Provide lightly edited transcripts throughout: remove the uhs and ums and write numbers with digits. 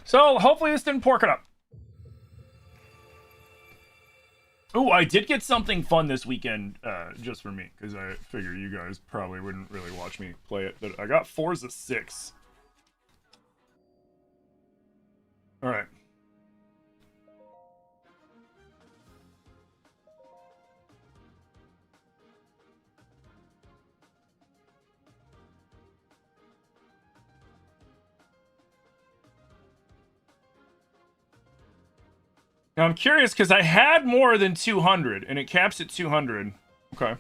So hopefully this didn't pork it up. Oh, I did get something fun this weekend just for me, because I figure you guys probably wouldn't really watch me play it, but I got Forza 6. Alright. Now I'm curious, because I had more than 200, and it caps at 200. Okay.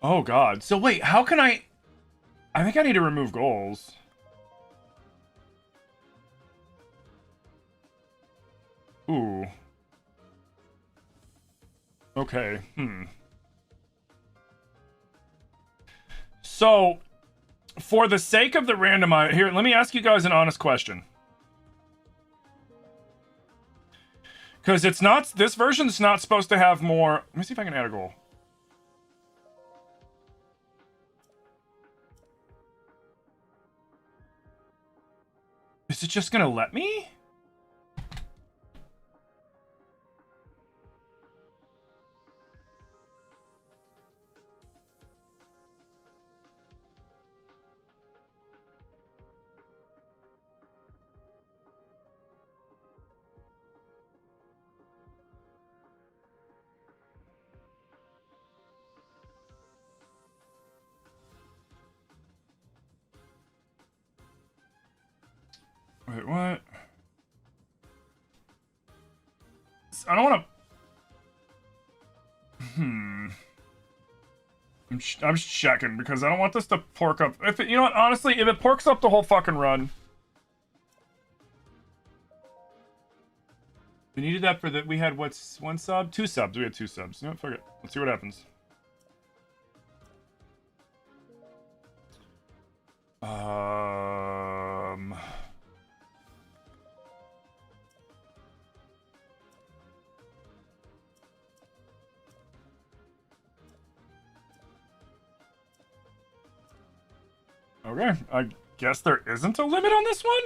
Oh, God. So, wait, how can I think I need to remove goals. Ooh. Okay, So, for the sake of the randomizer... Here, let me ask you guys an honest question. Because it's not... This version's not supposed to have more... Let me see if I can add a goal. Is it just gonna let me? Wait, what? I don't want to... I'm just checking, because I don't want this to pork up... If it, you know what, honestly, if it porks up the whole fucking run... We needed that for the... We had, what's... 1 sub? 2 subs. We had 2 subs. You know what, fuck it. Let's see what happens. Okay, I guess there isn't a limit on this one?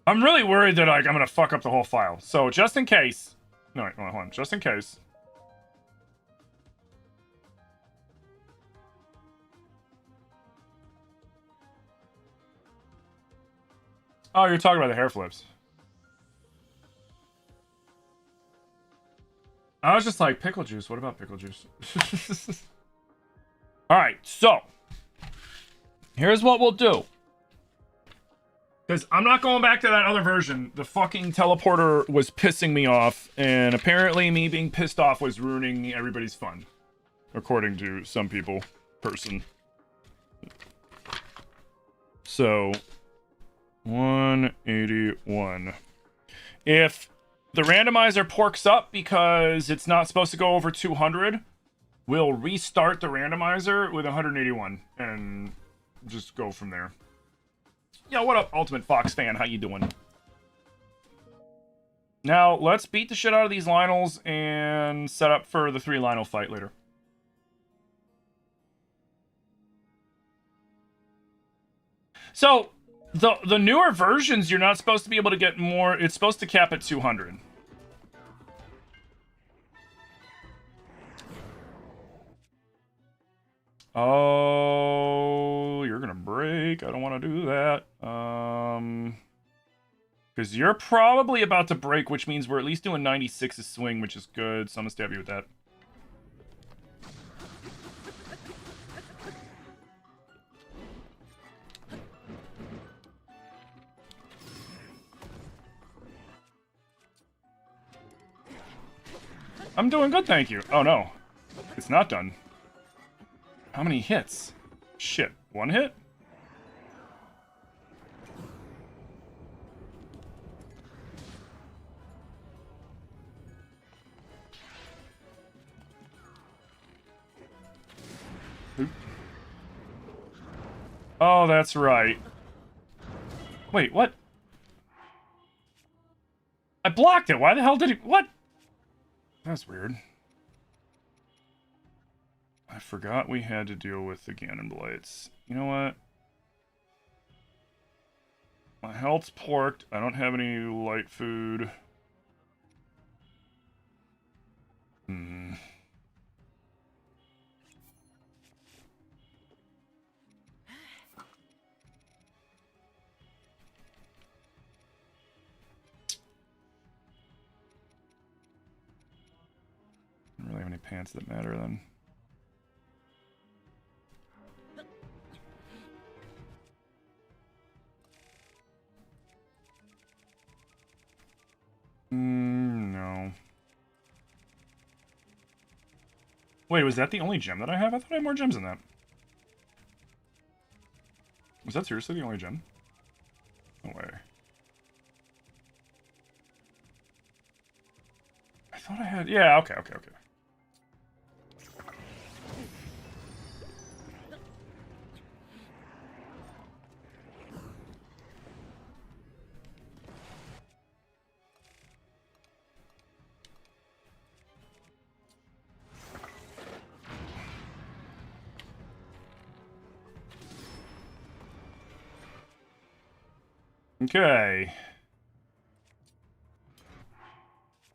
I'm really worried that I'm gonna fuck up the whole file. So, just in case... No, wait, hold on. Just in case. Oh, you're talking about the hair flips. I was just like, pickle juice. What about pickle juice? Alright, so... Here's what we'll do. Because I'm not going back to that other version. The fucking teleporter was pissing me off, and apparently me being pissed off was ruining everybody's fun. According to some person. So, 181. If the randomizer porks up because it's not supposed to go over 200, we'll restart the randomizer with 181, and... just go from there. Yo, what up, Ultimate Fox fan? How you doing? Now, let's beat the shit out of these Lionels and set up for the 3 Lionel fight later. So, the newer versions, you're not supposed to be able to get more... It's supposed to cap at 200. Oh, you're gonna break. I don't want to do that. Because you're probably about to break, which means we're at least doing 96's swing, which is good. So I'm gonna stab you with that. I'm doing good, thank you. Oh no, it's not done. How many hits? Shit, 1 hit? Oop. Oh, that's right. Wait, what? I blocked it. Why the hell did he... What? That's weird. I forgot we had to deal with the Ganon Blights. You know what? My health's porked. I don't have any light food. Hmm. I don't really have any pants that matter then. No. Wait, was that the only gem that I have? I thought I had more gems than that. Was that seriously the only gem? No way. I thought I had... Yeah, okay. Okay.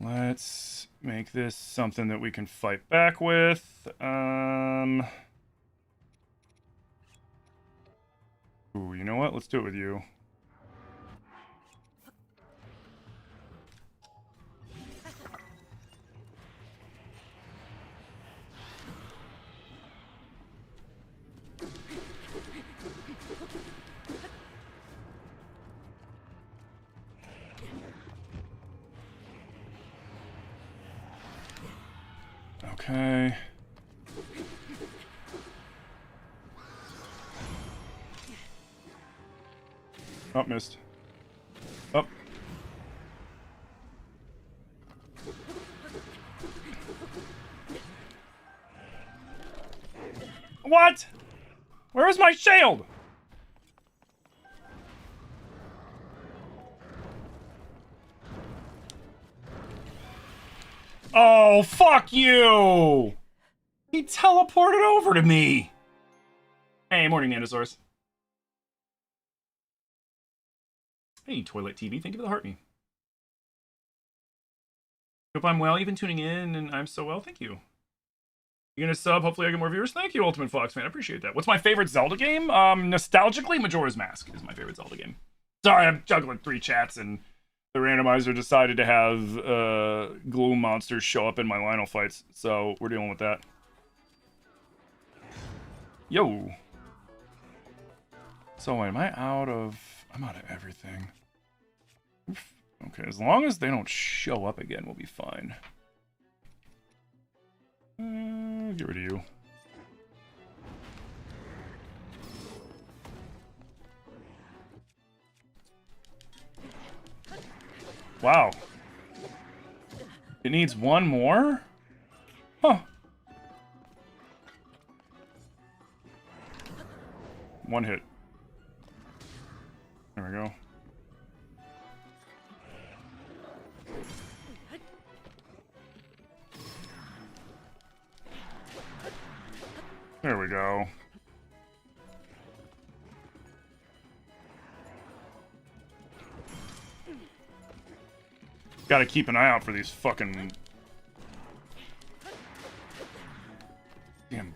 Let's make this something that we can fight back with. Ooh, you know what? Let's do it with you. Okay. Oh, missed. Oh. What? Where is my shield? Oh, fuck you! He teleported over to me! Hey, morning, Nandosaurus. Hey, Toilet TV, thank you for the heart me. Hope I'm well, even tuning in, and I'm so well, thank you. You gonna sub? Hopefully I get more viewers. Thank you, Ultimate Fox, man. I appreciate that. What's my favorite Zelda game? Nostalgically, Majora's Mask is my favorite Zelda game. Sorry, I'm juggling 3 chats, and the randomizer decided to have gloom monsters show up in my Lionel fights, so we're dealing with that. Yo. So am I out of... I'm out of everything. Oof. Okay, as long as they don't show up again, we'll be fine. Get rid of you. Wow. It needs one more? Huh. One hit. There we go. There we go. Gotta keep an eye out for these fucking... damn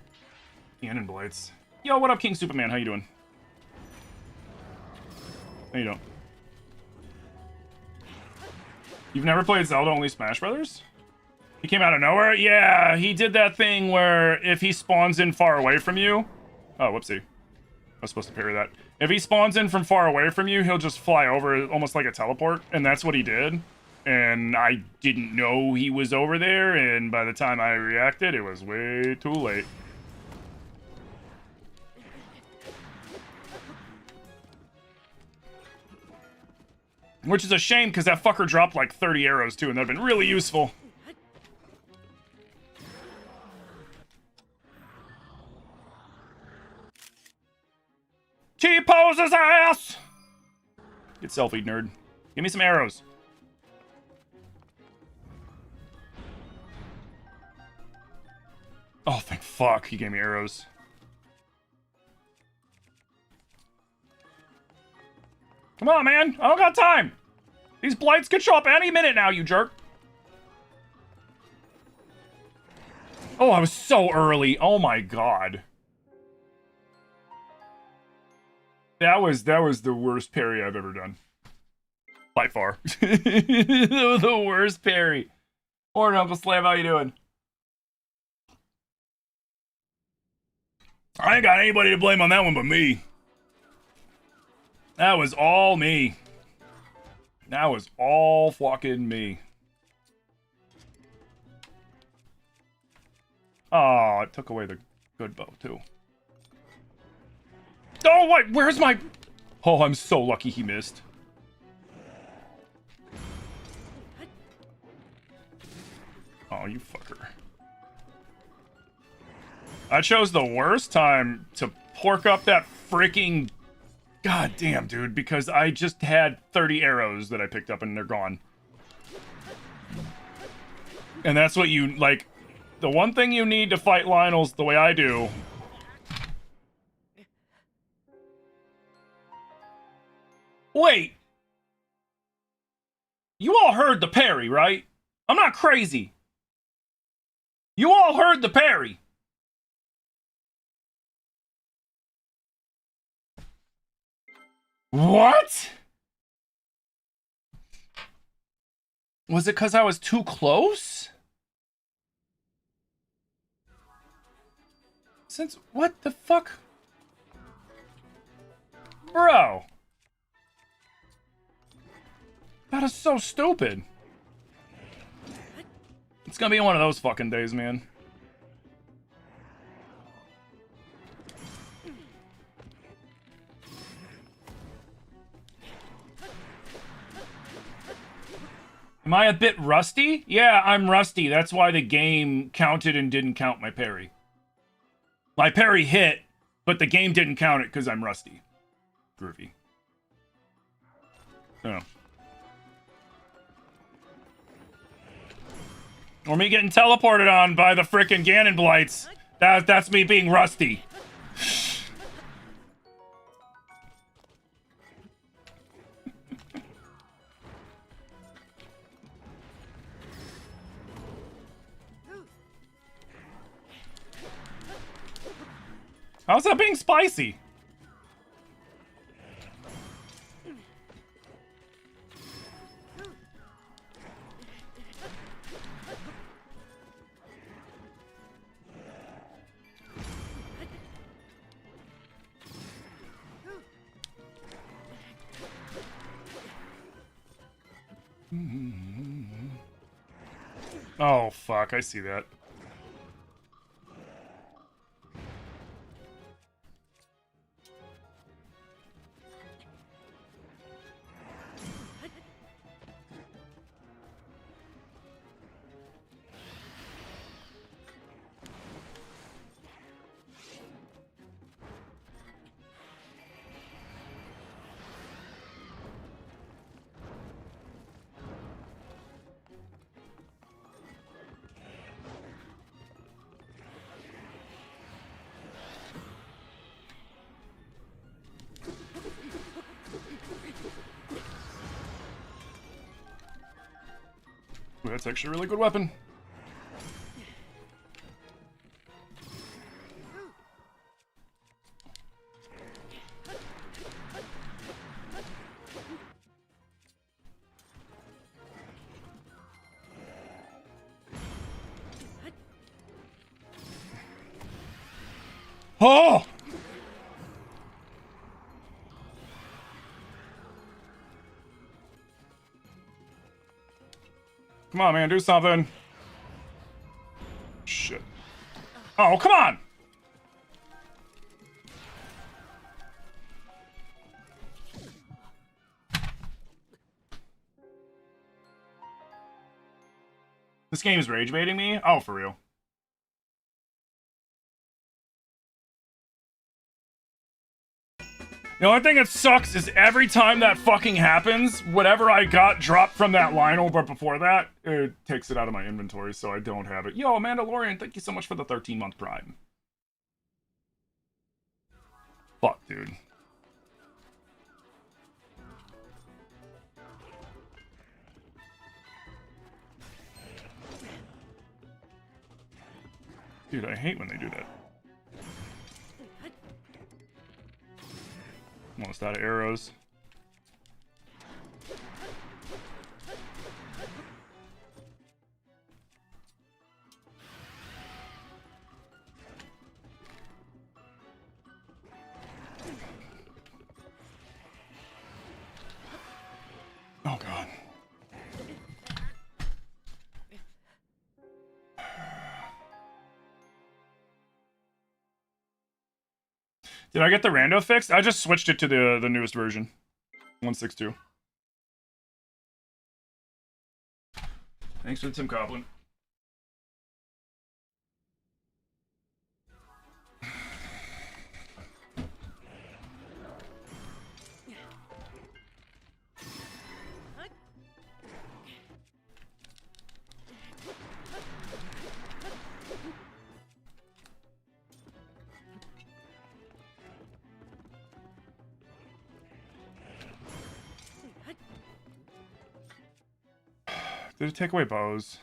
cannon blights. Yo, what up, King Superman? How you doing? How you doing? You've never played Zelda, only Smash Brothers? He came out of nowhere? Yeah, he did that thing where if he spawns in far away from you... Oh, whoopsie. I was supposed to parry that. If he spawns in from far away from you, he'll just fly over almost like a teleport, and that's what he did. And I didn't know he was over there, and by the time I reacted, it was way too late. Which is a shame, because that fucker dropped like 30 arrows, too, and that would have been really useful. T-poses ass! Get selfie, nerd. Give me some arrows. Oh, thank fuck, he gave me arrows. Come on, man. I don't got time. These blights could show up any minute now, you jerk. Oh, I was so early. Oh my god. That was the worst parry I've ever done. By far. The worst parry. Morning, Uncle Slam. How you doing? I ain't got anybody to blame on that one but me. That was all me. That was all fucking me. Oh, it took away the good bow, too. Oh, what? Where's my... Oh, I'm so lucky he missed. Oh, you fucker. I chose the worst time to pork up that freaking... God damn, dude, because I just had 30 arrows that I picked up and they're gone. And that's what you, like... The one thing you need to fight Lionel's the way I do... Wait! You all heard the parry, right? I'm not crazy. You all heard the parry. What? Was it because I was too close? Since what the fuck? Bro. That is so stupid. It's gonna be one of those fucking days, man. Am I a bit rusty? Yeah, I'm rusty. That's why the game counted and didn't count my parry. My parry hit, but the game didn't count it because I'm rusty. Groovy. Oh. Or me getting teleported on by the frickin' Ganon Blights. That's me being rusty. How's that being spicy? Oh, fuck, I see that. That's actually a really good weapon. Oh! Come on, man, do something. Shit. Oh, come on! This game is rage baiting me? Oh, for real. The only thing that sucks is every time that fucking happens, whatever I got dropped from that Lionel, but before that, it takes it out of my inventory, so I don't have it. Yo, Mandalorian, thank you so much for the 13-month Prime. Fuck, dude. Dude, I hate when they do that. Almost out of arrows. Oh god. Did I get the rando fixed? I just switched it to the newest version. 162. Thanks for the Tim Coplin. Did it take away bows?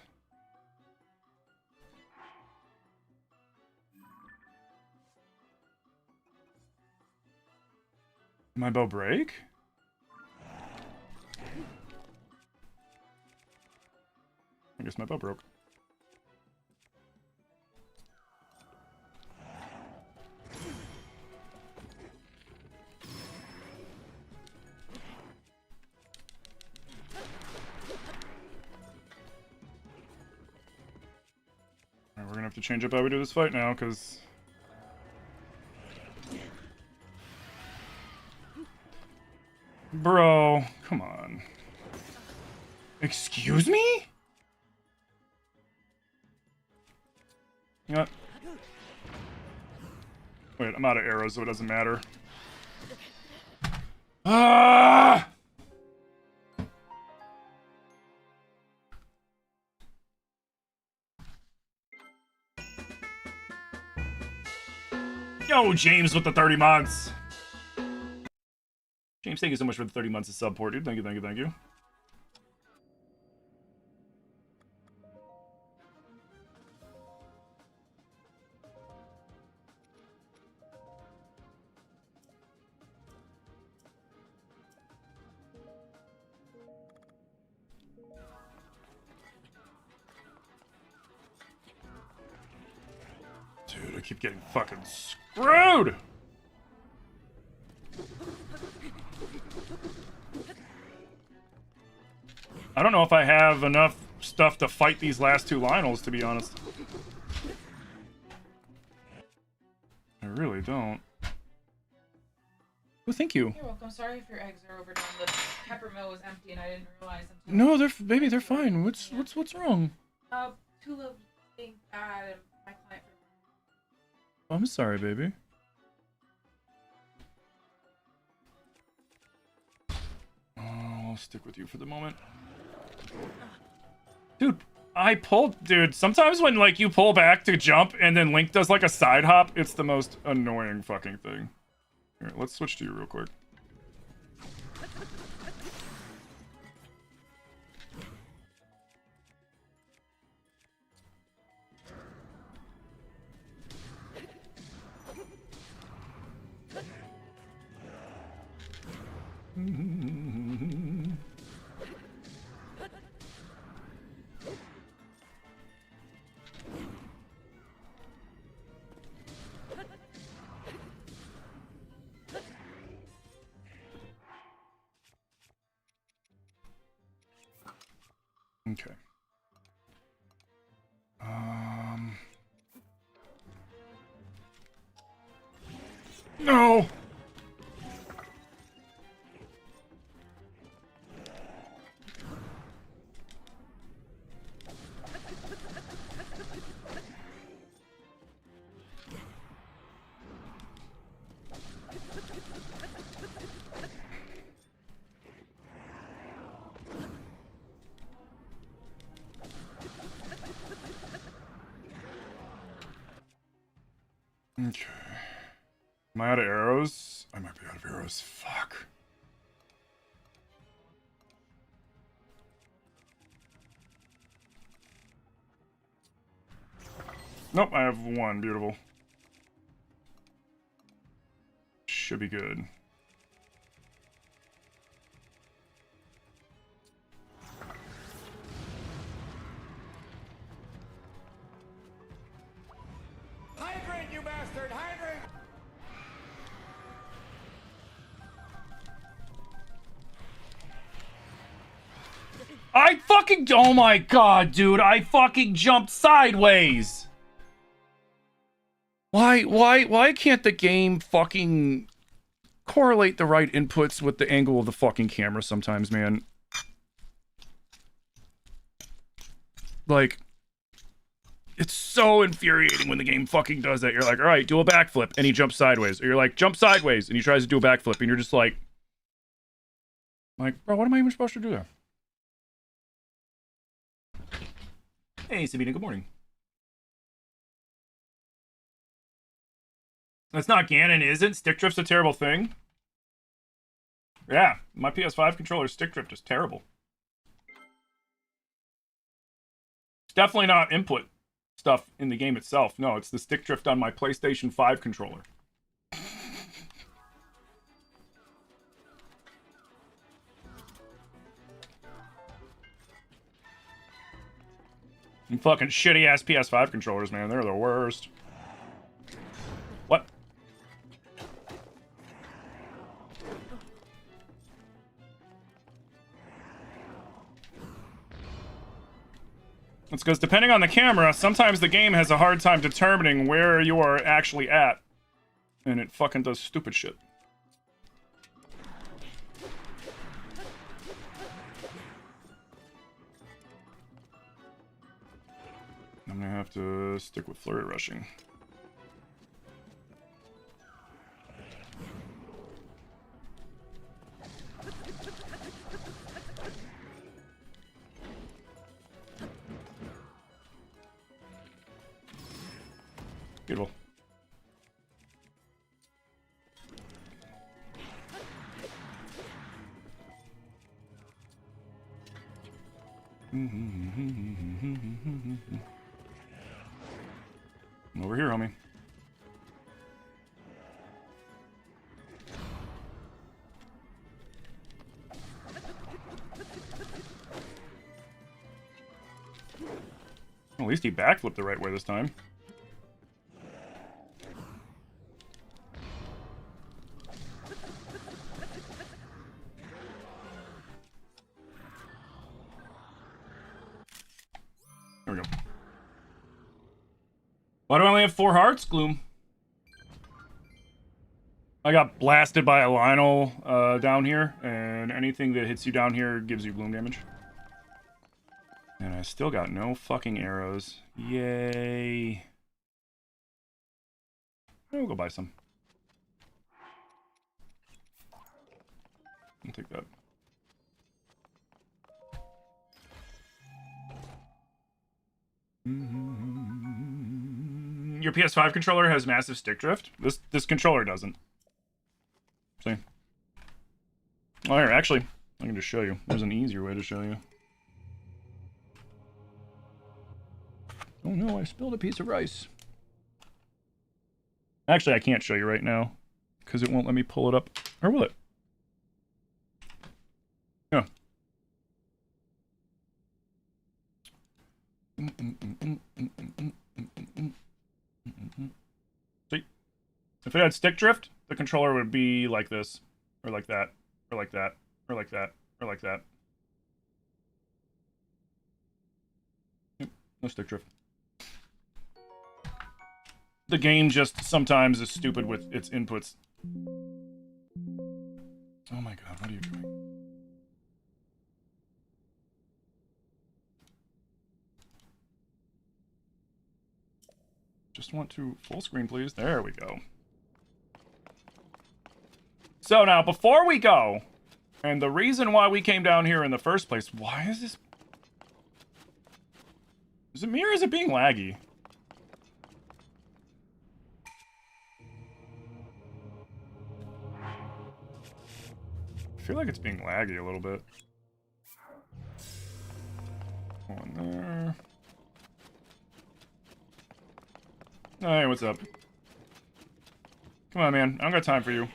My bow break? I guess my bow broke. We're gonna have to change up how we do this fight now, because... Bro, come on. Excuse me? You know what? Wait, I'm out of arrows, so it doesn't matter. Ah! Yo, James with the 30 months. James, thank you so much for the 30 months of support, dude. Thank you, thank you, thank you. Dude, I keep getting fucking screwed! I don't know if I have enough stuff to fight these last two Lionels, to be honest. I really don't. Well, thank you. You're welcome. Sorry if your eggs are overdone. The peppermill was empty and I didn't realize until... No, they're fine. What's wrong? Tula being bad and my client... I'm sorry, baby. I'll stick with you for the moment. Dude, I pulled... Dude, sometimes when, like, you pull back to jump and then Link does, like, a side hop, it's the most annoying fucking thing. Here, let's switch to you real quick. Okay. No! Okay. Am I out of arrows? I might be out of arrows. Fuck. Nope, I have one. Beautiful. Should be good. Hydrate, you bastard! Hydrate! I fucking... Oh my god, dude. I fucking jumped sideways. Why can't the game fucking correlate the right inputs with the angle of the fucking camera sometimes, man? Like, it's so infuriating when the game fucking does that. You're like, all right, do a backflip, and he jumps sideways. Or you're like, jump sideways, and he tries to do a backflip, and you're just like, bro, what am I even supposed to do there? Hey, Sabina, good morning. That's not Ganon, is it? Stick drift's a terrible thing? Yeah, my PS5 controller's stick drift is terrible. It's definitely not input stuff in the game itself. No, it's the stick drift on my PlayStation 5 controller. And fucking shitty-ass PS5 controllers, man. They're the worst. What? It's because depending on the camera, sometimes the game has a hard time determining where you are actually at. And it fucking does stupid shit. I'm gonna have to stick with flurry rushing. Beautiful. Over here, homie. At least he backflipped the right way this time. There we go. Why do I only have 4 hearts, Gloom? I got blasted by a Lionel down here, and anything that hits you down here gives you bloom damage. And I still got no fucking arrows. Yay. I'll go buy some. I'll take that. Your PS5 controller has massive stick drift. This controller doesn't. See? Oh, here, actually, I can just show you. There's an easier way to show you. Oh no, I spilled a piece of rice. Actually, I can't show you right now because it won't let me pull it up. Or will it? Yeah. See? If it had stick drift, the controller would be like this, or like that, or like that, or like that, or like that. Yep, no stick drift. The game just sometimes is stupid with its inputs. Oh my god, what are you doing? Just want to full screen, please. There we go. So now, before we go, and the reason why we came down here in the first place, why is this... Is it me or is it being laggy? I feel like it's being laggy a little bit. One there. Hey, what's up? Come on, man. I don't got time for you.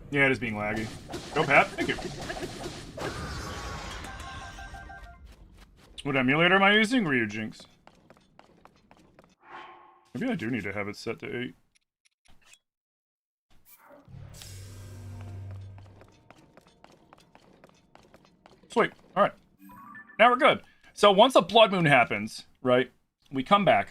Yeah, it is being laggy. Go, Pat. Thank you. What emulator am I using? Ryujinx. Maybe I do need to have it set to 8. Sweet. Alright. Now we're good. So once a blood moon happens, right, we come back.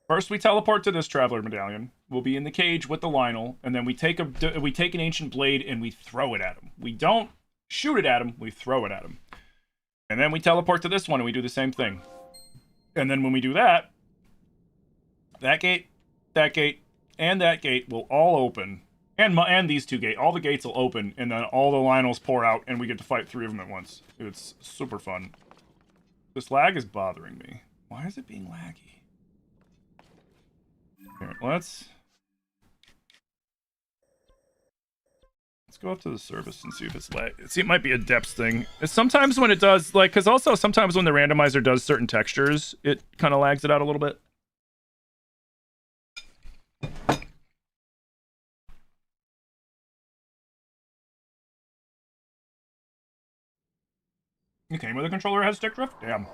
First we teleport to this Traveler Medallion. We'll be in the cage with the Lionel, and then we take an Ancient Blade and we throw it at him. We don't shoot it at him, we throw it at him. And then we teleport to this one and we do the same thing. And then when we do that, that gate, and that gate will all open. And these two gates. All the gates will open, and then all the Lionels pour out, and we get to fight 3 of them at once. It's super fun. This lag is bothering me. Why is it being laggy? Here, let's go up to the service and see if it's lag. See, it might be a depth thing. It's sometimes when it does, like, because also sometimes when the randomizer does certain textures, it kind of lags it out a little bit. You came with a controller that has stick drift? Damn.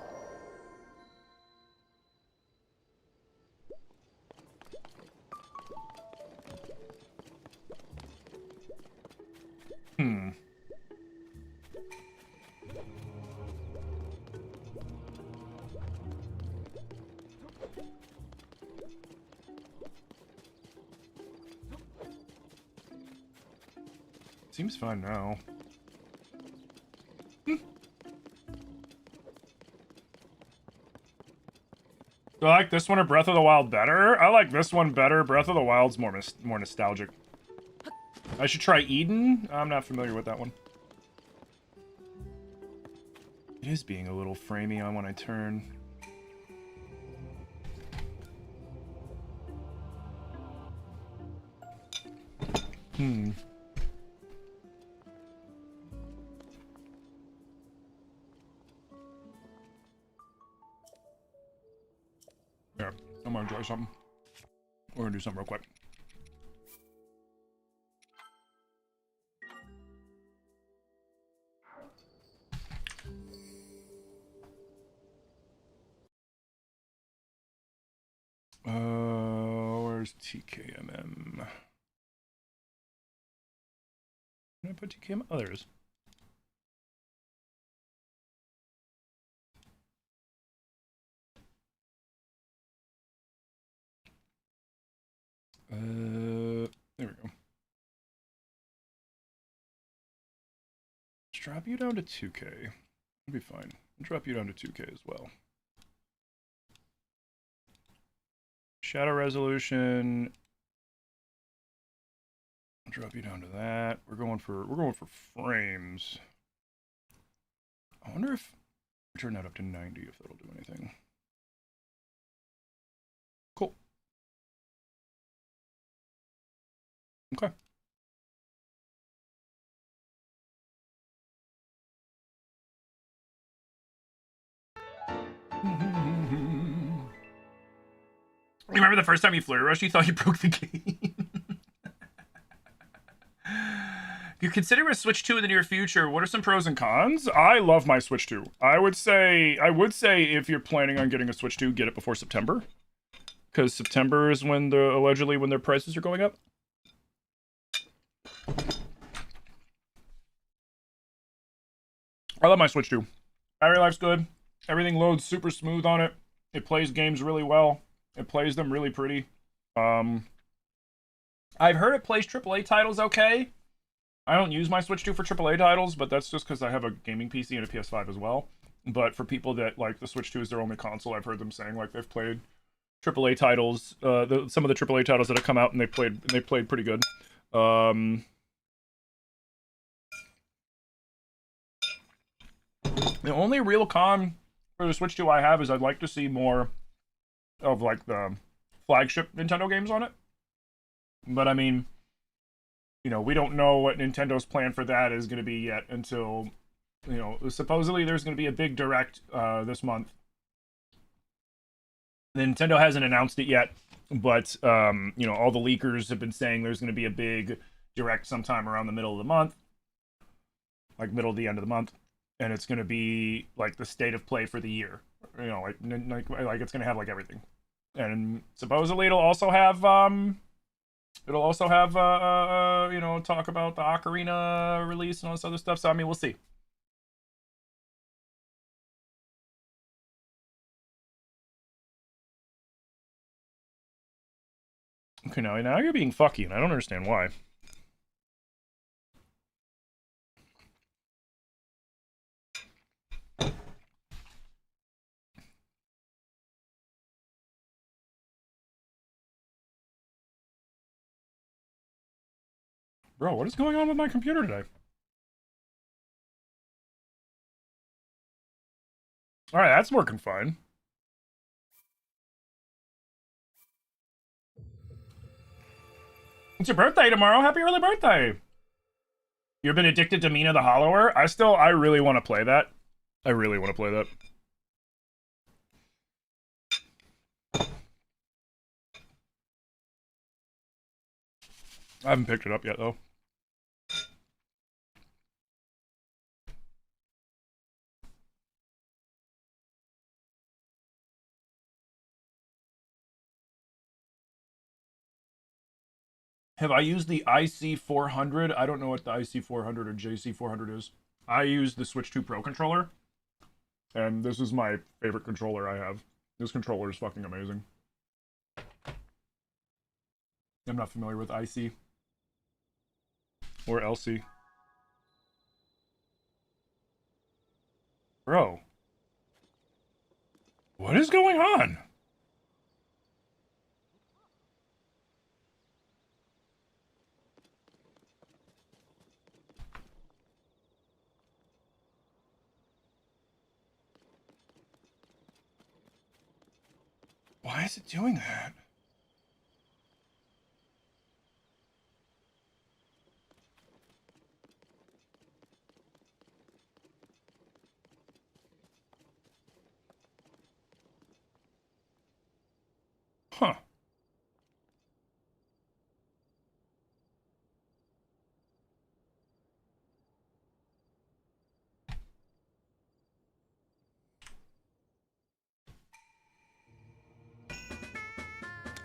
Seems fine now. Do I like this one or Breath of the Wild better? I like this one better. Breath of the Wild's more nostalgic. I should try Eden. I'm not familiar with that one. It is being a little framey on when I turn. Yeah, I'm gonna try something. We're gonna do something real quick. Where's TKMM? Can I put TKM? Oh, there it is. There we go. Let's drop you down to 2K. It'll be fine. I'll drop you down to 2K as well. Shadow resolution. I'll drop you down to that. We're going for frames. I wonder if I turn that up to 90 if that'll do anything. Cool. Okay. Remember the first time you flurry rushed, you thought you broke the game? You consider a Switch 2 in the near future. What are some pros and cons? I love my Switch 2. I would say if you're planning on getting a Switch 2, get it before September. Because September is when allegedly when their prices are going up. I love my Switch 2. Battery life's good. Everything loads super smooth on it. It plays games really well. It plays them really pretty. I've heard it plays AAA titles okay. I don't use my Switch 2 for AAA titles, but that's just because I have a gaming PC and a PS5 as well. But for people that like the Switch 2 is their only console, I've heard them saying like they've played AAA titles. Some of the AAA titles that have come out and they played pretty good. The only real con for the Switch 2 I have is I'd like to see more of like the flagship Nintendo games on it. But I mean, you know, we don't know what Nintendo's plan for that is going to be yet until, you know, supposedly there's going to be a big direct this month Nintendo hasn't announced it yet, but you know, all the leakers have been saying there's going to be a big direct sometime around the middle of the month, like middle to the end of the month, and it's going to be like the state of play for the year. You know, like it's going to have like everything, and supposedly it'll also have you know, talk about the Ocarina release and all this other stuff. So I mean, we'll see. Okay, now you're being fucky, and I don't understand why. Bro, what is going on with my computer today? Alright, that's working fine. It's your birthday tomorrow. Happy early birthday. You've been addicted to Mina the Hollower? I really want to play that. I really want to play that. I haven't picked it up yet, though. Have I used the IC400? I don't know what the IC400 or JC400 is. I use the Switch 2 Pro controller. And this is my favorite controller I have. This controller is fucking amazing. I'm not familiar with IC. Or LC. Bro. What is going on? Why is it doing that? Huh.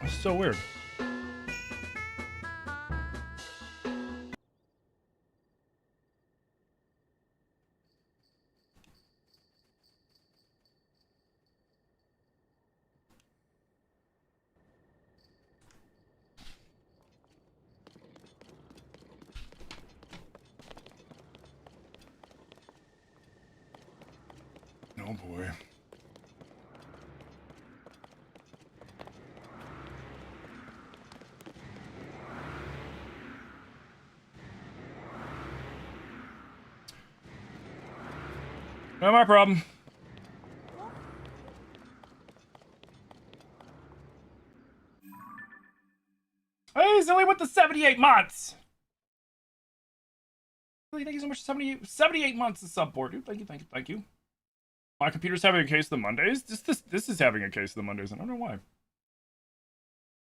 It's so weird. Oh boy. Not my problem. Hey, Zilly with the 78 months. Really, thank you so much. 78 months of support, dude. Thank you. My computer's having a case of the Mondays. This is having a case of the Mondays. I don't know why.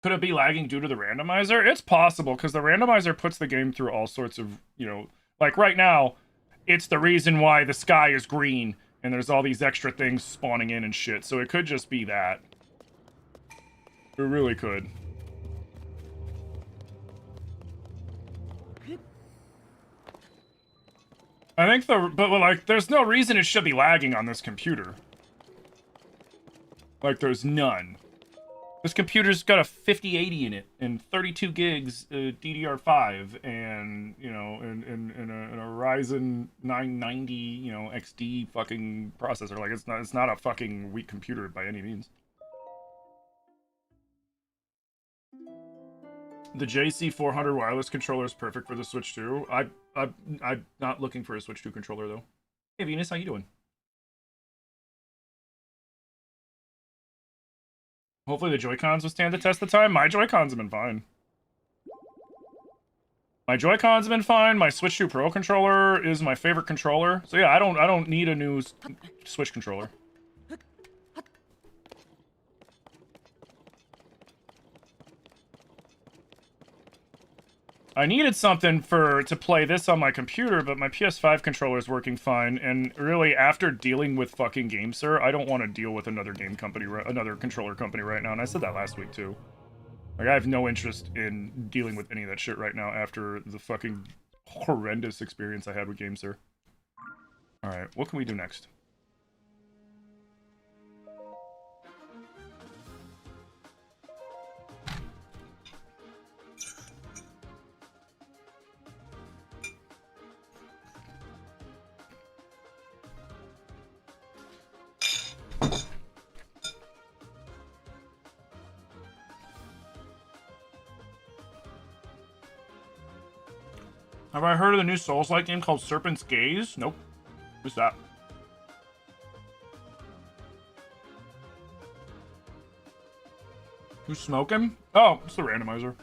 Could it be lagging due to the randomizer? It's possible, because the randomizer puts the game through all sorts of, you know, like right now, it's the reason why the sky is green, and there's all these extra things spawning in and shit. So it could just be that. It really could. I think but like, there's no reason it should be lagging on this computer. Like, there's none. This computer's got a 5080 in it, and 32 gigs DDR5, and, you know, and a Ryzen 990, you know, XD fucking processor. Like, it's not a fucking weak computer by any means. The JC400 wireless controller is perfect for the Switch 2. I'm not looking for a Switch 2 controller, though. Hey, Venus, how you doing? Hopefully the Joy-Cons will stand the test of time. My Joy-Cons have been fine. My Joy-Cons have been fine. My Switch 2 Pro controller is my favorite controller. So yeah, I don't need a new Switch controller. I needed something to play this on my computer, but my PS5 controller is working fine. And really, after dealing with fucking GameSir, I don't want to deal with another another controller company right now. And I said that last week too. Like, I have no interest in dealing with any of that shit right now after the fucking horrendous experience I had with GameSir. All right, what can we do next? Have I heard of the new Souls-like game called Serpent's Gaze? Nope. Who's that? Who's smoking? Oh, it's the randomizer.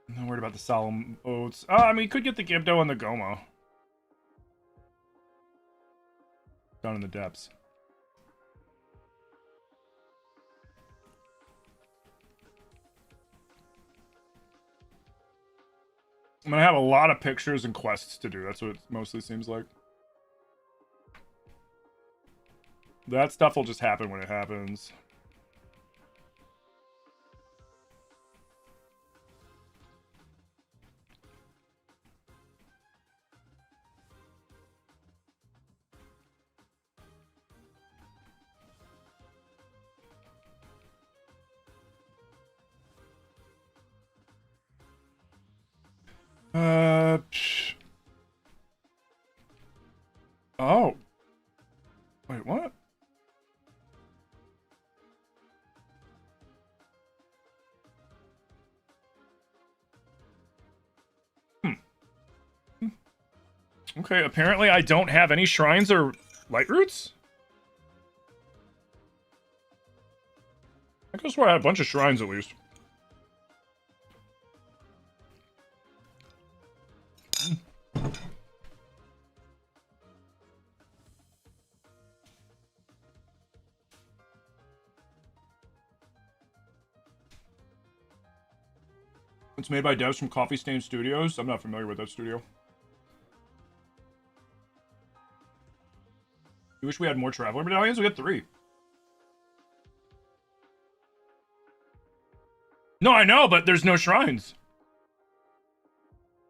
I'm not worried about the solemn oaths. I mean, you could get the Gibdo and the Goma. Down in the depths. I'm gonna have a lot of pictures and quests to do. That's what it mostly seems like. That stuff will just happen when it happens. Oh. Wait, what? Okay, apparently I don't have any shrines or light roots? I guess where I had a bunch of shrines at least. It's made by devs from Coffee Stain Studios. I'm not familiar with that studio. You wish we had more Traveler medallions? We got 3. No, I know, but there's no shrines.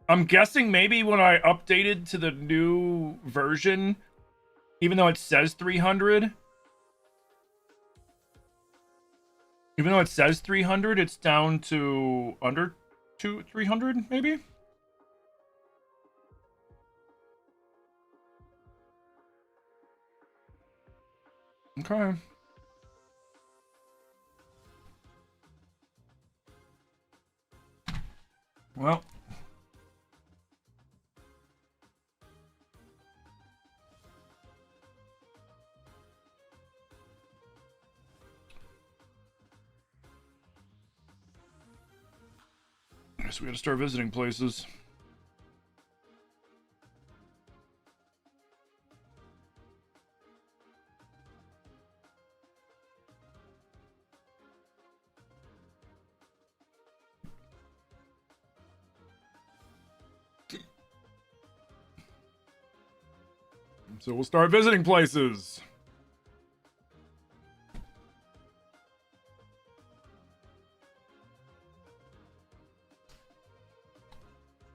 I'm guessing maybe when I updated to the new version, even though it says 300, it's down to under 300, maybe? Okay. Well. I guess we gotta start visiting places. So we'll start visiting places.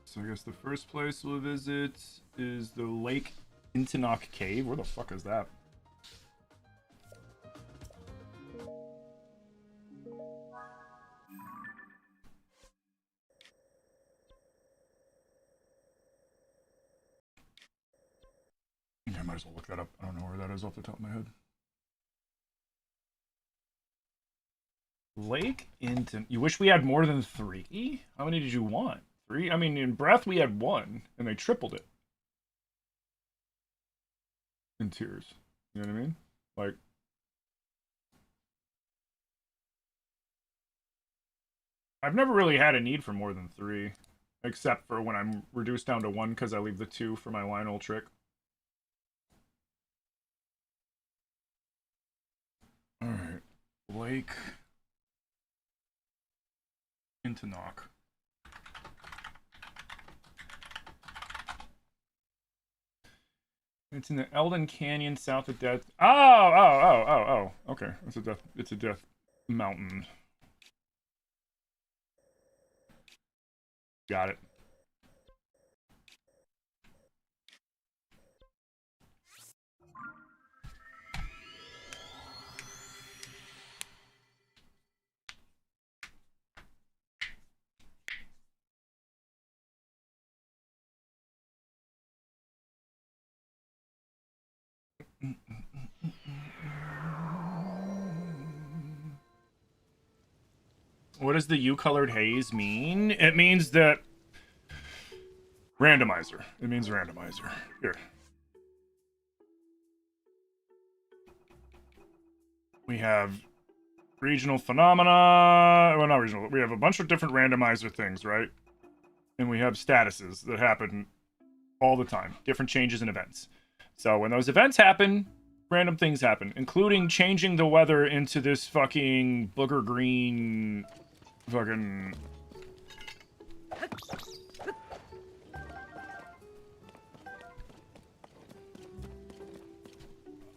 So I guess the first place we'll visit is the Lake Intinok Cave. Where the fuck is that? I might as well look that up. I don't know where that is off the top of my head. Lake Intin. You wish we had more than 3? How many did you want? 3? I mean, in Breath we had 1, and they tripled it. In Tears. You know what I mean? Like, I've never really had a need for more than 3. Except for when I'm reduced down to 1 because I leave the 2 for my Lionel trick. Alright. Blake. Into knock. It's in the Eldon Canyon south of Death. Oh. Okay. It's a death mountain. Got it. What does the U-colored haze mean? It means that... Randomizer. It means randomizer. Here. We have regional phenomena. Well, not regional. We have a bunch of different randomizer things, right? And we have statuses that happen all the time. Different changes in events. So when those events happen, random things happen, including changing the weather into this fucking booger green fucking...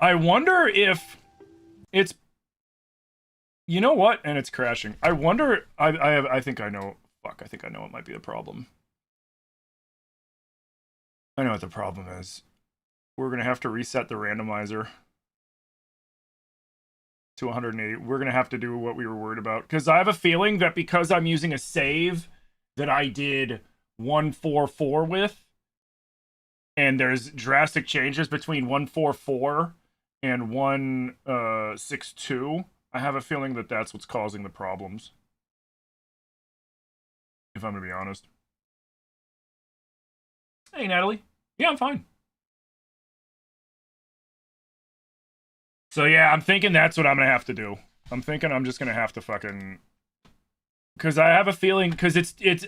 I wonder if it's... You know what? And it's crashing. I wonder... I think I know... Fuck, I think I know what might be the problem. I know what the problem is. We're gonna have to reset the randomizer to 180. We're gonna have to do what we were worried about. Because I have a feeling that because I'm using a save that I did 144 with, and there's drastic changes between 144 and 162, I have a feeling that that's what's causing the problems. If I'm gonna be honest. Hey, Natalie. Yeah, I'm fine. So yeah, I'm thinking that's what I'm gonna have to do. I'm thinking I'm just gonna have to fucking... Because I have a feeling, because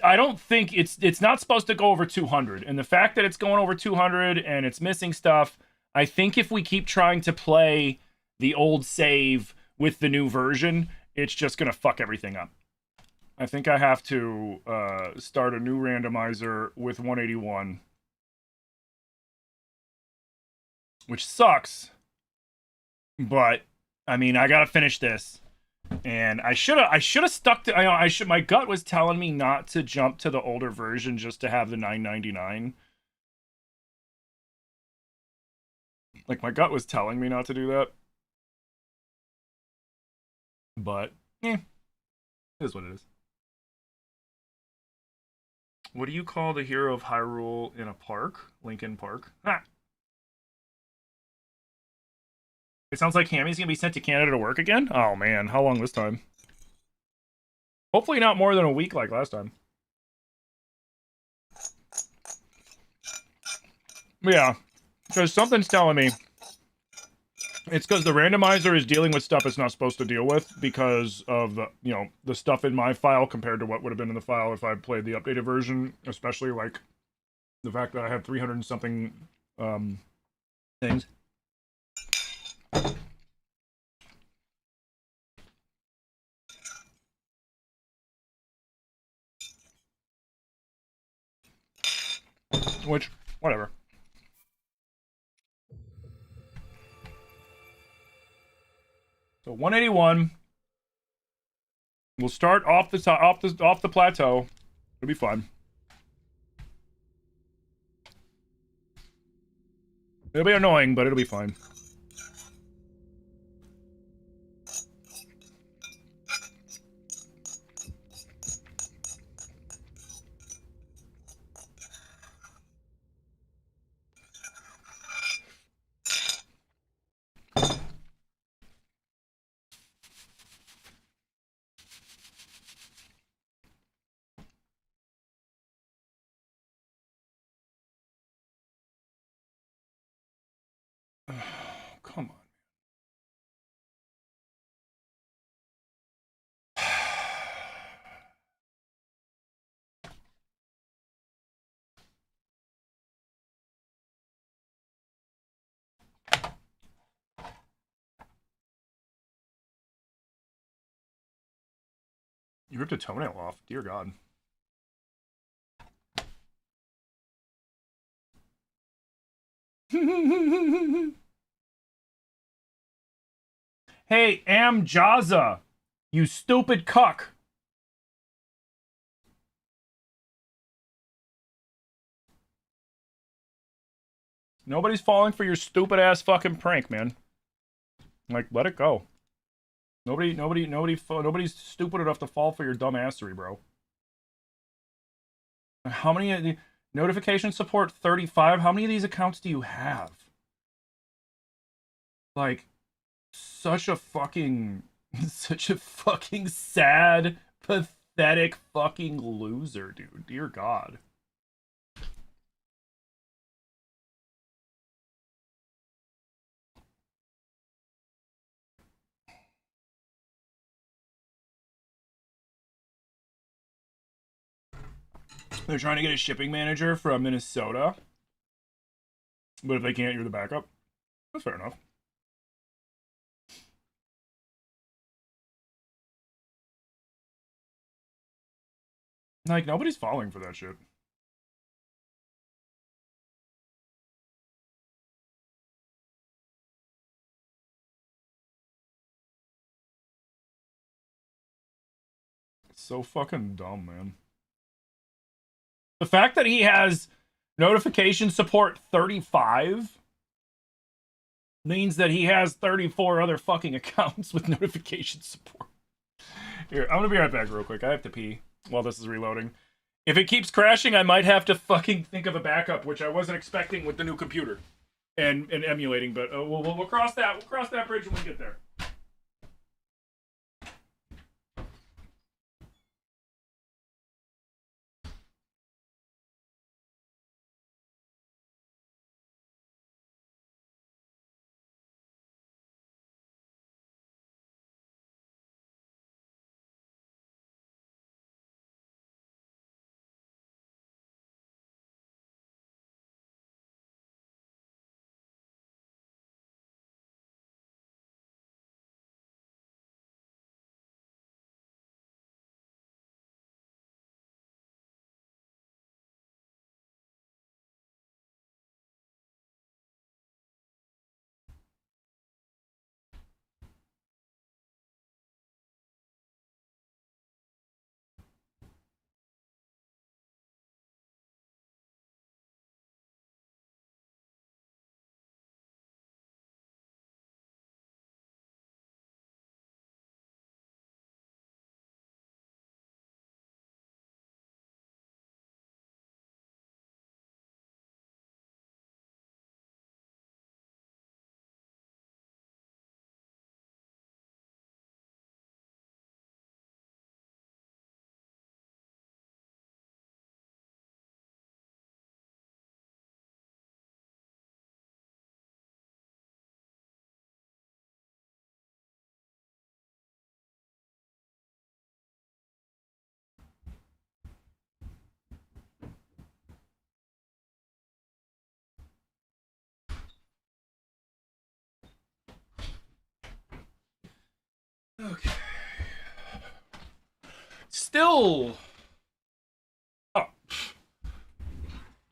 I don't think it's not supposed to go over 200. And the fact that it's going over 200 and it's missing stuff, I think if we keep trying to play the old save with the new version, it's just gonna fuck everything up. I think I have to start a new randomizer with 181. Which sucks. But, I mean, I gotta finish this. And I should have stuck to... my gut was telling me not to jump to the older version just to have the 999. Like, my gut was telling me not to do that. But, it is what it is. What do you call the hero of Hyrule in a park? Lincoln Park. Ah. It sounds like Hammy's gonna be sent to Canada to work again? Oh man, how long this time? Hopefully not more than a week like last time. Yeah, because something's telling me it's because the randomizer is dealing with stuff it's not supposed to deal with because of the, the stuff in my file compared to what would have been in the file if I played the updated version, especially like the fact that I have 300 and something things. Which, whatever. So 181. We'll start off the plateau. It'll be fun. It'll be annoying, but it'll be fine. You ripped a toenail off. Dear God. Hey, Jaza, you stupid cuck. Nobody's falling for your stupid ass fucking prank, man. Like, let it go. Nobody's stupid enough to fall for your dumb assery, bro. How many of the notification support 35? How many of these accounts do you have? Like, such a fucking sad, pathetic fucking loser, dude. Dear God. They're trying to get a shipping manager from Minnesota. But if they can't, you're the backup. That's fair enough. Like, nobody's falling for that shit. It's so fucking dumb, man. The fact that he has notification support 35 means that he has 34 other fucking accounts with notification support. Here, I'm gonna be right back real quick. I have to pee while this is reloading. If it keeps crashing, I might have to fucking think of a backup, which I wasn't expecting with the new computer and emulating, but we'll cross that. We'll cross that bridge when we get there. Okay. Still. Oh.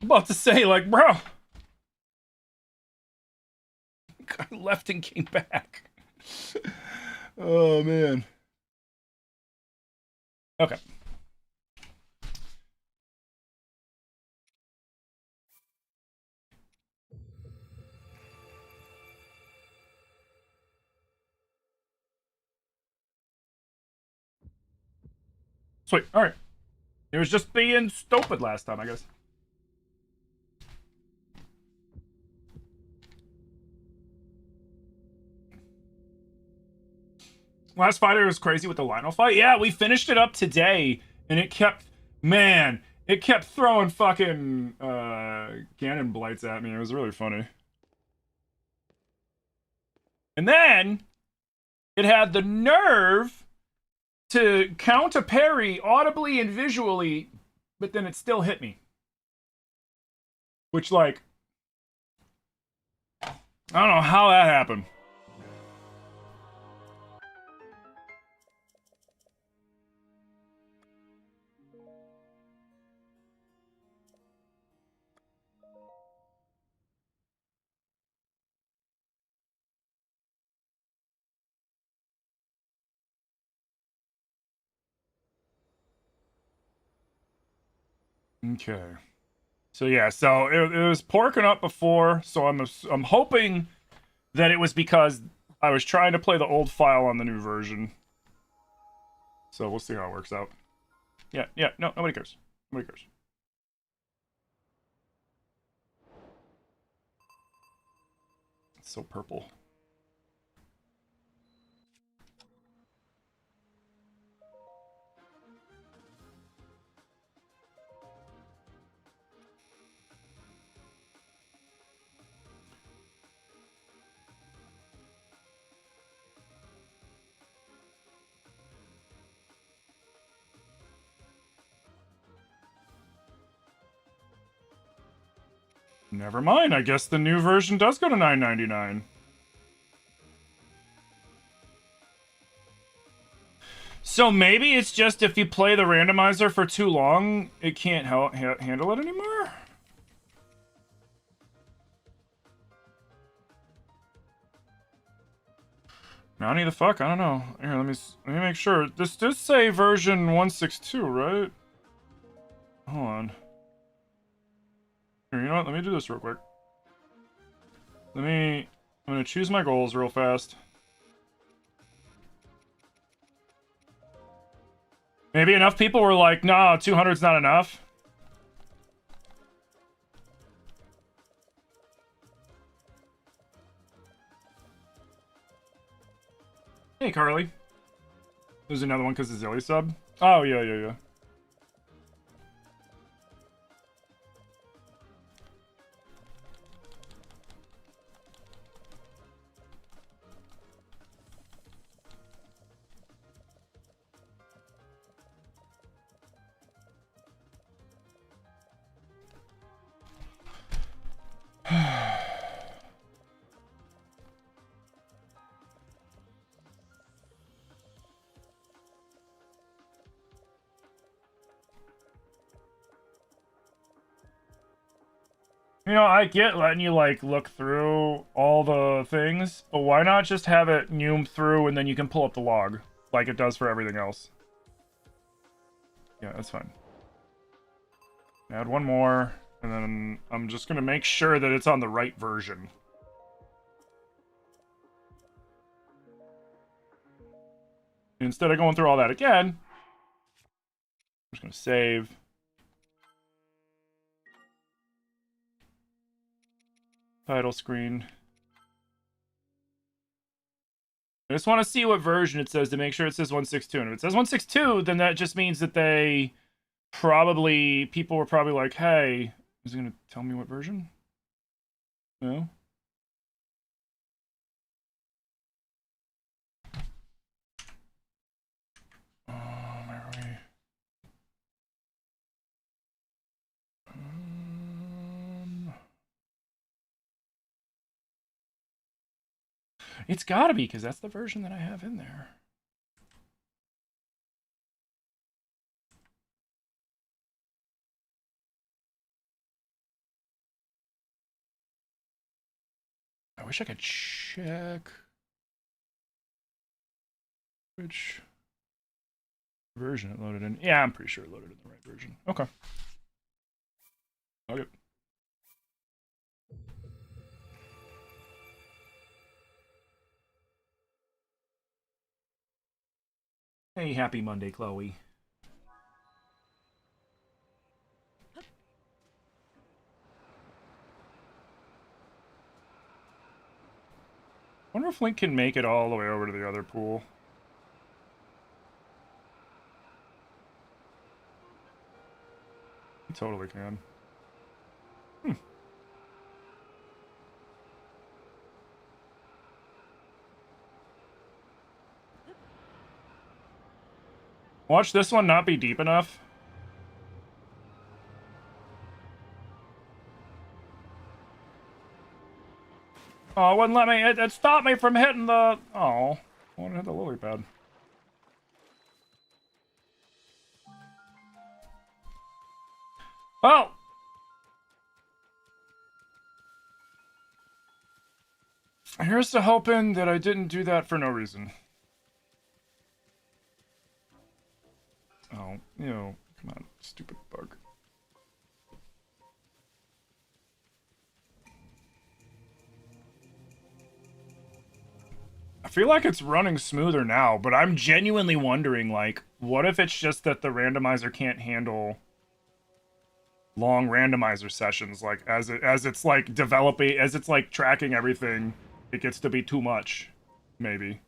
I'm about to say, like, bro. I left and came back. Oh, man. Okay. Sweet. All right. It was just being stupid last time, I guess. Last fighter was crazy with the Lionel fight. Yeah, we finished it up today, and it kept, man, it kept throwing fucking cannon blights at me. It was really funny. And then it had the nerve to counter parry audibly and visually, but then it still hit me. Which, like, I don't know how that happened. Okay. So yeah, so it was porking up before, so I'm hoping that it was because I was trying to play the old file on the new version. So we'll see how it works out. Yeah, no, nobody cares. Nobody cares. It's so purple. Never mind, I guess the new version does go to $9.99. So maybe it's just if you play the randomizer for too long, it can't handle it anymore? Mountie the fuck? I don't know. Here, let me make sure. This does say version 162, right? Hold on. Here, you know what? Let me do this real quick. I'm gonna choose my goals real fast. Maybe enough people were like, no, 200's not enough. Hey, Carly. There's another one because of Zilly sub. Oh, yeah. You know, I get letting you, like, look through all the things, but why not just have it noom through and then you can pull up the log, like it does for everything else? Yeah, that's fine. Add one more, and then I'm just gonna make sure that it's on the right version. Instead of going through all that again, I'm just gonna save. Title screen. I just want to see what version it says to make sure it says 162. And if it says 162, then that just means that people were probably like, hey, is it going to tell me what version? No? Where are we? It's gotta be, because that's the version that I have in there. I wish I could check which version it loaded in. Yeah, I'm pretty sure it loaded in the right version. Okay. Okay. Hey, happy Monday, Chloe. I wonder if Link can make it all the way over to the other pool. He totally can. Watch this one not be deep enough. Oh, it wouldn't let me. It stopped me from hitting the. Oh, I want to hit the lily pad. Well, here's to hoping that I didn't do that for no reason. Oh, come on, stupid bug. I feel like it's running smoother now, but I'm genuinely wondering, like, what if it's just that the randomizer can't handle long randomizer sessions? Like, as it's like developing, as it's like tracking everything, it gets to be too much, maybe.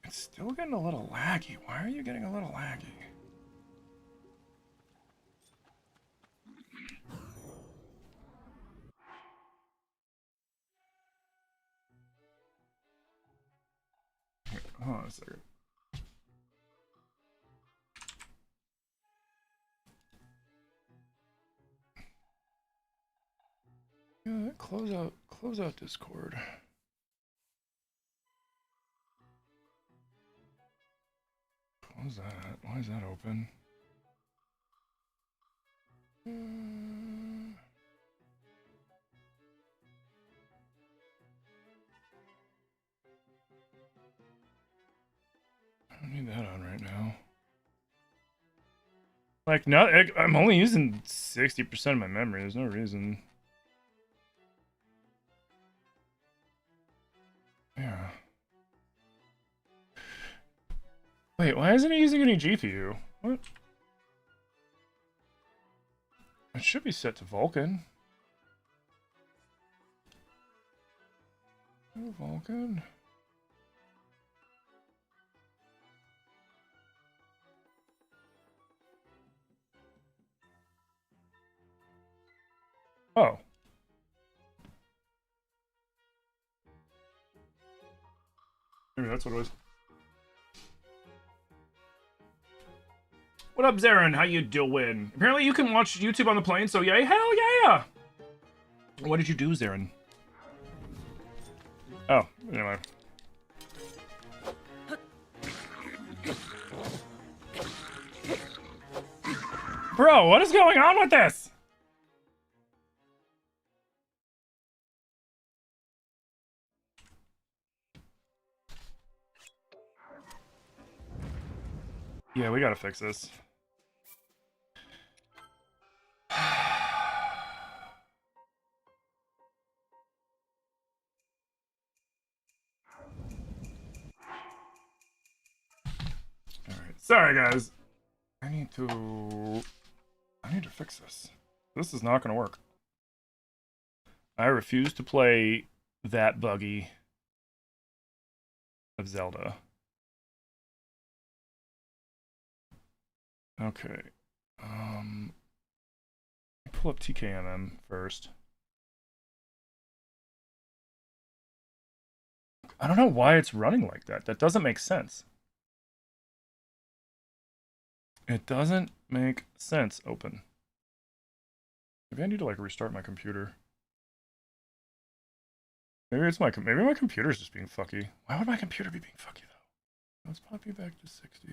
It's still getting a little laggy. Why are you getting a little laggy? Hold on a second. Yeah, close out Discord. Close that. Why is that open? I don't need that on right now. Like, no, I'm only using 60% of my memory. There's no reason. Yeah. Wait, why isn't it using any GPU? What? It should be set to Vulkan. Oh, Vulkan. Oh. Maybe that's what it was. What up, Zarin? How you doing? Apparently you can watch YouTube on the plane, so yay, hell yeah! What did you do, Zarin? Oh, anyway. Bro, what is going on with this? Yeah, we gotta fix this. Alright, sorry guys. I need to fix this. This is not gonna work. I refuse to play that buggy of Zelda. Okay. Pull up TKMM first. I don't know why it's running like that. That doesn't make sense. It doesn't make sense. Open. Maybe I need to like restart my computer. Maybe my computer's just being fucky. Why would my computer be being fucky though? Let's pop you back to 60.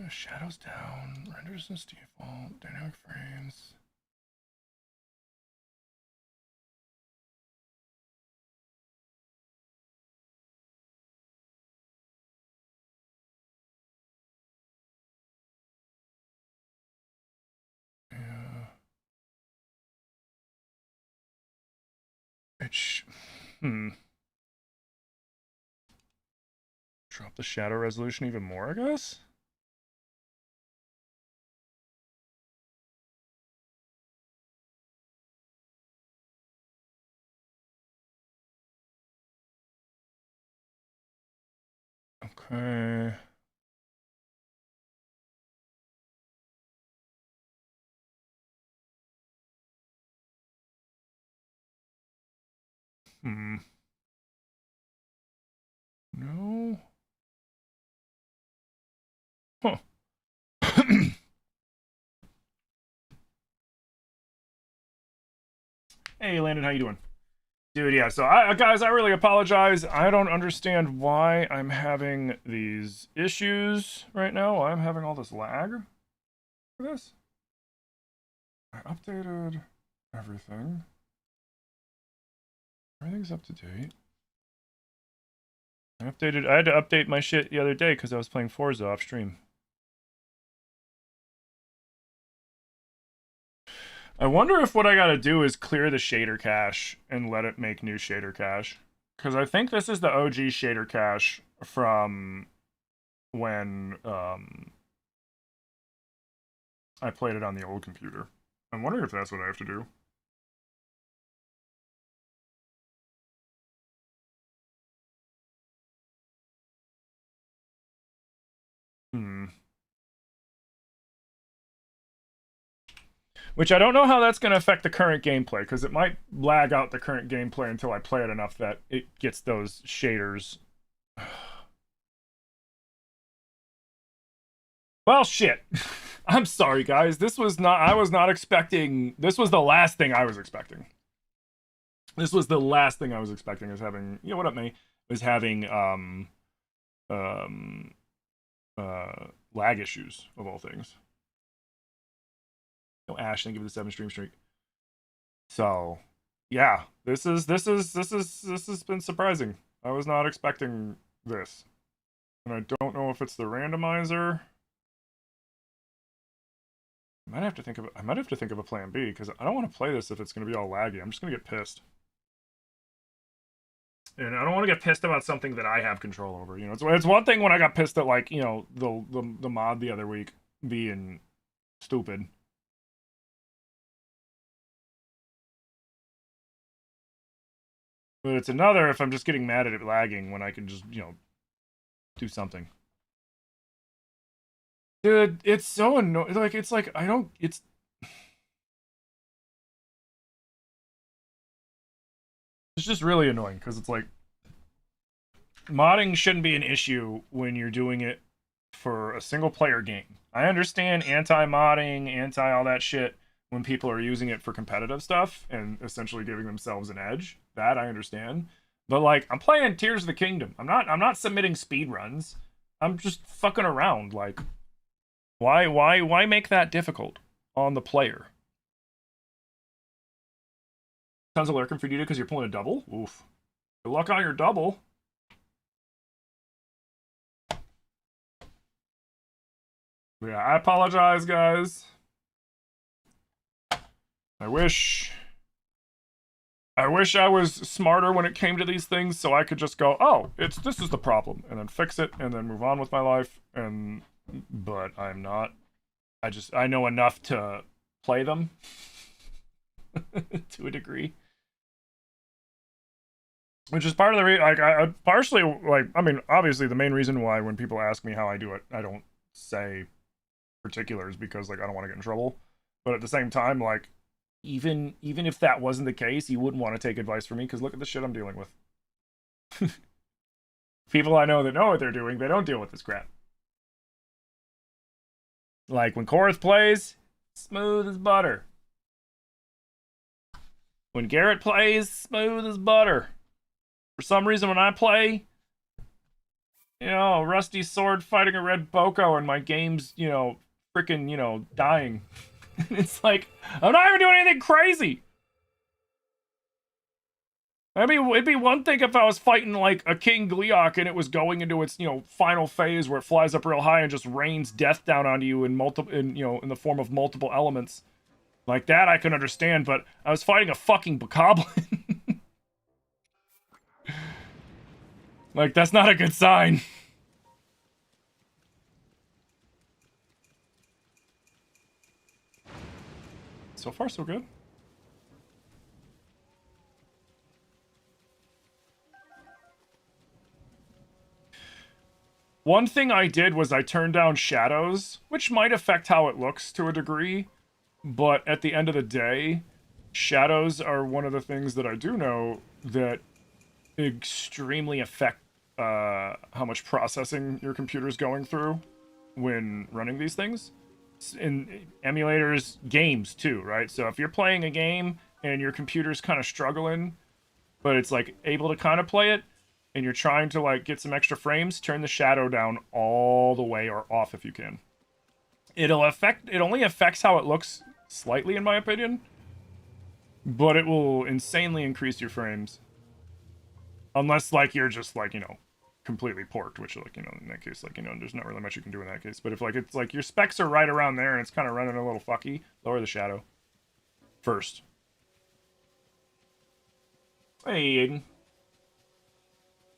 Shadows down. Renders as default. Dynamic frames. Yeah. Drop the shadow resolution even more, I guess? Okay. No. Huh. Hey, Landon, how you doing? Dude, yeah, so guys, I really apologize. I don't understand why I'm having these issues right now. I'm having all this lag for this. I updated everything. Everything's up to date. I had to update my shit the other day because I was playing Forza off stream. I wonder if what I gotta do is clear the shader cache and let it make new shader cache. Because I think this is the OG shader cache from when I played it on the old computer. I'm wondering if that's what I have to do. Which I don't know how that's going to affect the current gameplay, because it might lag out the current gameplay until I play it enough that it gets those shaders. Well, shit. I'm sorry, guys. I was not expecting, this was the last thing I was expecting. This was the last thing I was expecting, is having, what up, May? Was having, lag issues, of all things. No, Ash, thank you for the 7 stream streak. So, yeah, this has been surprising. I was not expecting this. And I don't know if it's the randomizer. I might have to think of a plan B, because I don't want to play this if it's going to be all laggy. I'm just going to get pissed. And I don't want to get pissed about something that I have control over. It's one thing when I got pissed at, like, the mod the other week being stupid. But it's another if I'm just getting mad at it lagging when I can just, do something. Dude, it's so annoying. Like, it's like, it's just really annoying, because it's like, modding shouldn't be an issue when you're doing it for a single player game. I understand anti-modding, anti-all that shit when people are using it for competitive stuff and essentially giving themselves an edge. That I understand. But, like, I'm playing Tears of the Kingdom. I'm not submitting speed runs. I'm just fucking around. Like, why make that difficult on the player? Tons of lurking for you because you're pulling a double? Oof. Good luck on your double. Yeah, I apologize, guys. I wish I was smarter when it came to these things, so I could just go, oh, this is the problem, and then fix it, and then move on with my life. But I'm not. I know enough to play them to a degree, which is part of the I partially, like, I mean, obviously the main reason why when people ask me how I do it, I don't say particulars, because, like, I don't want to get in trouble. But at the same time, like, even if that wasn't the case, you wouldn't want to take advice from me, because look at the shit I'm dealing with. People I know that know what they're doing, they don't deal with this crap. Like, when Korath plays, smooth as butter. When Garrett plays, smooth as butter. For some reason, when I play, rusty sword fighting a red Boko, and my game's, freaking, dying. It's like, I'm not even doing anything crazy. I mean, it'd be one thing if I was fighting, like, a King Gleeok and it was going into its, final phase where it flies up real high and just rains death down onto you in the form of multiple elements. Like that, I can understand, but I was fighting a fucking bokoblin. Like, that's not a good sign. So far, so good. One thing I did was I turned down shadows, which might affect how it looks to a degree, but at the end of the day, shadows are one of the things that I do know that extremely affect how much processing your computer's going through when running these things. In emulators, games too, right? So if you're playing a game and your computer's kind of struggling, but it's, like, able to kind of play it, and you're trying to, like, get some extra frames, turn the shadow down all the way, or off if you can. It only affects how it looks slightly, in my opinion, but it will insanely increase your frames. Unless, like, you're just, like, completely porked, which, like, in that case, like, there's not really much you can do in that case. But if, like, it's like your specs are right around there and it's kind of running a little fucky, lower the shadow. first. Hey, Aiden.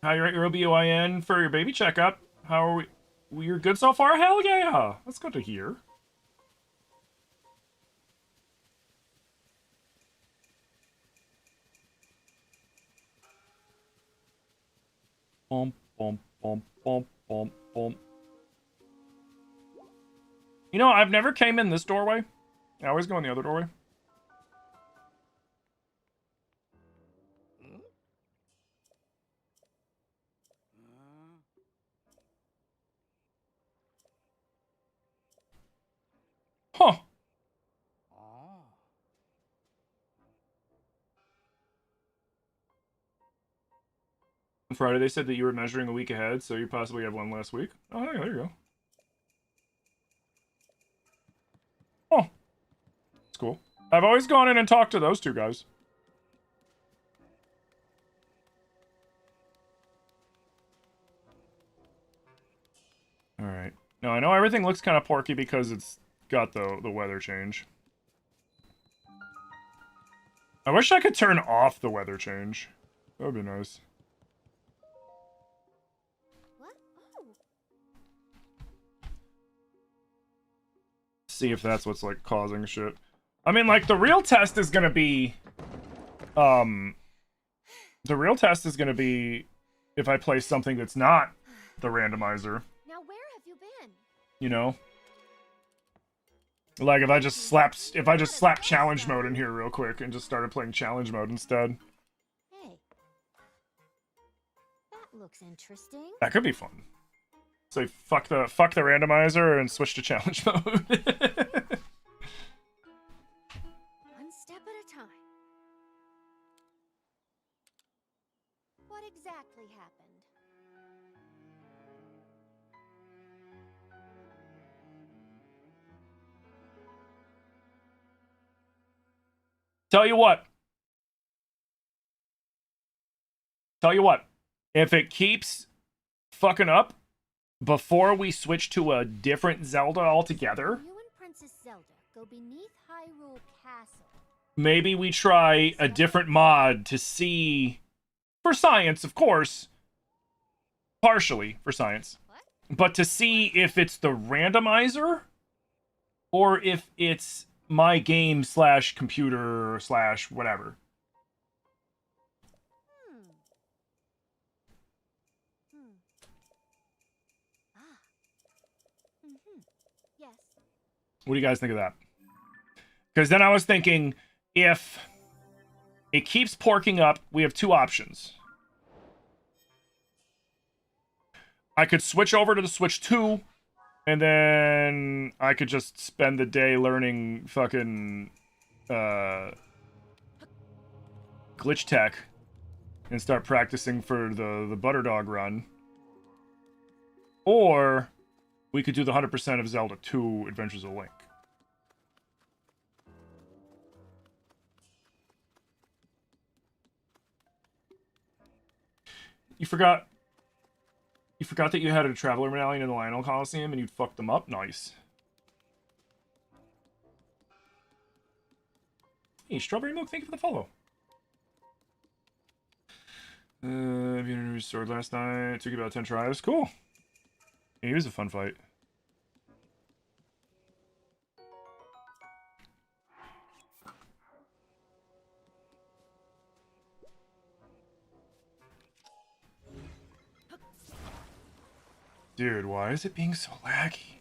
How you're at your OBGYN for your baby checkup? How are we? We're good so far? Hell yeah! That's good to hear. Bum, bum, bum, bum, bum, bum. You know, I've never came in this doorway. I always go in the other doorway. Huh. On Friday, they said that you were measuring a week ahead, so you possibly have one last week. Oh, hey, there you go. Oh. That's cool. I've always gone in and talked to those two guys. Alright. Now, I know everything looks kind of porky because it's got the weather change. I wish I could turn off the weather change. That would be nice. What? Oh. See if that's what's, like, causing shit. I mean, like, the real test is gonna be... The real test is gonna be if I play something that's not the randomizer. Now where have you been? You know? Like, if I just slap challenge mode in here real quick and just started playing challenge mode instead. Hey. That looks interesting. That could be fun. Say, fuck the randomizer and switch to challenge mode. One step at a time. What exactly happened? Tell you what. If it keeps fucking up before we switch to a different Zelda altogether, You and Princess Zelda go beneath Hyrule Castle. maybe we try a different mod to see, for science, of course, partially for science, but to see if it's the randomizer or if it's my game / computer / whatever. Yes. What do you guys think of that? Because then I was thinking, if it keeps porking up, we have two options. I could switch over to the Switch 2, and then I could just spend the day learning fucking glitch tech and start practicing for the Butterdog run. Or we could do the 100% of Zelda 2 Adventures of Link. You forgot that you had a Traveler Medallion in the Lionel Coliseum and you'd fucked them up? Nice. Hey, Strawberry Milk, thank you for the follow. Have you introduced Sword last night? It took you about 10 tries. Cool. Yeah, it was a fun fight. Dude, why is it being so laggy?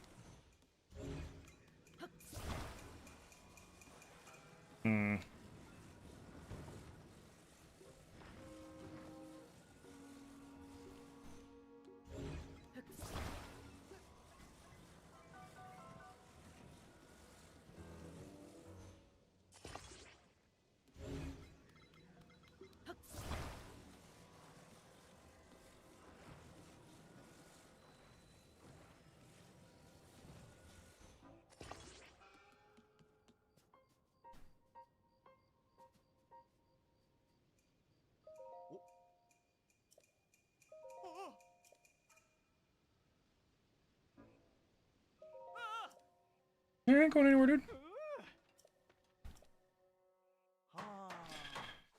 You ain't going anywhere, dude.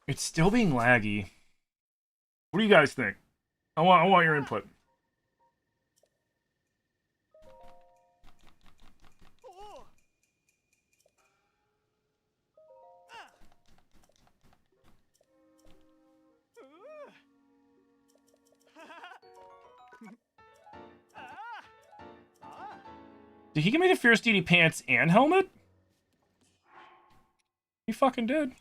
It's still being laggy. What do you guys think? I want your input. Did he give me the Fierce Deity pants and helmet? He fucking did.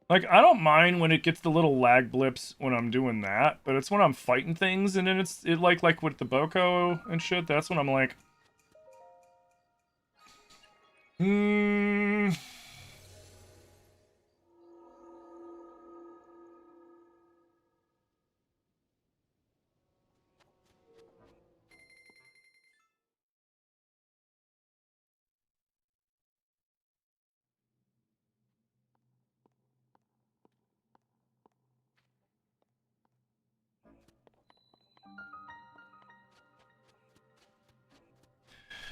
Like, I don't mind when it gets the little lag blips when I'm doing that, but it's when I'm fighting things and then it like with the Boko and shit, that's when I'm like,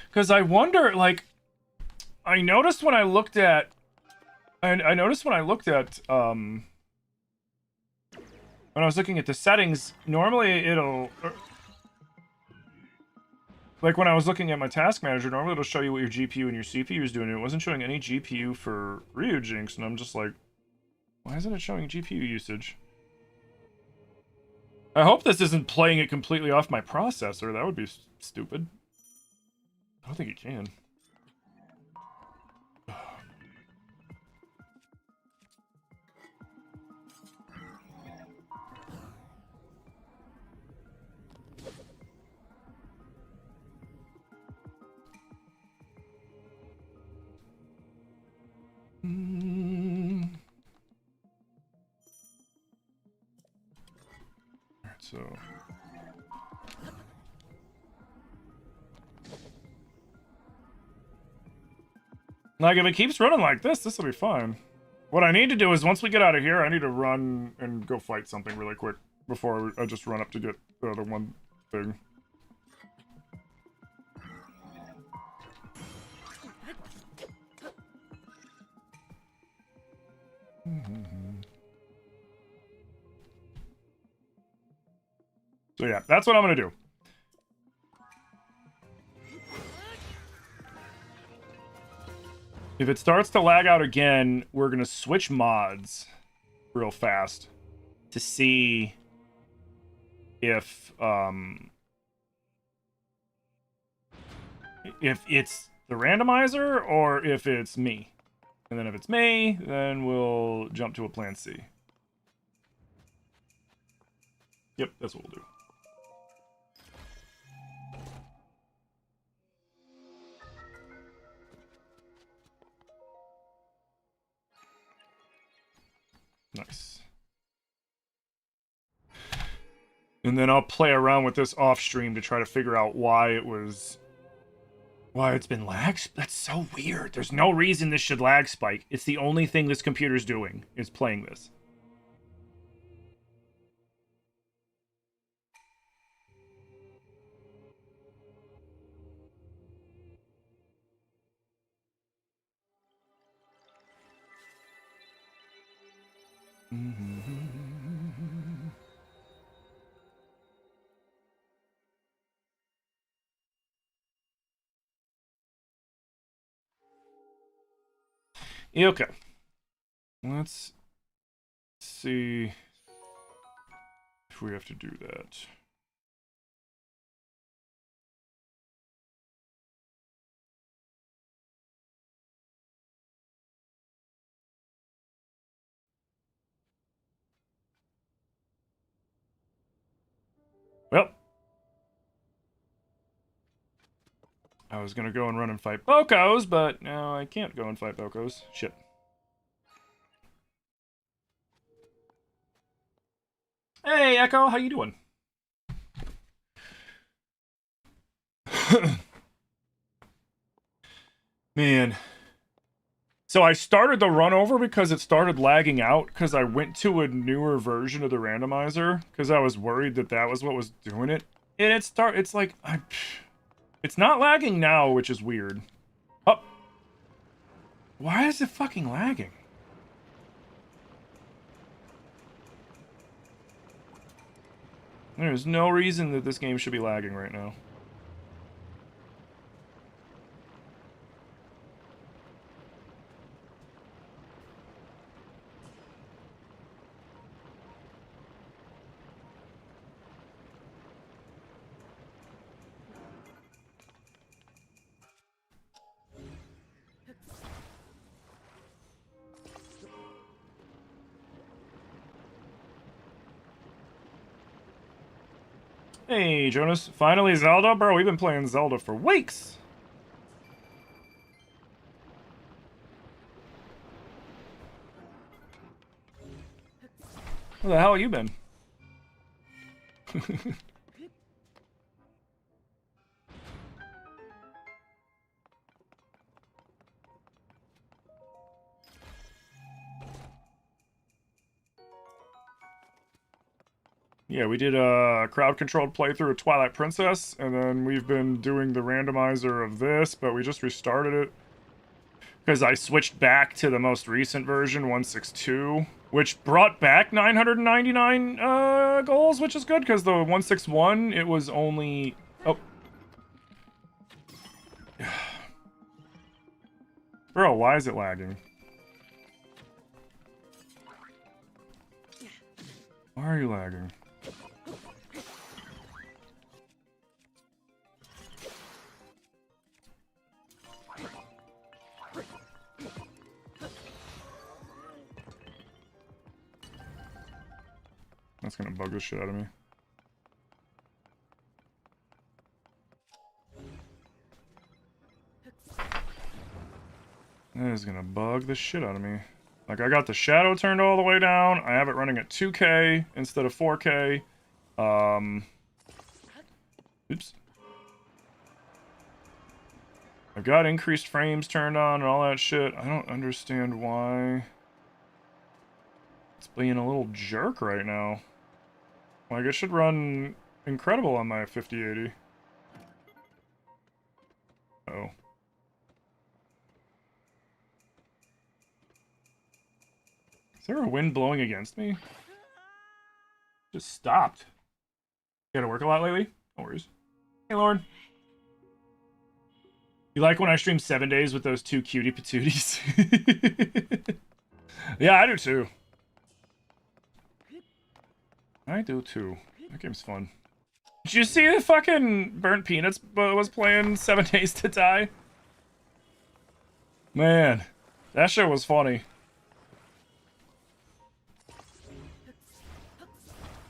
because I wonder, like, I noticed when I looked at, when I was looking at the settings, normally it'll, like when I was looking at my task manager, normally it'll show you what your GPU and your CPU is doing, and it wasn't showing any GPU for Ryujinx, and I'm just like, why isn't it showing GPU usage? I hope this isn't playing it completely off my processor, that would be stupid. I don't think it can. Alright, so... Like, if it keeps running like this will be fine. What I need to do is, once we get out of here, I need to run and go fight something really quick before I just run up to get the other one thing. So yeah, that's what I'm gonna do. If it starts to lag out again, we're gonna switch mods real fast to see if it's the randomizer or if it's me. And then if it's me, then we'll jump to a plan C. Yep, that's what we'll do. Nice. And then I'll play around with this off stream to try to figure out why it's been lag. That's so weird. There's no reason this should lag spike. It's the only thing this computer's doing is playing this. Okay. Let's see if we have to do that. Well, I was gonna go and run and fight Bokos, but now I can't go and fight Bokos. Shit. Hey, Echo, how you doing? Man. So I started the run over because it started lagging out because I went to a newer version of the randomizer because I was worried that that was what was doing it. And it's like it's not lagging now, which is weird. Oh. Why is it fucking lagging? There's no reason that this game should be lagging right now. Hey, Jonas. Finally Zelda? Bro, we've been playing Zelda for weeks! Where the hell have you been? Yeah, we did a crowd-controlled playthrough of Twilight Princess, and then we've been doing the randomizer of this, but we just restarted it. Because I switched back to the most recent version, 162, which brought back 999 goals, which is good, because the 161, it was only... Oh. Bro, why is it lagging? Why are you lagging? That's gonna bug the shit out of me. That is gonna bug the shit out of me. Like, I got the shadow turned all the way down. I have it running at 2K instead of 4K. Oops. I've got increased frames turned on and all that shit. I don't understand why it's being a little jerk right now. Like, it should run incredible on my 5080. Oh. Is there a wind blowing against me? Just stopped. You gotta work a lot lately? No worries. Hey, Lauren. You like when I stream 7 days with those two cutie patooties? Yeah, I do too. I do too. That game's fun. Did you see the fucking Burnt Peanuts was playing 7 Days to Die? Man, that shit was funny.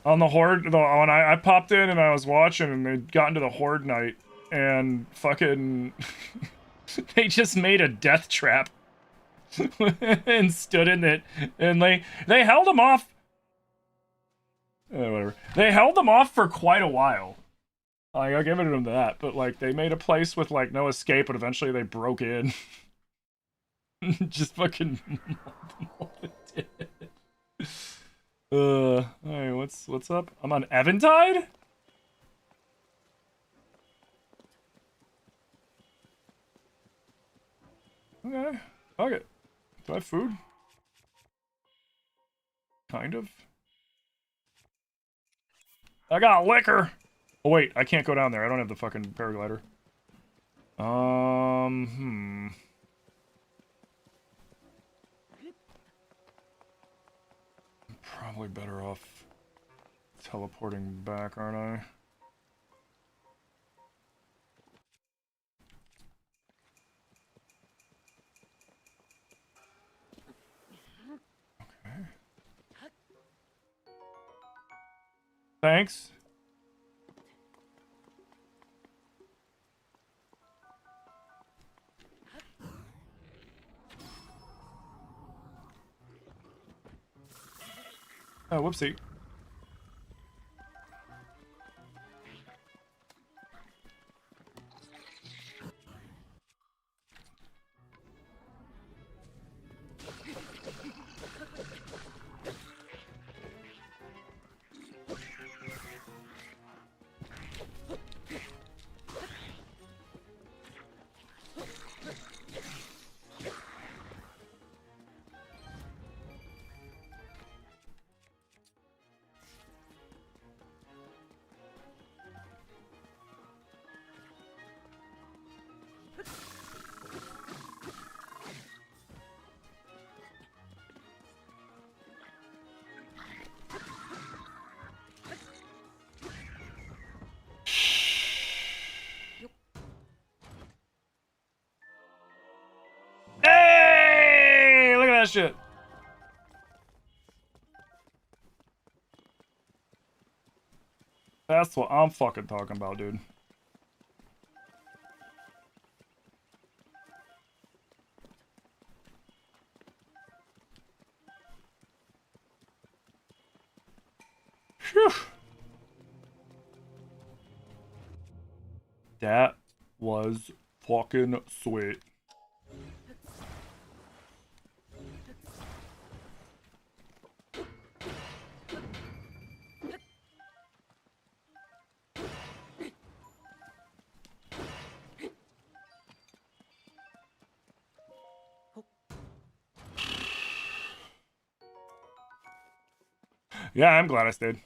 On the Horde, when I popped in and I was watching and they got into the Horde night and fucking they just made a death trap and stood in it and they held him off. Whatever. They held them off for quite a while. Like, I'll give it to them that, but like they made a place with like no escape, but eventually they broke in. Just fucking alright, what's up? I'm on Eventide? Okay. Fuck it. Do I have food? Kind of. I got liquor! Oh wait, I can't go down there. I don't have the fucking paraglider. I'm probably better off teleporting back, aren't I? Okay. Thanks. Oh, whoopsie. shit. That's what I'm fucking talking about, dude. Phew. That was fucking sweet. Yeah, I'm glad I stayed.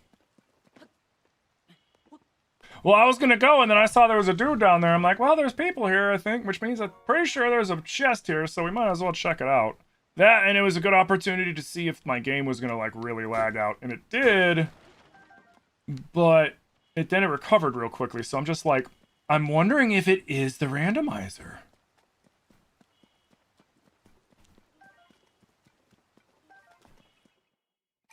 Well, I was gonna go, and then I saw there was a dude down there. I'm like, well, there's people here, I think, which means I'm pretty sure there's a chest here, so we might as well check it out. That, and it was a good opportunity to see if my game was gonna, like, really lag out, and it did, but then it recovered real quickly, so I'm just like, I'm wondering if it is the randomizer.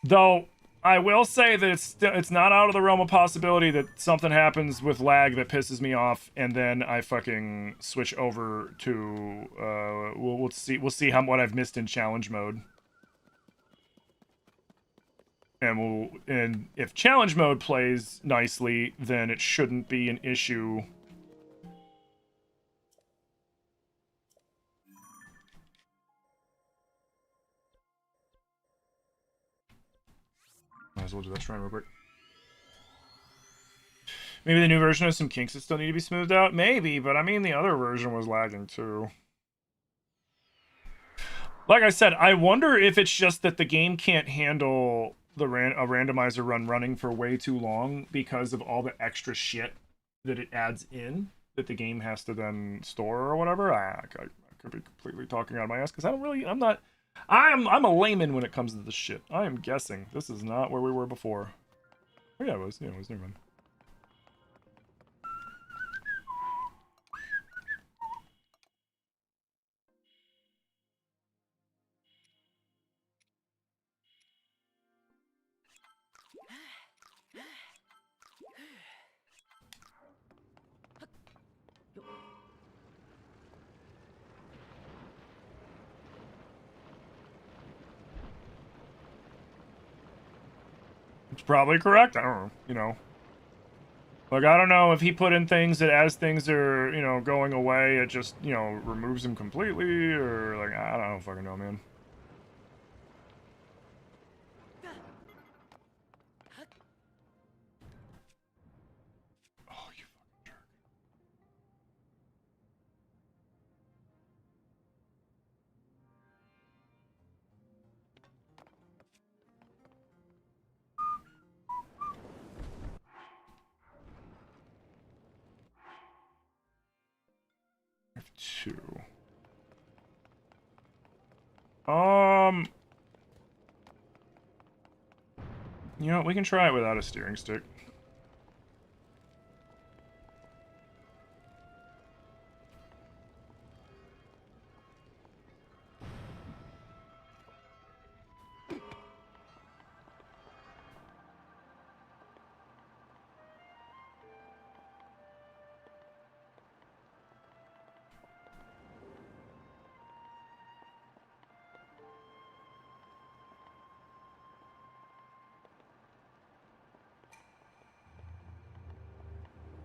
Though, I will say that it's not out of the realm of possibility that something happens with lag that pisses me off, and then I fucking switch over to we'll see what I've missed in challenge mode, and if challenge mode plays nicely, then it shouldn't be an issue. Might as well do that shrine real quick. Maybe the new version has some kinks that still need to be smoothed out? Maybe, but I mean, the other version was lagging too. Like I said, I wonder if it's just that the game can't handle a randomizer run running for way too long because of all the extra shit that it adds in that the game has to then store or whatever. I could be completely talking out of my ass because I'm a layman when it comes to this shit. I am guessing. This is not where we were before. Oh, yeah, it was. Yeah, it was. Never mind. It's probably correct. I don't know, you know. Like, I don't know if he put in things that as things are, you know, going away, it just, you know, removes them completely, or, like, I don't fucking know, man. Oh, you fucking jerk. I have two. You know, we can try it without a steering stick.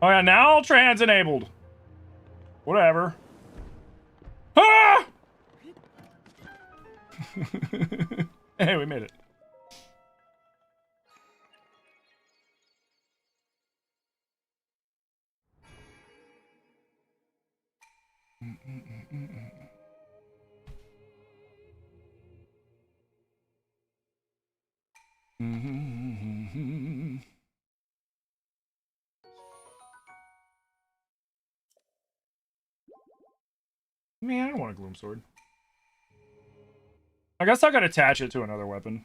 Oh yeah, now trans enabled. Whatever. Ah! Hey, we made it. Man, I don't want a gloom sword. I guess I could attach it to another weapon.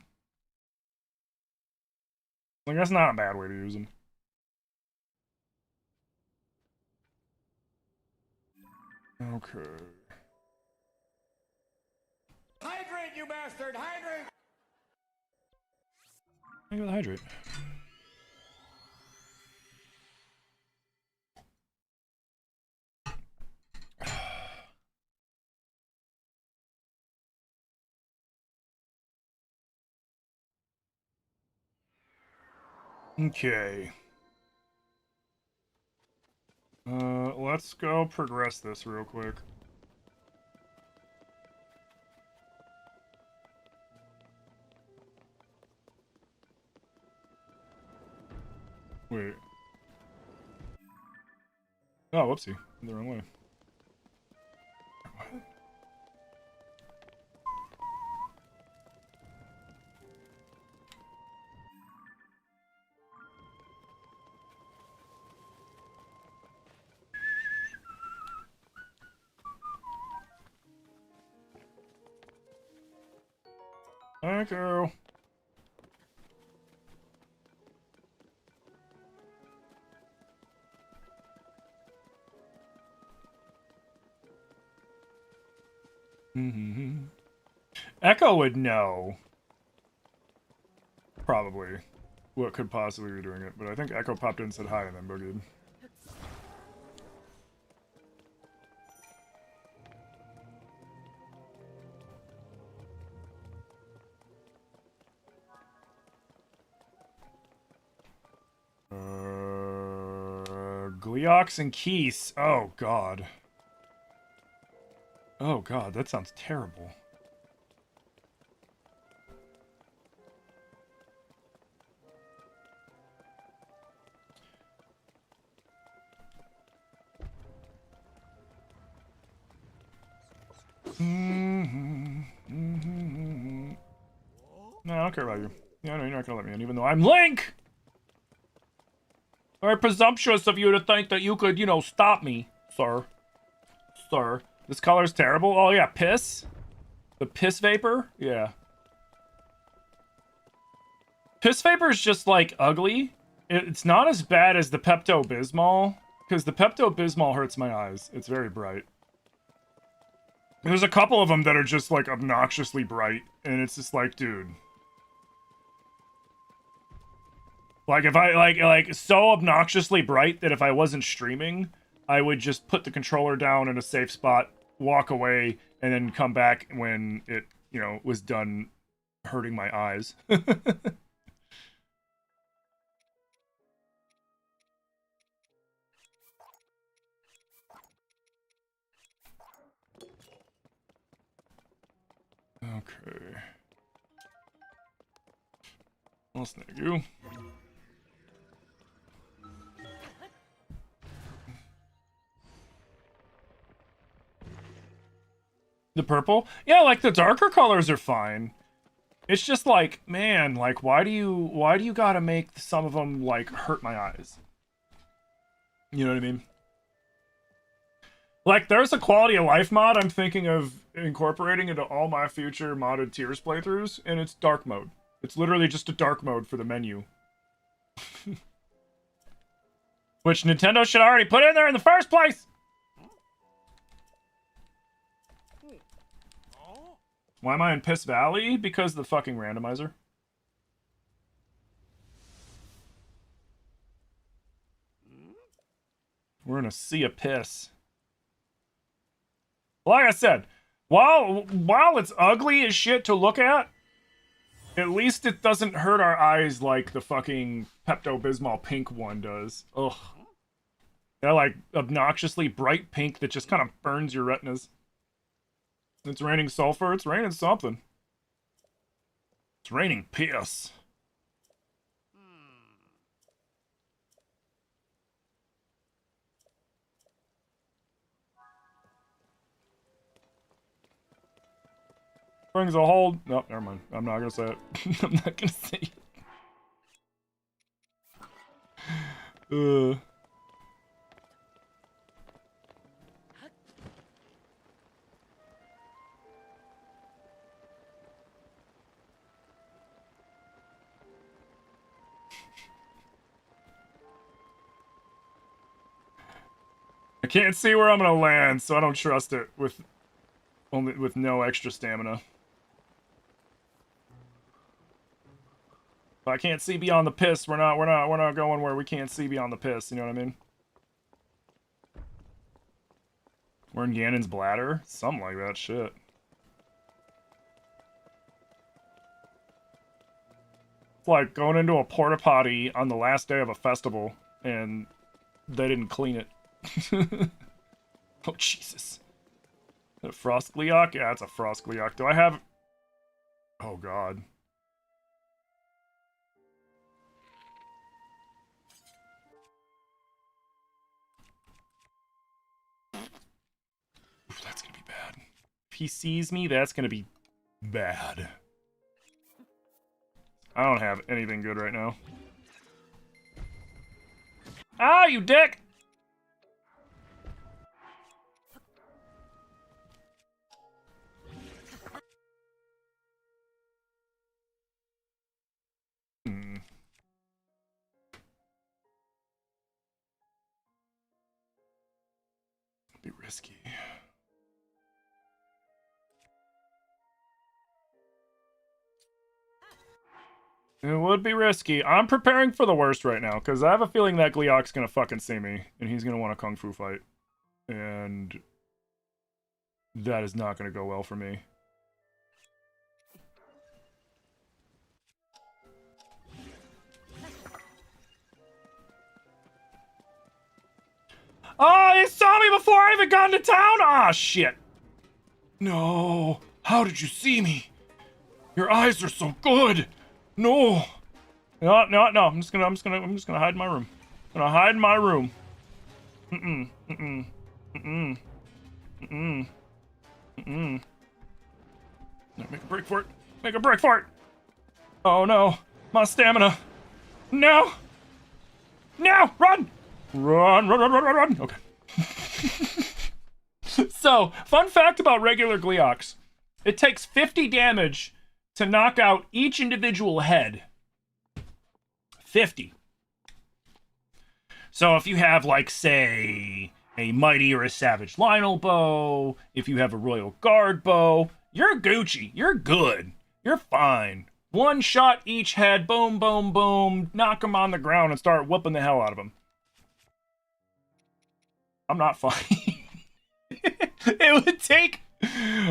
Like, that's not a bad way to use them. Okay. Hydrant! Hydrate, you bastard! Hydrate! I go with hydrate. Okay. Let's go progress this real quick. Wait. Oh, whoopsie. The wrong way. What? Thank you. Echo would know. Probably. What could possibly be doing it, but I think Echo popped in and said hi and then boogied. Gleox and Keese. Oh, God. Oh, God, that sounds terrible. No, I don't care about you. Yeah, no, you're not gonna let me in, even though I'm Link! Very presumptuous of you to think that you could, you know, stop me, sir. Sir. This color's terrible. Oh, yeah, piss? The piss vapor? Yeah. Piss vapor is just, like, ugly. It's not as bad as the Pepto-Bismol, because the Pepto-Bismol hurts my eyes. It's very bright. There's a couple of them that are just, like, obnoxiously bright, and it's just like, dude. Like, if I, like, so obnoxiously bright that if I wasn't streaming, I would just put the controller down in a safe spot, walk away, and then come back when it, you know, was done hurting my eyes. Okay. I'll snag you. The purple? Yeah, like the darker colors are fine. It's just like, man, like why do you gotta make some of them like hurt my eyes? You know what I mean? Like there's a quality of life mod I'm thinking of incorporating into all my future modded Tears playthroughs, and it's dark mode. It's literally just a dark mode for the menu. Which Nintendo should already put in there in the first place! Why am I in Piss Valley? Because of the fucking randomizer. We're in a sea of piss. Like I said, while it's ugly as shit to look at least it doesn't hurt our eyes like the fucking Pepto-Bismol pink one does. Ugh. Yeah, like obnoxiously bright pink that just kind of burns your retinas. It's raining sulfur. It's raining something. It's raining piss. Brings a hold. No, never mind. I'm not gonna say it. I'm not gonna say it. I can't see where I'm gonna land, so I don't trust it with no extra stamina. If I can't see beyond the piss, we're not going where we can't see beyond the piss, you know what I mean? We're in Ganon's bladder? Something like that shit. It's like going into a porta potty on the last day of a festival and they didn't clean it. Oh, Jesus. A frost gleeok? Yeah, it's a frost gleeok. Do I have... Oh, God. Oof, that's gonna be bad. If he sees me, that's gonna be bad. I don't have anything good right now. Ah, you dick! Be risky. It would be risky. I'm preparing for the worst right now, because I have a feeling that Gleeok's gonna fucking see me, and he's gonna want a kung fu fight. And that is not gonna go well for me. Oh, he saw me before I even got into town! Ah, shit. No. How did you see me? Your eyes are so good. No. No. I'm just gonna hide in my room. I'm gonna hide in my room. Make a break for it. Make a break for it. Oh no. My stamina. No. No. Run. Run. Okay. So, fun fact about regular Gleeoks. It takes 50 damage to knock out each individual head. 50. So if you have, like, say, a Mighty or a Savage Lionel bow, if you have a Royal Guard bow, you're Gucci. You're good. You're fine. One shot each head, boom, boom, boom, knock them on the ground and start whooping the hell out of them. I'm not fine. It would take,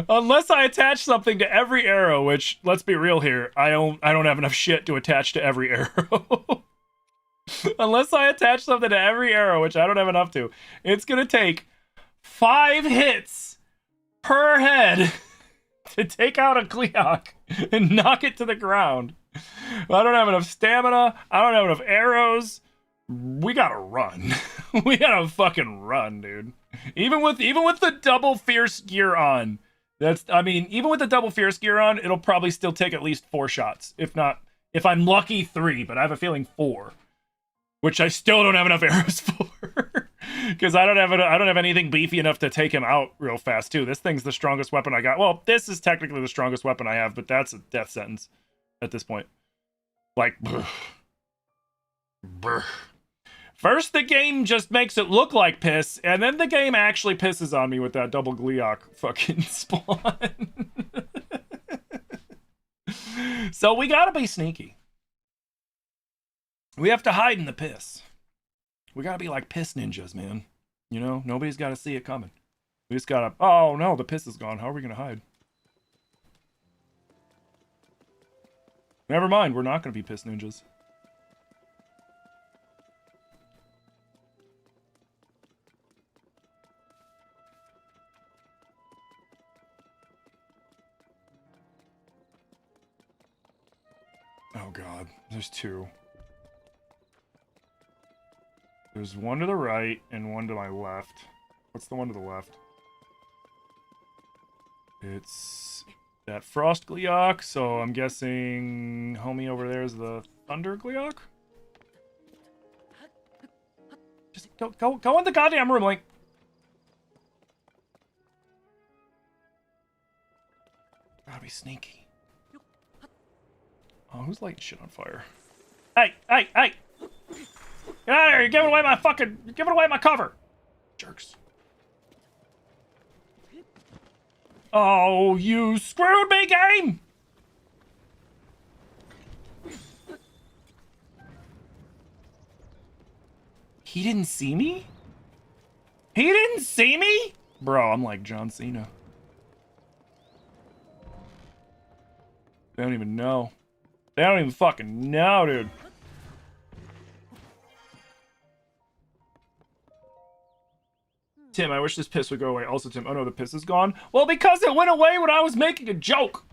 unless I attach something to every arrow, which, let's be real here, I don't have enough shit to attach to every arrow. Unless I attach something to every arrow, which I don't have enough to, it's gonna take 5 hits per head to take out a Gleeok and knock it to the ground. I don't have enough stamina. I don't have enough arrows. We gotta run. We gotta fucking run, dude. Even with the double fierce gear on, even with the double fierce gear on, it'll probably still take at least 4 shots. If not, if I'm lucky, 3, but I have a feeling 4. Which I still don't have enough arrows for. Because I don't have anything beefy enough to take him out real fast, too. This thing's the strongest weapon I got. Well, this is technically the strongest weapon I have, but that's a death sentence at this point. Like, brr. First, the game just makes it look like piss, and then the game actually pisses on me with that double Gleeok fucking spawn. So we gotta be sneaky. We have to hide in the piss. We gotta be like piss ninjas, man. You know, nobody's gotta see it coming. We just gotta... Oh, no, the piss is gone. How are we gonna hide? Never mind, we're not gonna be piss ninjas. Oh god, there's 2. There's one to the right and one to my left. What's the one to the left? It's that Frost Gleeok, so I'm guessing homie over there is the Thunder Gleeok? Just go in the goddamn room, like... Gotta be sneaky. Oh, who's lighting shit on fire? Hey! Get out of here! You're giving away my cover! Jerks. Oh, you screwed me, game! He didn't see me? He didn't see me? Bro, I'm like John Cena. They don't even know. They don't even fucking know, dude. Tim, I wish this piss would go away. Also, Tim, oh no, the piss is gone. Well, because it went away when I was making a joke.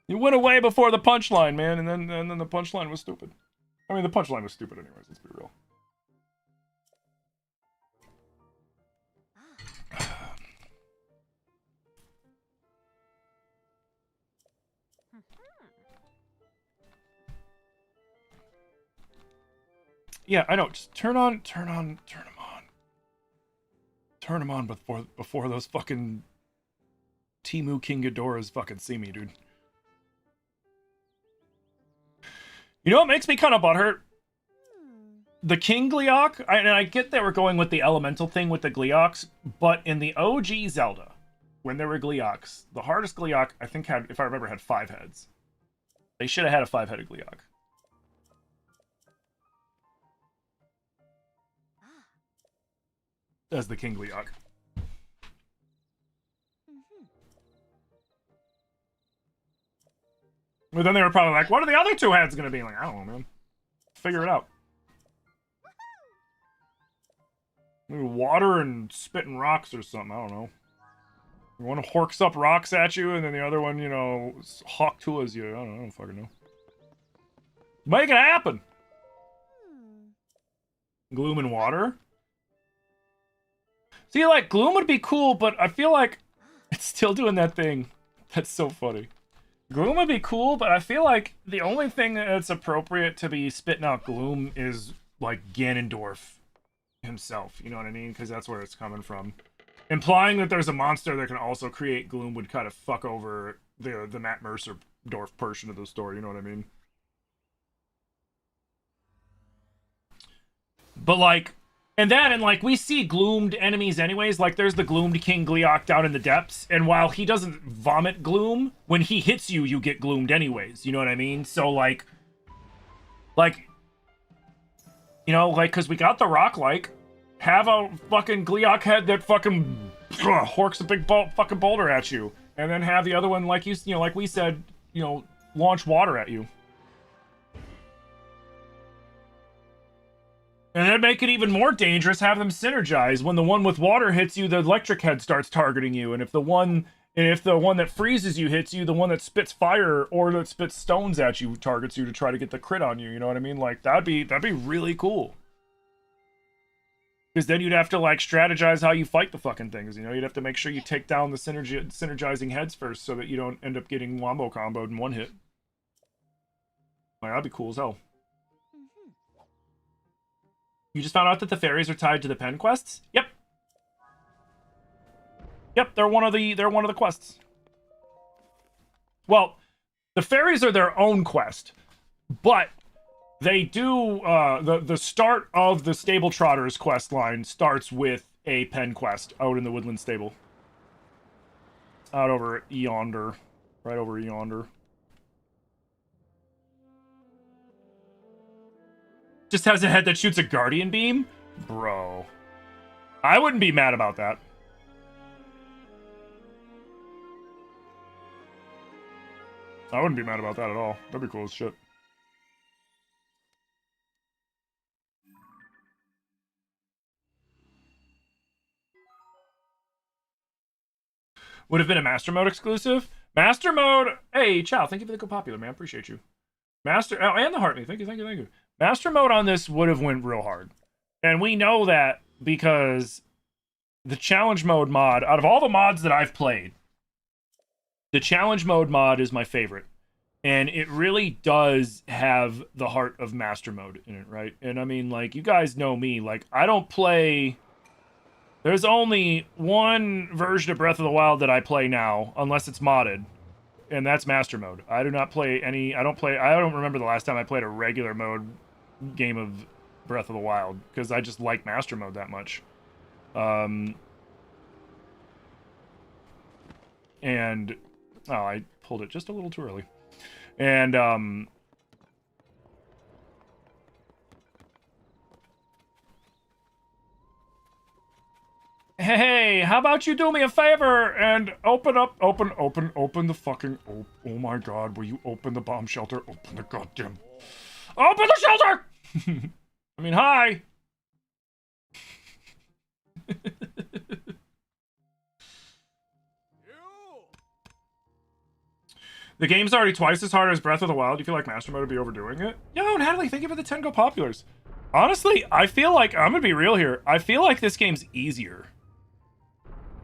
It went away before the punchline, man, and then the punchline was stupid. I mean, the punchline was stupid anyways, let's be real. Yeah, I know. Just turn them on. Turn them on before those fucking Temu King Ghidorahs fucking see me, dude. You know what makes me kind of butthurt? The King Gleeok, and I get that we're going with the elemental thing with the Gleeoks, but in the OG Zelda, when there were Gleeoks, the hardest Gleeok, I think, had, if I remember, had 5 heads. They should have had a 5-headed Gleeok. As the King Gleeok. But then they were probably like, what are the other 2 heads going to be? Like, I don't know, man. Figure it out. Maybe water and spitting rocks or something. I don't know. One horks up rocks at you, and then the other one, you know, hawk tours you. I don't fucking know. Make it happen! Gloom and water? See, like, Gloom would be cool, but I feel like it's still doing that thing. That's so funny. Gloom would be cool, but I feel like the only thing that's appropriate to be spitting out Gloom is, like, Ganondorf himself. You know what I mean? Because that's where it's coming from. Implying that there's a monster that can also create Gloom would kind of fuck over the Matt Mercer Dorf portion of the story. You know what I mean? But, like... And like, we see gloomed enemies anyways. Like, there's the gloomed King Gleeok down in the depths. And while he doesn't vomit gloom, when he hits you, you get gloomed anyways. You know what I mean? So, like... You know, like, because we got the rock-like. Have a fucking Gleeok head that fucking horks a big fucking boulder at you. And then have the other one, like you know, like we said, you know, launch water at you. And then make it even more dangerous, have them synergize. When the one with water hits you, the electric head starts targeting you. And if the one that freezes you hits you, the one that spits fire or that spits stones at you targets you to try to get the crit on you. You know what I mean? Like, that'd be really cool. Because then you'd have to, like, strategize how you fight the fucking things. You know, you'd have to make sure you take down the synergizing heads first so that you don't end up getting wombo comboed in one hit. Like, that'd be cool as hell. You just found out that the fairies are tied to the pen quests? Yep. Yep, they're one of the quests. Well, the fairies are their own quest, but they do the start of the Stable Trotters quest line starts with a pen quest out in the Woodland Stable. Out over yonder. Right over yonder. Just has a head that shoots a guardian beam? Bro. I wouldn't be mad about that. I wouldn't be mad about that at all. That'd be cool as shit. Would have been a Master Mode exclusive? Master Mode... Hey, Chow, thank you for the co-popular, man. Appreciate you. Master... Oh, and the Heart Me. Thank you. Master Mode on this would have went real hard. And we know that because the Challenge Mode mod, out of all the mods that I've played, the Challenge Mode mod is my favorite. And it really does have the heart of Master Mode in it, right? And I mean, like, you guys know me. Like, I don't play... There's only one version of Breath of the Wild that I play now, unless it's modded. And that's Master Mode. I do not play any... I don't remember the last time I played a regular mode game of Breath of the Wild, because I just like Master Mode that much. And Oh, I pulled it just a little too early. And, hey, how about you do me a favor and open the fucking... Oh my god, will you open the bomb shelter? Open the goddamn... Open the shelter! I mean, hi! The game's already twice as hard as Breath of the Wild. You feel like Master Mode would be overdoing it? Yo, Natalie, thank you for the 10 Go Populars. Honestly, I feel like... I'm gonna be real here. I feel like this game's easier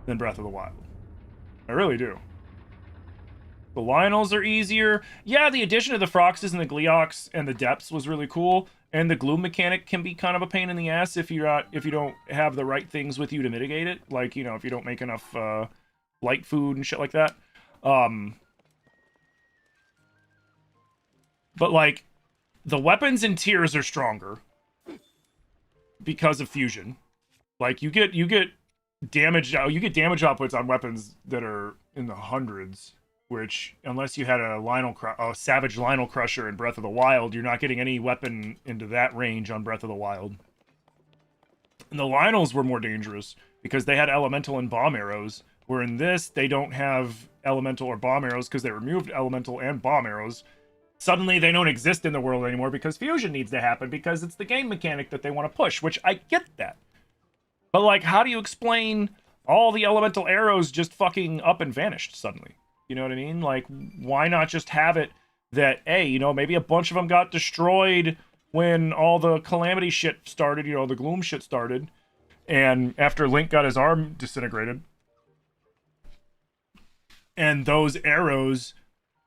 than Breath of the Wild. I really do. The Lionels are easier. Yeah, the addition of the Froxes and the Gleeoks and the Depths was really cool. And the Gloom mechanic can be kind of a pain in the ass if you don't have the right things with you to mitigate it. Like, you know, if you don't make enough light food and shit like that. But, like, the weapons in tiers are stronger because of fusion. Like, you get damage outputs on weapons that are in the hundreds, which, unless you had a Savage Lionel Crusher in Breath of the Wild, you're not getting any weapon into that range on Breath of the Wild. And the Lionels were more dangerous because they had elemental and bomb arrows, where in this, they don't have elemental or bomb arrows because they removed elemental and bomb arrows. Suddenly, they don't exist in the world anymore because fusion needs to happen because it's the game mechanic that they want to push, which I get that. But, like, how do you explain all the elemental arrows just fucking up and vanished suddenly? You know what I mean? Like, why not just have it that, hey, you know, maybe a bunch of them got destroyed when all the Calamity shit started, you know, the Gloom shit started, and after Link got his arm disintegrated. And those arrows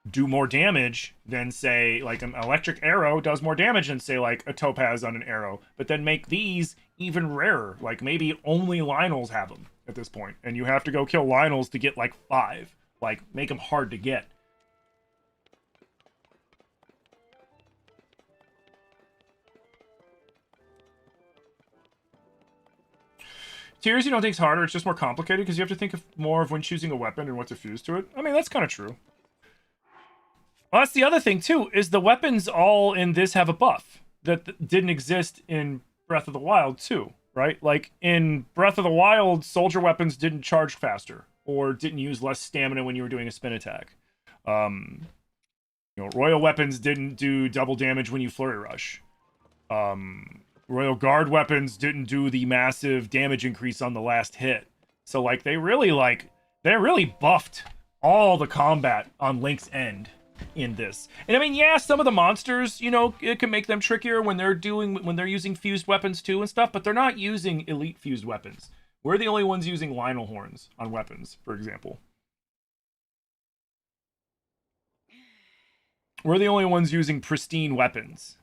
do more damage than, say, like an electric arrow does more damage than, say, like a topaz on an arrow. But then make these even rarer. Like, maybe only Lionels have them at this point. And you have to go kill Lionels to get, like, 5. Like, make them hard to get. Tiers, you don't think it's harder, it's just more complicated because you have to think of more of when choosing a weapon and what to fuse to it. I mean, that's kind of true. Well, that's the other thing, too, is the weapons all in this have a buff that didn't exist in Breath of the Wild, too, right? Like, in Breath of the Wild, soldier weapons didn't charge faster or didn't use less stamina when you were doing a spin attack. You know, royal weapons didn't do double damage when you flurry rush. Royal Guard weapons didn't do the massive damage increase on the last hit. So, like, they really buffed all the combat on Link's end in this. And I mean, yeah, some of the monsters, you know, it can make them trickier when they're using fused weapons too and stuff, but they're not using elite fused weapons. We're the only ones using Lionel horns on weapons, for example. We're the only ones using pristine weapons.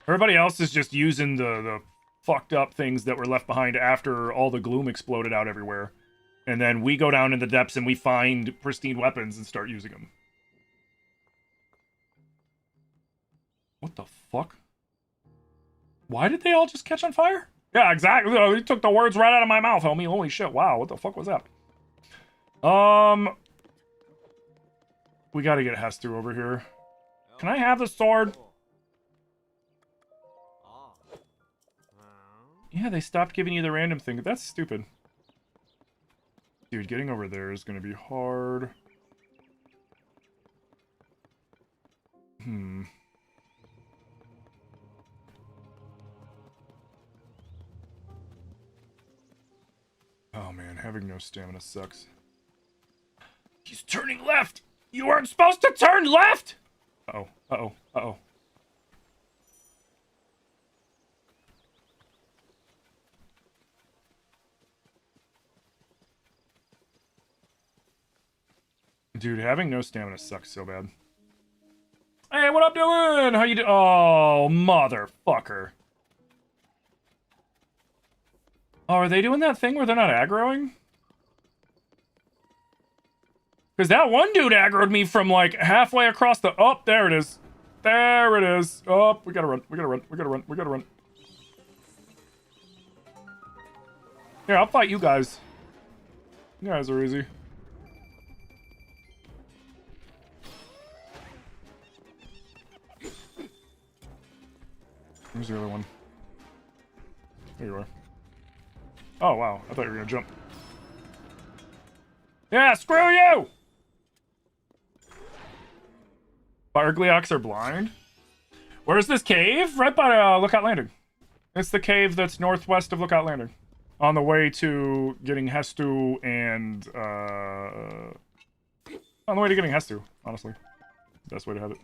Everybody else is just using the fucked up things that were left behind after all the gloom exploded out everywhere. And then we go down in the depths and we find pristine weapons and start using them. What the fuck? Why did they all just catch on fire? Yeah, exactly. You took the words right out of my mouth, homie. Holy shit. Wow, what the fuck was that? We gotta get Hester over here. Can I have the sword? Yeah, they stopped giving you the random thing. That's stupid. Dude, getting over there is gonna be hard. Oh man, having no stamina sucks. He's turning left! You weren't supposed to turn left! Uh-oh, uh-oh, uh-oh. Dude, having no stamina sucks so bad. Hey, what up, Dylan? How you doing? Oh, motherfucker. Oh, are they doing that thing where they're not aggroing? Because that one dude aggroed me from, like, halfway across the... Oh, there it is. There it is. Oh, we gotta run. We gotta run. We gotta run. We gotta run. Here, I'll fight you guys. You guys are easy. Where's the other one? There you are. Oh, wow. I thought you were gonna jump. Yeah, screw you! Bargliox are blind? Where's this cave? Right by Lookout Landing. It's the cave that's northwest of Lookout Landing. On the way to getting Hestu and, on the way to getting Hestu, honestly. Best way to have it.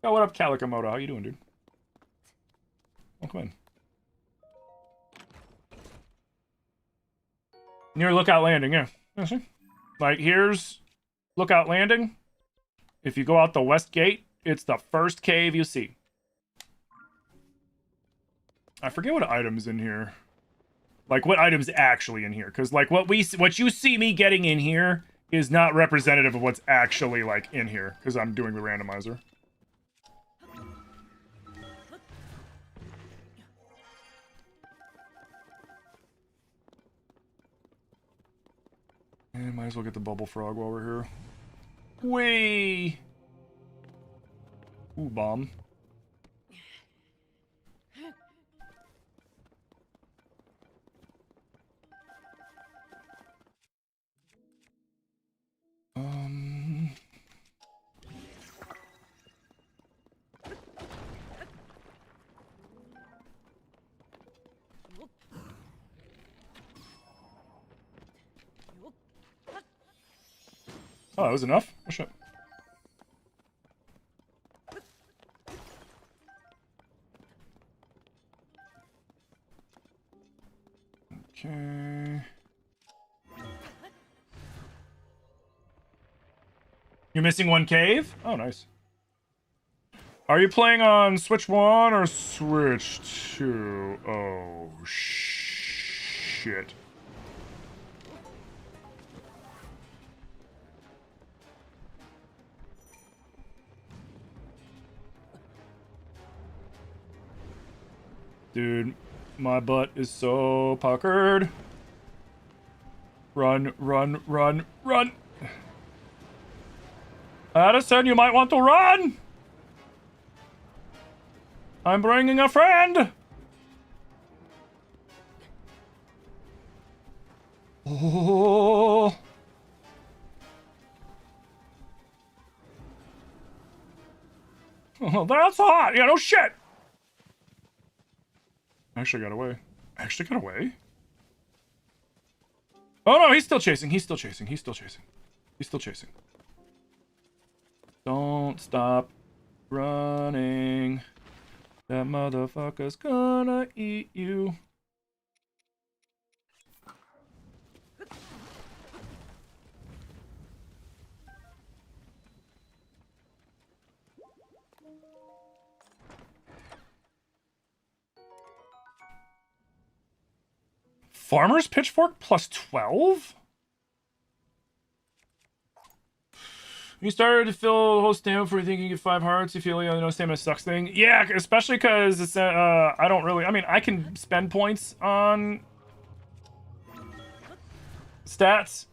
Oh, what up, Calikamoto? How you doing, dude? Oh, come in. Near Lookout Landing, yeah. See? Like, here's Lookout Landing. If you go out the west gate, it's the first cave you see. I forget what item's in here. Like, what item's actually in here. Because, like, what you see me getting in here is not representative of what's actually, like, in here. Because I'm doing the randomizer. And might as well get the bubble frog while we're here. Whee! Ooh, bomb. Oh, that was enough? Oh, shit. Okay. You're missing one cave? Oh, nice. Are you playing on Switch 1 or Switch 2? Oh, shit. Dude, my butt is so puckered. Run, run, run, run. Addison, you might want to run. I'm bringing a friend. Oh. Oh, that's hot. Yeah, no shit. Actually got away. Actually got away? Oh no, he's still chasing. He's still chasing. He's still chasing. He's still chasing. Don't stop running. That motherfucker's gonna eat you. Farmer's Pitchfork plus 12? You started to fill the whole stamina for thinking you get 5 hearts. You feel like no stamina sucks thing. Yeah, especially because it's I don't really. I mean, I can spend points on stats,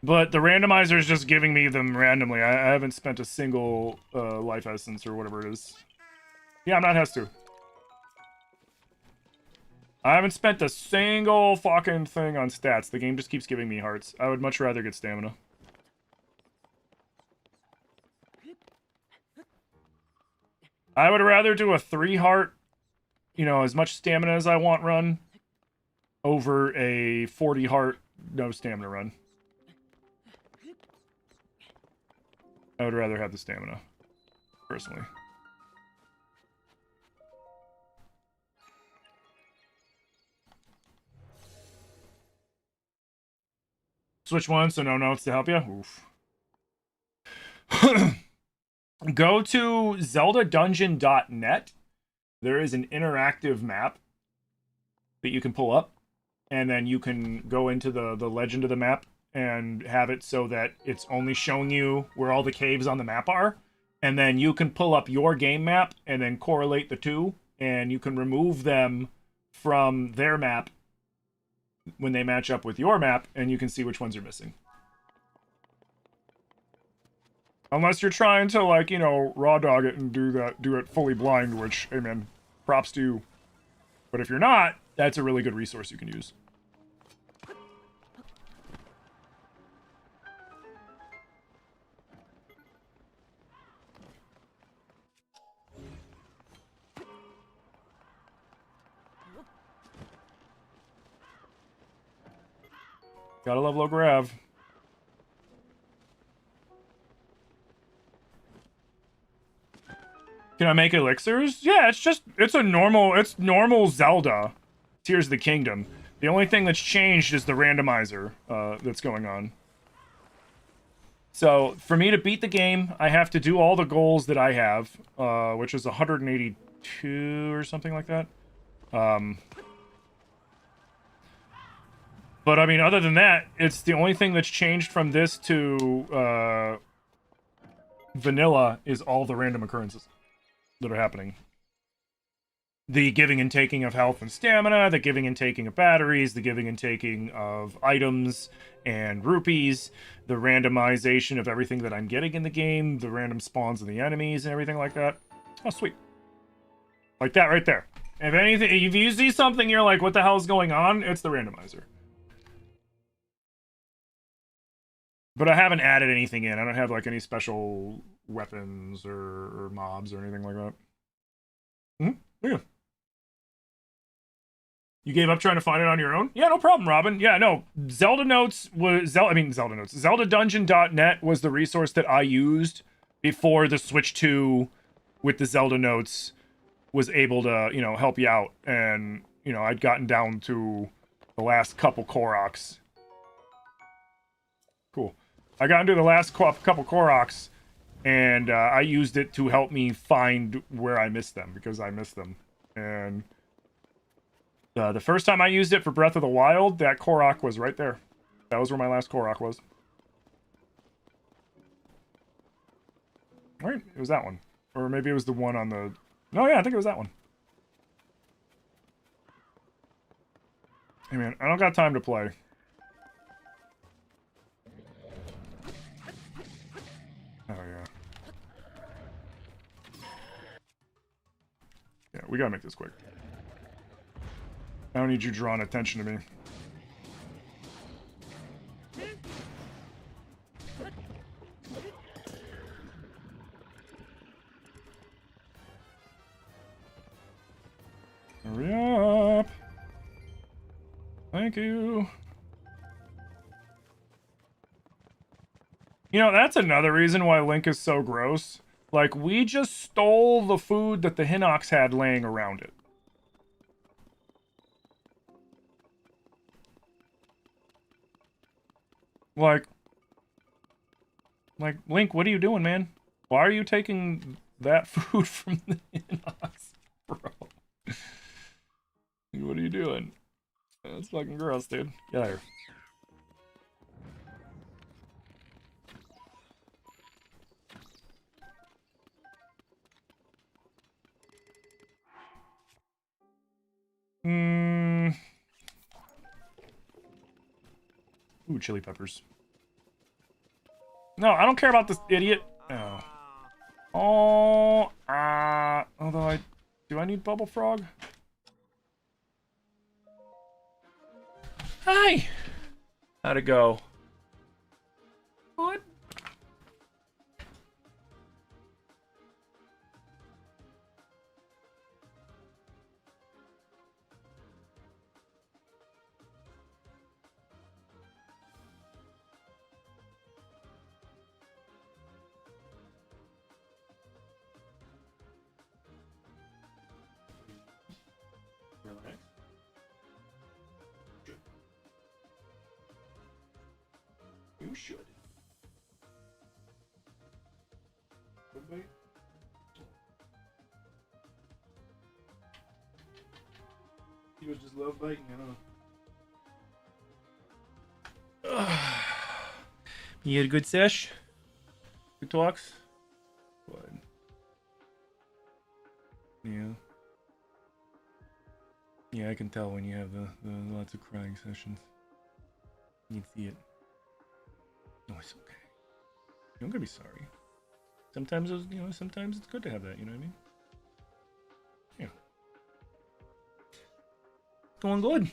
but the randomizer is just giving me them randomly. I haven't spent a single life essence or whatever it is. Yeah, I'm not Hestu. I haven't spent a single fucking thing on stats. The game just keeps giving me hearts. I would much rather get stamina. I would rather do a 3-heart, you know, as much stamina as I want run over a 40-heart no stamina run. I would rather have the stamina, personally. Switch 1, so no notes to help you? Oof. Go to zeldadungeon.net. There is an interactive map that you can pull up, and then you can go into the legend of the map and have it so that it's only showing you where all the caves on the map are, and then you can pull up your game map and then correlate the two, and you can remove them from their map when they match up with your map, and you can see which ones are missing. Unless you're trying to, like, you know, raw dog it and do it fully blind, which, hey man, props to you. But if you're not, that's a really good resource you can use. Gotta love low grav. Can I make elixirs? Yeah, it's normal Zelda. Tears of the Kingdom. The only thing that's changed is the randomizer that's going on. So, for me to beat the game, I have to do all the goals that I have, which is 182 or something like that. But, I mean, other than that, it's the only thing that's changed from this to vanilla is all the random occurrences that are happening. The giving and taking of health and stamina, the giving and taking of batteries, the giving and taking of items and rupees, the randomization of everything that I'm getting in the game, the random spawns of the enemies and everything like that. Oh, sweet. Like that right there. If anything, if you see something you're like, what the hell is going on? It's the randomizer. But I haven't added anything in. I don't have, like, any special weapons or mobs or anything like that. Yeah. You gave up trying to find it on your own? Yeah, no problem, Robin. Yeah, no. Zelda Notes was... Zelda Notes. ZeldaDungeon.net was the resource that I used before the Switch 2 with the Zelda Notes was able to, you know, help you out. And, you know, I'd gotten down to the last couple Koroks. Cool. I got into the last couple Koroks, and I used it to help me find where I missed them, because I missed them. And the first time I used it for Breath of the Wild, that Korok was right there. That was where my last Korok was. Right? It was that one. Or maybe it was the one on the... No, yeah, I think it was that one. Hey, man, I don't got time to play. Oh, yeah. Yeah, we gotta make this quick. I don't need you drawing attention to me. Hurry up. Thank you. You know, that's another reason why Link is so gross. Like, we just stole the food that the Hinox had laying around it. Like, Link, what are you doing, man? Why are you taking that food from the Hinox, bro? What are you doing? That's fucking gross, dude. Get out of here. Ooh, chili peppers. No, I don't care about this idiot. Oh. Although do I need Bubble Frog? Hi! How'd it go? What? You should. Good bite. You just love biting, you know. You had a good sesh? Good talks? Good. Yeah. Yeah, I can tell when you have the lots of crying sessions. You can see it. No, it's okay. You don't gotta be sorry. Sometimes those, you know, sometimes it's good to have that, you know what I mean? Yeah. Going good.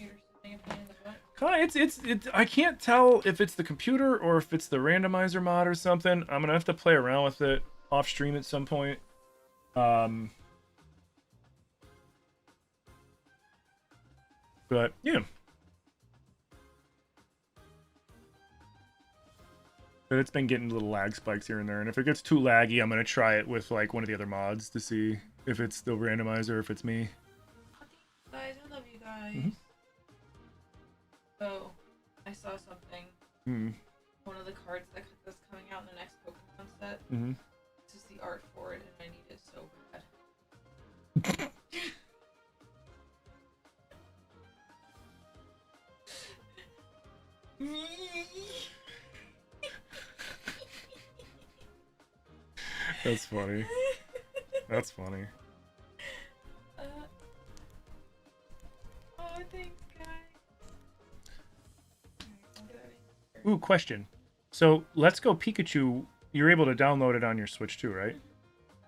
It's I can't tell if it's the computer or if it's the randomizer mod or something. I'm gonna have to play around with it off stream at some point. But yeah. But it's been getting little lag spikes here and there, and if it gets too laggy, I'm gonna try it with like one of the other mods to see if it's the randomizer or if it's me. Guys, I love you guys. Mm-hmm. So, I saw something. Mm-hmm. One of the cards that's coming out in the next Pokemon set. Mm-hmm. This is the art for it, and I need it so bad. That's funny. That's funny. Oh, thanks, guys. Ooh, question. So, Let's Go Pikachu, you're able to download it on your Switch too, right?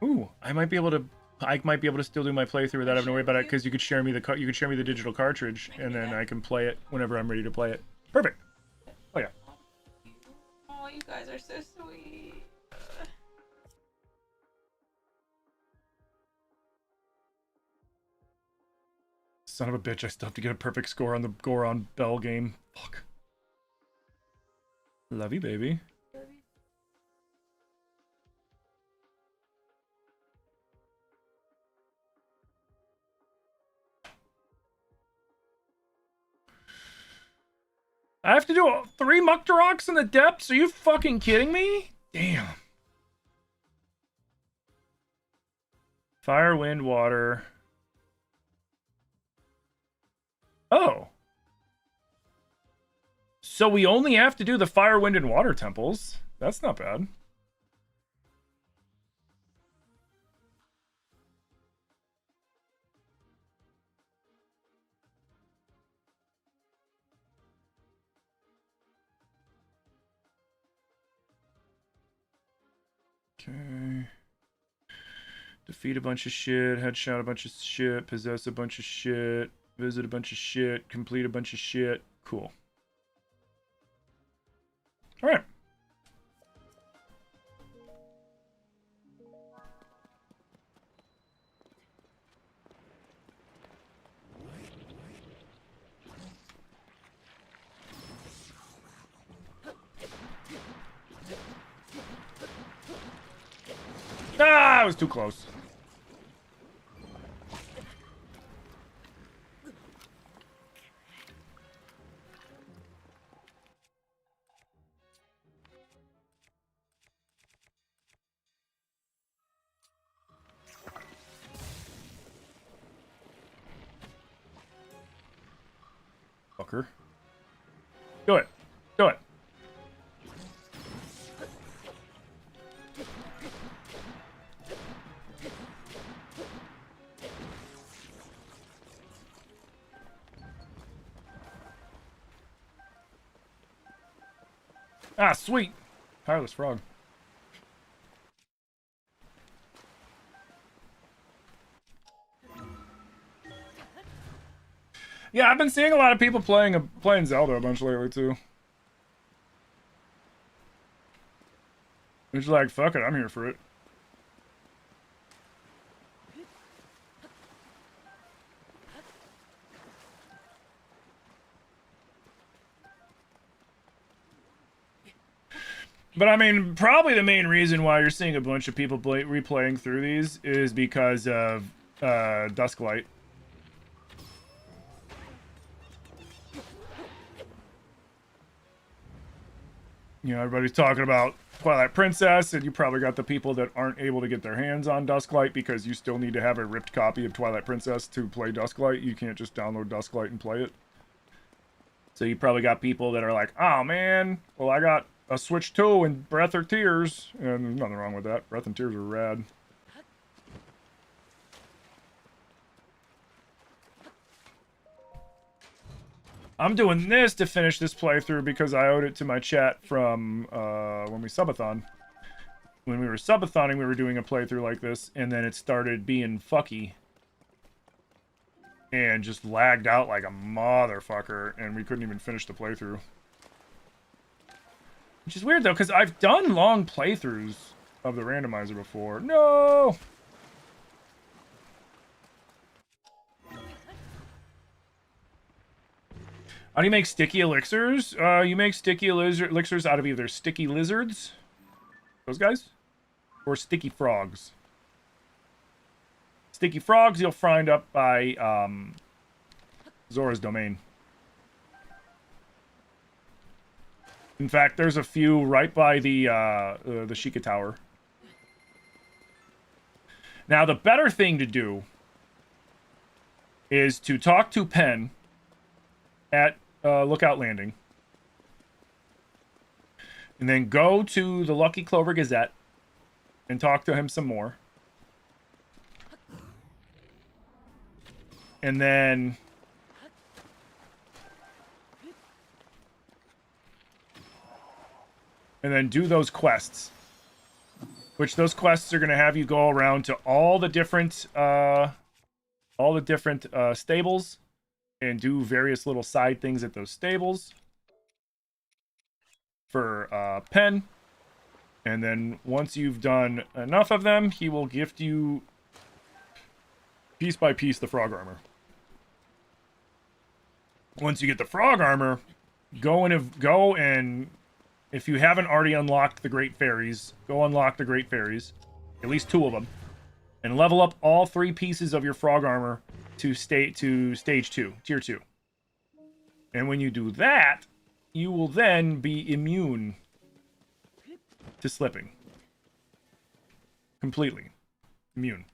Ooh, I might be able to still do my playthrough without having to worry about it, because you could share me the digital cartridge, and then I can play it whenever I'm ready to play it. Perfect. Oh yeah. Oh, you guys are so sweet. Son of a bitch, I still have to get a perfect score on the Goron Bell game. Fuck. Love you, baby. I have to do 3 Muckdaroks in the depths? Are you fucking kidding me? Damn. Fire, wind, water. Oh. So we only have to do the fire, wind, and water temples. That's not bad. Okay. Defeat a bunch of shit, headshot a bunch of shit, possess a bunch of shit, visit a bunch of shit, complete a bunch of shit. Cool. Alright. Ah, I was too close. Fucker. Do it. Do it. Ah, sweet. Tireless frog. Yeah, I've been seeing a lot of people playing Zelda a bunch lately too. It's like, fuck it, I'm here for it. But I mean, probably the main reason why you're seeing a bunch of people replaying through these is because of Dusklight. You know, everybody's talking about Twilight Princess, and you probably got the people that aren't able to get their hands on Dusklight because you still need to have a ripped copy of Twilight Princess to play Dusklight. You can't just download Dusklight and play it. So you probably got people that are like, oh man, well I got a Switch 2 and Breath or Tears. And there's nothing wrong with that. Breath and Tears are rad. I'm doing this to finish this playthrough because I owed it to my chat from when we subathon. When we were subathoning, we were doing a playthrough like this, and then it started being fucky. And just lagged out like a motherfucker, and we couldn't even finish the playthrough. Which is weird, though, because I've done long playthroughs of the randomizer before. No! How do you make sticky elixirs? You make sticky elixirs out of either sticky lizards, those guys, or sticky frogs. Sticky frogs you'll find up by Zora's Domain. In fact, there's a few right by the Sheikah Tower. Now, the better thing to do is to talk to Penn at Lookout Landing. And then go to the Lucky Clover Gazette and talk to him some more. And then do those quests. Which those quests are going to have you go around to all the different stables and do various little side things at those stables for Penn. And then once you've done enough of them, he will gift you piece by piece the frog armor. Once you get the frog armor, go and if you haven't already unlocked the Great Fairies, go unlock the Great Fairies, at least 2 of them, and level up all 3 pieces of your frog armor to stage 2, tier 2. And when you do that, you will then be immune to slipping. Completely immune.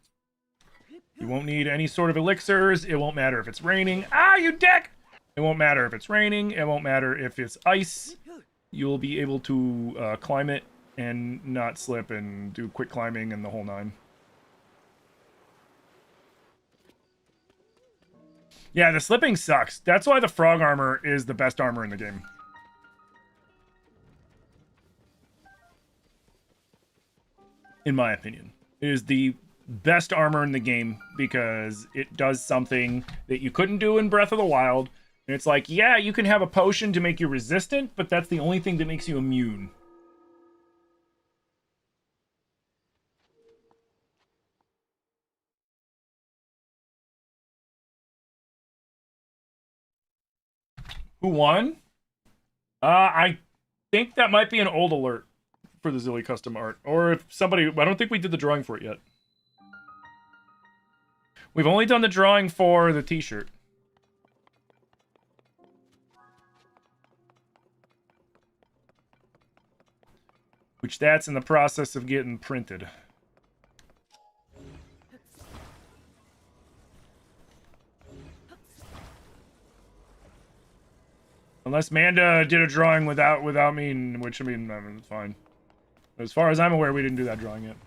You won't need any sort of elixirs. It won't matter if it's raining. Ah, you dick! It won't matter if it's raining. It won't matter if it's ice. You'll be able to climb it and not slip and do quick climbing and the whole 9. Yeah, the slipping sucks. That's why the frog armor is the best armor in the game. In my opinion. It is the best armor in the game because it does something that you couldn't do in Breath of the Wild. And it's like, yeah, you can have a potion to make you resistant, but that's the only thing that makes you immune. Who won? I think that might be an old alert for the Zilly custom art. Or if somebody... I don't think we did the drawing for it yet. We've only done the drawing for the t-shirt. Which that's in the process of getting printed. Unless Manda did a drawing without me, which I mean, it's fine. As far as I'm aware, we didn't do that drawing yet.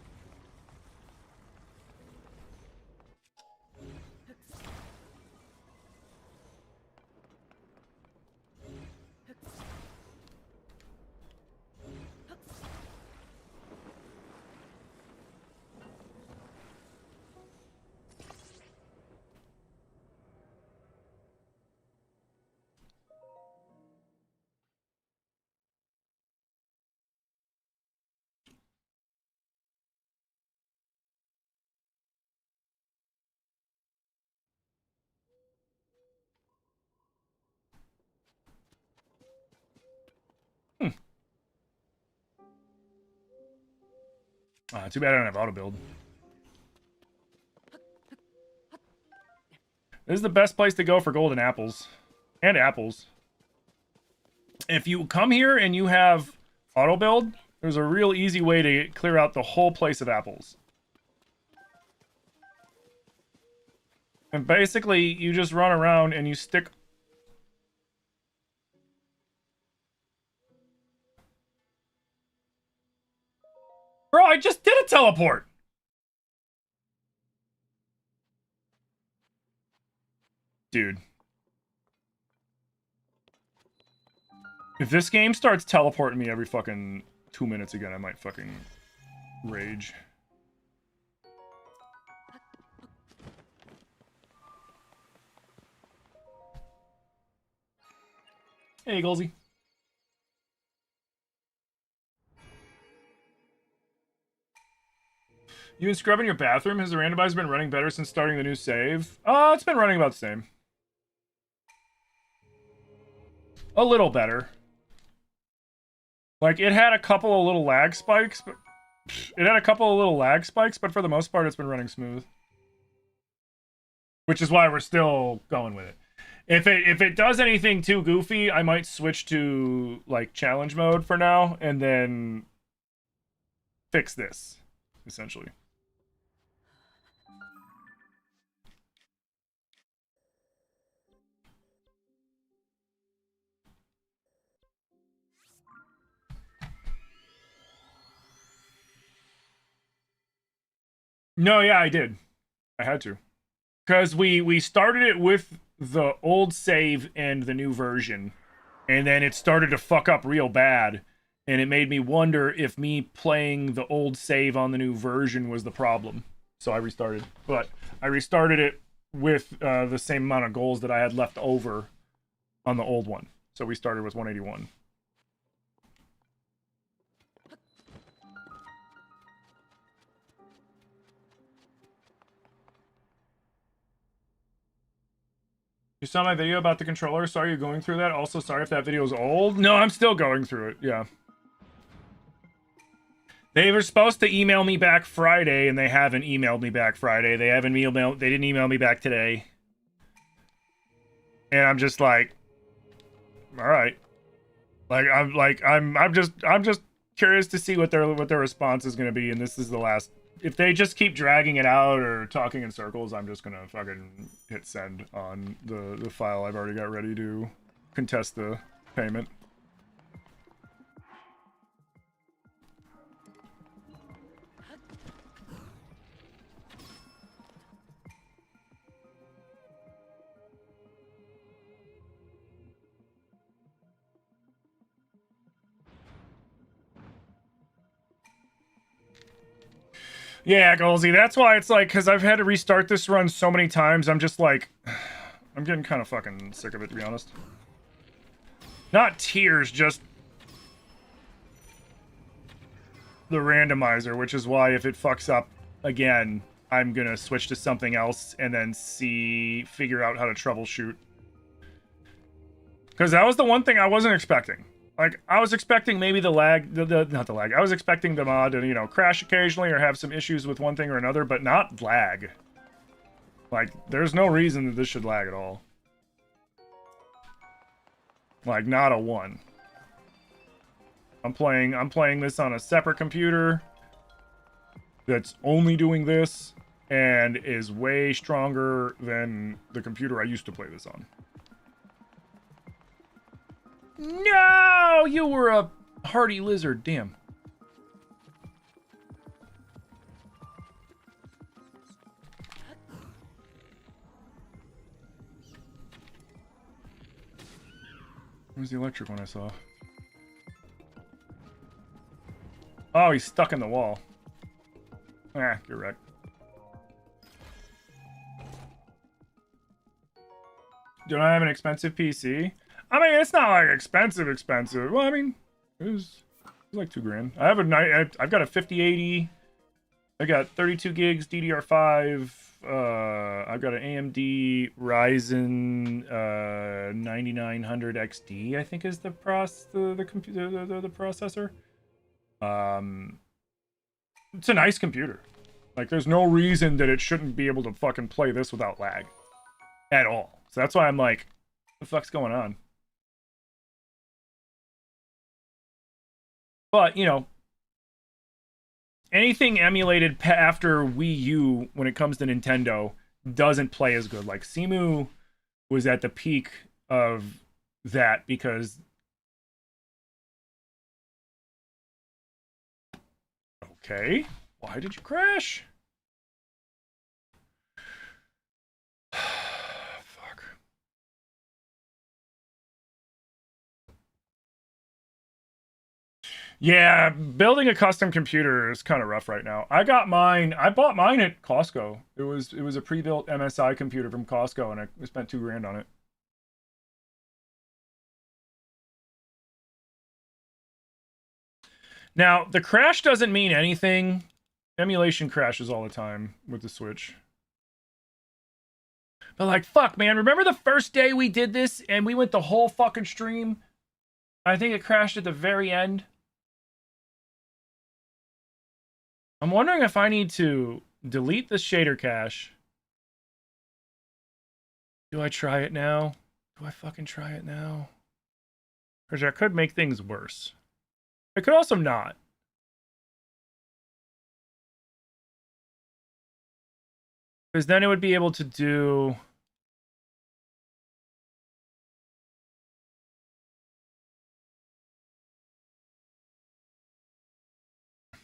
Too bad I don't have auto build. This is the best place to go for golden apples. And apples. If you come here and you have auto build, there's a real easy way to clear out the whole place of apples. And basically, you just run around and you stick... Bro, I just did a teleport! Dude. If this game starts teleporting me every fucking 2 minutes again, I might fucking rage. Hey, Golsey. You been scrubbing your bathroom? Has the randomizer been running better since starting the new save? It's been running about the same. A little better. Like, it had a couple of little lag spikes, but... but for the most part, it's been running smooth. Which is why we're still going with it. If it does anything too goofy, I might switch to, like, challenge mode for now, and then fix this, essentially. No, yeah, I did. I had to. Because we started it with the old save and the new version, and then it started to fuck up real bad, and it made me wonder if me playing the old save on the new version was the problem. So I restarted. But I restarted it with the same amount of goals that I had left over on the old one. So we started with 181. You saw my video about the controller? Sorry you're going through that. Also, sorry if that video is old. No, I'm still going through it. Yeah. They were supposed to email me back Friday, and they haven't emailed me back Friday. They didn't email me back today. And I'm just like, all right. I'm just curious to see what their response is going to be, and this is the last. If they just keep dragging it out or talking in circles, I'm just gonna fucking hit send on the file I've already got ready to contest the payment. Yeah, Golsey, that's why it's like, because I've had to restart this run so many times, I'm just like, I'm getting kind of fucking sick of it, to be honest. Not tears, just the randomizer, which is why if it fucks up again, I'm gonna switch to something else and then figure out how to troubleshoot. Because that was the one thing I wasn't expecting. Like, I was expecting maybe the lag, not the lag, I was expecting the mod to, you know, crash occasionally or have some issues with one thing or another, but not lag. Like, there's no reason that this should lag at all. Like, not a one. I'm playing this on a separate computer that's only doing this and is way stronger than the computer I used to play this on. No! You were a hardy lizard, damn. Where's the electric one I saw? Oh, he's stuck in the wall. Ah, you're right. Do I have an expensive PC? I mean, it's not like expensive. Well, I mean, it was like $2,000. I've got a 5080. I got 32 gigs DDR5. I've got an AMD Ryzen 9900 XD. I think is the processor. It's a nice computer. Like, there's no reason that it shouldn't be able to fucking play this without lag at all. So that's why I'm like, what the fuck's going on? But, you know, anything emulated after Wii U when it comes to Nintendo doesn't play as good. Like, Simu was at the peak of that because... Okay, why did you crash? Yeah, building a custom computer is kind of rough right now. I bought mine at Costco. It was a pre-built MSI computer from Costco, and I spent $2,000 on it. Now, the crash doesn't mean anything. Emulation crashes all the time with the Switch. But like, fuck, man, remember the first day we did this and we went the whole fucking stream? I think it crashed at the very end. I'm wondering if I need to delete the shader cache. Do I try it now? Do I fucking try it now? Because that could make things worse. It could also not. Because then it would be able to do...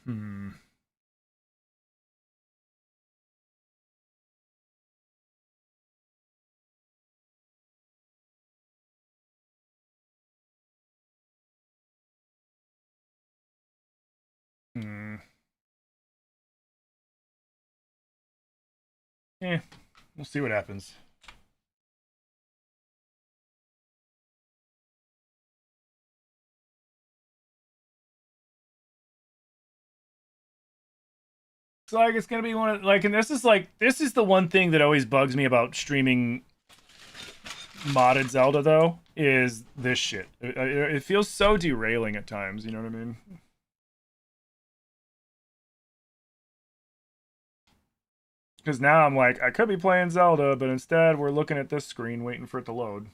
Hmm. Eh, we'll see what happens. It's like it's gonna be one of like, and this is the one thing that always bugs me about streaming modded Zelda though, is this shit. It feels so derailing at times, you know what I mean? Because now I'm like, I could be playing Zelda, but instead we're looking at this screen waiting for it to load.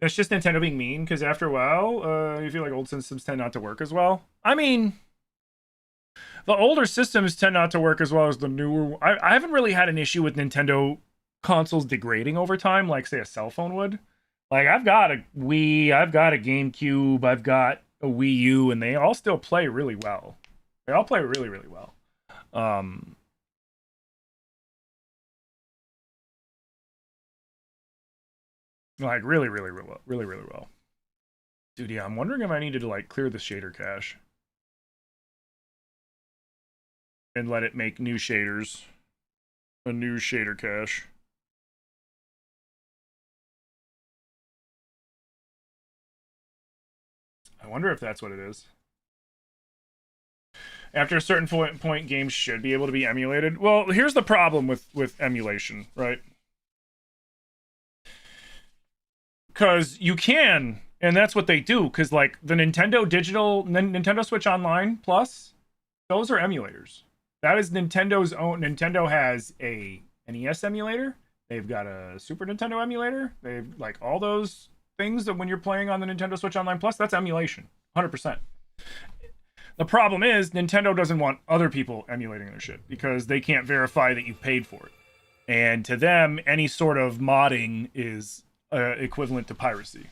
That's just Nintendo being mean, because after a while, you feel like old systems tend not to work as well. I mean, the older systems tend not to work as well as the newer. I haven't really had an issue with Nintendo consoles degrading over time, like, say, a cell phone would. Like, I've got a Wii, I've got a GameCube, I've got a Wii U, and they all still play really well. They all play really, really well. Like, really, really, really well. Really, really well. Dude, yeah, I'm wondering if I needed to, like, clear the shader cache. And let it make new shaders. A new shader cache. I wonder if that's what it is. After a certain point, games should be able to be emulated. Well, here's the problem with emulation, right? Because you can, and that's what they do. Because, like, the Nintendo Switch Online Plus, those are emulators. That is Nintendo's own. Nintendo has a NES emulator. They've got a Super Nintendo emulator. They've, like, all those things that when you're playing on the Nintendo Switch Online Plus, that's emulation. 100%. The problem is Nintendo doesn't want other people emulating their shit because they can't verify that you've paid for it. And to them, any sort of modding is equivalent to piracy.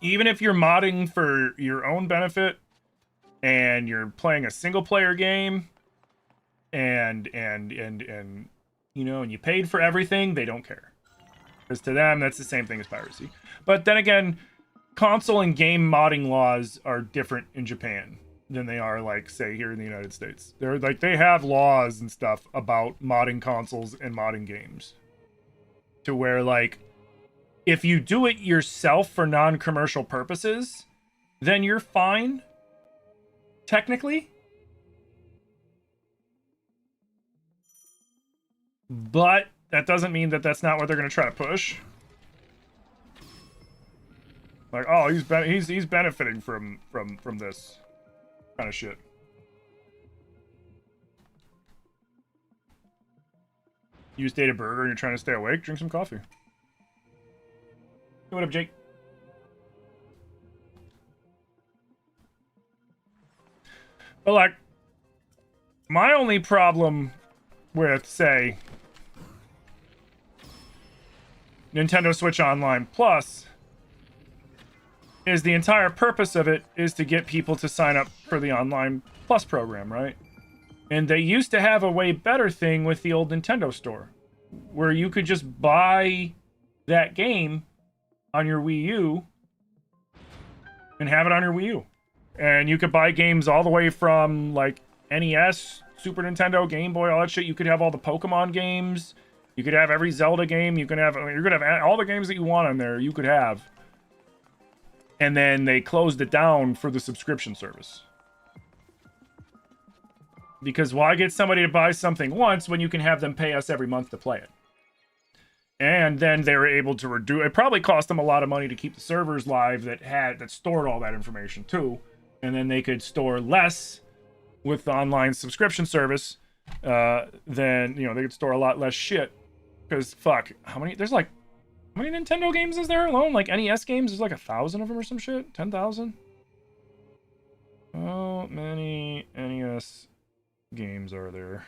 Even if you're modding for your own benefit and you're playing a single player game and you know, and you paid for everything, they don't care. Because to them, that's the same thing as piracy. But then again, console and game modding laws are different in Japan than they are, like, say, here in the United States. They're like, they have laws and stuff about modding consoles and modding games. To where, like, if you do it yourself for non-commercial purposes, then you're fine, technically. But that doesn't mean that that's not what they're going to try to push. Like, oh, he's benefiting from this kind of shit. You just ate a burger and you're trying to stay awake? Drink some coffee. Hey, what up, Jake? But, like, my only problem with, say, Nintendo Switch Online Plus is the entire purpose of it is to get people to sign up for the Online Plus program, right? And they used to have a way better thing with the old Nintendo store, where you could just buy that game on your Wii U and have it on your Wii U. And you could buy games all the way from, like, NES, Super Nintendo, Game Boy, all that shit. You could have all the Pokemon games. You could have every Zelda game. You can have, you're gonna have all the games that you want on there. You could have. And then they closed it down for the subscription service. Because why get somebody to buy something once when you can have them pay us every month to play it? And then they were able to reduce. It probably cost them a lot of money to keep the servers live that stored all that information too. And then they could store less with the online subscription service. Then they could store a lot less shit. Because fuck, how many Nintendo games is there alone? Like NES games, there's like 1,000 of them or some shit. 10,000. How many NES games are there?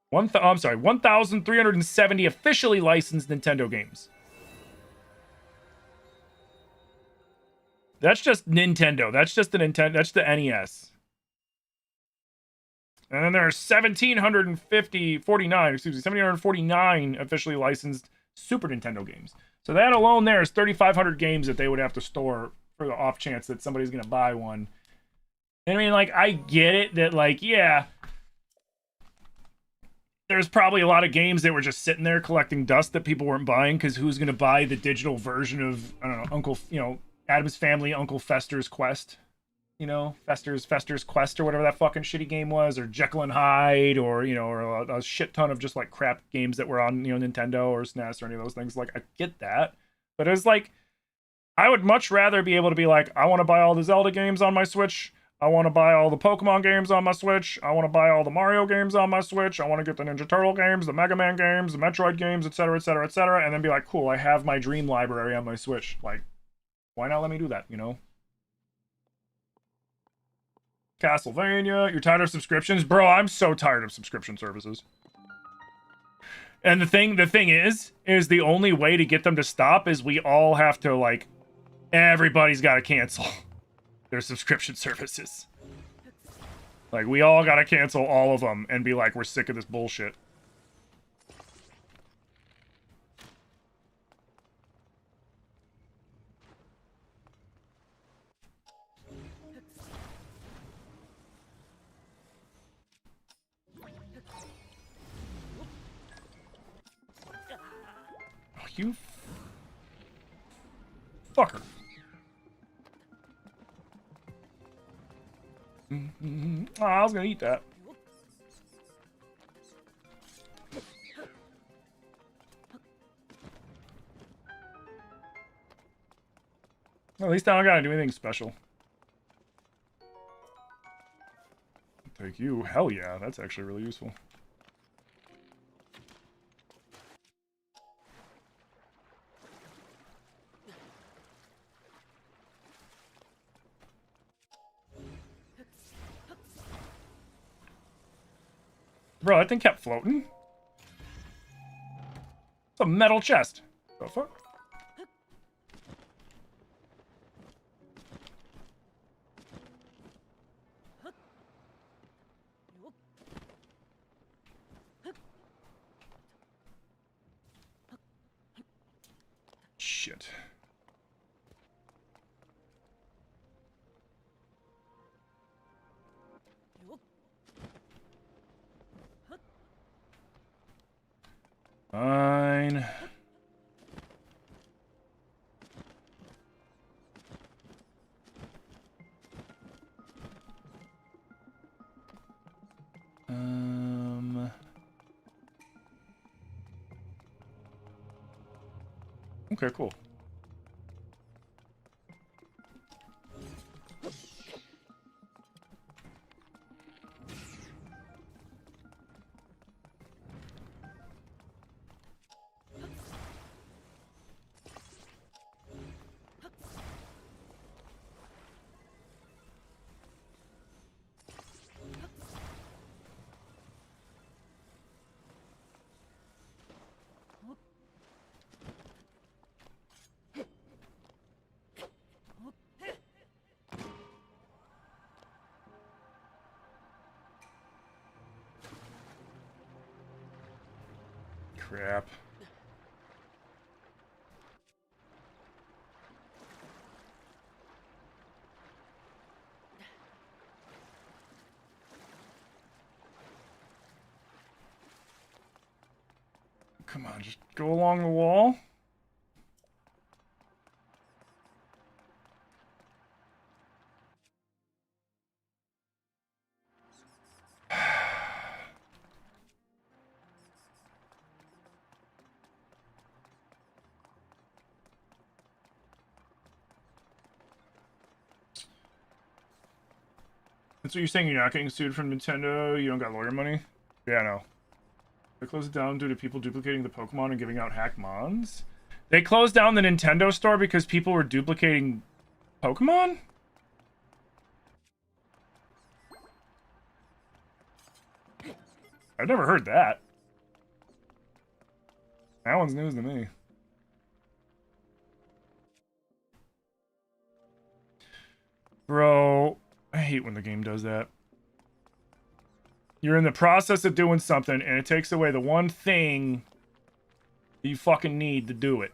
1,370 officially licensed Nintendo games. That's just Nintendo. That's just the Nintendo. That's the NES. And then there are 1,749 officially licensed Super Nintendo games. So that alone there is 3,500 games that they would have to store for the off chance that somebody's going to buy one. And I mean, like, I get it that, like, yeah, there's probably a lot of games that were just sitting there collecting dust that people weren't buying because who's going to buy the digital version of, I don't know, Addams Family, Uncle Fester's Quest? Fester's Quest or whatever that fucking shitty game was, or Jekyll and Hyde, or a shit ton of just like crap games that were on Nintendo or SNES or any of those things. Like, I get that, but it's like I would much rather be able to be like, I want to buy all the Zelda games on my Switch, I want to buy all the Pokemon games on my Switch, I want to buy all the Mario games on my Switch, I want to get the Ninja Turtle games, the Mega Man games, the Metroid games, etc., etc., etc., and then be like, cool, I have my dream library on my Switch. Like, why not let me do that? Castlevania, you're tired of subscriptions? Bro, I'm so tired of subscription services. And the thing is the only way to get them to stop is we all have to, like, everybody's got to cancel their subscription services. Like, we all got to cancel all of them and be like, we're sick of this bullshit. You fucker. Oh, I was gonna eat that. At least I don't gotta do anything special. Thank you. Hell yeah, that's actually really useful. Bro, that thing kept floating. It's a metal chest. The fuck? Shit. Fine. Okay, cool. crap. Come on, just go along the wall. That's what you're saying? You're not getting sued from Nintendo? You don't got lawyer money? Yeah, no. They closed it down due to people duplicating the Pokemon and giving out hack mons? They closed down the Nintendo store because people were duplicating Pokemon? I've never heard that. That one's news to me. Bro, I hate when the game does that. You're in the process of doing something, and it takes away the one thing you fucking need to do it.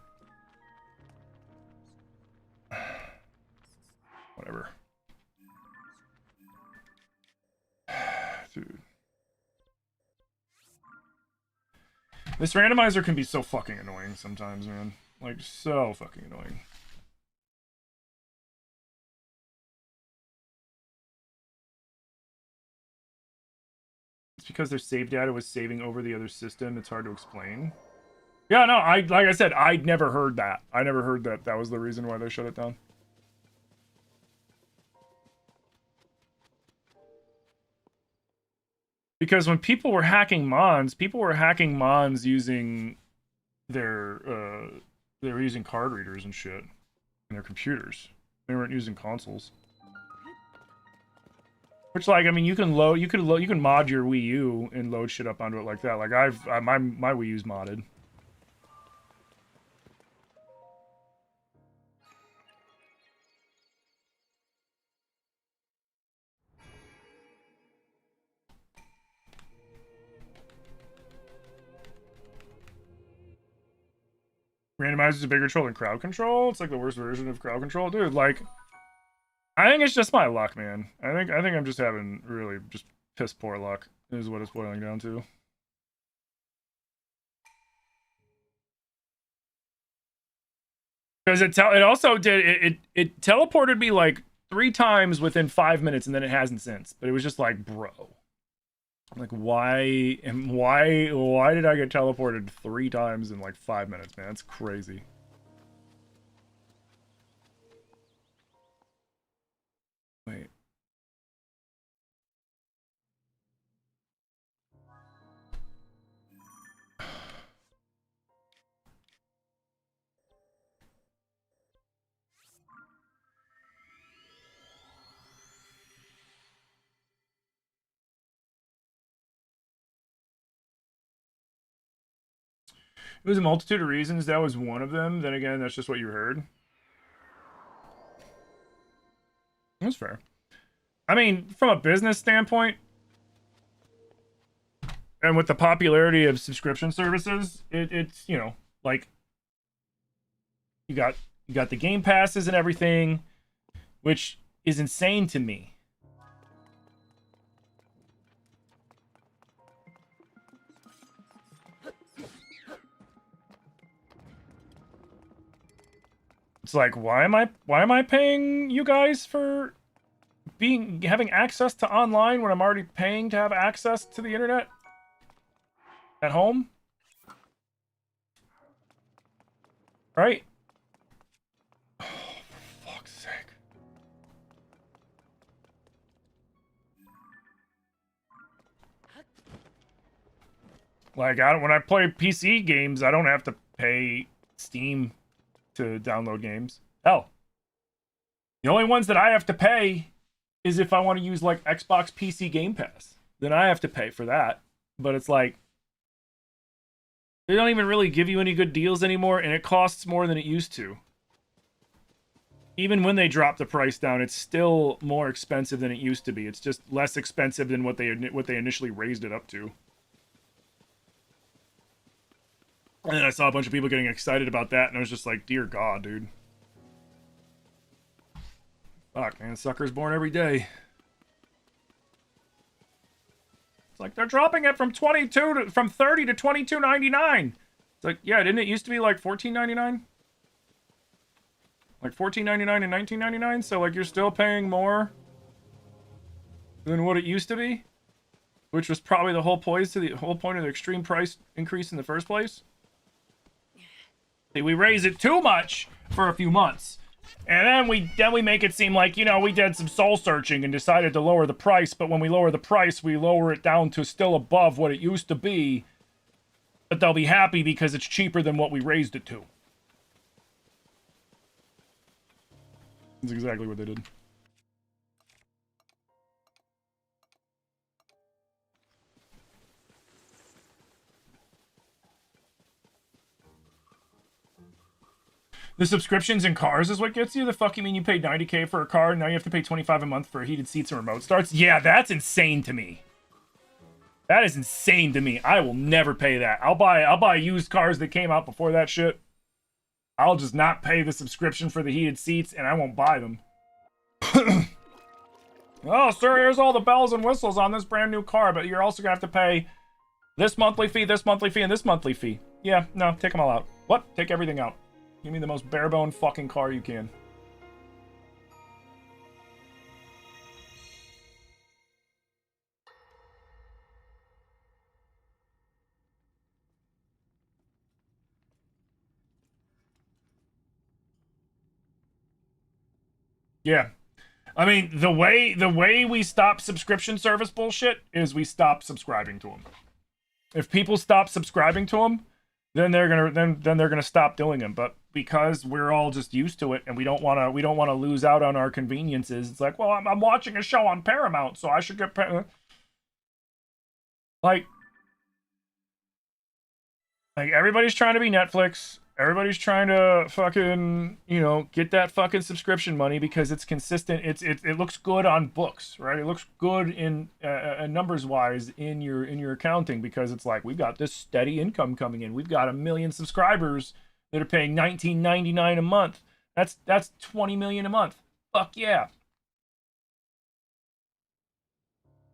Whatever. Dude. This randomizer can be so fucking annoying sometimes, man. Like, so fucking annoying. It's because their save data was saving over the other system. It's hard to explain. Yeah, no, like I said, I'd never heard that. I never heard that that was the reason why they shut it down. Because when people were hacking mons using their they were using card readers and shit in their computers. They weren't using consoles. Which, like, I mean, you can mod your Wii U and load shit up onto it like that. Like my Wii U's modded. Randomizer is a bigger troll than crowd control. It's like the worst version of crowd control, dude. Like, I think it's just my luck, man. I think I'm just having really just piss poor luck. Is what it's boiling down to. Because it also did it teleported me like 3 times within 5 minutes, and then it hasn't since. But it was just like, bro. Like, why did I get teleported 3 times in like 5 minutes, man? That's crazy. Wait. It was a multitude of reasons. That was one of them. Then again, that's just what you heard. That's fair. I mean, from a business standpoint, and with the popularity of subscription services, it's, you know, like, you got the Game Passes and everything, which is insane to me. It's like, why am I paying you guys for having access to online when I'm already paying to have access to the internet at home? Right? Oh, for fuck's sake. Like, when I play PC games, I don't have to pay Steam to download games. Hell, the only ones that I have to pay is if I want to use like Xbox PC Game Pass. Then I have to pay for that. But it's like, they don't even really give you any good deals anymore, and it costs more than it used to. Even when they drop the price down, it's still more expensive than it used to be. It's just less expensive than what they initially raised it up to. And then I saw a bunch of people getting excited about that, and I was just like, dear God, dude. Fuck, man, sucker's born every day. It's like they're dropping it from from 30 to $22.99. It's like, yeah, didn't it used to be like $14.99? Like $14.99 and $19.99? So like you're still paying more than what it used to be? Which was probably the whole point of the extreme price increase in the first place. See, we raise it too much for a few months. And then we make it seem like, you know, we did some soul searching and decided to lower the price, but when we lower the price, we lower it down to still above what it used to be. But they'll be happy because it's cheaper than what we raised it to. That's exactly what they did. The subscriptions in cars is what gets you? The fuck you mean you paid $90K for a car and now you have to pay $25 a month for heated seats and remote starts? Yeah, that's insane to me. That is insane to me. I will never pay that. I'll buy used cars that came out before that shit. I'll just not pay the subscription for the heated seats and I won't buy them. Oh, sir, here's all the bells and whistles on this brand new car, but you're also gonna have to pay this monthly fee, and this monthly fee. Yeah, no, take them all out. What? Take everything out. Give me the most bare-bone fucking car you can. Yeah. I mean, the way we stop subscription service bullshit is we stop subscribing to them. If people stop subscribing to them, then they're gonna stop doing them. But because we're all just used to it and we don't wanna lose out on our conveniences, it's like, well, I'm watching a show on Paramount, so I should get like everybody's trying to be Netflix. Everybody's trying to fucking, you know, get that fucking subscription money because it's consistent. It looks good on books, right? It looks good in numbers wise in your accounting because it's like we've got this steady income coming in. We've got 1 million subscribers that are paying $19.99 a month. That's 20 million a month. Fuck yeah.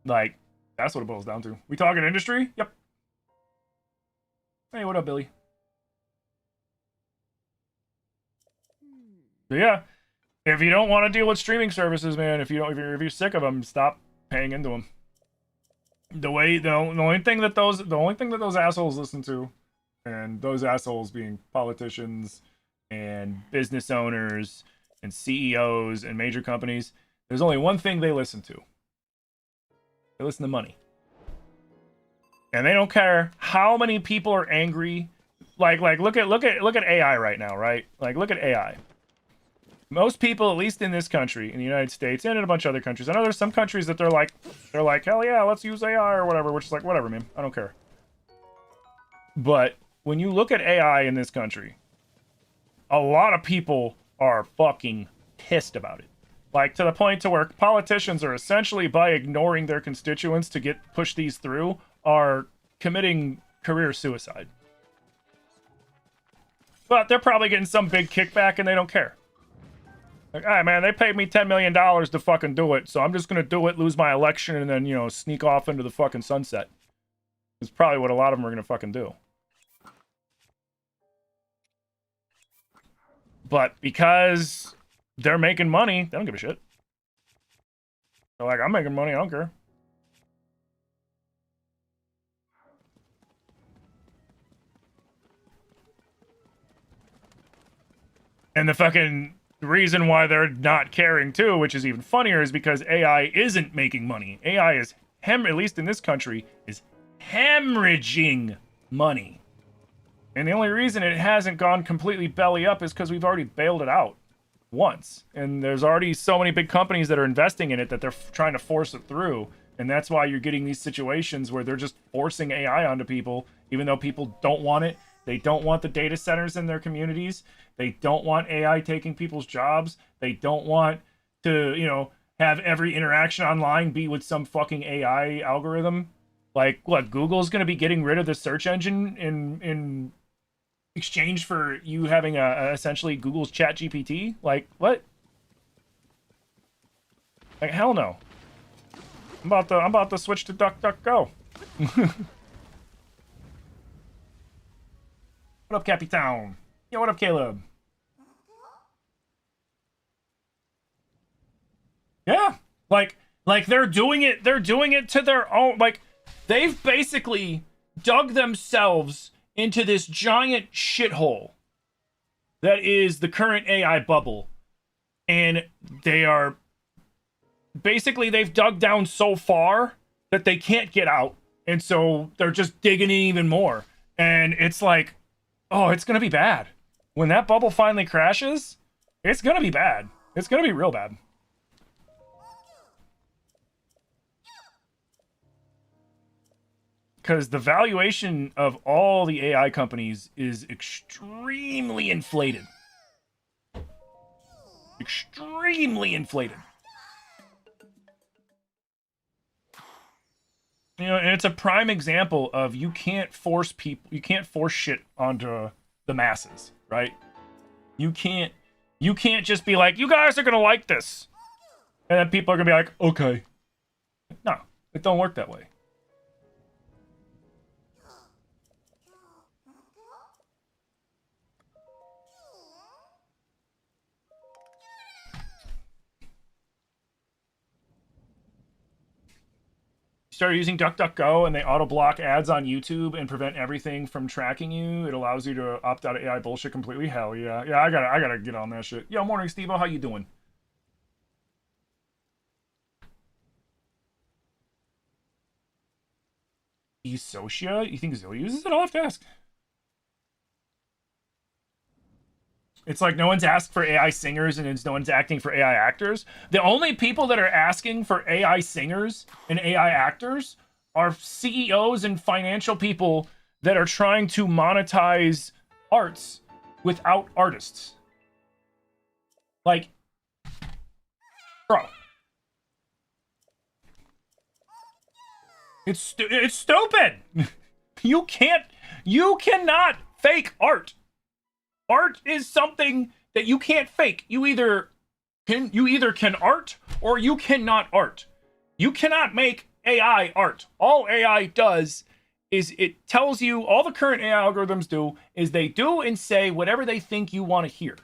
Like that's what it boils down to. We talking industry? Yep. Hey, what up, Billy? So yeah, if you don't want to deal with streaming services, man, if you're sick of them, stop paying into them. The only thing that those assholes listen to, and those assholes being politicians and business owners and CEOs and major companies, there's only one thing they listen to. They listen to money, and they don't care how many people are angry. Like look at AI right now, right? Like look at AI. Most people, at least in this country, in the United States, and in a bunch of other countries. I know there's some countries that they're like, hell yeah, let's use AI or whatever, which is like, whatever, man. I don't care. But when you look at AI in this country, a lot of people are fucking pissed about it. Like, to the point to where politicians are essentially, by ignoring their constituents to push these through, are committing career suicide. But they're probably getting some big kickback and they don't care. Like, all right, man, they paid me $10 million to fucking do it, so I'm just gonna do it, lose my election, and then, you know, sneak off into the fucking sunset. It's probably what a lot of them are gonna fucking do. But because they're making money, they don't give a shit. They're like, I'm making money, I don't care. And the reason why they're not caring too, which is even funnier, is because AI isn't making money. AI is, at least in this country, is hemorrhaging money. And the only reason it hasn't gone completely belly up is because we've already bailed it out once. And there's already so many big companies that are investing in it that they're trying to force it through. And that's why you're getting these situations where they're just forcing AI onto people, even though people don't want it. They don't want the data centers in their communities. They don't want AI taking people's jobs. They don't want to, you know, have every interaction online be with some fucking AI algorithm. Like, what, Google's going to be getting rid of the search engine in exchange for you having a essentially Google's Chat GPT? Like, what? Like, hell no. I'm about to switch to DuckDuckGo. What up, Capitan? Yo, what up, Caleb? Yeah, like they're doing it to their own. Like, they've basically dug themselves into this giant shithole that is the current AI bubble, and they are basically, they've dug down so far that they can't get out, and so they're just digging in even more. And it's like, oh, it's gonna be bad when that bubble finally crashes. It's gonna be bad. It's gonna be real bad. Because the valuation of all the AI companies is extremely inflated. Extremely inflated. You know, and it's a prime example of you can't force shit onto the masses, right? You can't just be like, you guys are gonna like this. And then people are gonna be like, okay. No, it don't work that way. Started using DuckDuckGo and they auto block ads on YouTube and prevent everything from tracking you. It allows you to opt out of AI bullshit completely. Hell yeah. Yeah, I gotta get on that shit. Yo, morning, Steve-O. How you doing? Esocia? You think Zilli uses it? I'll have to ask. It's like no one's asked for AI singers and no one's acting for AI actors. The only people that are asking for AI singers and AI actors are CEOs and financial people that are trying to monetize arts without artists. Like, bro. It's stupid. You cannot fake art. Art is something that you can't fake. You either can art or you cannot art. You cannot make AI art. All AI does is it tells you, all the current AI algorithms do is they do and say whatever they think you want to hear.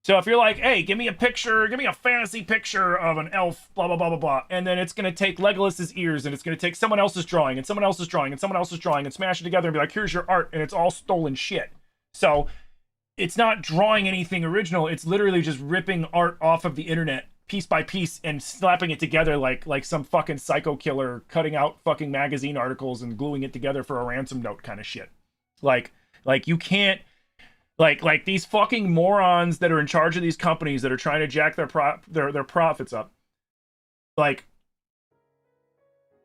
So if you're like, hey, give me a fantasy picture of an elf, blah, blah, blah, blah, blah. And then it's going to take Legolas's ears and it's going to take someone else's drawing and someone else's drawing and someone else's drawing and smash it together and be like, here's your art. And it's all stolen shit. So it's not drawing anything original. It's literally just ripping art off of the internet piece by piece and slapping it together like some fucking psycho killer cutting out fucking magazine articles and gluing it together for a ransom note kind of shit. Like you can't, like these fucking morons that are in charge of these companies that are trying to jack their profits up. Like,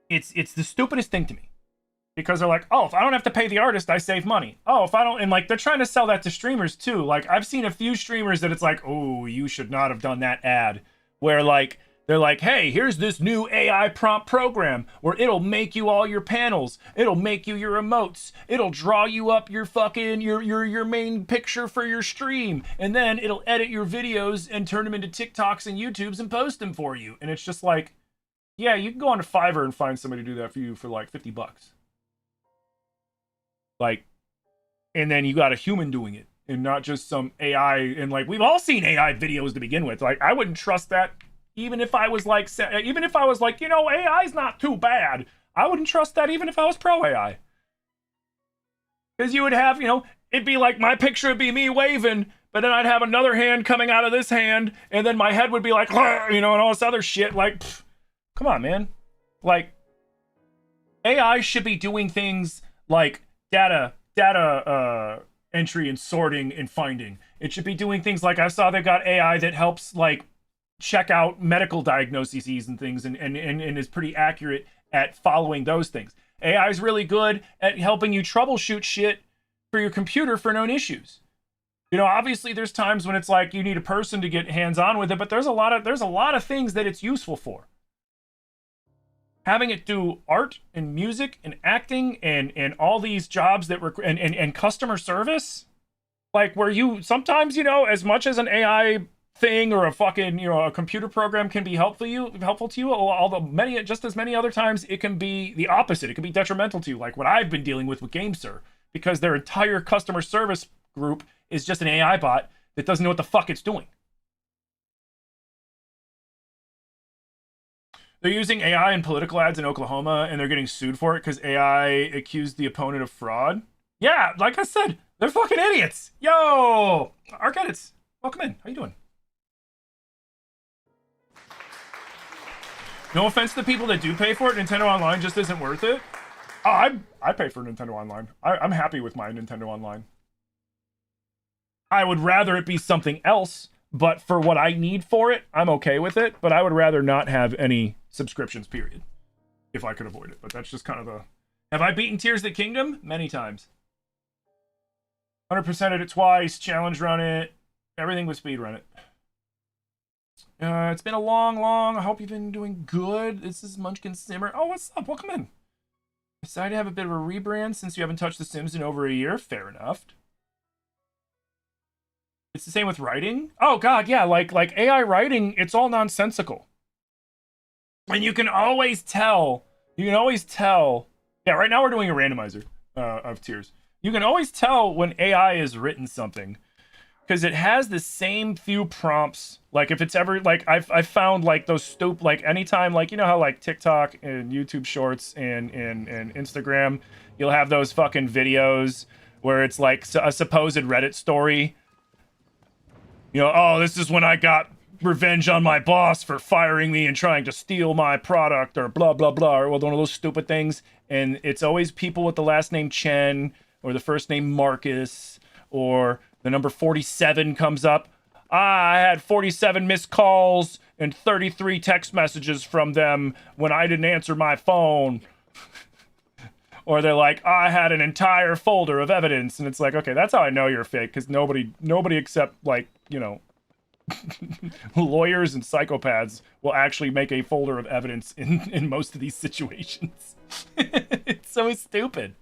it's the stupidest thing to me, because they're like, oh, if I don't have to pay the artist, I save money. Oh, if I don't, and like they're trying to sell that to streamers too. Like I've seen a few streamers that it's like, oh, you should not have done that ad, where like they're like, hey, here's this new AI prompt program where it'll make you all your panels. It'll make you your emotes. It'll draw you up your fucking, your main picture for your stream. And then it'll edit your videos and turn them into TikToks and YouTubes and post them for you. And it's just like, yeah, you can go on to Fiverr and find somebody to do that for you for like $50. Like, and then you got a human doing it and not just some AI. And like, we've all seen AI videos to begin with. Like, I wouldn't trust that. Even if I was like, you know, AI's not too bad. I wouldn't trust that even if I was pro AI. Because you would have, you know, it'd be like my picture would be me waving, but then I'd have another hand coming out of this hand, and then my head would be like, you know, and all this other shit. Like, pff, come on, man. Like, AI should be doing things like data entry and sorting and finding. It should be doing things like, I saw they got AI that helps, like, check out medical diagnoses and things and is pretty accurate at following those things. AI is really good at helping you troubleshoot shit for your computer for known issues. You know, obviously there's times when it's like you need a person to get hands-on with it, but there's a lot of things that it's useful for. having it do art and music and acting and all these jobs that and customer service, like where you sometimes, you know, as much as an AI thing or a fucking, you know, a computer program can be helpful to you, although just as many other times it can be the opposite. It can be detrimental to you, like what I've been dealing with GameSir, because their entire customer service group is just an AI bot that doesn't know what the fuck it's doing. They're using AI in political ads in Oklahoma, and they're getting sued for it because AI accused the opponent of fraud. Yeah, like I said, they're fucking idiots. Yo, Arcadids, welcome in. How you doing? No offense to the people that do pay for it, Nintendo Online just isn't worth it. Oh, I pay for Nintendo Online. I'm happy with my Nintendo Online. I would rather it be something else, but for what I need for it, I'm okay with it. But I would rather not have any subscriptions, period, if I could avoid it. But that's just kind of a... Have I beaten Tears of the Kingdom? Many times. 100%ed it twice, challenge run it, everything with speed run it. It's been a long... I hope you've been doing good. This is Munchkin Simmer. Oh, what's up? Welcome in. Decided to have a bit of a rebrand since you haven't touched The Sims in over a year. Fair enough. It's the same with writing. Oh god, yeah, like AI writing, it's all nonsensical. And you can always tell. Yeah, right now we're doing a randomizer of Tears. You can always tell when AI has written something, because it has the same few prompts. Like if it's ever like I've found like those like anytime, like you know how like TikTok and YouTube Shorts and Instagram, you'll have those fucking videos where it's like a supposed Reddit story. You know, oh, this is when I got revenge on my boss for firing me and trying to steal my product, or blah blah blah, or one of those stupid things. And it's always people with the last name Chen or the first name Marcus, or the number 47 comes up. I had 47 missed calls and 33 text messages from them when I didn't answer my phone. Or they're like, I had an entire folder of evidence. And it's like, okay, that's how I know you're fake, because nobody except, like, you know, lawyers and psychopaths will actually make a folder of evidence in most of these situations. It's so stupid.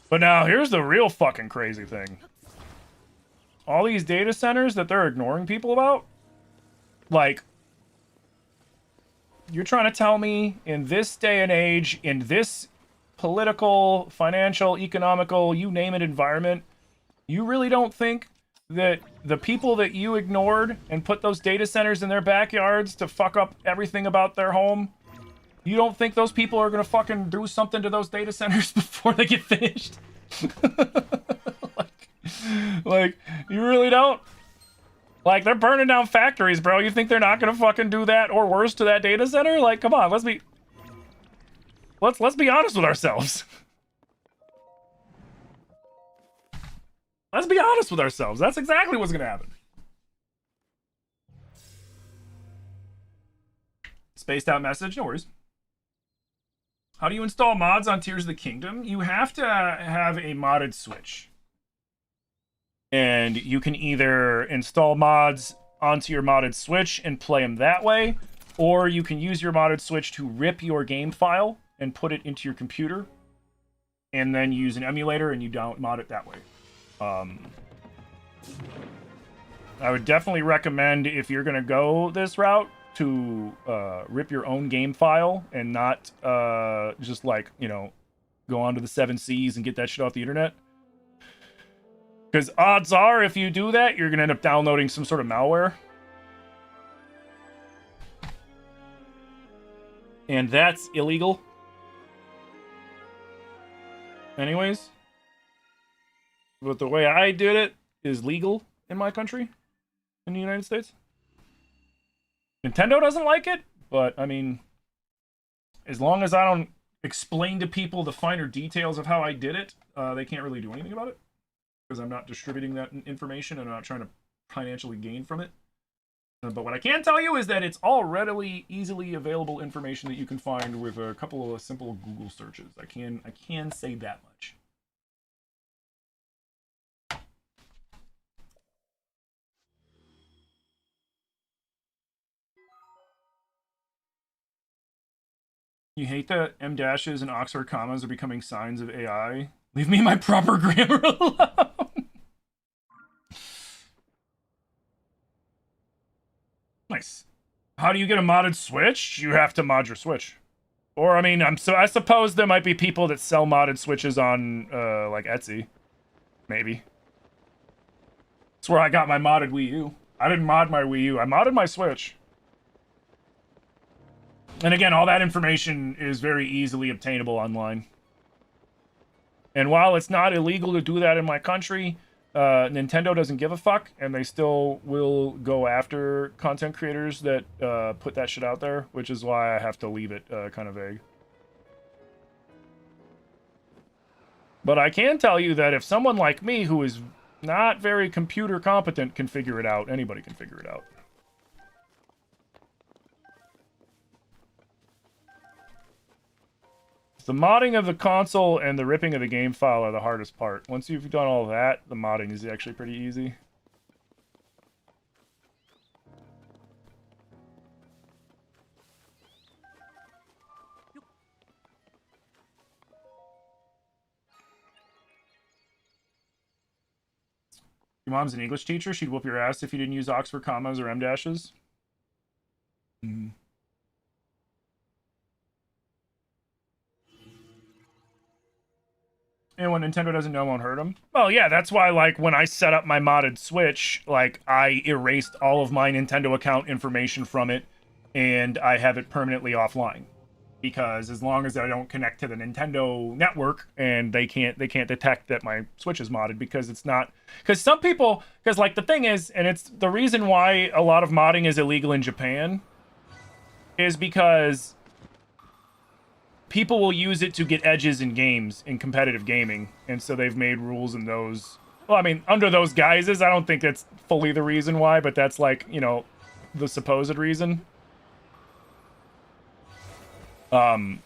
But now, here's the real fucking crazy thing. All these data centers that they're ignoring people about? Like, you're trying to tell me in this day and age, in this political, financial, economical, you name it, environment, you really don't think that the people that you ignored and put those data centers in their backyards to fuck up everything about their home, you don't think those people are gonna fucking do something to those data centers before they get finished? like, you really don't? Like, they're burning down factories, bro. You think they're not gonna fucking do that or worse to that data center? Like, come on, let's be honest with ourselves. Let's be honest with ourselves. That's exactly what's gonna happen. Spaced out message, no worries. How do you install mods on Tears of the Kingdom? You have to have a modded Switch. And you can either install mods onto your modded Switch and play them that way, or you can use your modded Switch to rip your game file and put it into your computer, and then use an emulator and you don't mod it that way. I would definitely recommend, if you're going to go this route, to rip your own game file and not just, like, you know, go onto the 7 Seas and get that shit off the internet. Because odds are, if you do that, you're going to end up downloading some sort of malware. And that's illegal. Anyways. But the way I did it is legal in my country, in the United States. Nintendo doesn't like it, but, I mean, as long as I don't explain to people the finer details of how I did it, they can't really do anything about it. Because I'm not distributing that information and I'm not trying to financially gain from it. But what I can tell you is that it's all readily, easily available information that you can find with a couple of simple Google searches. I can say that much. You hate that M dashes and Oxford commas are becoming signs of AI? Leave me my proper grammar alone. Nice. How do you get a modded Switch? You have to mod your Switch. Or, I mean, I suppose there might be people that sell modded Switches on, like, Etsy. Maybe. That's where I got my modded Wii U. I didn't mod my Wii U. I modded my Switch. And again, all that information is very easily obtainable online. And while it's not illegal to do that in my country, Nintendo doesn't give a fuck, and they still will go after content creators that put that shit out there, which is why I have to leave it kind of vague. But I can tell you that if someone like me, who is not very computer competent, can figure it out, anybody can figure it out. The modding of the console and the ripping of the game file are the hardest part. Once you've done all that, the modding is actually pretty easy. Your mom's an English teacher? She'd whoop your ass if you didn't use Oxford commas or M dashes? Mm-hmm. And when Nintendo doesn't know, won't hurt them. Well, yeah, that's why, like, when I set up my modded Switch, like, I erased all of my Nintendo account information from it, and I have it permanently offline. Because as long as I don't connect to the Nintendo network, and they can't detect that my Switch is modded, because it's not... Because some people... Because, like, the thing is, and it's the reason why a lot of modding is illegal in Japan, is because... people will use it to get edges in games, in competitive gaming, and so they've made rules in those. Well, I mean, under those guises, I don't think that's fully the reason why, but that's like, you know, the supposed reason. Yeah.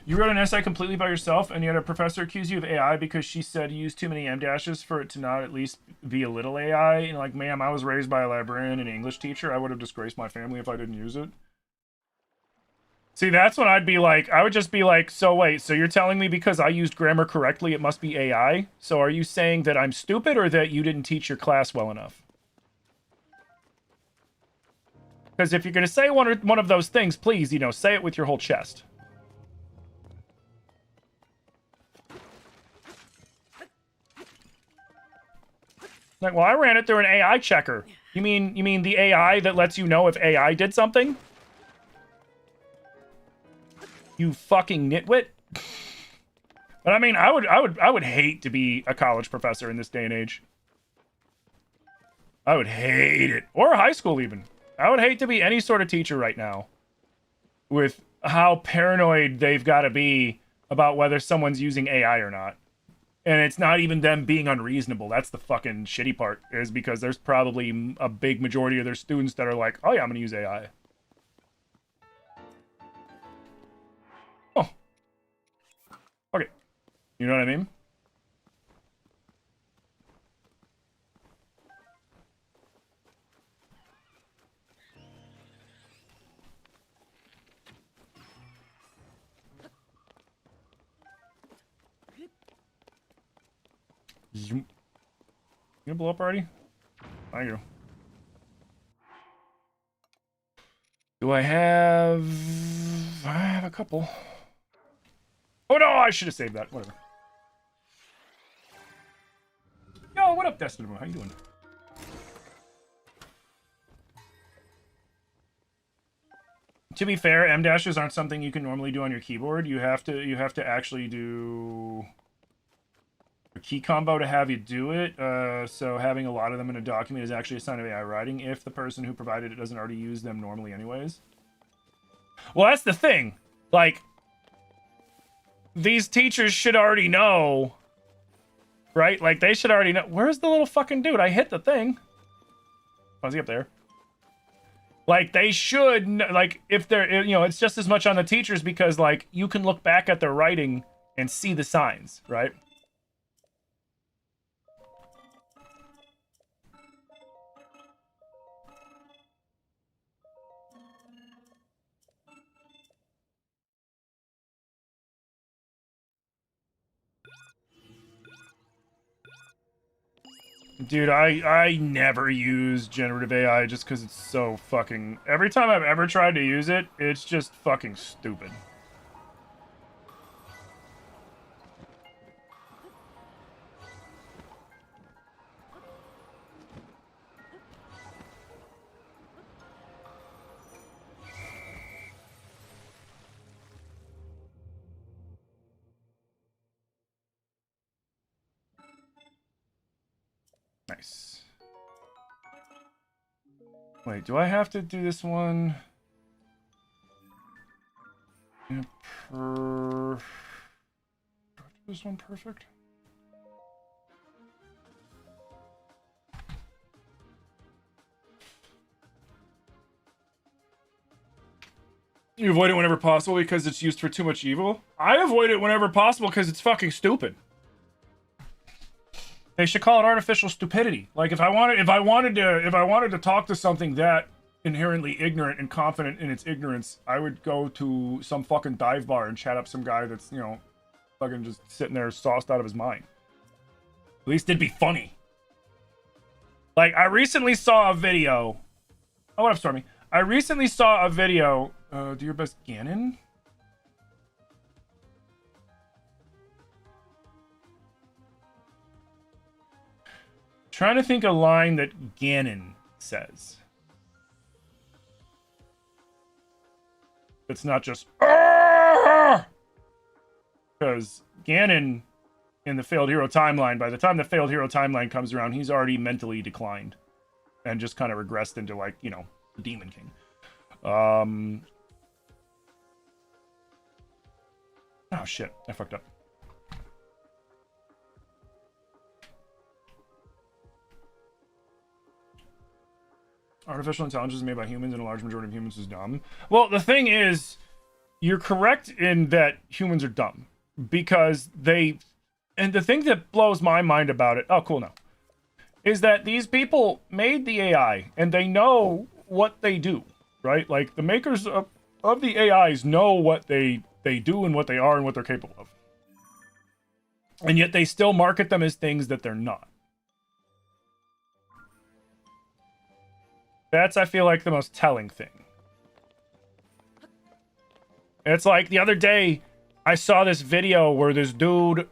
You wrote an essay completely by yourself, and yet a professor accused you of AI because she said you used too many M dashes for it to not at least be a little AI. And like, ma'am, I was raised by a librarian and English teacher. I would have disgraced my family if I didn't use it. See, that's when I'd be like, I would just be like, so wait, so you're telling me because I used grammar correctly, it must be AI? So are you saying that I'm stupid or that you didn't teach your class well enough? Because if you're going to say one of those things, please, you know, say it with your whole chest. Like, well, I ran it through an AI checker. You mean the AI that lets you know if AI did something? You fucking nitwit. But I mean, I would hate to be a college professor in this day and age. I would hate it. Or high school even. I would hate to be any sort of teacher right now. With how paranoid they've got to be about whether someone's using AI or not. And it's not even them being unreasonable. That's the fucking shitty part, is because there's probably a big majority of their students that are like, oh yeah, I'm gonna use AI. Oh. Okay. You know what I mean? Zoom. You gonna blow up already? Thank you. Do I have a couple. Oh no, I should have saved that. Whatever. Yo, what up, Destiny? How you doing? To be fair, M dashes aren't something you can normally do on your keyboard. You have to actually do the key combo to have you do it. So having a lot of them in a document is actually a sign of AI writing if the person who provided it doesn't already use them normally anyways. Well, that's the thing. Like, these teachers should already know, right? Like, they should already know. Where's the little fucking dude? I hit the thing. Oh, is he up there? Like, they should, like, if they're, you know, it's just as much on the teachers because, like, you can look back at their writing and see the signs, right? Dude, I never use generative AI just because it's so fucking... Every time I've ever tried to use it, it's just fucking stupid. Nice. Wait, do I have to do this one? Yeah, do I do this one perfect? You avoid it whenever possible because it's used for too much evil? I avoid it whenever possible because it's fucking stupid. They should call it artificial stupidity. Like if I wanted to talk to something that inherently ignorant and confident in its ignorance, I would go to some fucking dive bar and chat up some guy that's, you know, fucking just sitting there sauced out of his mind. At least it'd be funny. Like I recently saw a video. Oh, what up, Stormy? I recently saw a video. Do your best, Ganon. Trying to think a line that Ganon says. It's not just because Ganon in the failed hero timeline, by the time the failed hero timeline comes around, he's already mentally declined and just kind of regressed into, like, you know, the Demon King. Oh shit, I fucked up. Artificial intelligence made by humans and a large majority of humans is dumb. Well, the thing is, you're correct in that humans are dumb. Because they... And the thing that blows my mind about it... Oh, cool, no. Is that these people made the AI, and they know what they do, right? Like, the makers of the AIs know what they do and what they are and what they're capable of. And yet they still market them as things that they're not. That's, I feel like, the most telling thing. It's like the other day, I saw this video where this dude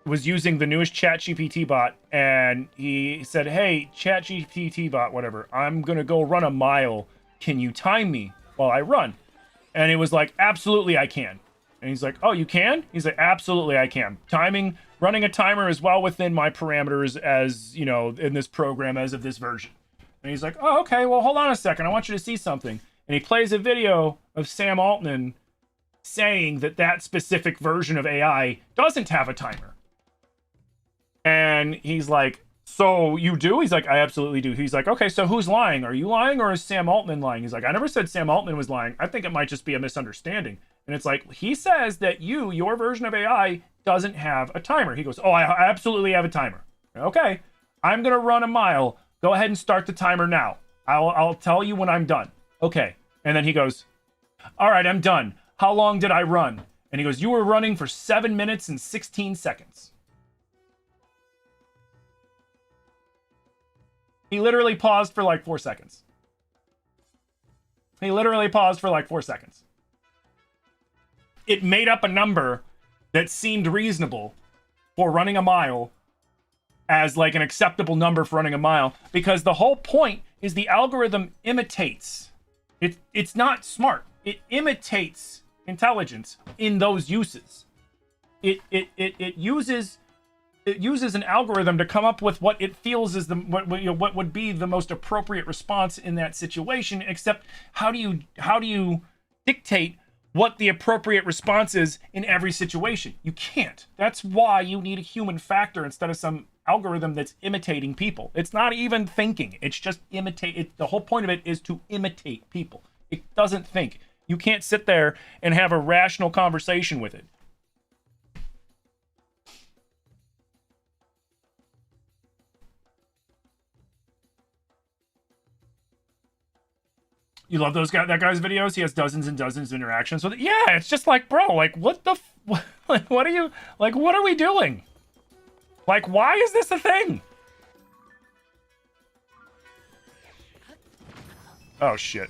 was using the newest ChatGPT bot, and he said, hey, ChatGPT bot, whatever, I'm gonna go run a mile. Can you time me while I run? And it was like, absolutely, I can. And he's like, oh, you can? He's like, absolutely, I can. Running a timer is well within my parameters as, you know, in this program as of this version. And he's like, oh, okay, well, hold on a second. I want you to see something. And he plays a video of Sam Altman saying that that specific version of AI doesn't have a timer. And he's like, so you do? He's like, I absolutely do. He's like, okay, so who's lying? Are you lying or is Sam Altman lying? He's like, I never said Sam Altman was lying. I think it might just be a misunderstanding. And it's like, he says that your version of AI doesn't have a timer. He goes, oh, I absolutely have a timer. Okay, I'm going to run a mile. Go ahead and start the timer now. I'll tell you when I'm done. Okay. And then he goes, all right, I'm done. How long did I run? And he goes, you were running for 7 minutes and 16 seconds. He literally paused for like 4 seconds. He literally paused for like 4 seconds. It made up a number that seemed reasonable for running a mile as like an acceptable number for running a mile, because the whole point is the algorithm imitates. It's not smart. It imitates intelligence in those uses. It uses it uses an algorithm to come up with what it feels is what would be the most appropriate response in that situation. Except how do you dictate what the appropriate response is in every situation? You can't. That's why you need a human factor instead of some algorithm that's imitating people. It's not even thinking. It's just imitate. The whole point of it is to imitate people. It doesn't think. You can't sit there and have a rational conversation with it. You love that guy's videos? He has dozens and dozens of interactions with it. Yeah, it's just like, bro, like, what the what are you, like, what are we doing? Like, why is this a thing? Oh, shit.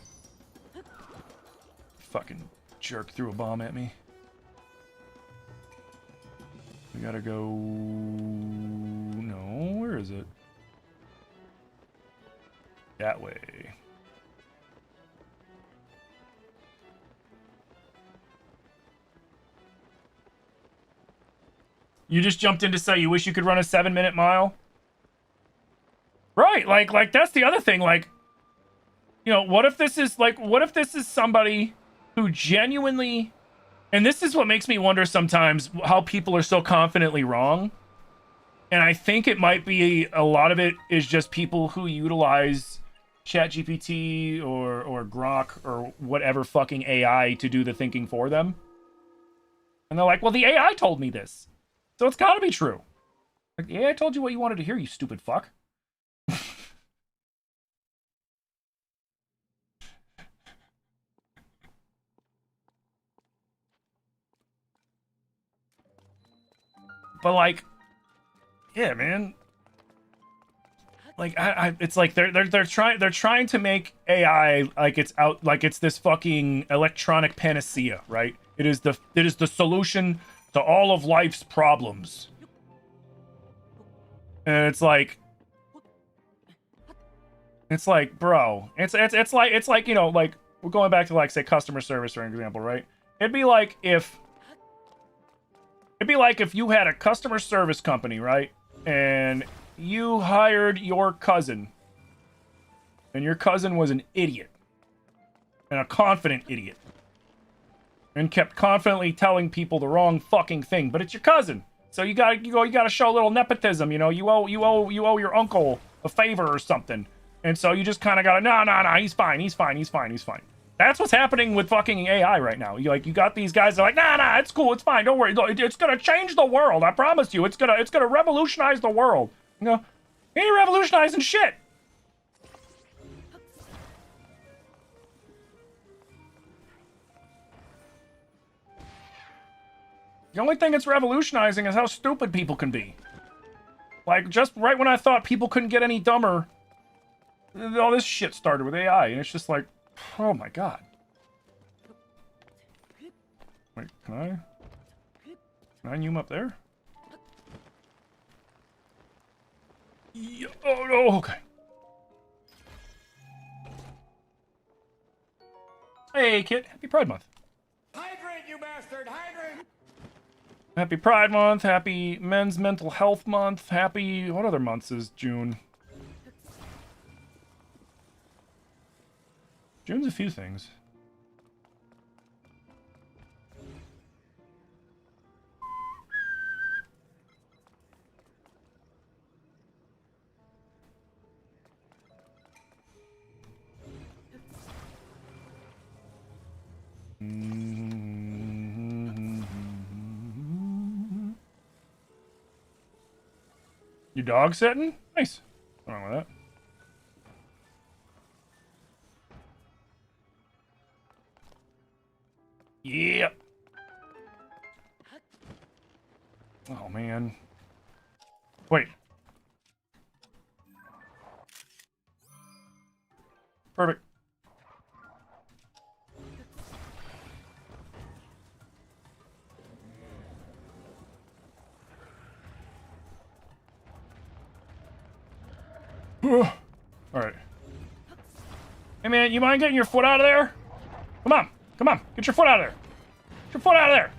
Fucking jerk threw a bomb at me. We gotta go... No, where is it? That way. You just jumped in to say you wish you could run a 7-minute mile? Right, like that's the other thing, like, you know, what if this is somebody who genuinely, and this is what makes me wonder sometimes how people are so confidently wrong. And I think it might be, a lot of it is just people who utilize ChatGPT or Grok or whatever fucking AI to do the thinking for them. And they're like, well, the AI told me this, so it's gotta be true. Like, the AI told you what you wanted to hear, you stupid fuck. But like, yeah, man. Like, it's like they're trying to make AI like it's this fucking electronic panacea, right? It is the solution to all of life's problems. And it's like, bro, it's like, you know, like, we're going back to, like, say, customer service for an example, right? It'd be like if you had a customer service company, right? And you hired your cousin. And your cousin was an idiot. And a confident idiot. And kept confidently telling people the wrong fucking thing. But it's your cousin. So you gotta show a little nepotism, you know, you owe your uncle a favor or something. And so you just kinda gotta, no, he's fine. That's what's happening with fucking AI right now. You got these guys that are like, nah, it's cool, it's fine, don't worry. It's gonna change the world, I promise you. It's gonna revolutionize the world. You know, he ain't revolutionizing shit. The only thing it's revolutionizing is how stupid people can be. Like, just right when I thought people couldn't get any dumber, all this shit started with AI, and it's just like, oh my god. Wait, can I zoom up there? Yeah, oh no, okay. Hey kid, happy Pride Month. Hydrate, you bastard! Hydrate! Happy Pride Month, happy Men's Mental Health Month, happy... What other months is June? June's a few things. Your dog sitting? Nice. What's wrong with that? Yep. Oh, man. Wait. Perfect. Alright. Hey man, you mind getting your foot out of there? Come on, get your foot out of there. Get your foot out of there.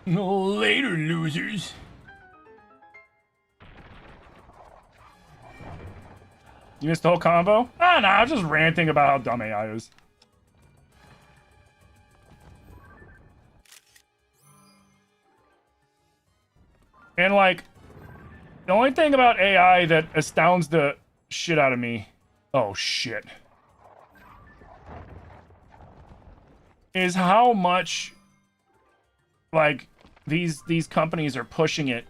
Later, losers. You missed the whole combo? Ah, nah, I was just ranting about how dumb AI is. And, like, the only thing about AI that astounds the shit out of me... Oh, shit. Is how much, like, these companies are pushing it,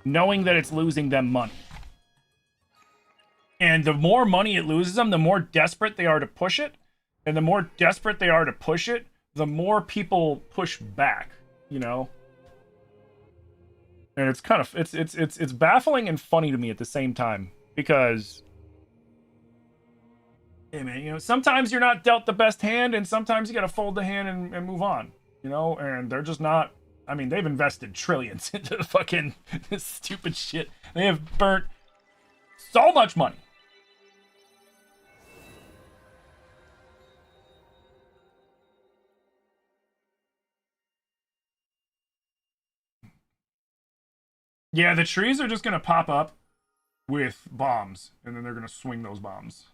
knowing that it's losing them money. And the more money it loses them, the more desperate they are to push it. And the more desperate they are to push it, the more people push back, you know? And it's kind of it's baffling and funny to me at the same time, because hey man, you know, sometimes you're not dealt the best hand, and sometimes you gotta fold the hand and move on, you know? And they're just not, I mean, they've invested trillions into fucking this stupid shit. They have burnt so much money. Yeah, the trees are just gonna pop up with bombs, and then they're gonna swing those bombs.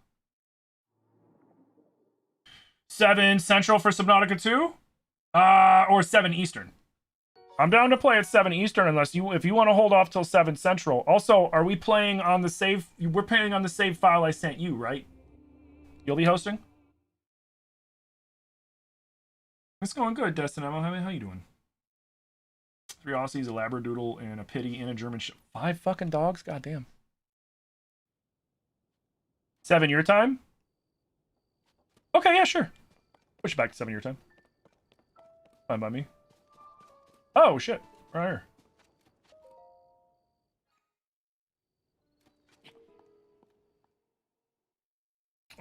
7 Central for Subnautica 2? Or 7 Eastern. I'm down to play at 7 Eastern if you want to hold off till 7 Central. Also, are we playing on the save? We're playing on the save file I sent you, right? You'll be hosting? It's going good, Destin. How you doing? 3 Aussies, a Labradoodle, and a Pity, and a German 5 fucking dogs? Goddamn. 7 your time? Okay, yeah, sure. Push it back to 7 your time. Fine by me. Oh, shit. Right here.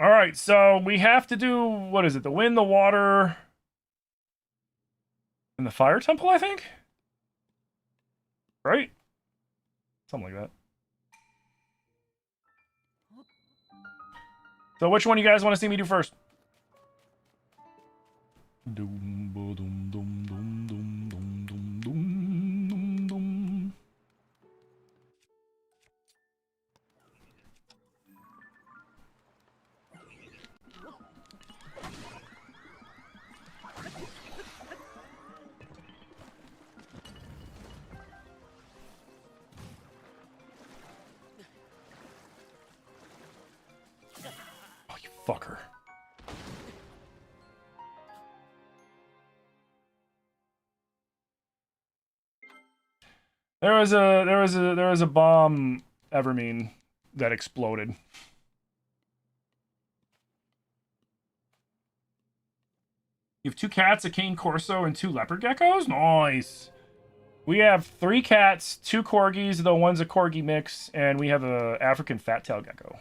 Alright, so we have to do, what is it? The wind, the water, and the fire temple, I think? Right? Something like that. So which one you guys want to see me do first? Oh, you fucker. There was a bomb Evermean that exploded. You have 2 cats, a cane corso, and 2 leopard geckos? Nice. We have 3 cats, 2 corgis, the one's a corgi mix, and we have a African fat tail gecko.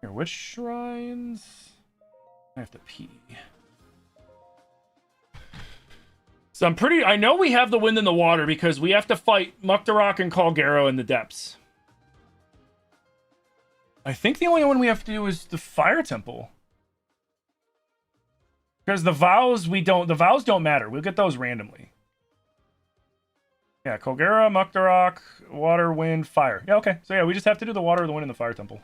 Here, which shrines? I have to pee. So I know we have the wind and the water because we have to fight Muktarok and Kalgaro in the depths. I think the only one we have to do is the fire temple. Because the vows don't matter. We'll get those randomly. Yeah, Kalgaro, Muktarok, water, wind, fire. Yeah, okay. So yeah, we just have to do the water, the wind, and the fire temple.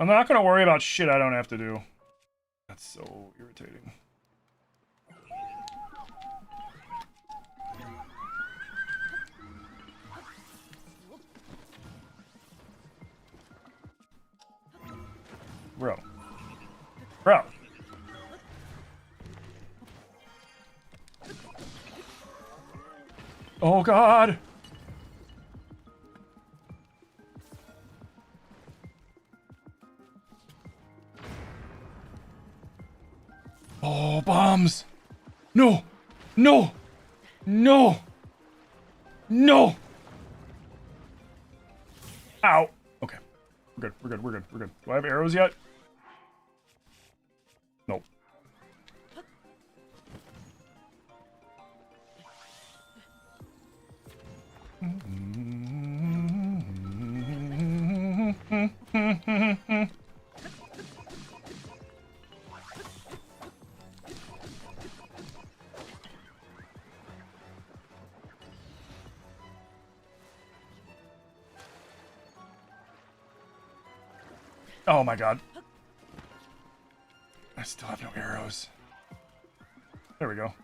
I'm not gonna worry about shit I don't have to do. That's so irritating. Bro. Oh, God. Oh, bombs. No. No. No. No. Ow. Okay. We're good. Do I have arrows yet? Nope. Oh my god. I still have no arrows. There we go.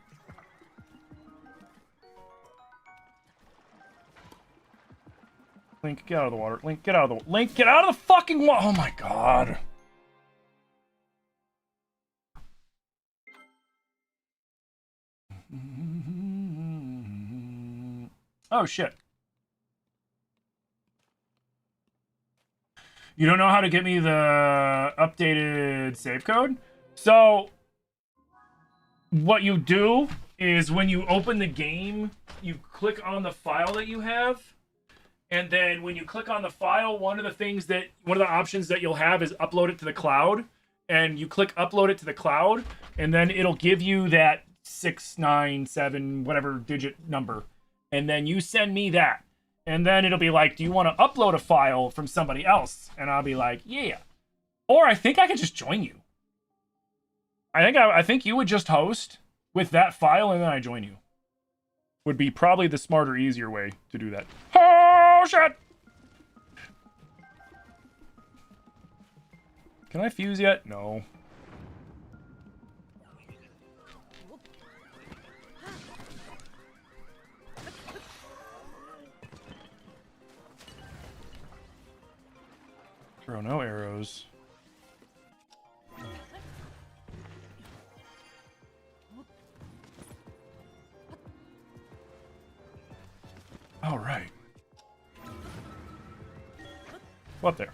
Link, get out of the water. Link, get out of the... Link, get out of the fucking water! Oh my god. Oh shit. You don't know how to get me the updated save code? So, what you do is when you open the game, you click on the file that you have, and then when you click on the file, one of the options that you'll have is upload it to the cloud, and you click upload it to the cloud, and then it'll give you that 697 whatever digit number, and then you send me that. And then it'll be like, do you want to upload a file from somebody else? And I'll be like, yeah. Or I think I could just join you. I think you would just host with that file and then I join you. Would be probably the smarter, easier way to do that. Oh, shit! Can I fuse yet? No. Throw no arrows. All right. What there?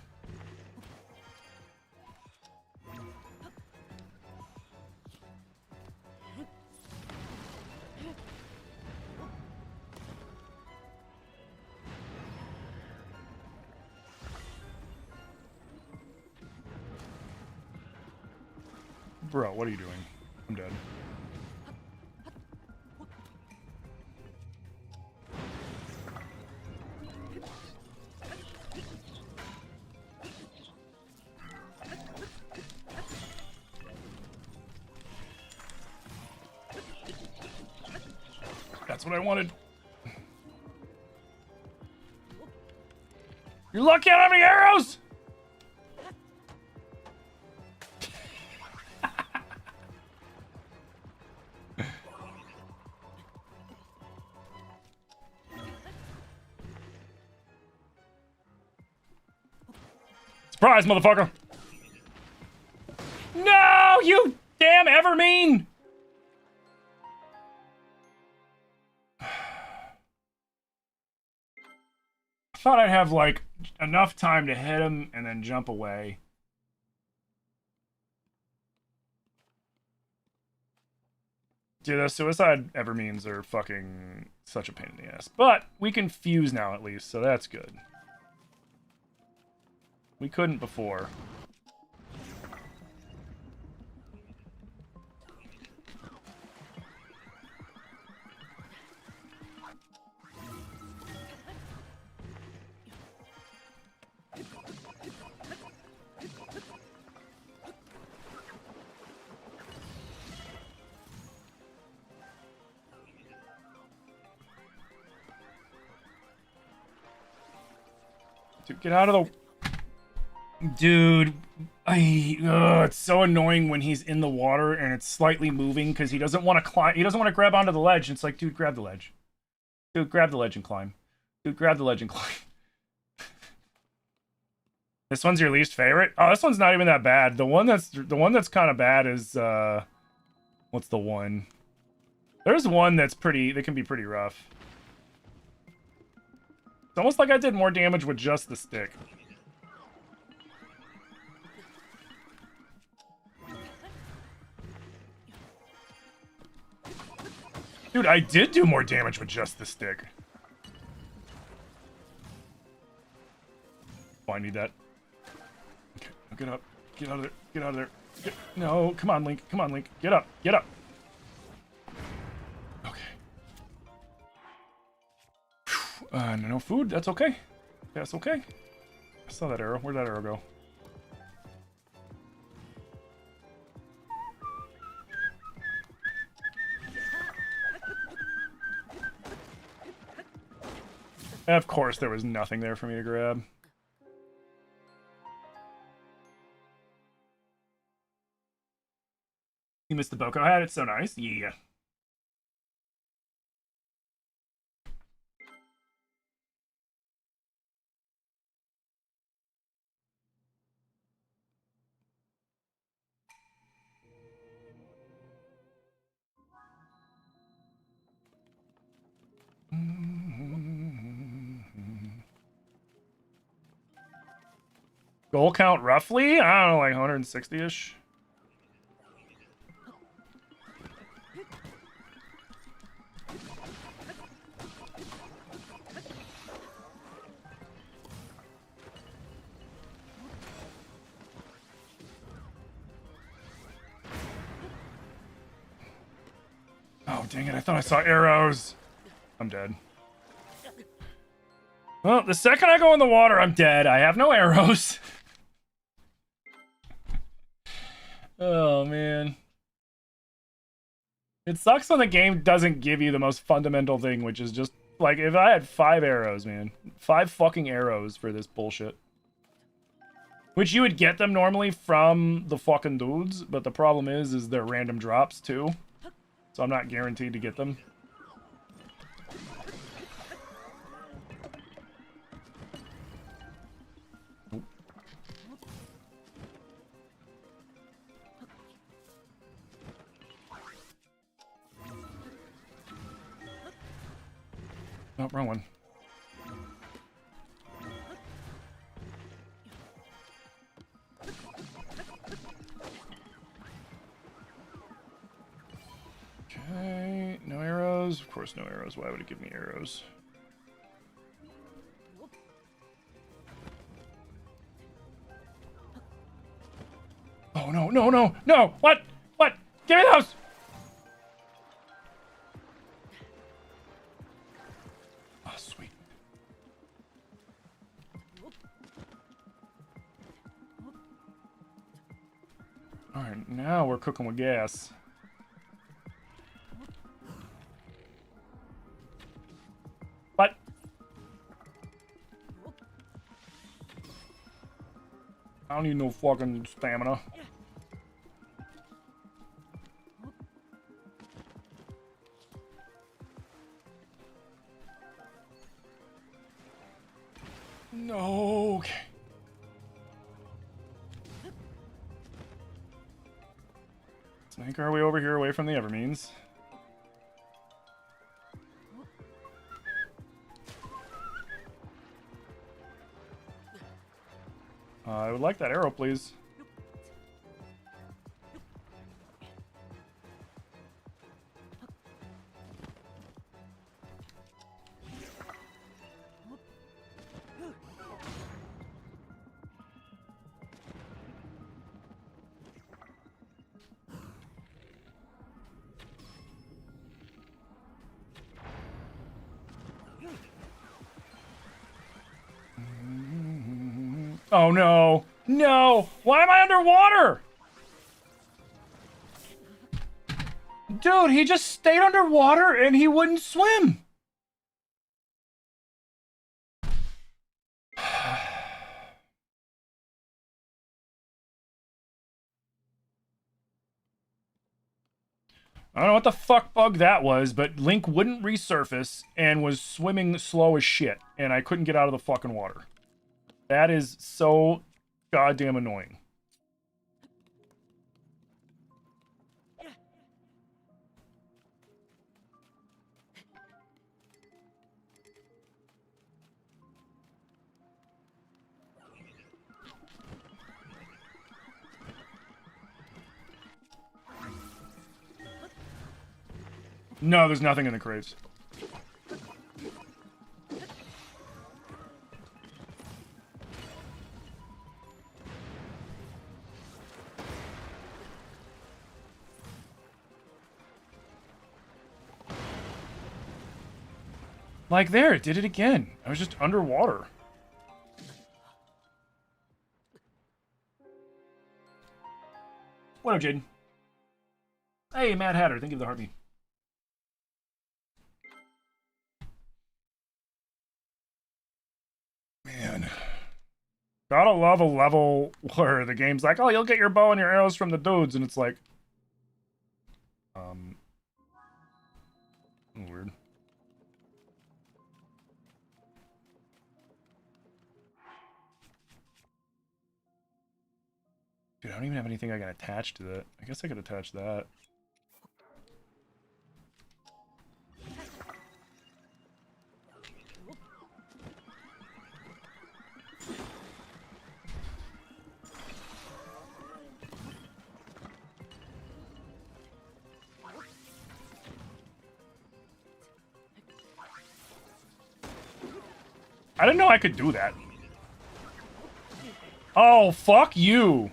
Bro, what are you doing? I'm dead. That's what I wanted. You're lucky I don't have any arrows! Surprise, motherfucker! No, you damn Evermean! I thought I'd have, like, enough time to hit him and then jump away. Dude, those suicide Evermeans are fucking such a pain in the ass. But we can fuse now, at least, so that's good. We couldn't before. Dude, get out of the... Dude, it's so annoying when he's in the water and it's slightly moving because he doesn't want to climb. He doesn't want to grab onto the ledge. It's like, dude, grab the ledge. Dude, grab the ledge and climb. Dude, grab the ledge and climb. This one's your least favorite? Oh, this one's not even that bad. The one that's kind of bad is what's the one? There's one that can be pretty rough. It's almost like I did more damage with just the stick. Dude, I did do more damage with just the stick. Oh, I need that. Okay, get up. Get out of there. Get out of there. No, come on, Link. Come on, Link. Get up. Get up. Okay. No food. That's okay. That's okay. I saw that arrow. Where'd that arrow go? Of course, there was nothing there for me to grab. You missed the Boko hat. It's so nice. Yeah. Goal count roughly? I don't know, like 160-ish. Oh, dang it. I thought I saw arrows. I'm dead. Well, the second I go in the water, I'm dead. I have no arrows. Oh, man. It sucks when the game doesn't give you the most fundamental thing, which is just, like, if I had 5 arrows, man. 5 fucking arrows for this bullshit. Which you would get them normally from the fucking dudes, but the problem is they're random drops, too. So I'm not guaranteed to get them. Oh, wrong one. Okay, no arrows. Of course, no arrows. Why would it give me arrows? Oh, no, no, no, no! What? What? Give me those! Oh, sweet. Alright, now we're cooking with gas. What? I don't need no fucking stamina. No. Okay. Let's make our way over here away from the Evermeans. I would like that arrow, please. Oh no! No! Why am I underwater? Dude, he just stayed underwater and he wouldn't swim! I don't know what the fuck bug that was, but Link wouldn't resurface and was swimming slow as shit, and I couldn't get out of the fucking water. That is so goddamn annoying. No, there's nothing in the crates. Like there, it did it again. I was just underwater. What up, Jaden? Hey, Mad Hatter, thank you for the heartbeat. Man. Gotta love a level where the game's like, oh, you'll get your bow and your arrows from the dudes, and it's like, Weird. Dude, I don't even have anything I can attach to that. I guess I could attach that. I didn't know I could do that. Oh, fuck you.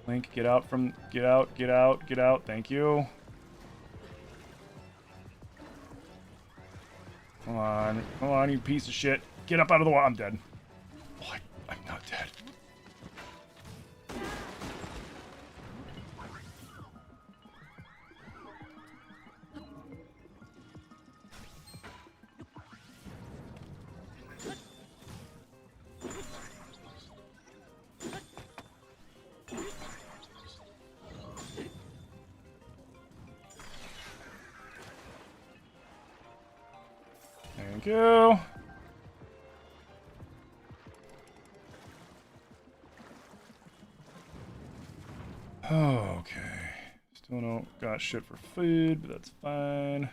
Link, get out. Thank you. Come on, you piece of shit. Get up out of the wall. I'm dead. Oh, I'm not dead. Thank you. Okay. Still don't got shit for food, but that's fine.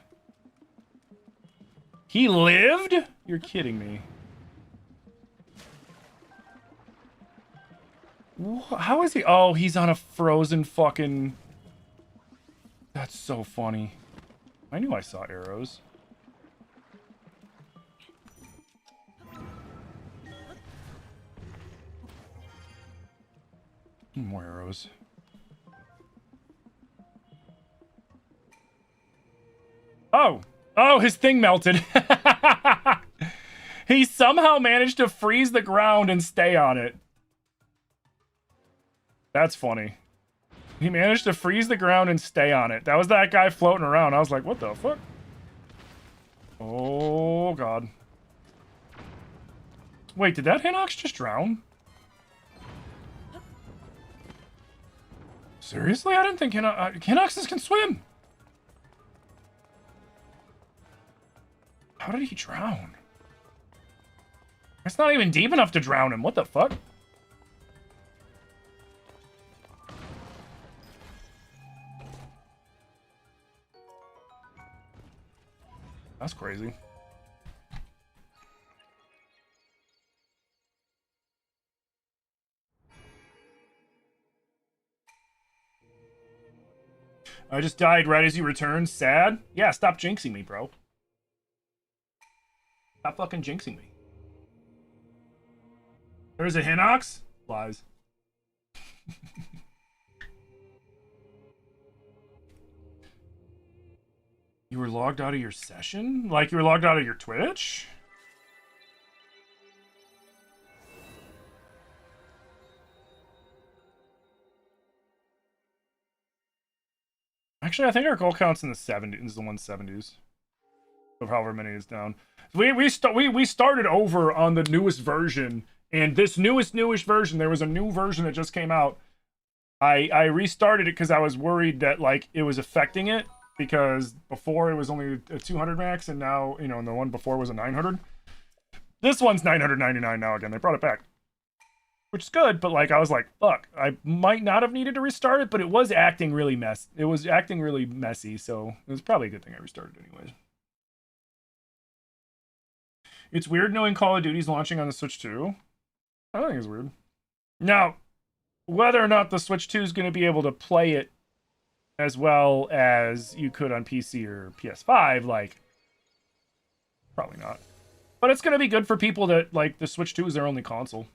He lived? You're kidding me. How is he? Oh, he's on a frozen fucking... That's so funny. I knew I saw arrows. More arrows. Oh! Oh, his thing melted. He somehow managed to freeze the ground and stay on it. That's funny. He managed to freeze the ground and stay on it. That was that guy floating around. I was like, what the fuck? Oh, God. Wait, did that Hinox just drown? Seriously? I didn't think Hinoxes can swim. How did he drown? It's not even deep enough to drown him. What the fuck? That's crazy. I just died right as you returned. Sad? Yeah, stop jinxing me, bro. Stop fucking jinxing me. There's a Hinox? Lies. You were logged out of your session? Like you were logged out of your Twitch? Actually, I think our goal count's in the 70s, is the 170s. Of however many is down. We started over on the newest version, and this newest version, there was a new version that just came out. I restarted it because I was worried that like it was affecting it, because before it was only a 200 max, and now, you know, and the one before was a 900. This one's 999 now again. They brought it back, which is good, but like I was like, fuck, I might not have needed to restart it, but it was acting really messy, so it was probably a good thing I restarted anyways. It's weird knowing Call of Duty's launching on the Switch 2. I don't think it's weird. Now, whether or not the Switch 2 is going to be able to play it as well as you could on PC or PS5, like, probably not. But it's going to be good for people that, like, the Switch 2 is their only console.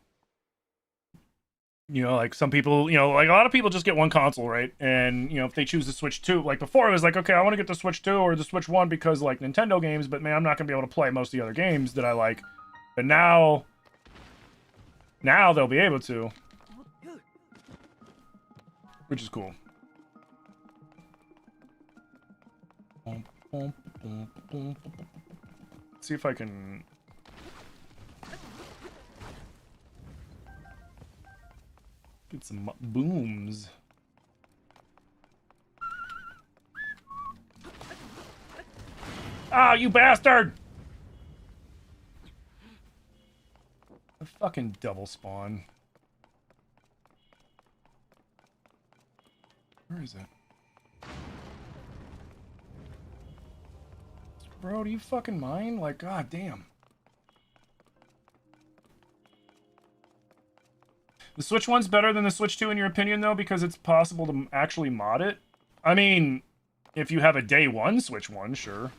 You know, like some people, you know, like a lot of people just get one console, right? And, you know, if they choose the Switch 2, like before it was like, okay, I want to get the Switch 2 or the Switch 1 because like Nintendo games, but man, I'm not going to be able to play most of the other games that I like. But now they'll be able to. Which is cool. Let's see if I can... Get some booms. Ah, you bastard! A fucking double spawn. Where is it? Bro, do you fucking mind? Like, god damn. The Switch 1's better than the Switch 2 in your opinion, though, because it's possible to actually mod it? I mean, if you have a day one Switch 1, sure.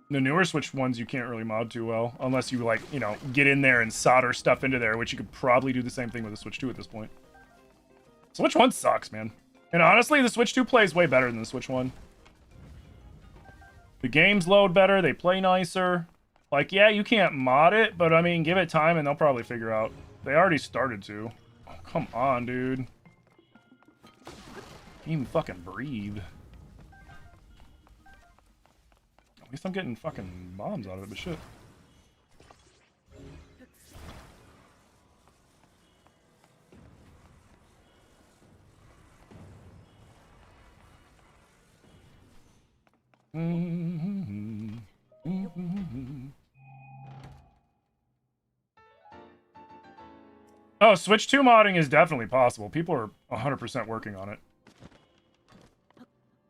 The newer Switch 1s you can't really mod too well, unless you, like, you know, get in there and solder stuff into there, which you could probably do the same thing with the Switch 2 at this point. Switch 1 sucks, man. And honestly, the Switch 2 plays way better than the Switch 1. The games load better, they play nicer. Like, yeah, you can't mod it, but I mean, give it time and they'll probably figure out. They already started to. Oh, come on, dude. Can't even fucking breathe. At least I'm getting fucking bombs out of it, but shit. Oh, Switch 2 modding is definitely possible. People are 100% working on it.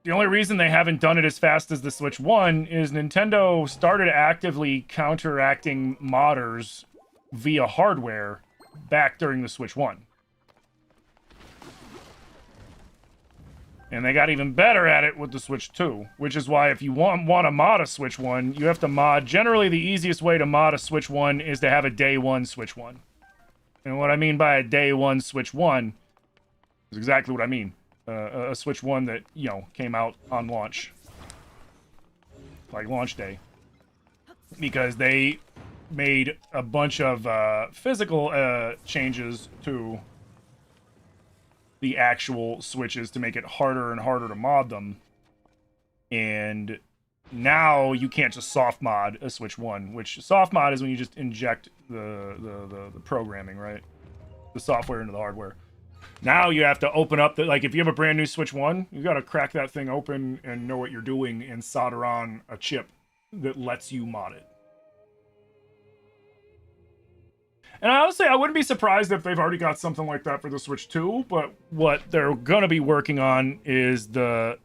The only reason they haven't done it as fast as the Switch 1 is Nintendo started actively counteracting modders via hardware back during the Switch 1. And they got even better at it with the Switch 2, which is why if you want to mod a Switch 1, you have to mod... Generally, the easiest way to mod a Switch 1 is to have a day one Switch 1. And what I mean by a day one Switch 1 is exactly what I mean. A Switch 1 that, you know, came out on launch. Like launch day. Because they made a bunch of physical changes to the actual Switches to make it harder and harder to mod them. And now you can't just soft mod a Switch 1, which soft mod is when you just inject the programming, right? The software into the hardware. Now you have to open up the, like, if you have a brand new Switch 1, you gotta crack that thing open and know what you're doing and solder on a chip that lets you mod it. And honestly, I wouldn't be surprised if they've already got something like that for the Switch 2, but what they're gonna be working on is the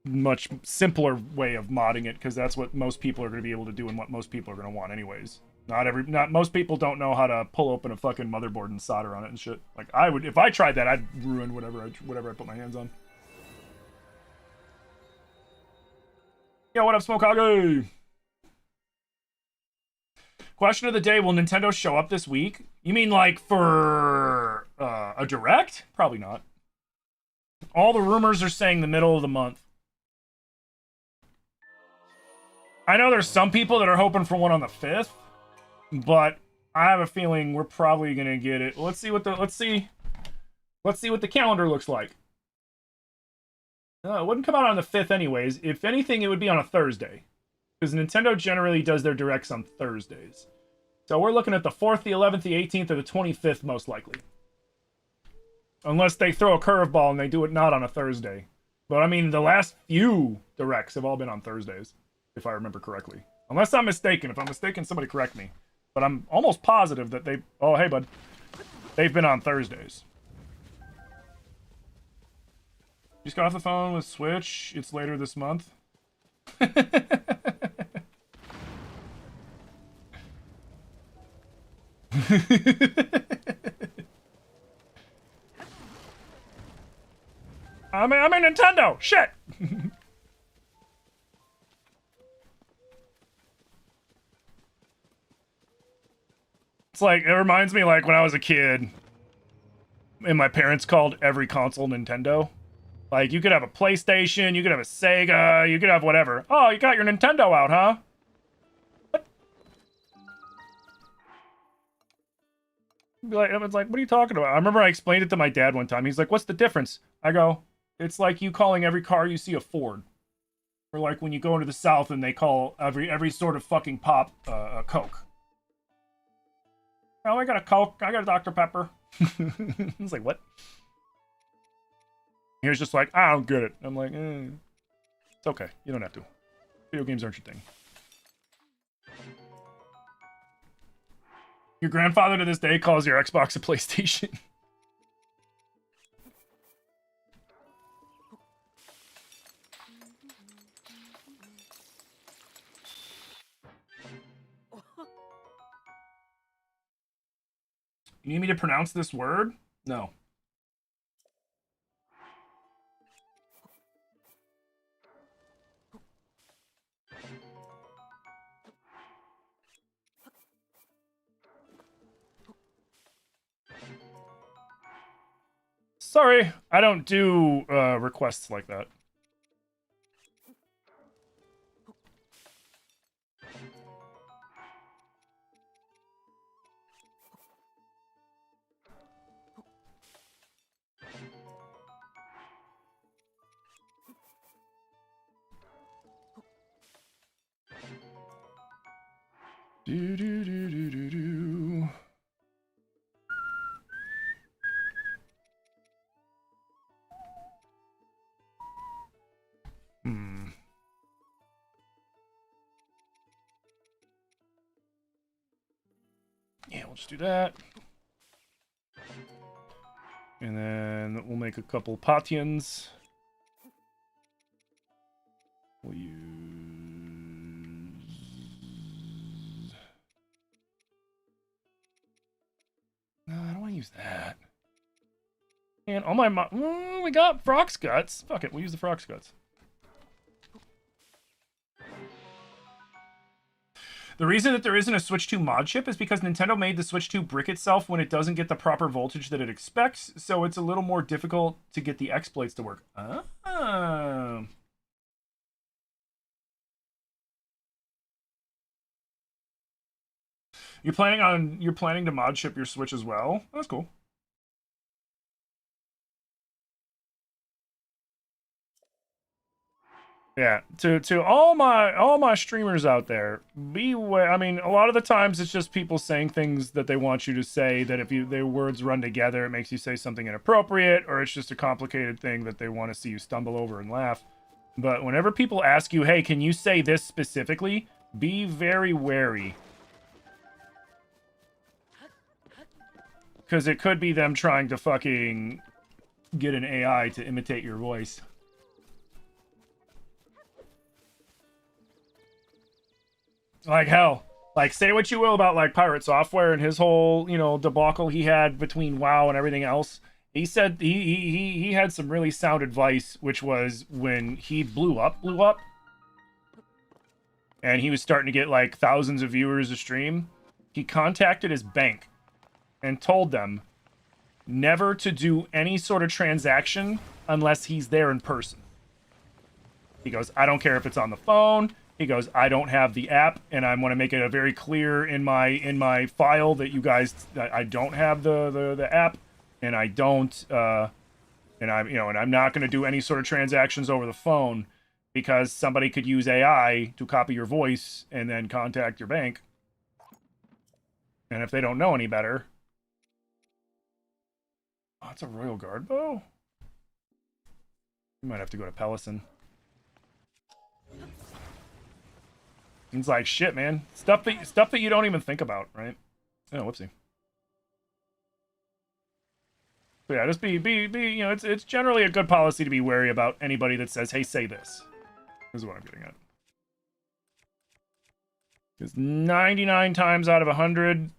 much simpler way of modding it, because that's what most people are gonna be able to do and what most people are gonna want anyways. Not most people don't know how to pull open a fucking motherboard and solder on it and shit. Like, I would, if I tried that, I'd ruin whatever I put my hands on. Yo, what up, Smokage? Question of the day, will Nintendo show up this week? You mean like for a direct? Probably not. All the rumors are saying the middle of the month. I know there's some people that are hoping for one on the 5th, but I have a feeling we're probably gonna get it. Let's see what the calendar looks like. It wouldn't come out on the 5th anyways. If anything, it would be on a Thursday. Because Nintendo generally does their directs on Thursdays. So we're looking at the 4th, the 11th, the 18th, or the 25th, most likely. Unless they throw a curveball and they do it not on a Thursday. But I mean, the last few directs have all been on Thursdays, if I remember correctly. Unless I'm mistaken. If I'm mistaken, somebody correct me. But I'm almost positive that they... Oh, hey, bud. They've been on Thursdays. Just got off the phone with Switch. It's later this month. I'm in Nintendo! Shit! It's like, it reminds me like when I was a kid and my parents called every console Nintendo. Like, you could have a PlayStation, you could have a Sega, you could have whatever. Oh, you got your Nintendo out, huh? What? It's like, what are you talking about? I remember I explained it to my dad one time. He's like, what's the difference? I go, it's like you calling every car you see a Ford. Or like when you go into the South and they call every sort of fucking pop a Coke. Oh, I got a Coke. I got a Dr. Pepper. It's like, what? He was just like, I don't get it. I'm like, it's okay. You don't have to. Video games aren't your thing. Your grandfather to this day calls your Xbox a PlayStation. You need me to pronounce this word? No. Sorry, I don't do requests like that. Do do do do do do. Yeah, we'll just do that. And then we'll make a couple potions. We'll use... No, I don't want to use that. And all my... we got Frog's Guts. Fuck it, we'll use the Frog's Guts. The reason that there isn't a Switch 2 mod chip is because Nintendo made the Switch 2 brick itself when it doesn't get the proper voltage that it expects, so it's a little more difficult to get the exploits to work. You're planning to mod chip your Switch as well? That's cool. Yeah, to all my streamers out there, beware. I mean, a lot of the times it's just people saying things that they want you to say, that if their words run together, it makes you say something inappropriate, or it's just a complicated thing that they want to see you stumble over and laugh. But whenever people ask you, hey, can you say this specifically? Be very wary. Because it could be them trying to fucking get an AI to imitate your voice. Like, hell, like, say what you will about, like, Pirate Software and his whole, you know, debacle he had between WoW and everything else. He said he had some really sound advice, which was when he blew up, and he was starting to get, like, thousands of viewers a stream, he contacted his bank and told them never to do any sort of transaction unless he's there in person. He goes, I don't care if it's on the phone. He goes, I don't have the app, and I want to make it very clear in my file that you guys, I don't have the app, and I don't, and I'm not going to do any sort of transactions over the phone because somebody could use AI to copy your voice and then contact your bank. And if they don't know any better, oh, it's a Royal Guard bow. You might have to go to Pelican. It's like, shit, man. Stuff that you don't even think about, right? Oh, whoopsie. But yeah, just be, you know, it's generally a good policy to be wary about anybody that says, hey, say this. This is what I'm getting at. Because 99 times out of 100,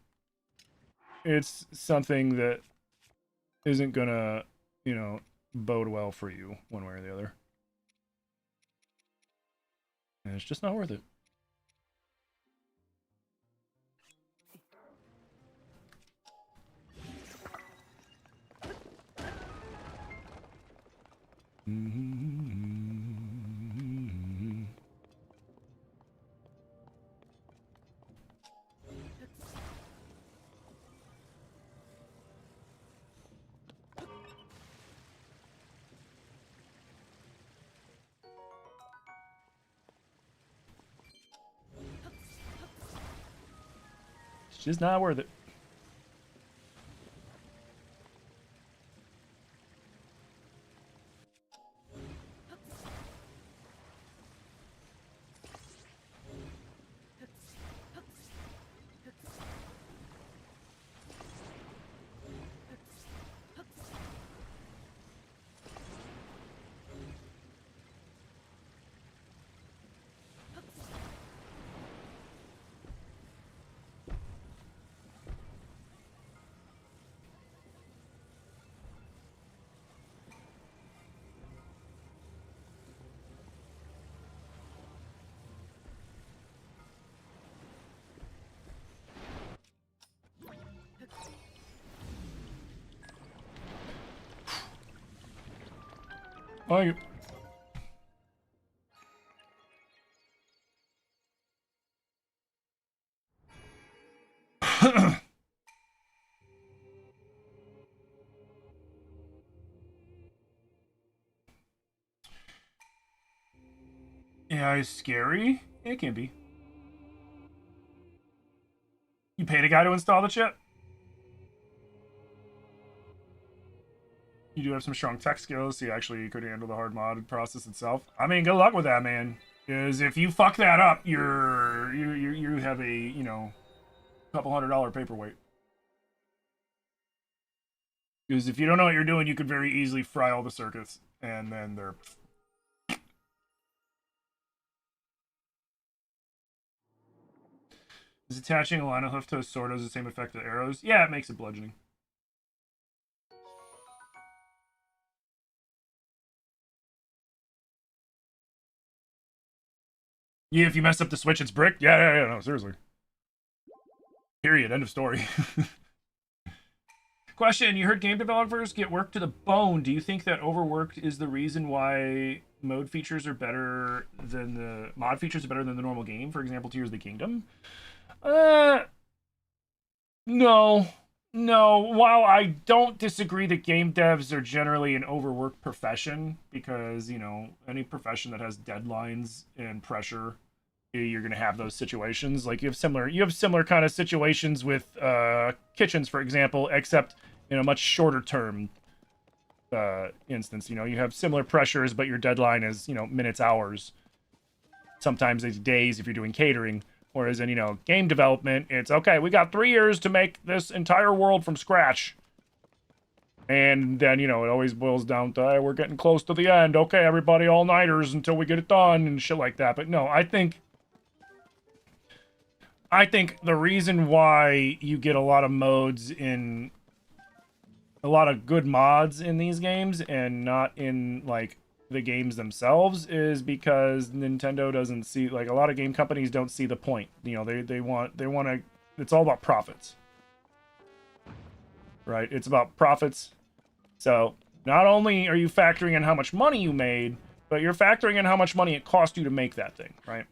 it's something that isn't gonna, you know, bode well for you one way or the other. And it's just not worth it. It's just not worth it. Thank you. Yeah, it's scary. It can be. You paid a guy to install the chip? You do have some strong tech skills, so you actually could handle the hard mod process itself. I mean, good luck with that, man. Because if you fuck that up, you have a, you know, couple $100 paperweight. Because if you don't know what you're doing, you could very easily fry all the circuits, and then they're... Is attaching a line of hoof to a sword has the same effect as arrows? Yeah, it makes it bludgeoning. Yeah, if you mess up the switch, it's brick? Yeah, no, seriously. Period, end of story. Question, you heard game developers get worked to the bone. Do you think that overworked is the reason why mod features are better than the normal game? For example, Tears of the Kingdom? No. While I don't disagree that game devs are generally an overworked profession, because, you know, any profession that has deadlines and pressure, you're going to have those situations. Like, you have similar kind of situations with kitchens, for example, except in a much shorter term instance. You know, you have similar pressures, but your deadline is, you know, minutes, hours. Sometimes it's days if you're doing catering. Whereas in, you know, game development, it's, okay, we got 3 years to make this entire world from scratch. And then, you know, it always boils down to, hey, we're getting close to the end. Okay, everybody, all-nighters until we get it done and shit like that. But no, I think the reason why you get a lot of mods in... a lot of good mods in these games and not in, like, the games themselves is because Nintendo doesn't see, like, a lot of game companies don't see the point. You know, they want to, it's all about profits, right? It's about profits. So not only are you factoring in how much money you made, but you're factoring in how much money it cost you to make that thing, right?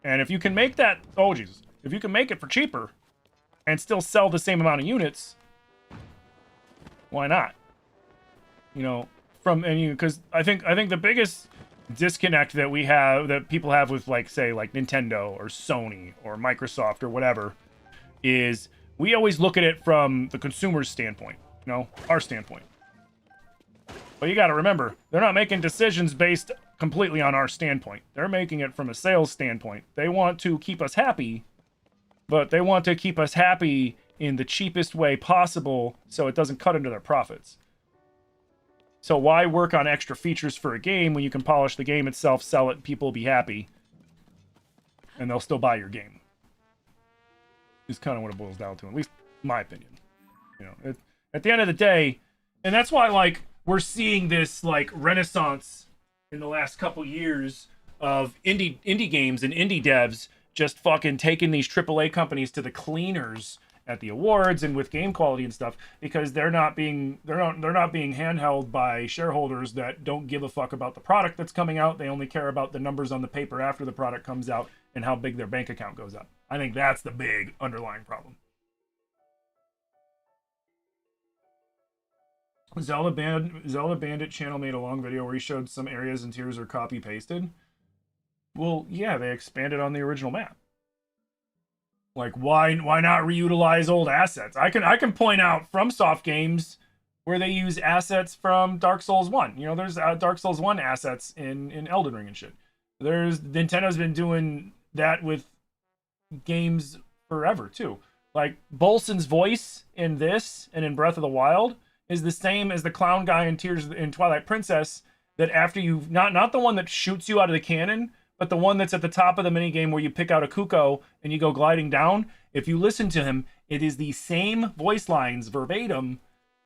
And if you can make that, oh Jesus, if you can make it for cheaper and still sell the same amount of units, why not? You know, because I think the biggest disconnect that people have with, like, say, like Nintendo or Sony or Microsoft or whatever is we always look at it from the consumer's standpoint, you know, our standpoint. But you got to remember, they're not making decisions based completely on our standpoint. They're making it from a sales standpoint. They want to keep us happy, but they want to keep us happy in the cheapest way possible so it doesn't cut into their profits. So why work on extra features for a game when you can polish the game itself, sell it, and people will be happy, and they'll still buy your game? Is kind of what it boils down to, at least in my opinion. You know, at the end of the day, and that's why, like, we're seeing this, like, renaissance in the last couple years of indie games and indie devs just fucking taking these AAA companies to the cleaners at the awards and with game quality and stuff, because they're not being handheld by shareholders that don't give a fuck about the product that's coming out. They only care about the numbers on the paper after the product comes out and how big their bank account goes up. I think that's the big underlying problem. Zelda Bandit channel made a long video where he showed some areas and tiers are copy pasted. Well, yeah, they expanded on the original map. Like, why not reutilize old assets? I can point out FromSoft games where they use assets from Dark Souls 1. You know, there's Dark Souls 1 assets in Elden Ring and shit. Nintendo's been doing that with games forever too. Like, Bolson's voice in this and in Breath of the Wild is the same as the clown guy in Twilight Princess, that after you not the one that shoots you out of the cannon, but the one that's at the top of the minigame where you pick out a Kuko and you go gliding down. If you listen to him, it is the same voice lines verbatim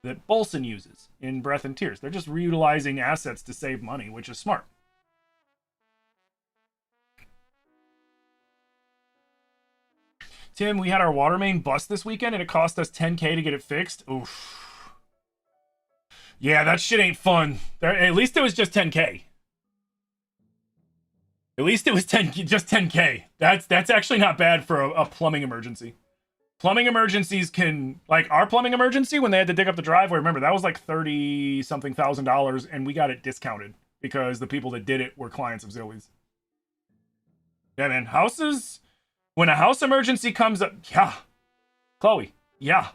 that Bolson uses in Breath and Tears. They're just reutilizing assets to save money, which is smart. Tim, we had our water main bust this weekend and it cost us $10K to get it fixed. Oof. Yeah, that shit ain't fun. At least it was just 10K. At least it was just 10K. That's actually not bad for a plumbing emergency. Plumbing emergencies can, like our plumbing emergency when they had to dig up the driveway, remember, that was like 30-something thousand dollars, and we got it discounted because the people that did it were clients of Zillies. Yeah, man, houses, when a house emergency comes up, yeah. Chloe, yeah.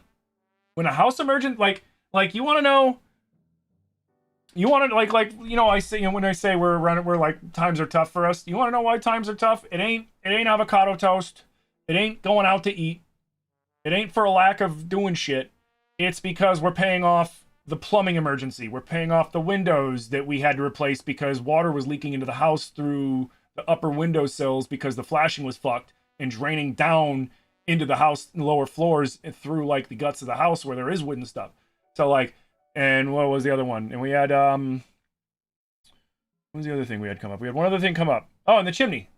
When a house emergency, like you want to know, you know, I say, you know, when I say we're like times are tough for us, you want to know why times are tough? It ain't avocado toast. It ain't going out to eat. It ain't for a lack of doing shit. It's because we're paying off the plumbing emergency. We're paying off the windows that we had to replace because water was leaking into the house through the upper window sills because the flashing was fucked and draining down into the house lower floors and through like the guts of the house where there is wood and stuff. So like, and what was the other one? And we had, what was the other thing we had come up? We had one other thing come up. Oh, and the chimney.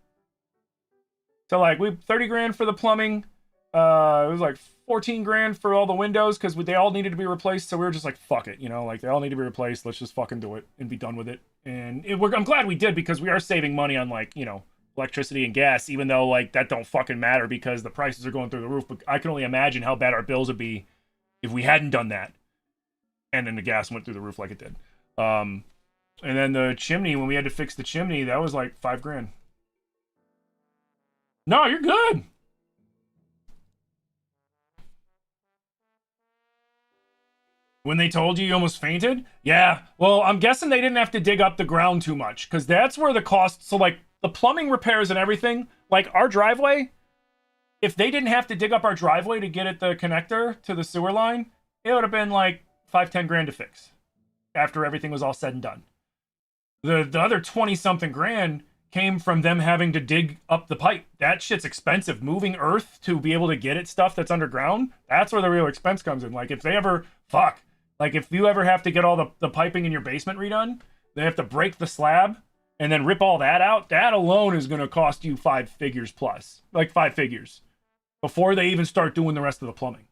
So like, 30 grand for the plumbing. It was like 14 grand for all the windows because they all needed to be replaced. So we were just like, fuck it, you know, like they all need to be replaced. Let's just fucking do it and be done with it. And I'm glad we did because we are saving money on like, you know, electricity and gas, even though like that don't fucking matter because the prices are going through the roof. But I can only imagine how bad our bills would be if we hadn't done that. And then the gas went through the roof like it did. And then the chimney, when we had to fix the chimney, that was like 5 grand. No, you're good. When they told you almost fainted? Yeah. Well, I'm guessing they didn't have to dig up the ground too much because that's where the cost. So like the plumbing repairs and everything, like our driveway, if they didn't have to dig up our driveway to get at the connector to the sewer line, it would have been like 5-10 grand to fix after everything was all said and done. The other 20-something grand came from them having to dig up the pipe. That shit's expensive. Moving earth to be able to get at stuff that's underground, that's where the real expense comes in. Like if they ever, like if you ever have to get all the piping in your basement redone, they have to break the slab and then rip all that out. That alone is going to cost you 5 figures plus, like 5 figures before they even start doing the rest of the plumbing.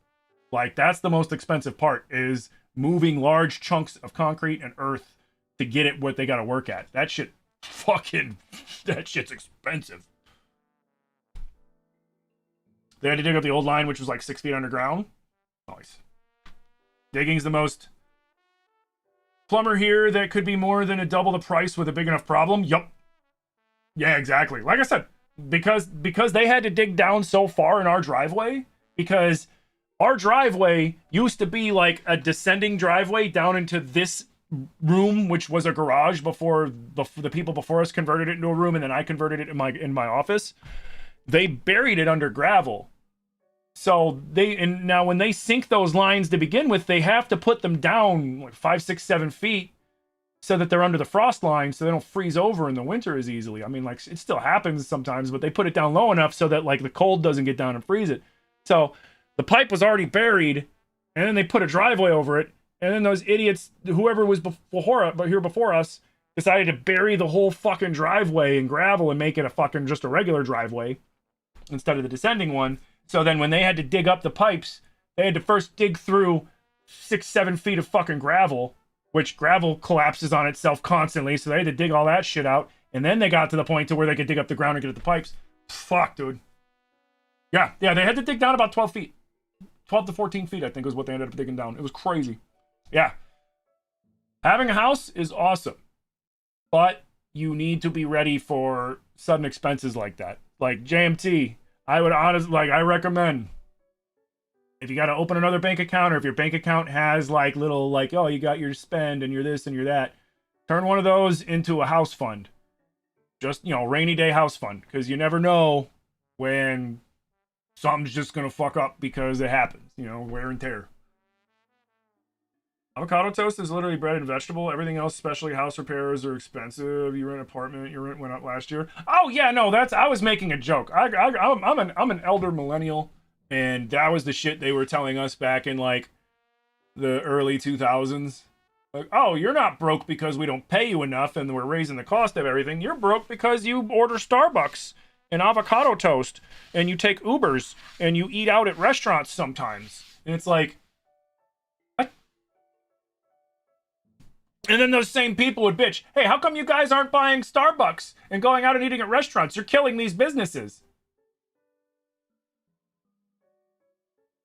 Like that's the most expensive part is moving large chunks of concrete and earth to get it what they got to work at. That shit's expensive. They had to dig up the old line, which was like 6 feet underground. Nice. Digging's the most. Plumber here that could be more than a double the price with a big enough problem. Yup. Yeah, exactly. Like I said, because they had to dig down so far in our driveway, because our driveway used to be like a descending driveway down into this room, which was a garage before the people before us converted it into a room, and then I converted it in my office. They buried it under gravel. So now when they sink those lines to begin with, they have to put them down like 5, 6, 7 feet so that they're under the frost line so they don't freeze over in the winter as easily. I mean, like it still happens sometimes, but they put it down low enough so that like the cold doesn't get down and freeze it. So the pipe was already buried, and then they put a driveway over it, and then those idiots, whoever was before us, decided to bury the whole fucking driveway in gravel and make it just a regular driveway instead of the descending one. So then when they had to dig up the pipes, they had to first dig through 6, 7 feet of fucking gravel, which gravel collapses on itself constantly. So they had to dig all that shit out. And then they got to the point to where they could dig up the ground and get at the pipes. Fuck, dude. Yeah, they had to dig down about 12 feet. 12 to 14 feet, I think, was what they ended up digging down. It was crazy. Yeah. Having a house is awesome. But you need to be ready for sudden expenses like that. Like JMT, I would honestly, I recommend, if you got to open another bank account, or if your bank account has like little, oh, you got your spend and your this and your that, turn one of those into a house fund. Just, rainy day house fund. Because you never know when something's just going to fuck up because it happens, wear and tear. Avocado toast is literally bread and vegetable. Everything else, especially house repairs, are expensive. You rent an apartment, your rent went up last year. Oh yeah, no, I was making a joke. I'm an elder millennial, and that was the shit they were telling us back in like the early 2000s. Like, oh, you're not broke because we don't pay you enough and we're raising the cost of everything. You're broke because you order Starbucks and avocado toast, and you take Ubers, and you eat out at restaurants sometimes. And it's like, And then those same people would bitch, hey, how come you guys aren't buying Starbucks and going out and eating at restaurants? You're killing these businesses.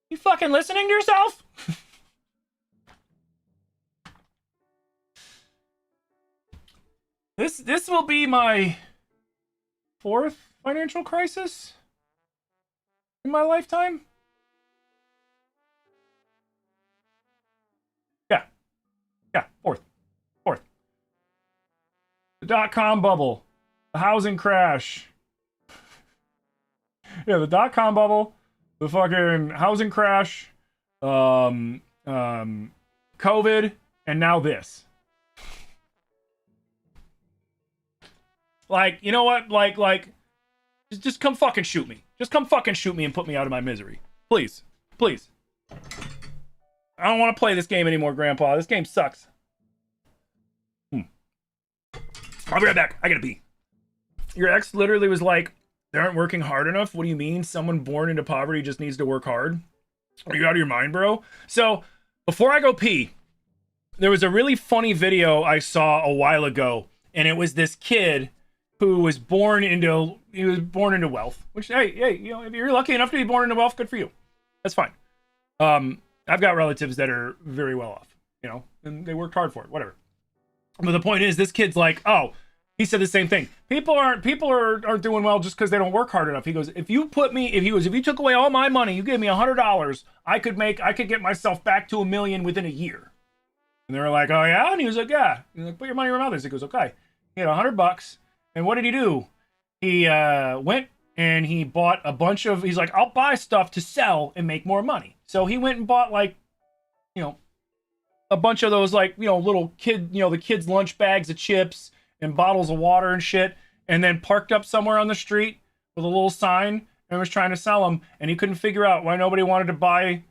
You fucking listening to yourself? This will be my 4th financial crisis in my lifetime. Yeah, fourth. The dot-com bubble, the housing crash. Yeah, the dot-com bubble, the fucking housing crash, COVID, and now this. Like, you know what? Like, just come fucking shoot me. Just come fucking shoot me and put me out of my misery. Please. Please. I don't want to play this game anymore, Grandpa. This game sucks. I'll be right back. I gotta pee. Your ex literally was like, they aren't working hard enough? What do you mean? Someone born into poverty just needs to work hard? Are you out of your mind, bro? So, before I go pee, there was a really funny video I saw a while ago, and it was this kid who was born into wealth. Which, hey, you know, if you're lucky enough to be born into wealth, good for you. That's fine. I've got relatives that are very well off, you know, and they worked hard for it, whatever. But the point is, this kid's like, oh, he said the same thing. People aren't doing well just because they don't work hard enough. He goes, if you took away all my money, you gave me $100, I could get myself back to $1 million within a year. And they were like, oh yeah? And he was like, yeah. And like, put your money where your mouth is. He goes, okay. He had $100. And what did he do? He went and he bought a bunch of, he's like, I'll buy stuff to sell and make more money. So he went and bought, like, you know, a bunch of those, like, you know, little kid, you know, the kids' lunch bags of chips and bottles of water and shit, and then parked up somewhere on the street with a little sign and was trying to sell them. And he couldn't figure out why nobody wanted to buy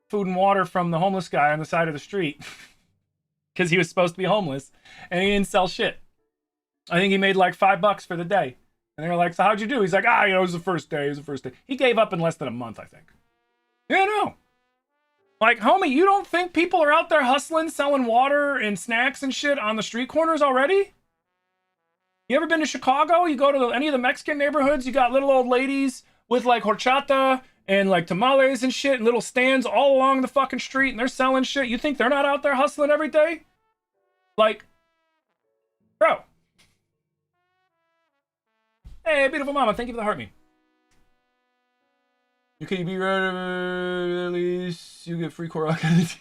food and water from the homeless guy on the side of the street because he was supposed to be homeless, and he didn't sell shit. I think he made like $5 for the day. And they were like, so how'd you do? He's like, you know, it was the first day. He gave up in less than a month, I think. Yeah, no. Like, homie, you don't think people are out there hustling, selling water and snacks and shit on the street corners already? You ever been to Chicago? You go to any of the Mexican neighborhoods, you got little old ladies with like horchata and like tamales and shit and little stands all along the fucking street, and they're selling shit. You think they're not out there hustling every day? Like, bro. Hey, beautiful mama, thank you for the heart me. You can be right at least you get free Korok.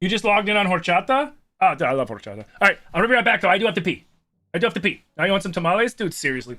You just logged in on horchata? Oh, dude, I love horchata. All right, I'm gonna be right back though. I do have to pee. Now you want some tamales? Dude, seriously.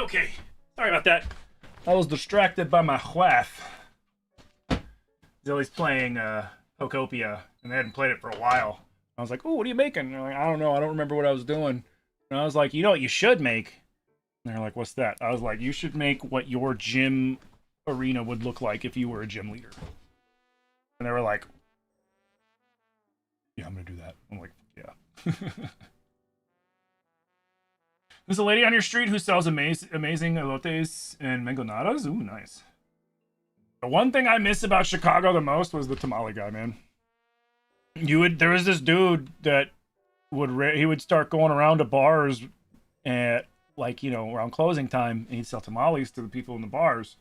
Okay. Sorry about that. I was distracted by my wife. Zilly's playing Pokopia, and they hadn't played it for a while. I was like, "Oh, what are you making?" And they're like, "I don't know. I don't remember what I was doing." And I was like, "You know what you should make?" And they're like, "What's that?" I was like, "You should make what your gym arena would look like if you were a gym leader." And they were like, "Yeah, I'm gonna do that." I'm like, "Yeah." There's a lady on your street who sells amazing elotes and mangonadas. Ooh, nice. The one thing I miss about Chicago the most was the tamale guy, man. There was this dude that he would start going around to bars at, like, you know, around closing time, and he'd sell tamales to the people in the bars.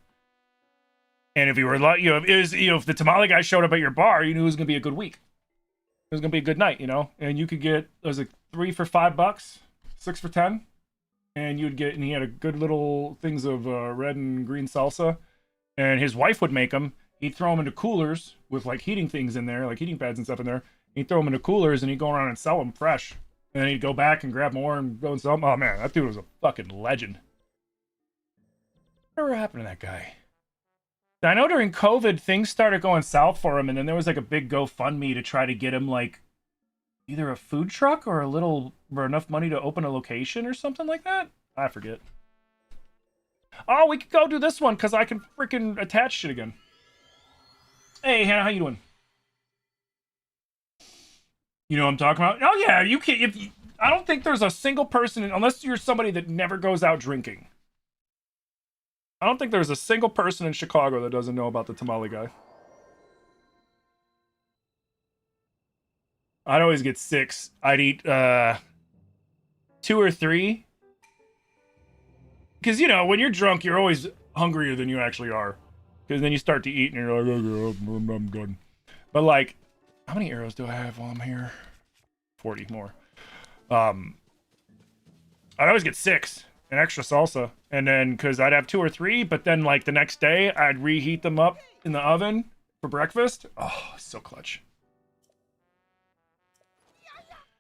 And if you were like, if the tamale guy showed up at your bar, you knew it was gonna be a good week. It was gonna be a good night, you know. And you could get, was it 3 for $5, 6 for 10, and he had a good little things of red and green salsa. And his wife would make them. He'd throw them into coolers with like heating things in there, like heating pads and stuff in there. He'd throw them into coolers and he'd go around and sell them fresh. And then he'd go back and grab more and go and sell them. Oh man, that dude was a fucking legend. Whatever happened to that guy? I know during COVID, things started going south for him, and then there was like a big GoFundMe to try to get him like either a food truck or enough money to open a location or something like that. I forget. Oh, we could go do this one because I can freaking attach shit again. Hey, Hannah, how you doing? You know what I'm talking about? Oh yeah, you can't. I don't think there's a single person, unless you're somebody that never goes out drinking. I don't think there's a single person in Chicago that doesn't know about the tamale guy. I'd always get 6. I'd eat 2 or 3. Because, you know, when you're drunk, you're always hungrier than you actually are. Because then you start to eat and you're like, okay, I'm good. But, like, how many arrows do I have while I'm here? 40 more. I'd always get 6. An extra salsa. And then, because I'd have 2 or 3, but then, like, the next day, I'd reheat them up in the oven for breakfast. Oh, so clutch.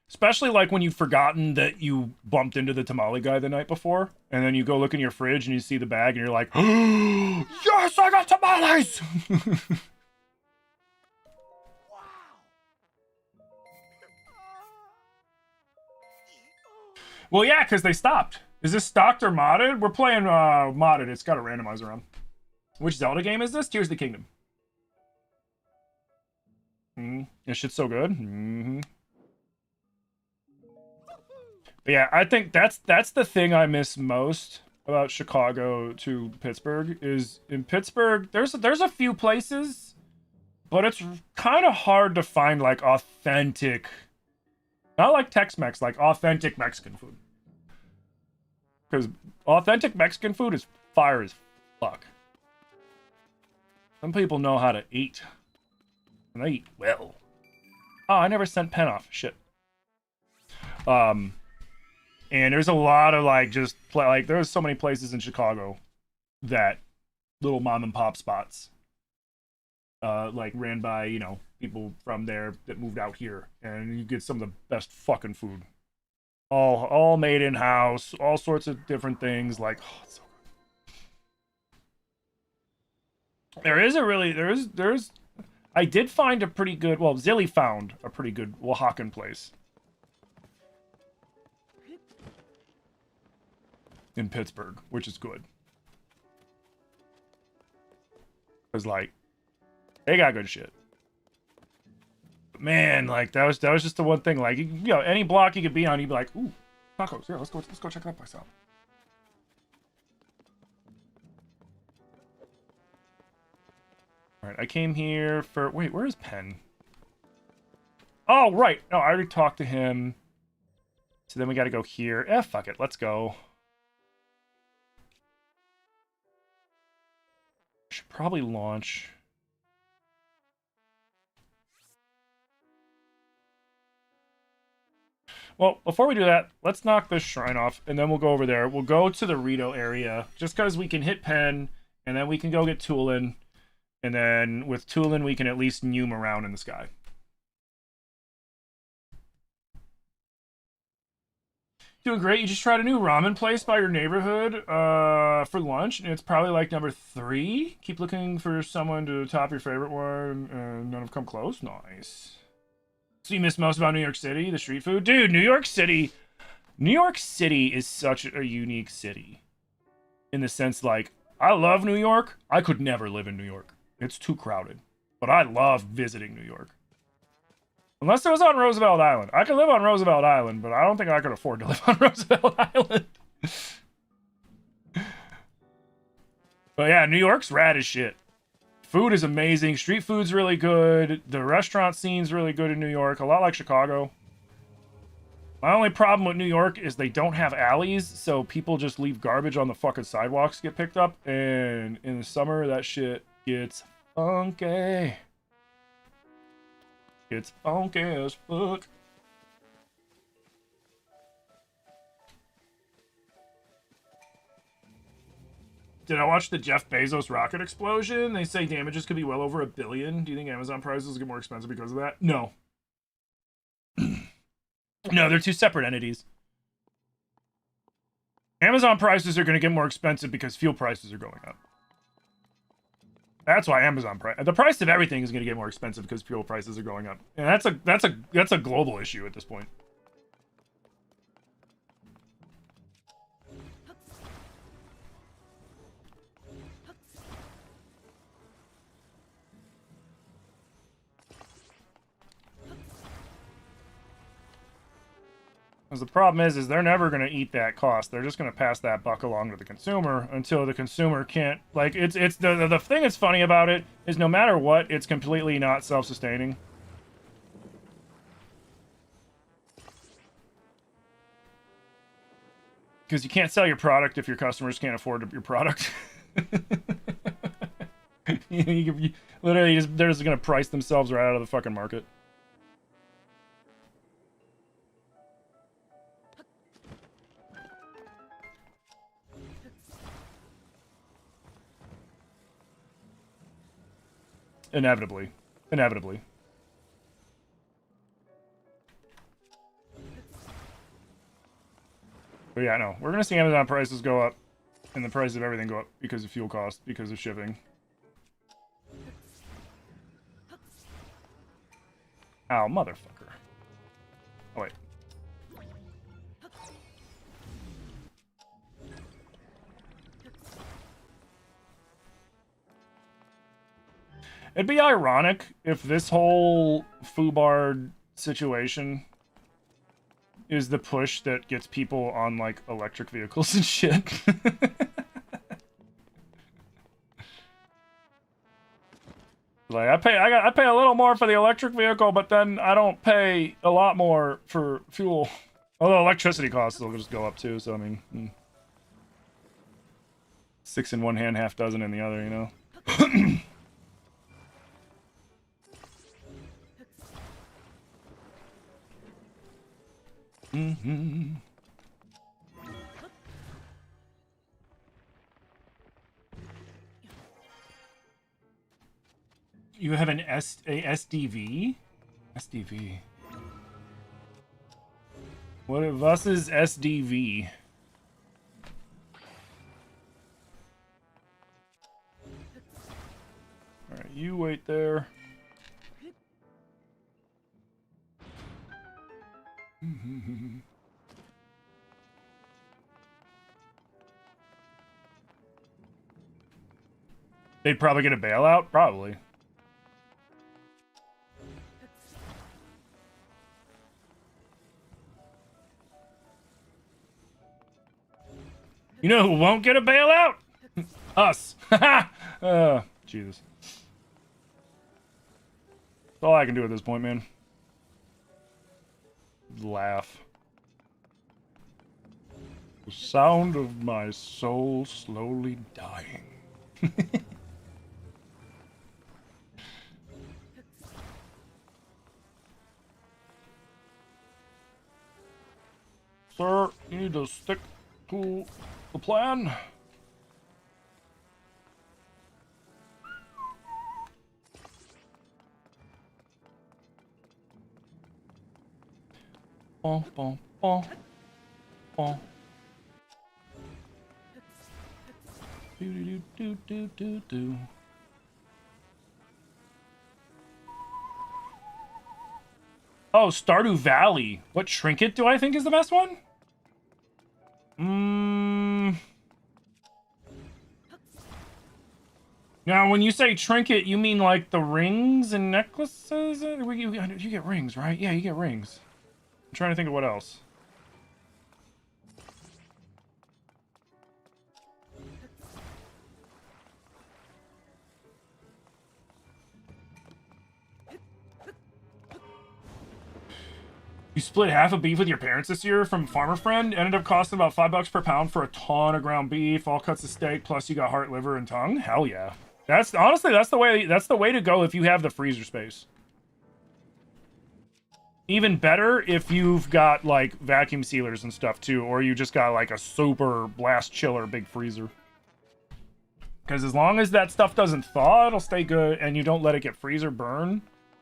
Especially, like, when you've forgotten that you bumped into the tamale guy the night before, and then you go look in your fridge and you see the bag, and you're like, oh, yes, I got tamales! Well, yeah, because they stopped. Is this stocked or modded? We're playing modded. It's got a randomizer on. Which Zelda game is this? Tears of the Kingdom. This shit's so good. But yeah, I think that's the thing I miss most about Chicago to Pittsburgh is in Pittsburgh, there's a few places, but it's kind of hard to find like authentic, not like Tex-Mex, like authentic Mexican food. Because authentic Mexican food is fire as fuck. Some people know how to eat. And they eat well. Oh, I never sent Pen off. Shit. And there's a lot of like there's so many places in Chicago that little mom and pop spots like ran by, you know, people from there that moved out here, and you get some of the best fucking food. All made in house, all sorts of different things. Like, oh, it's so good. There's I did find a pretty good, well, Zilly found a pretty good Oaxacan place in Pittsburgh, which is good. Cause like, they got good shit. But man, like that was just the one thing. Like, you know, any block you could be on, you'd be like, ooh, tacos. Yeah, let's go check that place out. All right, I came here for. Wait, where is Penn? Oh, right. No, I already talked to him. So then we got to go here. Fuck it. Let's go. Should probably launch. Well, before we do that, let's knock this shrine off, and then we'll go over there. We'll go to the Rito area, just because we can hit Penn, and then we can go get Tulin, and then with Tulin, we can at least noom around in the sky. Doing great. You just tried a new ramen place by your neighborhood for lunch, and it's probably like number 3. Keep looking for someone to top your favorite one, and none have come close. Nice. So you miss most about New York City, the street food? Dude, New York City is such a unique city. In the sense, like, I love New York. I could never live in New York. It's too crowded. But I love visiting New York. Unless it was on Roosevelt Island. I could live on Roosevelt Island, but I don't think I could afford to live on Roosevelt Island. But yeah, New York's rad as shit. Food is amazing. Street food's really good. The restaurant scene's really good in New York. A lot like Chicago. My only problem with New York is they don't have alleys, so people just leave garbage on the fucking sidewalks to get picked up. And in the summer, that shit gets funky. It's funky as fuck. Did I watch the Jeff Bezos rocket explosion? They say damages could be well over $1 billion. Do you think Amazon prices get more expensive because of that? No. No, they're two separate entities. Amazon prices are going to get more expensive because fuel prices are going up. That's why the price of everything is going to get more expensive because fuel prices are going up. And that's a global issue at this point. Because the problem is they're never going to eat that cost. They're just going to pass that buck along to the consumer until the consumer can't. Like, it's the thing that's funny about it is no matter what, it's completely not self-sustaining. Because you can't sell your product if your customers can't afford your product. Literally, they're just going to price themselves right out of the fucking market. Inevitably. But yeah, no. We're going to see Amazon prices go up. And the price of everything go up because of fuel cost, because of shipping. Ow, motherfucker. Oh, wait. It'd be ironic if this whole FUBAR situation is the push that gets people on, like, electric vehicles and shit. Like, I pay a little more for the electric vehicle, but then I don't pay a lot more for fuel. Although electricity costs will just go up too, so I mean... 6 in one hand, half dozen in the other, you know? Mm-hmm. You have an SDV? SDV. Was is SDV? Alright, you wait there. They'd probably get a bailout? Probably. You know who won't get a bailout? Us. Jesus. That's all I can do at this point, man. Laugh. The sound of my soul slowly dying. Sir, you need to stick to the plan. Bum, bum, bum. Oh. Do, do, do, do, do, do. Oh, Stardew Valley. What trinket do I think is the best one? Now, when you say trinket, you mean like the rings and necklaces? You get rings, right? Yeah, you get rings. I'm trying to think of what else. You split half a beef with your parents this year from Farmer Friend. Ended up costing about $5 per pound for a ton of ground beef, all cuts of steak, plus you got heart, liver, and tongue. Hell yeah. That's honestly that's the way to go if you have the freezer space. Even better if you've got like vacuum sealers and stuff too, or you just got like a super blast chiller big freezer. Because as long as that stuff doesn't thaw, it'll stay good, and you don't let it get freezer burn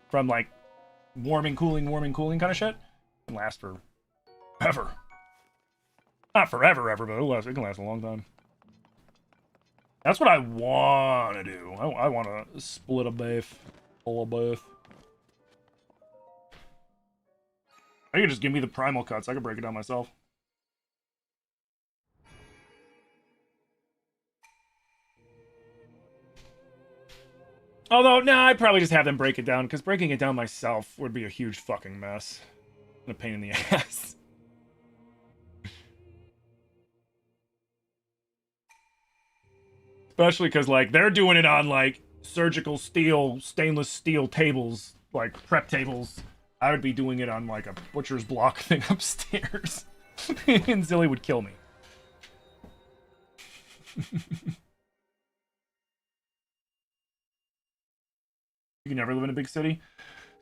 from like warming, cooling kind of shit. It can last for ever. Not forever, but it can last a long time. That's what I want to do. I want to split a beef. Pull a beef. I could just give me the primal cuts. I could break it down myself. Although, no, I'd probably just have them break it down, because breaking it down myself would be a huge fucking mess. And a pain in the ass. Especially because, like, they're doing it on, like, surgical steel, stainless steel tables, like, prep tables. I would be doing it on, like, a butcher's block thing upstairs. And Zilly would kill me. You can never live in a big city.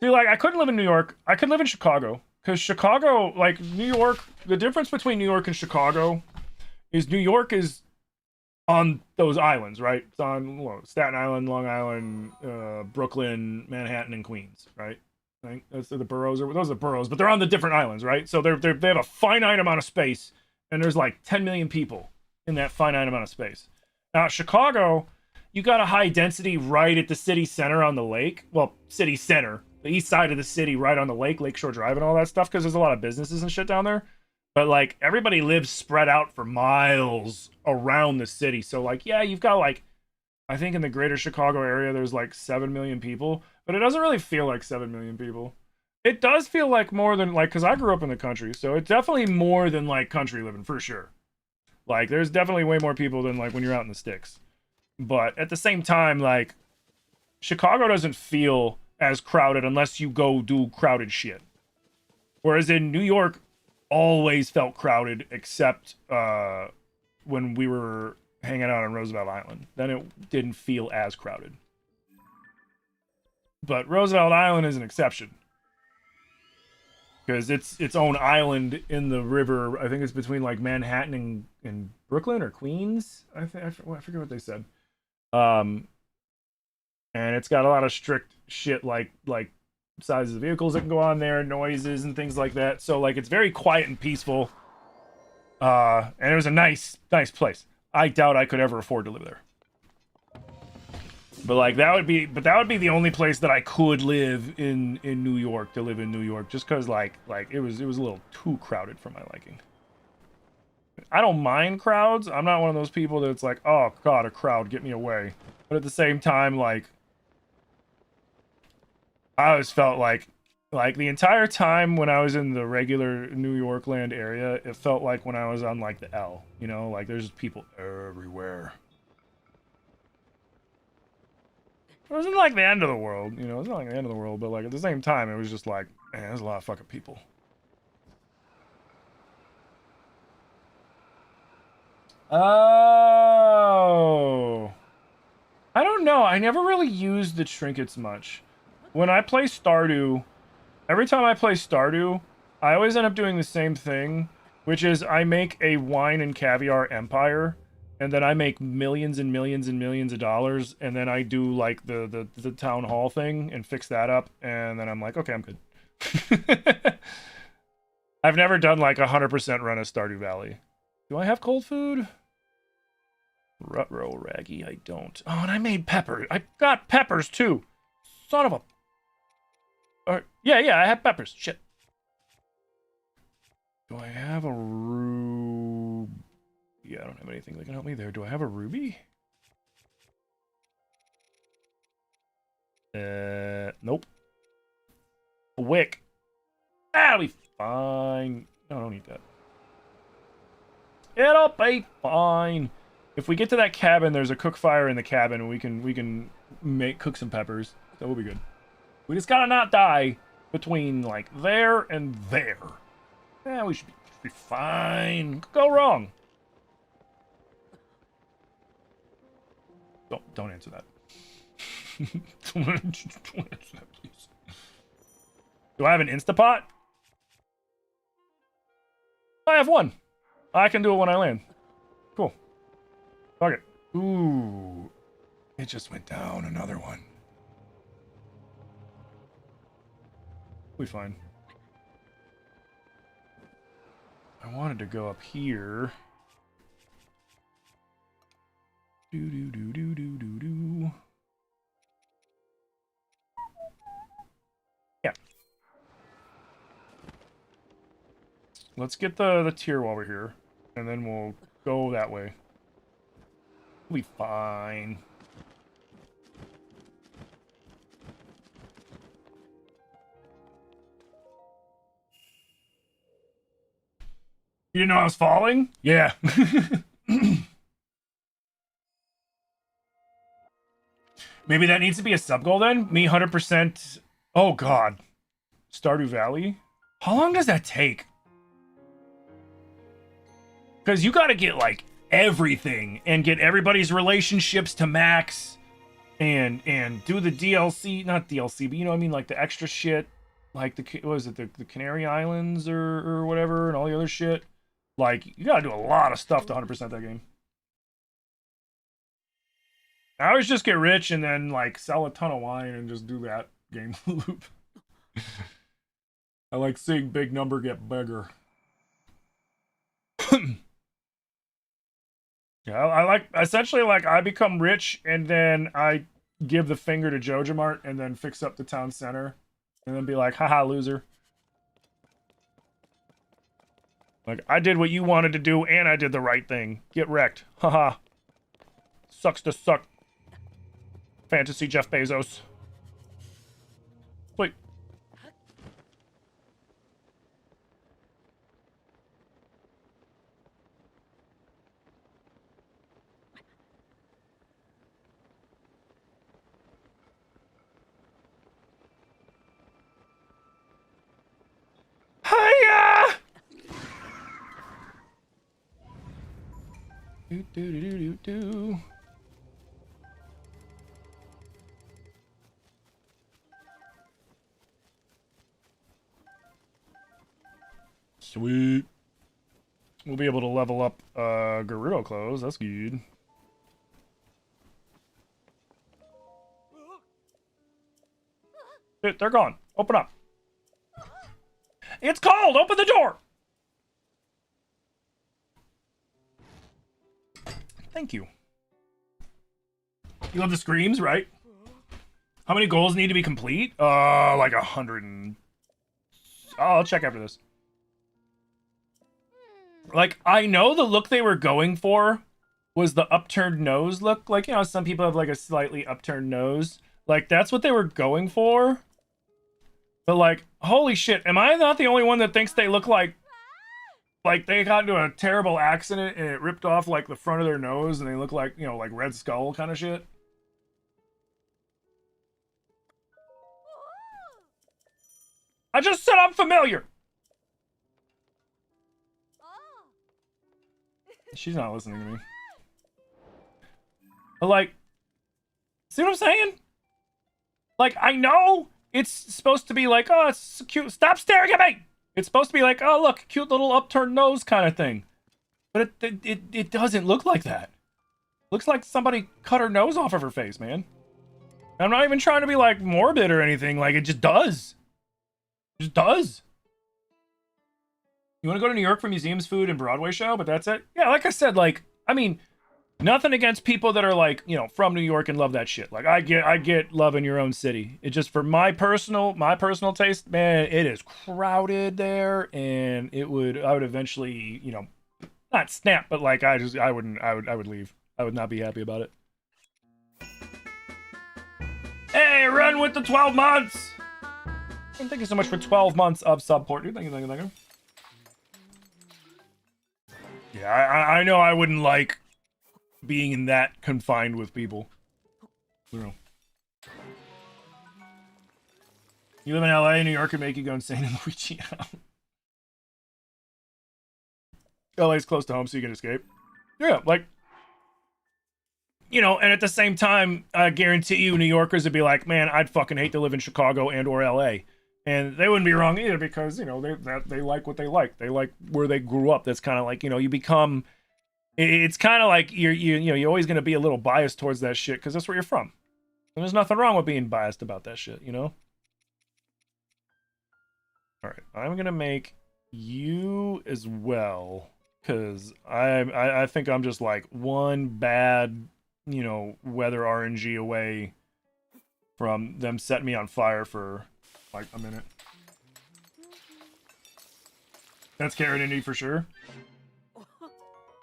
See, like, I couldn't live in New York. I could live in Chicago. Because Chicago, like, New York, the difference between New York and Chicago is New York is on those islands, right? It's on Staten Island, Long Island, Brooklyn, Manhattan, and Queens, right? I think those are the boroughs, or those are the boroughs, but they're on the different islands, right? So they have a finite amount of space, and there's like 10 million people in that finite amount of space. Now, Chicago, you got a high density right at the city center on the lake. Well, city center, the east side of the city, right on the lake, Lakeshore Drive, and all that stuff, because there's a lot of businesses and shit down there. But, like, everybody lives spread out for miles around the city. So, like, yeah, you've got, like, I think in the greater Chicago area, there's, like, 7 million people. But it doesn't really feel like 7 million people. It does feel like more than, like, because I grew up in the country. So it's definitely more than, like, country living, for sure. Like, there's definitely way more people than, like, when you're out in the sticks. But at the same time, like, Chicago doesn't feel as crowded unless you go do crowded shit. Whereas in New York, always felt crowded, except when we were hanging out on Roosevelt Island. Then it didn't feel as crowded. But Roosevelt Island is an exception, because it's its own island in the river. I think it's between like Manhattan and Brooklyn or Queens. I forget what they said. And it's got a lot of strict shit like sizes of vehicles that can go on there, noises and things like that. So like it's very quiet and peaceful. And it was a nice place. I doubt I could ever afford to live there. But like that would be the only place that I could live in New York, to live in New York, just because like it was a little too crowded for my liking. I don't mind crowds. I'm not one of those people that's like, oh god, a crowd, get me away. But at the same time, like I always felt like the entire time when I was in the regular New York land area, it felt like when I was on like the L, you know, like there's just people everywhere. It wasn't like the end of the world, you know, it's not like the end of the world, but like at the same time, it was just like, man, there's a lot of fucking people. Oh, I don't know. I never really used the trinkets much. When I play Stardew, every time I play Stardew, I always end up doing the same thing, which is I make a wine and caviar empire, and then I make millions and millions and millions of dollars, and then I do like the town hall thing and fix that up, and then I'm like, okay, I'm good. I've never done like 100% run of Stardew Valley. Do I have cold food? Rutro Raggy, I don't. Oh, and I made peppers. I got peppers too. Son of a... yeah, I have peppers. Shit. Do I have a ruby? Yeah, I don't have anything that can help me there. Do I have a ruby? Nope. A wick. That'll be fine. No, I don't need that. It'll be fine. If we get to that cabin, there's a cook fire in the cabin, and we can cook some peppers. That will be good. We just gotta not die between like there and there. Yeah, we should be fine. Could go wrong. Don't answer that. Don't answer that, please. Do I have an Instapot? I have one. I can do it when I land. Cool. Fuck it. Ooh. It just went down. Another one. We'll be fine. I wanted to go up here. Do. Yeah. Let's get the tier while we're here, and then we'll go that way. We'll be fine. You didn't know I was falling? Yeah. Maybe that needs to be a sub goal then? Me 100%. Oh god. Stardew Valley? How long does that take? Because you gotta get like everything and get everybody's relationships to max and do the DLC, not DLC, but you know what I mean, like the extra shit, like what was it, the Canary Islands or whatever, and all the other shit. Like, you gotta do a lot of stuff to 100% that game. I always just get rich and then, like, sell a ton of wine and just do that game loop. I like seeing big number get bigger. Yeah, I like, essentially, like, I become rich and then I give the finger to JojaMart and then fix up the town center. And then be like, haha, loser. Like, I did what you wanted to do, and I did the right thing. Get wrecked. Haha. Sucks to suck. Fantasy Jeff Bezos. Wait. Hiya! Do. Sweet. We'll be able to level up Gerudo clothes. That's good. They're gone. Open up. It's cold! Open the door! Thank you. You love the screams, right? How many goals need to be complete? Like 100 and... Oh, I'll check after this. Like, I know the look they were going for was the upturned nose look. Like, you know, some people have, like, a slightly upturned nose. Like, that's what they were going for. But, like, holy shit, am I not the only one that thinks they look like they got into a terrible accident and it ripped off, like, the front of their nose and they look like, you know, like Red Skull kind of shit? I just said I'm familiar! She's not listening to me. But, like, see what I'm saying? Like, I know it's supposed to be like, oh, it's cute. Stop staring at me! It's supposed to be like, oh, look, cute little upturned nose kind of thing. But it doesn't look like that. Looks like somebody cut her nose off of her face, man. I'm not even trying to be, like, morbid or anything. Like, it just does. It just does. You want to go to New York for museums, food, and Broadway show, but that's it? Yeah, like I said, like, I mean, nothing against people that are like, you know, from New York and love that shit. Like, I get loving your own city. It just, for my personal taste, man, it is crowded there, and I would eventually, you know, not snap, but like, I would leave. I would not be happy about it. Hey, run with the 12 months! And thank you so much for 12 months of support, dude. Thank you. Yeah, I know I wouldn't like being in that confined with people. You know. You live in LA, New York could make you go insane in Louisiana. LA's close to home, so you can escape. Yeah, like, you know, and at the same time, I guarantee you New Yorkers would be like, man, I'd fucking hate to live in Chicago and or LA. And they wouldn't be wrong either, because, you know, they like what they like. They like where they grew up. That's kind of like, you know, you become, it's kind of like you're always going to be a little biased towards that shit because that's where you're from. And there's nothing wrong with being biased about that shit, you know? All right, I'm going to make you as well, because I think I'm just like one bad, you know, weather RNG away from them setting me on fire for like a minute. That's Carrot Indy for sure.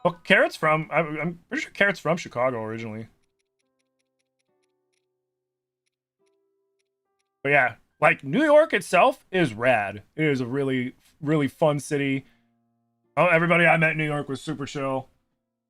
Well, Carrot's from, I'm pretty sure Carrot's from Chicago originally. But yeah, like New York itself is rad. It is a really, really fun city. Oh, everybody I met in New York was super chill.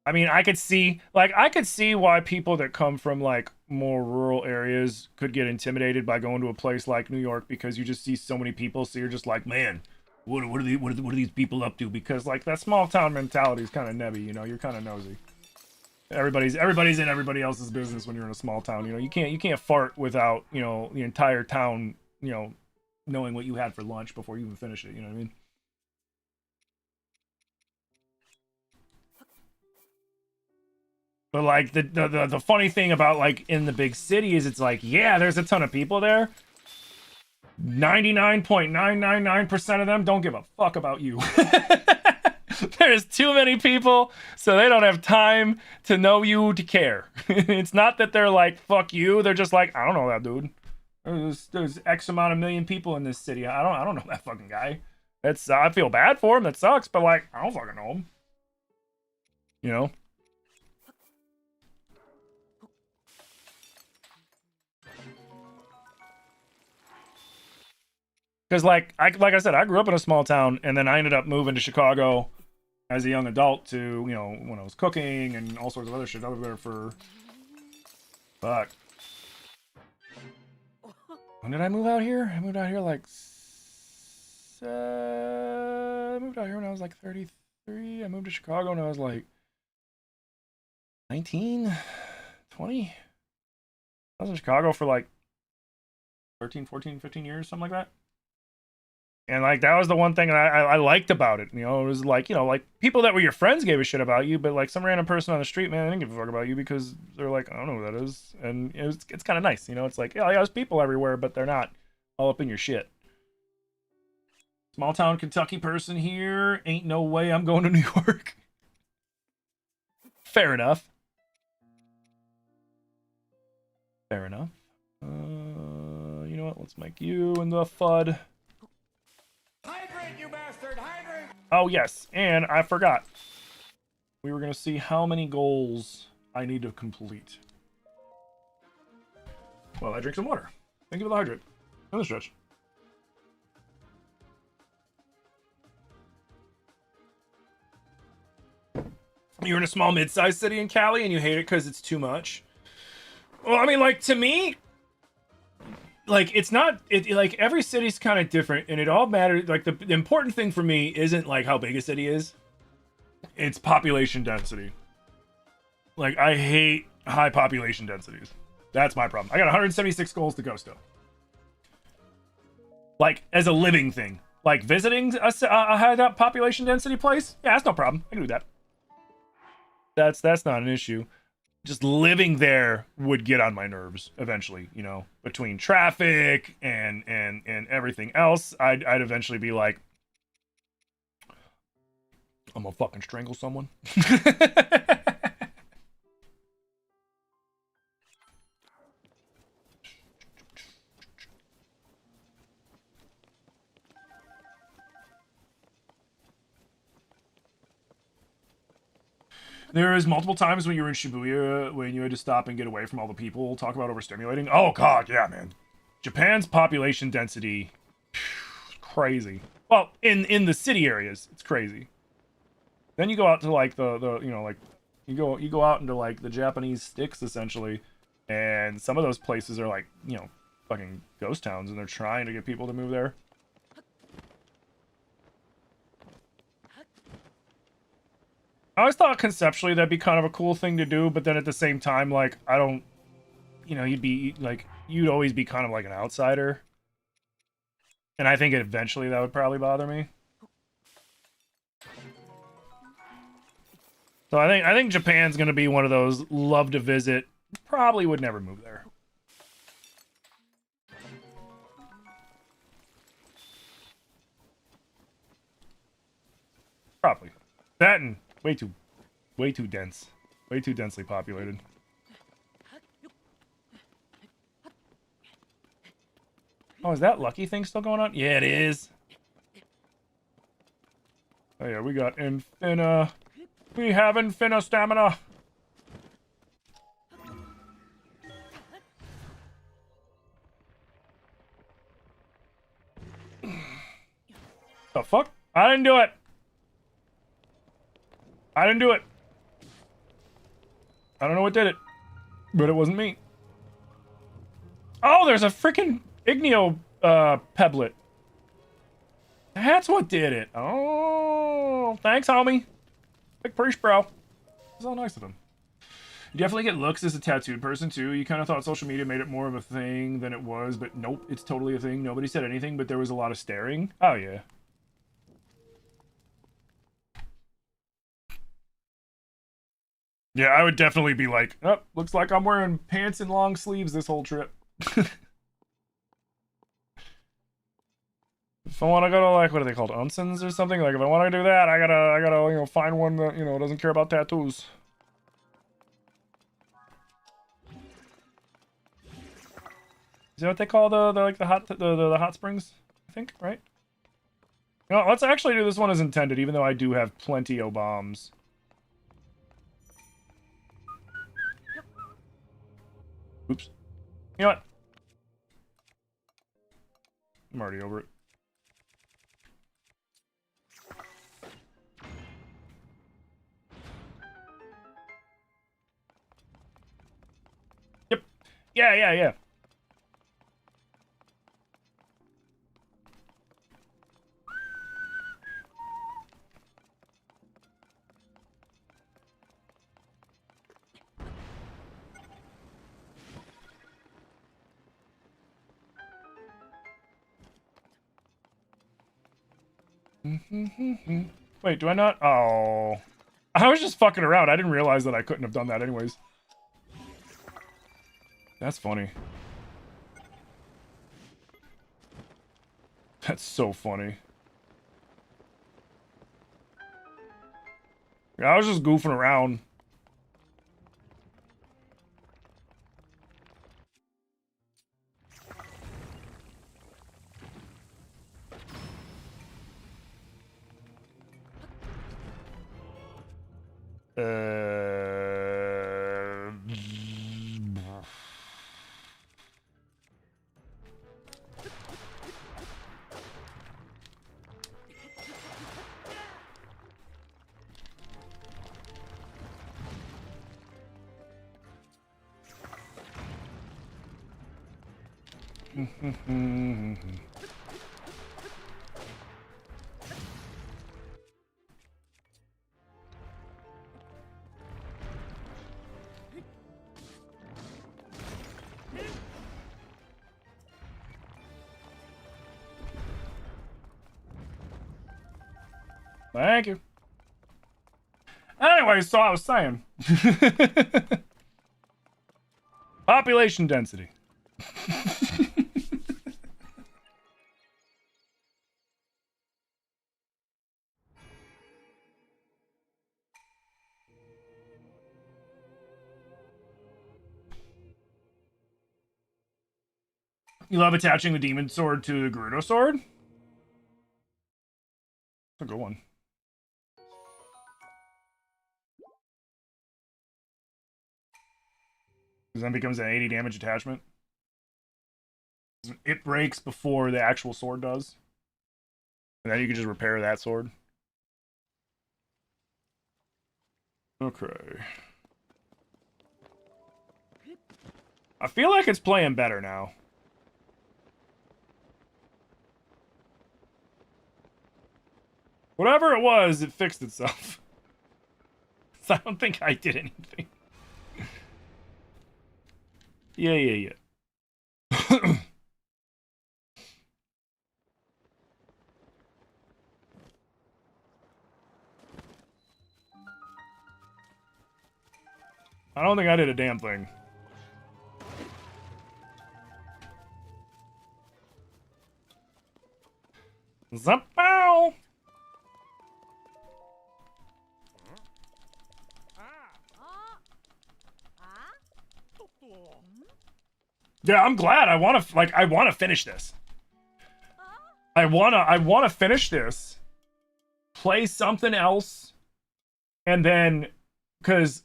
I mean, I could see why people that come from like more rural areas could get intimidated by going to a place like New York, because you just see so many people. So you're just like, man, what are these people up to? Because like that small town mentality is kind of nebby, you know. You're kind of nosy. Everybody's in everybody else's business when you're in a small town. You know, you can't fart without, you know, the entire town, you know, knowing what you had for lunch before you even finish it. You know what I mean? But like the funny thing about like in the big city is it's like, yeah, there's a ton of people there. 99.999% of them don't give a fuck about you. There's too many people, so they don't have time to know you to care. It's not that they're like, fuck you. They're just like, I don't know that dude. There's X amount of million people in this city. I don't know that fucking guy. I feel bad for him. That sucks, but like, I don't fucking know him. You know? Because like I said, I grew up in a small town, and then I ended up moving to Chicago as a young adult to, you know, when I was cooking and all sorts of other shit. I was there for, fuck. When did I move out here? I moved out here like, I moved out here when I was like 33. I moved to Chicago when I was like 19, 20. I was in Chicago for like 13, 14, 15 years, something like that. And like that was the one thing that I liked about it. You know, it was like, you know, like people that were your friends gave a shit about you, but like some random person on the street, man, they didn't give a fuck about you because they're like, I don't know who that is. And it's kind of nice, you know. It's like, yeah, there's people everywhere, but they're not all up in your shit. Small town Kentucky person here. Ain't no way I'm going to New York. Fair enough. Fair enough. You know what? Let's make you in the FUD. Hydrant, you bastard! Hydrant! Oh, yes. And I forgot. We were going to see how many goals I need to complete. Well, I drink some water. Thank you for the hydrant. In the stretch. You're in a small mid-sized city in Cali and you hate it because it's too much. Well, I mean, like, to me, like, it's not, like, every city's kind of different, and it all matters. Like, the important thing for me isn't, like, how big a city is. It's population density. Like, I hate high population densities. That's my problem. I got 176 goals to go still. Like, as a living thing. Like, visiting a high population density place? Yeah, that's no problem. I can do that. That's not an issue. Just living there would get on my nerves eventually, you know, between traffic and everything else. I'd eventually be like, I'm gonna fucking strangle someone. There is multiple times when you were in Shibuya when you had to stop and get away from all the people. Talk about overstimulating. Oh god, yeah, man. Japan's population density, crazy. Well, in the city areas, it's crazy. Then you go out to like the you know, like you go out into like the Japanese sticks essentially, and some of those places are like, you know, fucking ghost towns, and they're trying to get people to move there. I always thought conceptually that'd be kind of a cool thing to do, but then at the same time, like, I don't, you know, you'd always be kind of like an outsider. And I think eventually that would probably bother me. So I think Japan's gonna be one of those love to visit, probably would never move there. Probably. That and way too dense. Way too densely populated. Oh, is that lucky thing still going on? Yeah, it is. Oh yeah, we got infina. We have infina stamina. The fuck? I didn't do it. I didn't do it. I don't know what did it, but it wasn't me. Oh, there's a freaking Igneo pebblet. That's what did it. Oh, thanks, homie. Big priest, bro. That's all nice of him. You definitely get looks as a tattooed person, too. You kind of thought social media made it more of a thing than it was, but nope, it's totally a thing. Nobody said anything, but there was a lot of staring. Oh, yeah. Yeah, I would definitely be like, oh, looks like I'm wearing pants and long sleeves this whole trip. If I want to go to, like, what are they called, onsens or something? Like, if I want to do that, I gotta, you know, find one that, you know, doesn't care about tattoos. Is that what they call the hot springs? I think, right? You know, let's actually do this one as intended, even though I do have plenty of bombs. Oops. You know what? I'm already over it. Yep. Yeah. Wait, do I not? Oh. I was just fucking around. I didn't realize that I couldn't have done that anyways. That's funny. That's so funny. Yeah, I was just goofing around. Thank you. Anyway, so I was saying. Population density. You love attaching the demon sword to the Gerudo sword? That's a good one. Because then becomes an 80 damage attachment. It breaks before the actual sword does. And then you can just repair that sword. Okay. I feel like it's playing better now. Whatever it was, it fixed itself. I don't think I did anything. Yeah. I don't think I did a damn thing. Zapow! Yeah, I'm glad. I want to finish this. I want to finish this. Play something else. And then, because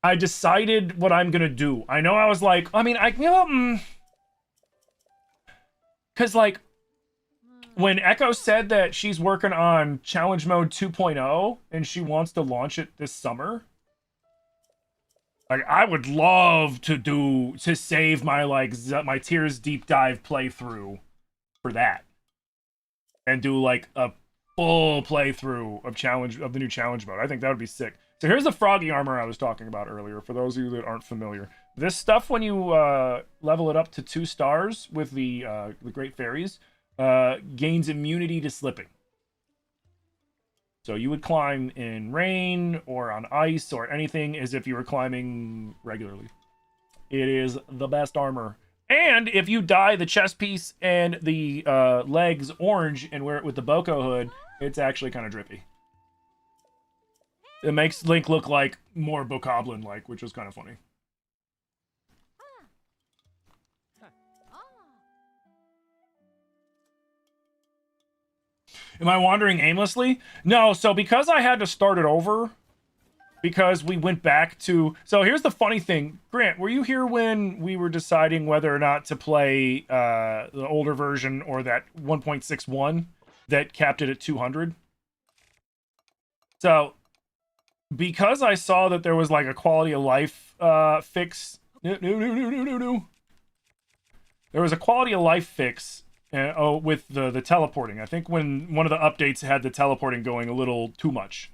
I decided what I'm going to do. I know I was like, I mean, because, like, when Echo said that she's working on Challenge Mode 2.0 and she wants to launch it this summer, like, I would love to save my, like, my Tears Deep Dive playthrough for that. And do, like, a full playthrough of the new Challenge Mode. I think that would be sick. So here's the froggy armor I was talking about earlier, for those of you that aren't familiar. This stuff, when you level it up to 2 stars with the Great Fairies, gains immunity to slipping. So you would climb in rain or on ice or anything as if you were climbing regularly. It is the best armor. And if you dye the chest piece and the legs orange and wear it with the Boko hood, it's actually kind of drippy. It makes Link look like more Bokoblin-like, which was kind of funny. Am I wandering aimlessly? No, so because I had to start it over, because we went back to... So here's the funny thing. Grant, were you here when we were deciding whether or not to play the older version or that 1.61 that capped it at 200? So, because I saw that there was like a quality of life fix... No. There was a quality of life fix with the teleporting. I think when one of the updates had the teleporting going a little too much.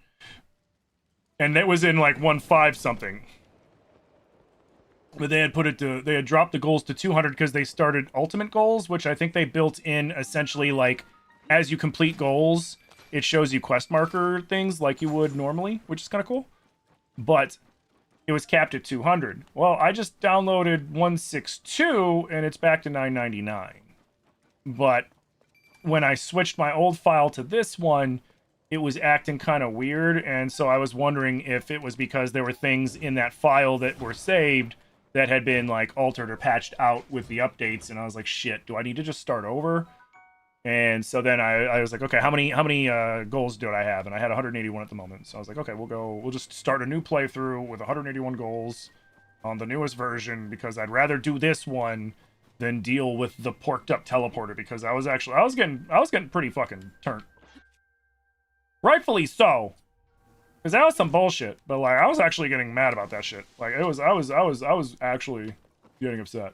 And that was in like 1.5 something. But they had they had dropped the goals to 200 because they started ultimate goals, which I think they built in essentially like as you complete goals, it shows you quest marker things like you would normally, which is kind of cool. But it was capped at 200. Well, I just downloaded 162 and it's back to 999. But when I switched my old file to this one, it was acting kind of weird, and so I was wondering if it was because there were things in that file that were saved that had been like altered or patched out with the updates, and I was like, shit, do I need to just start over? And so then I was like, okay, how many goals do I have? And I had 181 at the moment, so I was like, okay, we'll just start a new playthrough with 181 goals on the newest version, because I'd rather do this one than deal with the porked up teleporter, because I was getting pretty fucking turned. Rightfully so, because that was some bullshit. But like, I was actually getting mad about that shit. Like, I was actually getting upset.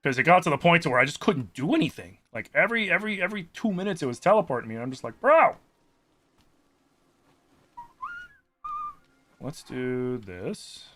Because it got to the point to where I just couldn't do anything. Like every 2 minutes it was teleporting me, and I'm just like, bro. Let's do this.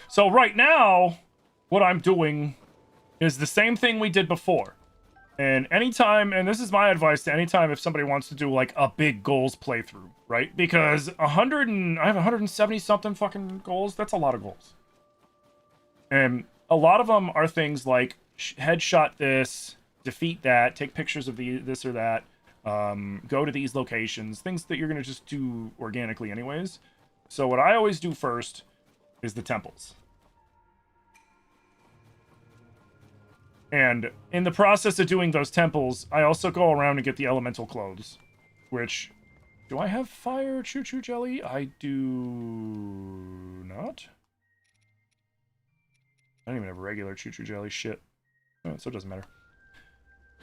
So right now, what I'm doing is the same thing we did before. And anytime, and this is my advice to anytime if somebody wants to do like a big goals playthrough, right? Because I have 170 something fucking goals. That's a lot of goals. And a lot of them are things like headshot this, defeat that, take pictures of this or that, go to these locations, things that you're going to just do organically anyways. So what I always do first is the temples. And in the process of doing those temples, I also go around and get the elemental clothes, which, do I have fire choo-choo jelly? I do not. I don't even have regular choo-choo jelly. Shit. Oh, so it doesn't matter.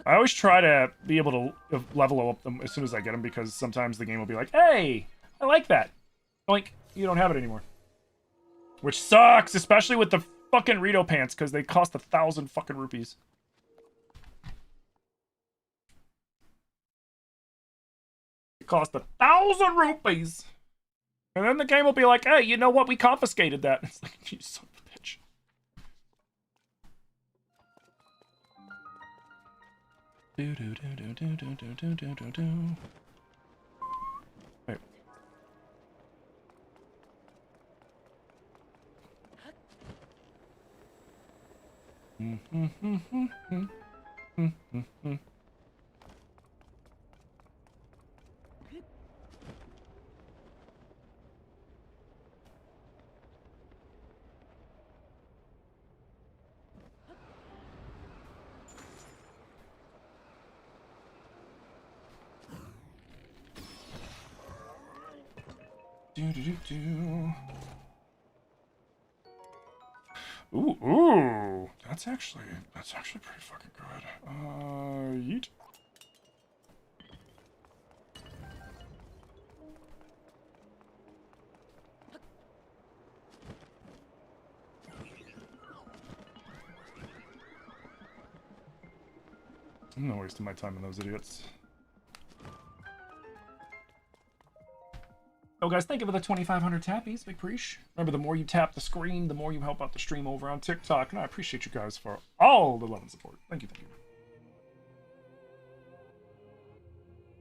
I always try to be able to level up them as soon as I get them, because sometimes the game will be like, hey, I like that. Like, you don't have it anymore. Which sucks, especially with the fucking Rito pants, because they cost 1,000 fucking rupees. It cost 1,000 rupees. And then the game will be like, hey, you know what? We confiscated that. It's like, you son of a bitch. Do do do do do do do do do do. Wait. Do do do do. Ooh, that's actually pretty fucking good. Yeet. I'm not wasting my time on those idiots. Oh, guys, thank you for the 2,500 tappies. Big preach. Remember, the more you tap the screen, the more you help out the stream over on TikTok. And I appreciate you guys for all the love and support. Thank you, thank you.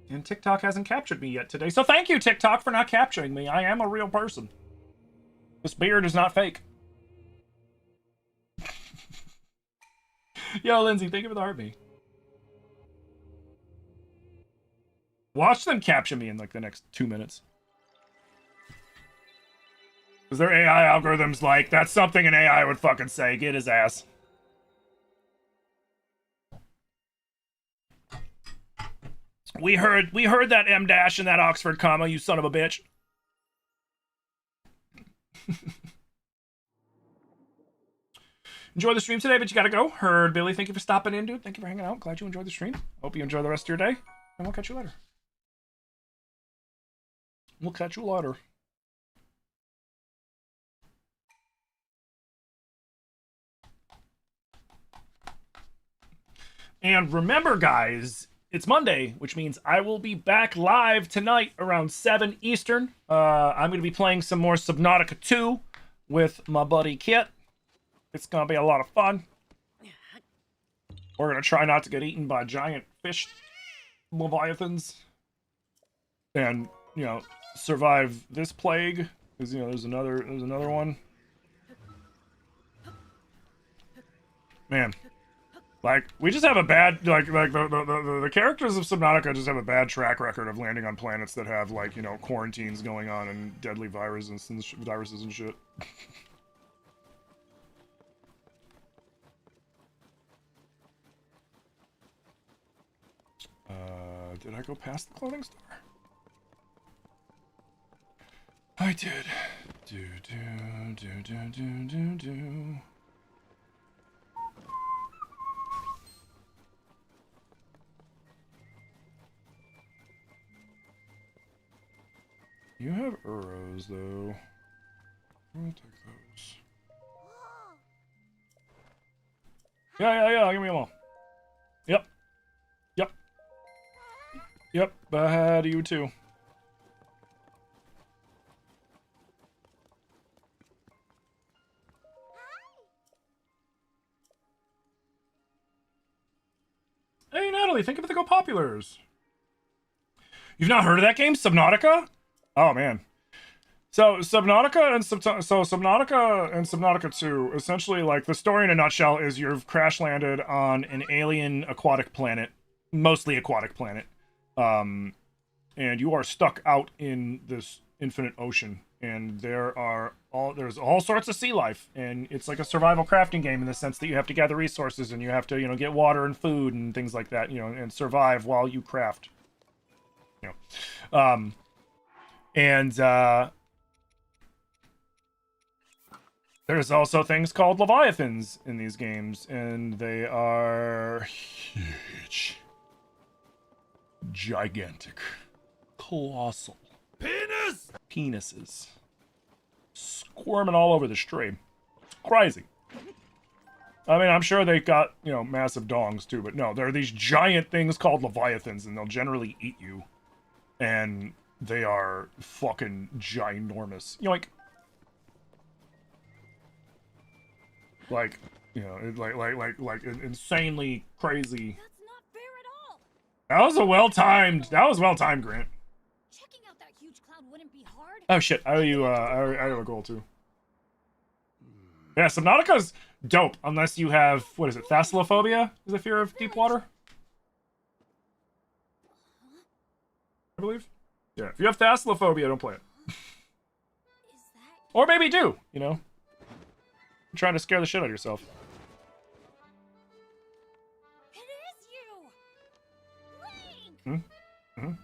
And TikTok hasn't captured me yet today. So thank you, TikTok, for not capturing me. I am a real person. This beard is not fake. Yo, Lindsay, thank you for the heartbeat. Watch them capture me in like the next 2 minutes. Because their AI algorithm's like, that's something an AI would fucking say. Get his ass. We heard that M dash and that Oxford comma, you son of a bitch. Enjoy the stream today, but you gotta go. Heard Billy, thank you for stopping in, dude. Thank you for hanging out. Glad you enjoyed the stream. Hope you enjoy the rest of your day. And we'll catch you later. We'll catch you later. And remember, guys, it's Monday, which means I will be back live tonight around 7 Eastern. I'm going to be playing some more Subnautica 2 with my buddy Kit. It's going to be a lot of fun. We're going to try not to get eaten by giant fish leviathans. And, you know, survive this plague. Because, you know, there's another one. Man. Like, we just have a bad, like the characters of Subnautica just have a bad track record of landing on planets that have, like, you know, quarantines going on and deadly viruses and shit. Did I go past the clothing store? I did. Do. You have arrows, though. I'm gonna take those. Yeah, give me them all. Yep, bad you too. Hey, Really? Think of the Go Populars. You've not heard of that game, Subnautica? Oh man. So Subnautica and Subnautica 2, essentially, like, the story in a nutshell is you've crash landed on an alien aquatic planet, mostly aquatic planet, and you are stuck out in this infinite ocean, and there's all sorts of sea life, and it's like a survival crafting game in the sense that you have to gather resources and you have to, get water and food and things like that, and survive while you craft. There's also things called Leviathans in these games, and they are huge, gigantic, colossal penises squirming all over the stream. It's crazy. I mean, I'm sure they got, massive dongs too, but no, there are these giant things called Leviathans, and they'll generally eat you. And they are fucking ginormous. Like, like insanely crazy. That's not fair at all. That was well timed, Grant. Checking out that huge cloud wouldn't be hard. Oh shit, I owe you, I owe a goal too. Yeah, Subnautica's dope, unless you have, what is it, Thalassophobia? Is a fear of deep water? I believe. Yeah, if you have Thalassophobia, don't play it. Is that Or maybe do, You're trying to scare the shit out of yourself. it is you? Link!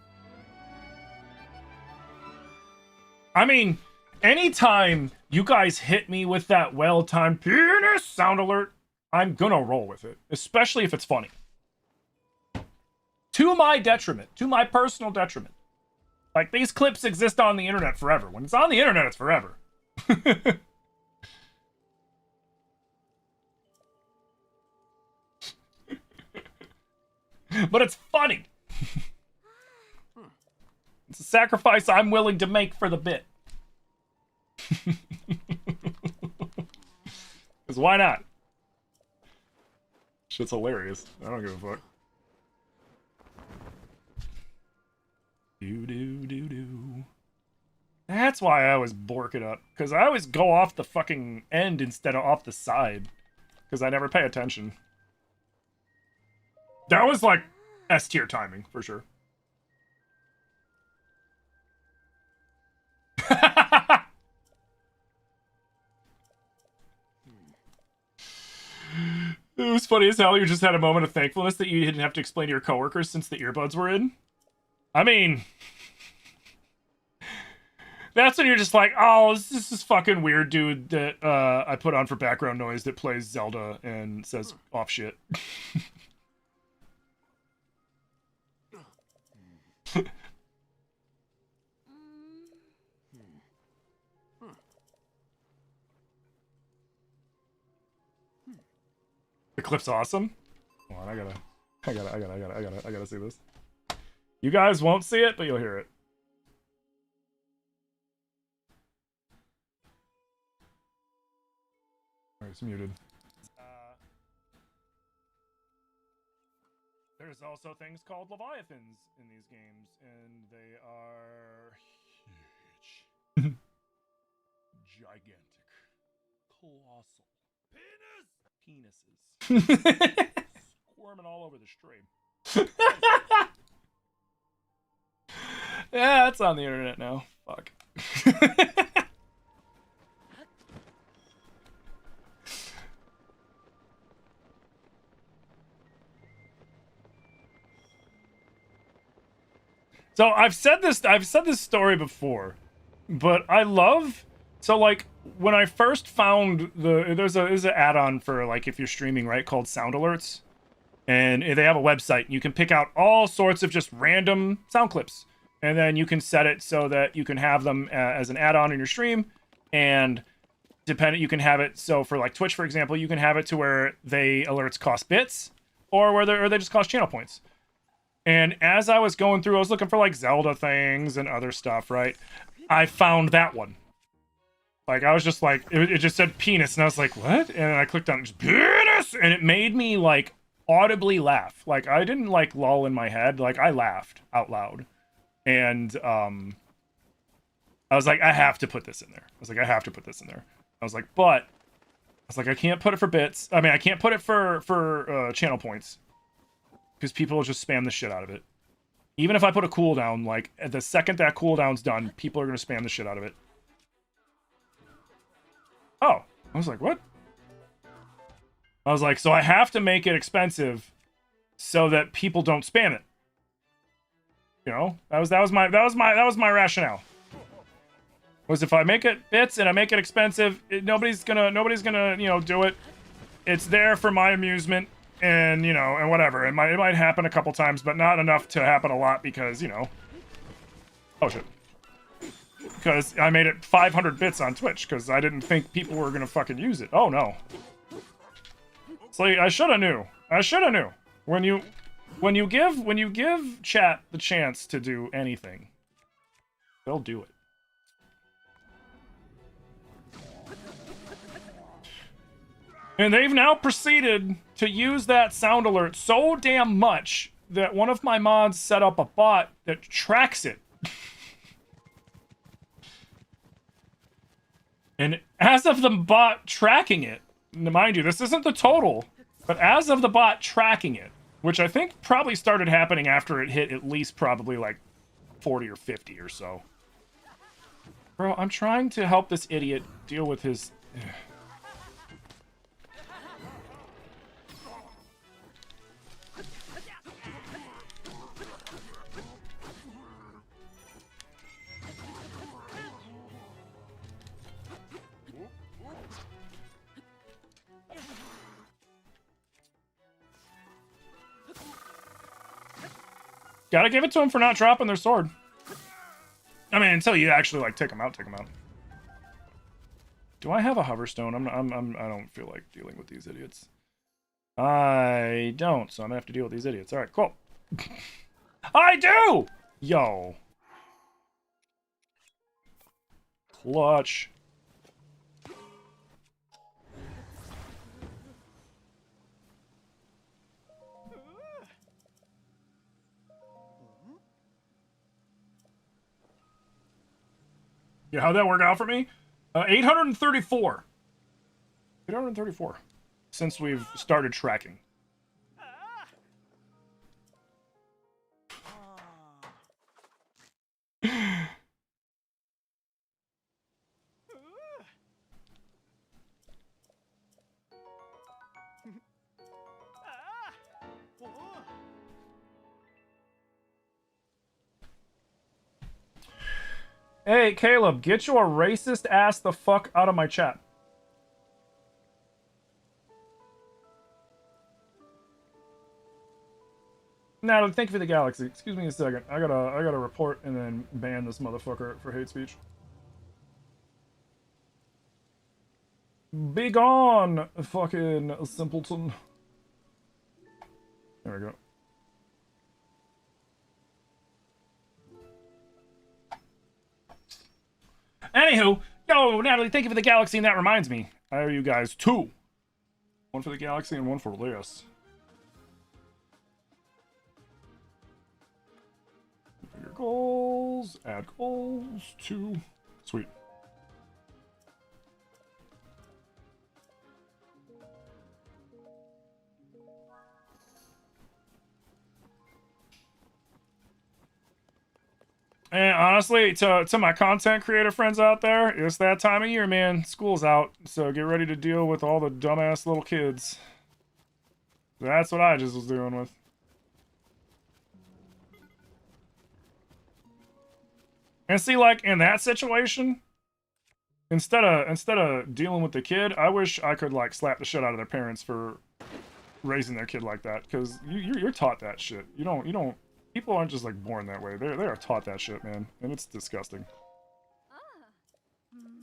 I mean, anytime you guys hit me with that well-timed penis sound alert, I'm gonna roll with it, especially if it's funny. To my detriment, to my personal detriment. Like, these clips exist on the internet forever. When it's on the internet, it's forever. But it's funny. It's a sacrifice I'm willing to make for the bit. Because why not? Shit's hilarious. I don't give a fuck. Do. That's why I always bork it up. Because I always go off the fucking end instead of off the side. Because I never pay attention. That was like S-tier timing, for sure. It was funny as hell. You just had a moment of thankfulness that you didn't have to explain to your coworkers since the earbuds were in. I mean, that's when you're just like, oh, this is fucking weird dude that I put on for background noise that plays Zelda and says off shit. The clip's awesome. Hold on, I gotta see this. You guys won't see it, but you'll hear it. Alright, it's muted. There's also things called Leviathans in these games, and they are huge. Gigantic. Colossal. Penises. Squirming all over the stream. Yeah, it's on the internet now. Fuck. So I've said this story before, but I love, so like when I first found there's an add-on for like if you're streaming, right, called Sound Alerts, and they have a website. You can pick out all sorts of just random sound clips, and then you can set it so that you can have them as an add-on in your stream, and you can have it so for like Twitch, for example, you can have it to where alerts cost bits, or where they just cost channel points. And as I was going through, I was looking for like Zelda things and other stuff, right? I found that one. Like, I was just like, it just said penis, and I was like, what? And I clicked on it, just penis, and it made me like audibly laugh. Like, I didn't like lull in my head. Like, I laughed out loud. And I was like, I have to put this in there. I was like, I have to put this in there. I was like, but I was like, I can't put it for bits. I mean, I can't put it for channel points because people will just spam the shit out of it. Even if I put a cooldown, like at the second that cooldown's done, people are gonna spam the shit out of it. Oh, I was like, what? I was like, so I have to make it expensive so that people don't spam it. You know, that was my rationale. Was if I make it bits and I make it expensive, nobody's gonna you know do it. It's there for my amusement and you know and whatever. It might happen a couple times, but not enough to happen a lot because you know. Oh shit. Because I made it 500 bits on Twitch because I didn't think people were gonna fucking use it. Oh no. It's like I shoulda knew. I shoulda knew. When you give chat the chance to do anything, they'll do it. And they've now proceeded to use that sound alert so damn much that one of my mods set up a bot that tracks it. And as of the bot tracking it, mind you, this isn't the total, but as of the bot tracking it, which I think probably started happening after it hit at least probably like 40 or 50 or so. Bro, I'm trying to help this idiot deal with his... Gotta give it to them for not dropping their sword. I mean, until you actually like take them out, Do I have a hoverstone? I don't feel like dealing with these idiots. I don't, so I'm gonna have to deal with these idiots. All right, cool. I do. Yo. Clutch. Yeah, how'd that work out for me? 834. 834 since we've started tracking. Hey, Caleb, get your racist ass the fuck out of my chat. Natalie, thank you for the galaxy. Excuse me a second. I gotta report and then ban this motherfucker for hate speech. Be gone, fucking simpleton. There we go. Anywho, yo, Natalie, thank you for the galaxy, and that reminds me. I owe you guys 2. One for the galaxy and one for this. Your goals, add goals, 2. Sweet. And honestly, to my content creator friends out there, it's that time of year, man. School's out, so get ready to deal with all the dumbass little kids. That's what I just was dealing with. And see, like, in that situation, instead of dealing with the kid, I wish I could, like, slap the shit out of their parents for raising their kid like that, because you're taught that shit. You don't... People aren't just like born that way. They are taught that shit, man, and it's disgusting.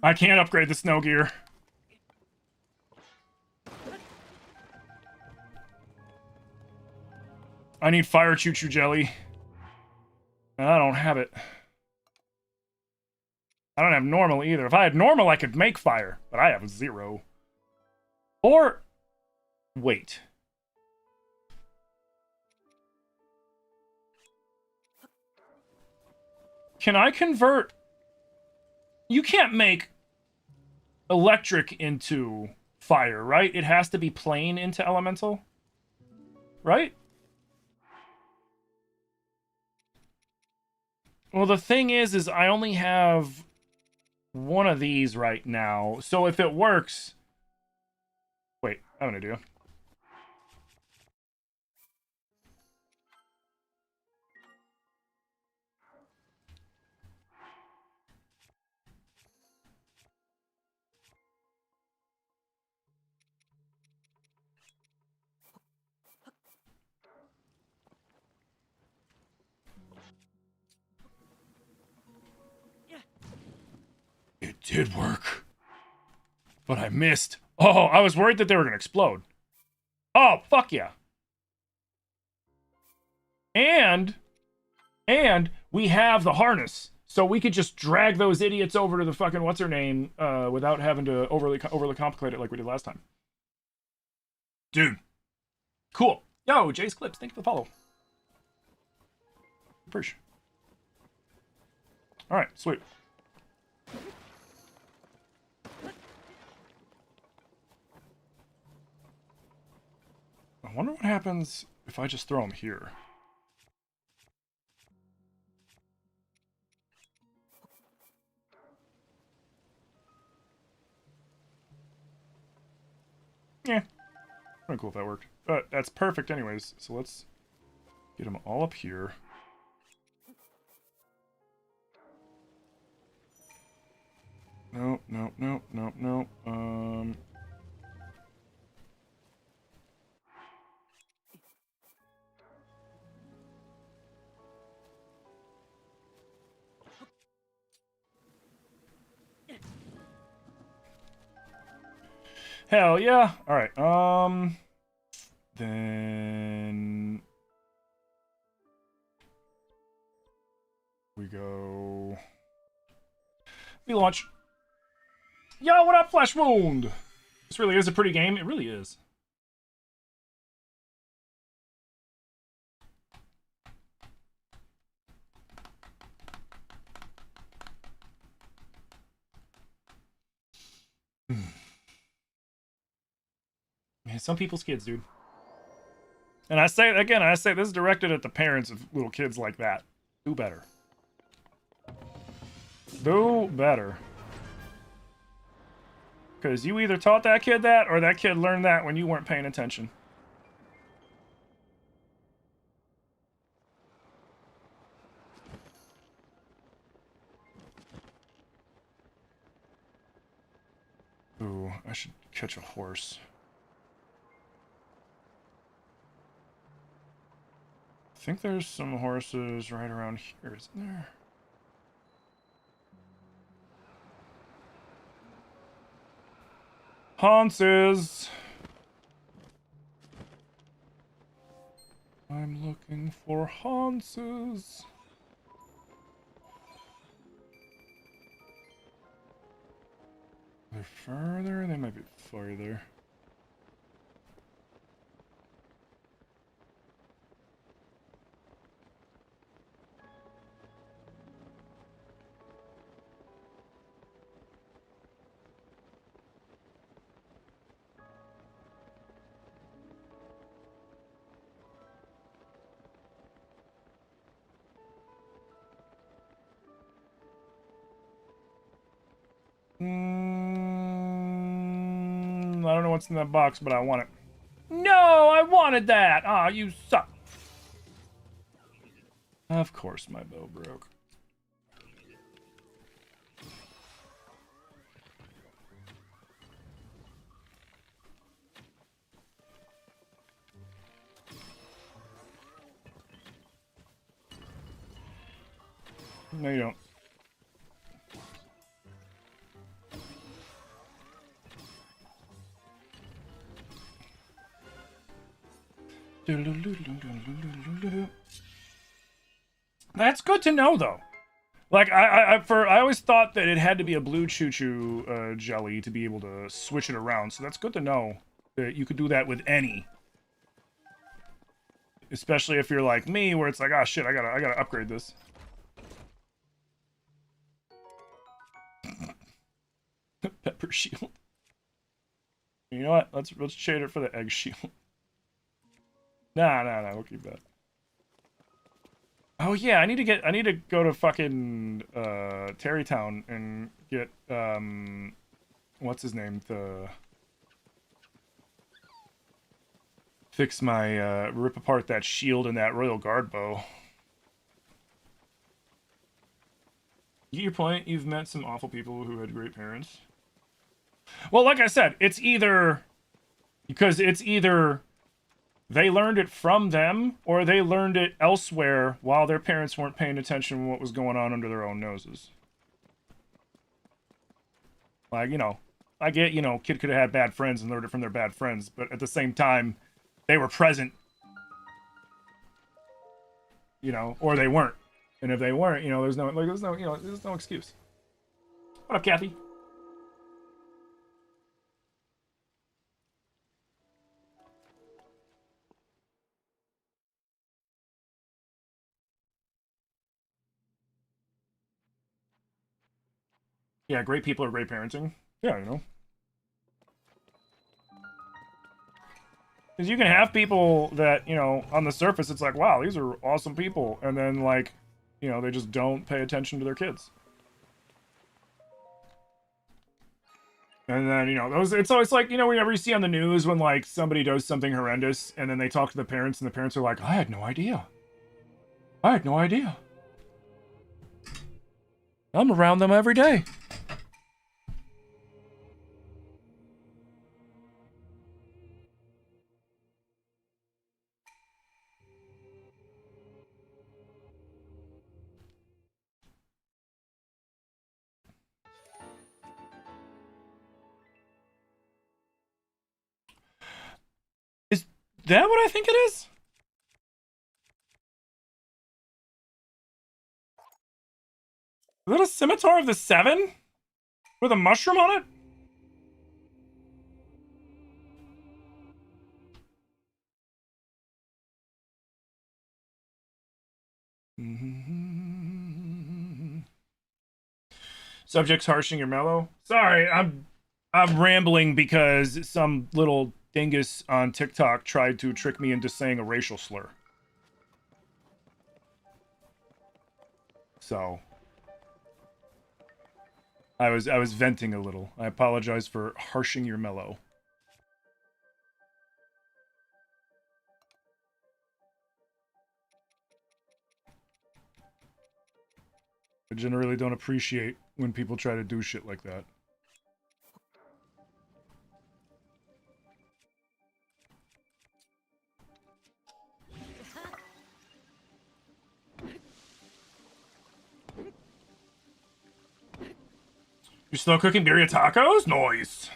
I can't upgrade the snow gear. I need fire choo-choo jelly. And I don't have it. I don't have normal either. If I had normal, I could make fire, but I have 0. Or wait. Can I convert? You can't make electric into fire, right? It has to be plane into elemental, right? Well, the thing is I only have one of these right now. So if it works... Wait, I have an idea. It did work. But I missed. Oh, I was worried that they were going to explode. Oh, fuck yeah. And we have the harness. So we could just drag those idiots over to the fucking what's-her-name without having to overly complicate it like we did last time. Dude. Cool. Yo, Jay's Clips, thank you for the follow. Appreciate. Alright, sweet. I wonder what happens if I just throw them here. Yeah. Pretty cool if that worked. But that's perfect anyways. So let's get them all up here. No, no, no, no, no. Hell yeah. All right. Then we go. We launch. Yo, what up, Flesh Wound? This really is a pretty game. It really is. Man, some people's kids, dude. And I say this is directed at the parents of little kids like that. Do better. Do better. Because you either taught that kid that, or that kid learned that when you weren't paying attention. Ooh, I should catch a horse. I think there's some horses right around here, isn't there? Haunces! I'm looking for Haunces. They're further? They might be farther. I don't know what's in that box, but I want it. No, I wanted that! Ah, you suck. Of course my bow broke. No, you don't. That's good to know, though. Like, I always thought that it had to be a blue choo-choo jelly to be able to switch it around. So that's good to know that you could do that with any. Especially if you're like me, where it's like, ah, shit, I gotta upgrade this. Pepper shield. You know what? Let's trade it for the egg shield. Nah, we'll keep that. Oh yeah, I need to go to fucking Terrytown and get what's his name? Fix my rip apart that shield and that Royal Guard bow. You get your point? You've met some awful people who had great parents. Well, like I said, it's either they learned it from them, or they learned it elsewhere while their parents weren't paying attention to what was going on under their own noses. Like, you know, I get, you know, kid could have had bad friends and learned it from their bad friends, but at the same time, they were present. You know, or they weren't. And if they weren't, you know, there's no excuse. What up, Kathy? Yeah, great people are great parenting. Yeah, you know. Because you can have people that, you know, on the surface, it's like, wow, these are awesome people. And then, like, you know, they just don't pay attention to their kids. And then, you know, it's always like, you know, whenever you see on the news when, like, somebody does something horrendous, and then they talk to the parents, and the parents are like, I had no idea. I had no idea. I'm around them every day. Is that what I think it is? Is that a Scimitar of the Seven? With a mushroom on it? Subjects harshing your mellow. Sorry, I'm rambling because some little dingus on TikTok tried to trick me into saying a racial slur. So I was venting a little. I apologize for harshing your mellow. I generally don't appreciate when people try to do shit like that. You're slow cooking birria tacos? Nice.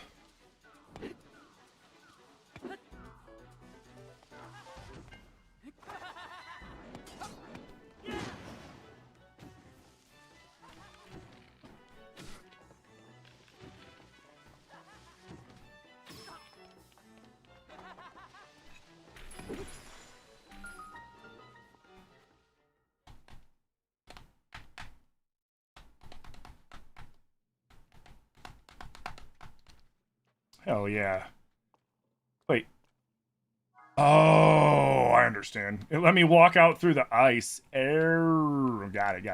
Hell yeah. Wait. Oh, I understand. It let me walk out through the ice. Got it.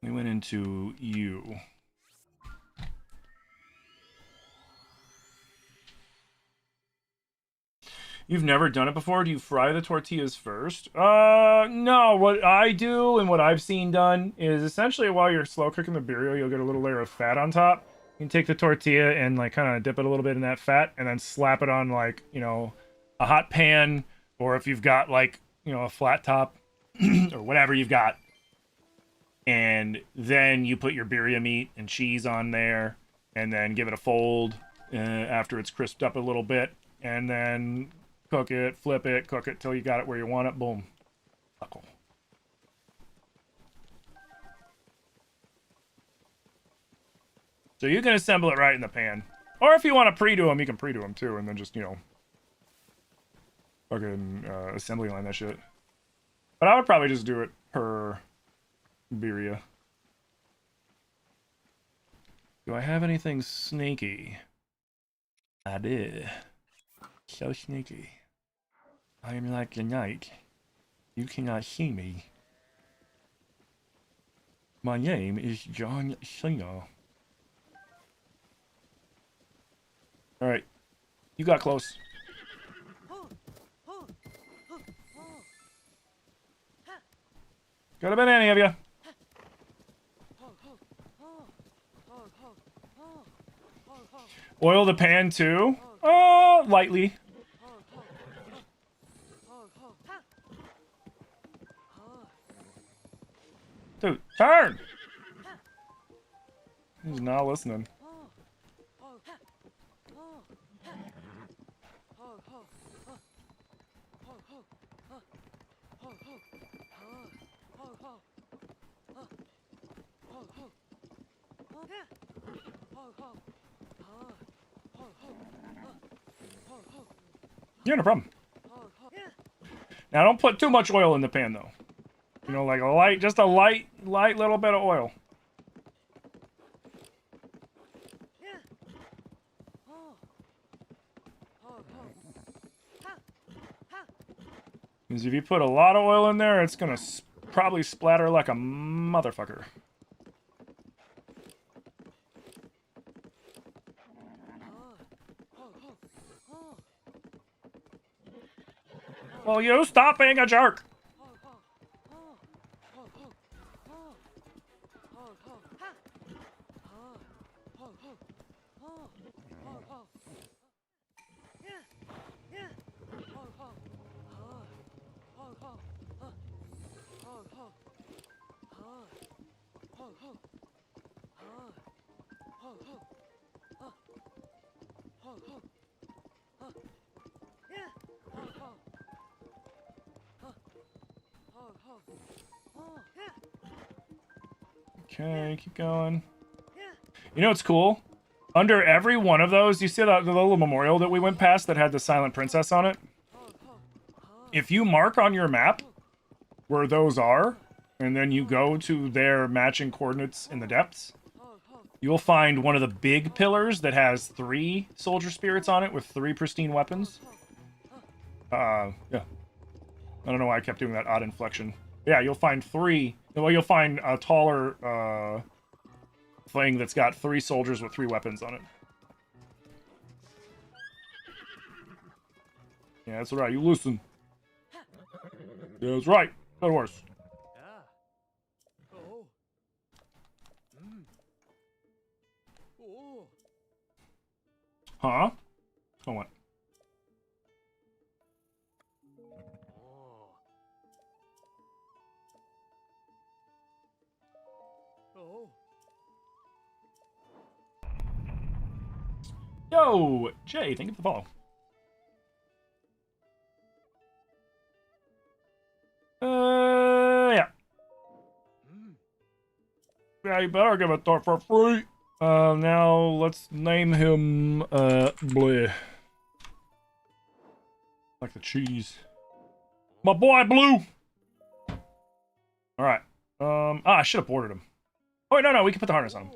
We went into you. You've never done it before? Do you fry the tortillas first? No. What I do and what I've seen done is essentially while you're slow cooking the birria, you'll get a little layer of fat on top. You can take the tortilla and like kind of dip it a little bit in that fat and then slap it on like, you know, a hot pan, or if you've got like, you know, a flat top or whatever you've got. And then you put your birria meat and cheese on there and then give it a fold after it's crisped up a little bit, and then cook it, flip it, cook it till you got it where you want it. Boom. Buckle. So you can assemble it right in the pan. Or if you want to pre-do them, you can pre-do them too, and then just, you know, fucking assembly line that shit. But I would probably just do it per birria. Do I have anything sneaky? I did. So sneaky. I am like the night. You cannot see me. My name is John Cena. Alright. You got close. Could have been any of you. Oil the pan too? Lightly. Dude, turn! He's not listening. Yeah, no problem. Now don't put too much oil in the pan though. You know, like a light, just a light little bit of oil. Because if you put a lot of oil in there, it's gonna probably splatter like a motherfucker. Well, you stop being a jerk. Okay, keep going. You know what's cool? Under every one of those, you see the little memorial that we went past that had the Silent Princess on it? If you mark on your map where those are, and then you go to their matching coordinates in the depths, you'll find one of the big pillars that has 3 soldier spirits on it with 3 pristine weapons. Yeah. I don't know why I kept doing that odd inflection. Yeah, you'll find 3. Well, you'll find a taller thing that's got 3 soldiers with 3 weapons on it. Yeah, that's right. You listen. Yeah, that's right. That horse. Huh? Oh, what? Yo, Jay, thank you for the follow. Yeah. Yeah, you better give it to her for free. Now let's name him, Bleh. Like the cheese. My boy, Blue! Alright. I should have ordered him. Oh, wait, no, we can put the harness on him.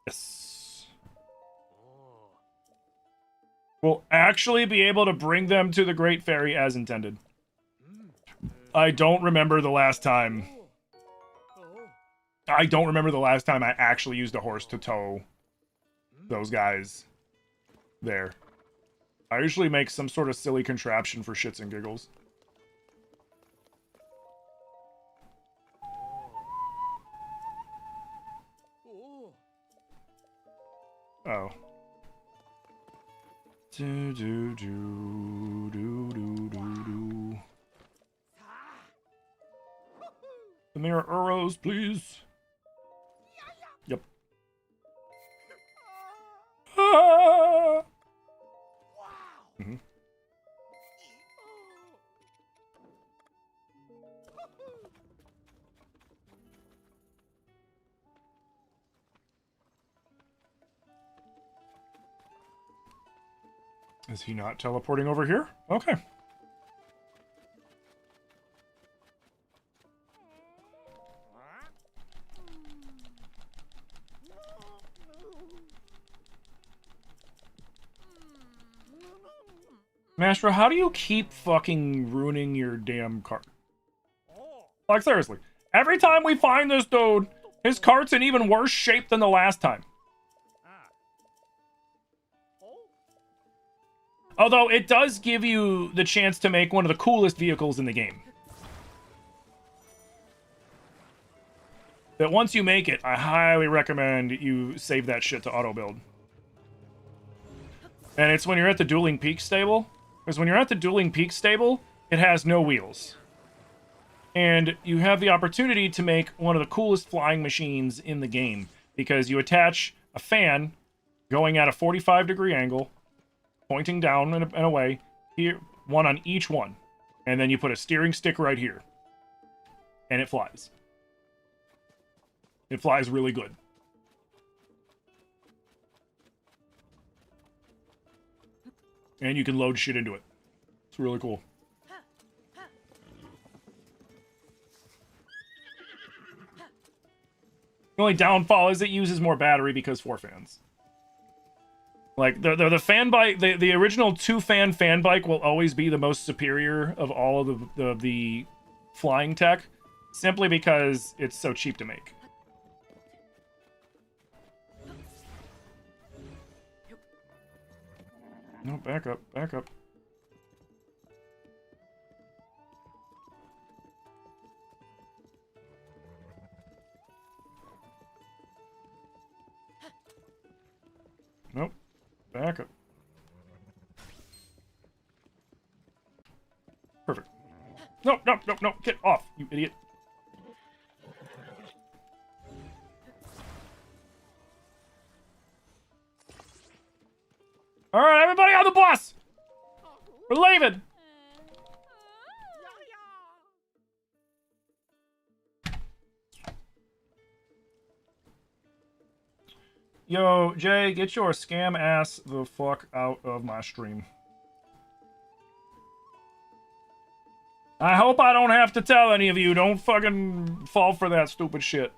Yes. We'll actually be able to bring them to the Great Ferry as intended. I don't remember the last time. I don't remember the last time I actually used a horse to tow those guys there. I usually make some sort of silly contraption for shits and giggles. Oh. Do do do do do do do. The mirror arrows, please. Yep. Ah! Mm-hmm. Is he not teleporting over here? Okay. Maestro, how do you keep fucking ruining your damn cart? Like, seriously. Every time we find this dude, his cart's in even worse shape than the last time. Although, it does give you the chance to make one of the coolest vehicles in the game. That once you make it, I highly recommend you save that shit to auto-build. And it's when you're at the Dueling Peaks stable. Because when you're at the Dueling Peaks stable, it has no wheels. And you have the opportunity to make one of the coolest flying machines in the game. Because you attach a fan going at a 45-degree angle, pointing down and away, here, one on each one. And then you put a steering stick right here. And it flies. It flies really good. And you can load shit into it. It's really cool. The only downfall is it uses more battery because 4 fans. Like, the fan bike, the original 2-fan fan bike will always be the most superior of all of the flying tech, simply because it's so cheap to make. No, back up, back up. Nope. Back up. Perfect. No, no, no, no. Get off, you idiot. All right, everybody on the bus. We're leaving. Yo, Jay, get your scam ass the fuck out of my stream. I hope I don't have to tell any of you. Don't fucking fall for that stupid shit.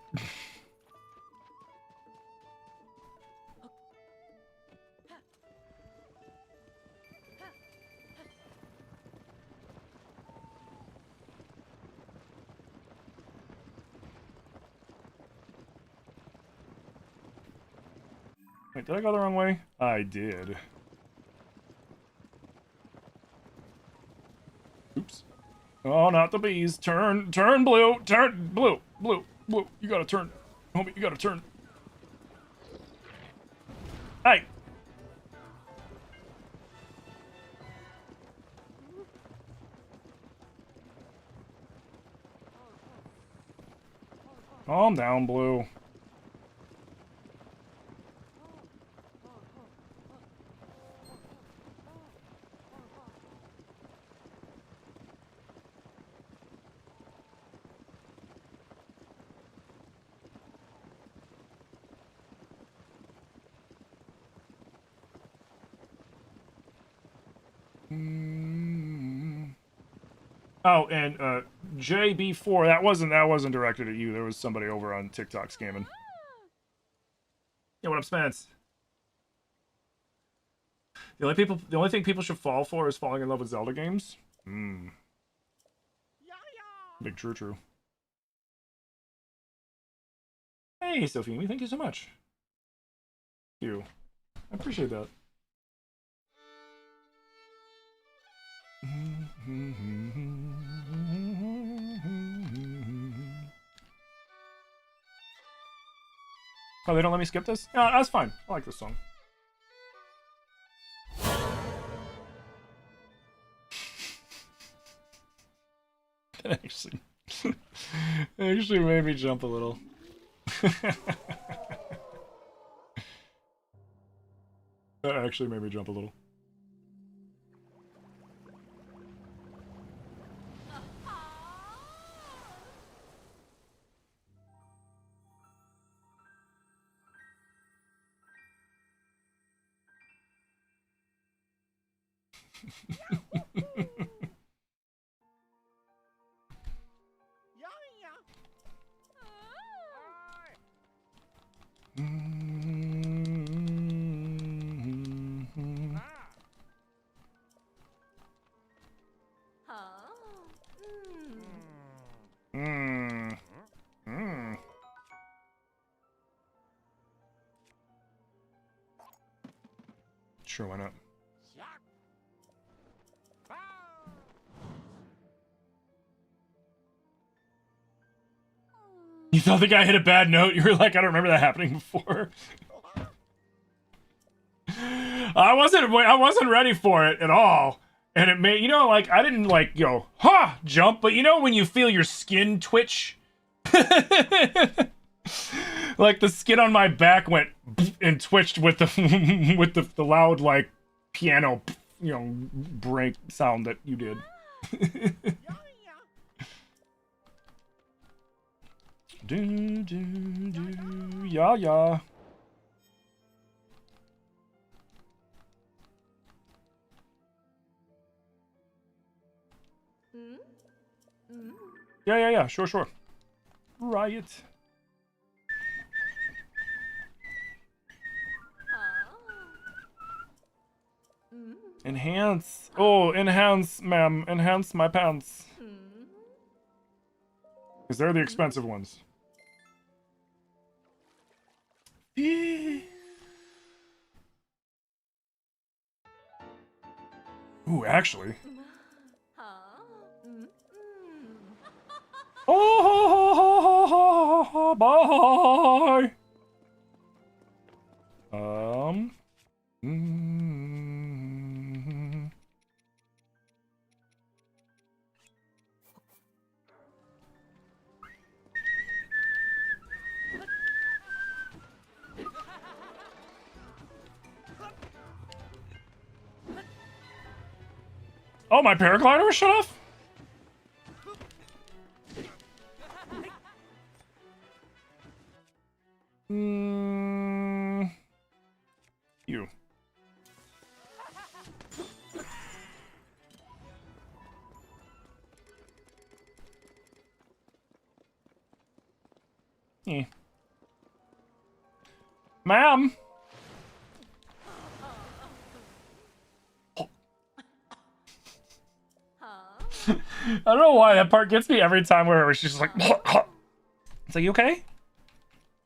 Wait, did I go the wrong way? I did. Oops. Oh, not the bees. Turn blue. Turn blue. Blue. You gotta turn. Homie, you gotta turn. Hey. Calm down, Blue. Oh, and JB4, that wasn't directed at you. There was somebody over on TikTok scamming. Yeah, what up, Spence? The only thing people should fall for is falling in love with Zelda games. Big true. Hey, Sophie, thank you so much. Thank you. I appreciate that. Oh, they don't let me skip this? No, that's fine. I like this song. That actually made me jump a little. That actually made me jump a little. Sure, why not? You thought the guy hit a bad note? You were like, I don't remember that happening before. I wasn't ready for it at all. And it made, you know, like, I didn't, like, go, ha, jump, but you know when you feel your skin twitch? Like, the skin on my back went and twitched with the, with the loud, like, piano, you know, break sound that you did. Do, do, do, yeah, yeah. Yeah, sure. Riot. Enhance. Oh, enhance, ma'am. Enhance my pants. Because they're the expensive ones. Ooh, actually. Oh, bye. Oh, my paraglider was shut off? You. Ma'am. I don't know why that part gets me every time where she's just like, it's like, you okay?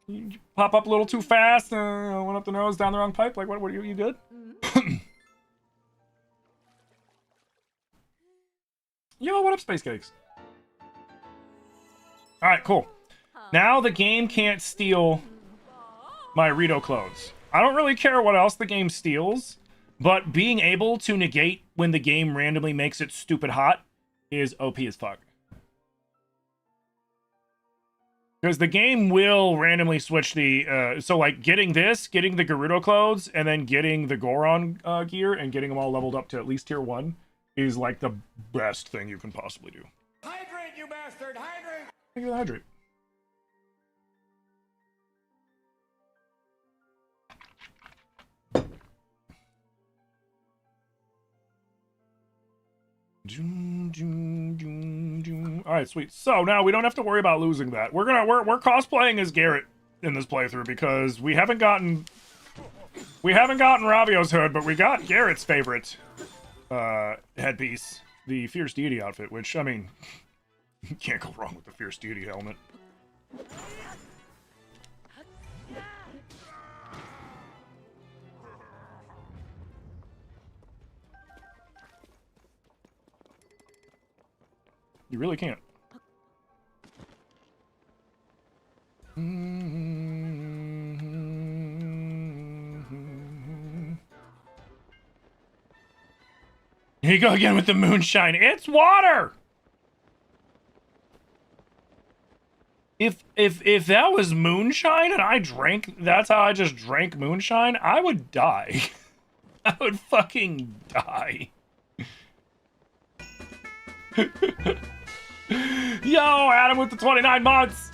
You pop up a little too fast, went up the nose, down the wrong pipe. Like, what are you good? Yo, what up, Space Cakes? All right, cool. Now the game can't steal my Rito clothes. I don't really care what else the game steals, but being able to negate when the game randomly makes it stupid hot is OP as fuck. Because the game will randomly switch the... so, like, getting the Gerudo clothes, and then getting the Goron gear, and getting them all leveled up to at least tier 1 is, like, the best thing you can possibly do. Hydrate, you bastard! Hydrate! Thank you for the hydrate. All right, sweet. So now we don't have to worry about losing that. We're cosplaying as Garrett in this playthrough because we haven't gotten Ravio's hood, but we got Garrett's favorite headpiece, the Fierce Deity outfit. Which, I mean, you can't go wrong with the Fierce Deity helmet. You really can't. Here you go again with the moonshine. It's water! If that was moonshine and I drank, that's how I just drank moonshine, I would die. I would fucking die. Yo, Adam with the 29 months.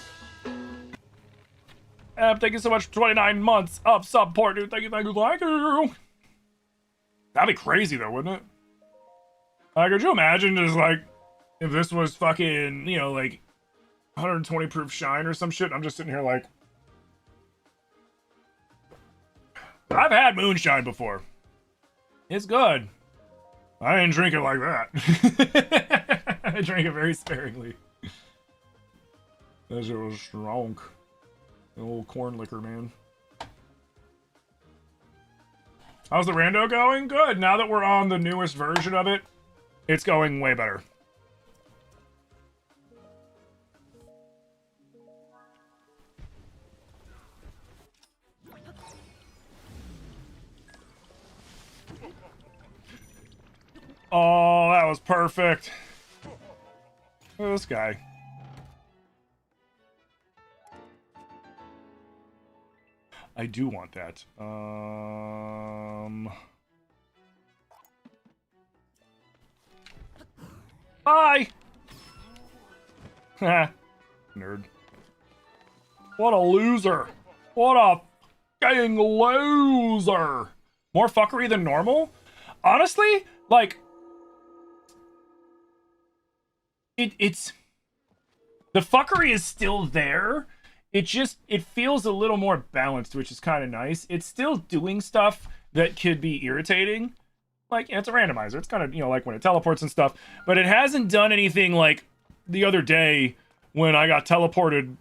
Adam, thank you so much for 29 months of support, dude. Thank you. That'd be crazy, though, wouldn't it? Like, could you imagine just, like, if this was fucking, you know, like, 120 proof shine or some shit? I'm just sitting here like... I've had moonshine before. It's good. I didn't drink it like that. I drank it very sparingly. That shit was strong. The old corn liquor, man. How's the rando going? Good. Now that we're on the newest version of it, it's going way better. Oh, that was perfect. Look at this guy. I do want that. Bye! Nerd. What a loser. What a fucking loser. More fuckery than normal? Honestly, like... It's... The fuckery is still there. It feels a little more balanced, which is kind of nice. It's still doing stuff that could be irritating. Like, it's a randomizer. It's kind of, you know, like when it teleports and stuff. But it hasn't done anything like the other day when I got teleported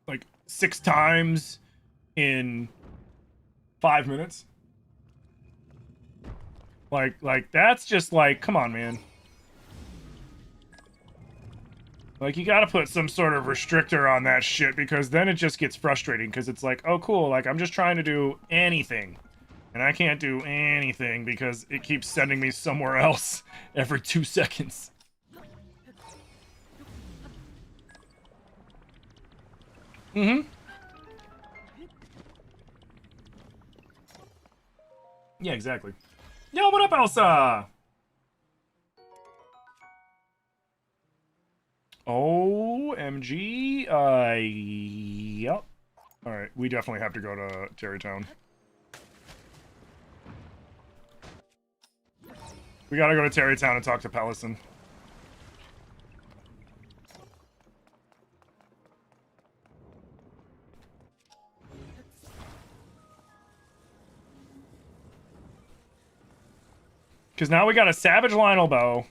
like 6 times in 5 minutes. Like that's just like, come on, man. Like, you gotta put some sort of restrictor on that shit, because then it just gets frustrating, because it's like, oh, cool, like, I'm just trying to do anything. And I can't do anything, because it keeps sending me somewhere else every 2 seconds. Mm-hmm. Yeah, exactly. Yo, what up, Elsa? OMG, yep. Alright, we definitely have to go to Terrytown. We gotta go to Terrytown and talk to Pellison. Because now we got a Savage Lionel Bow.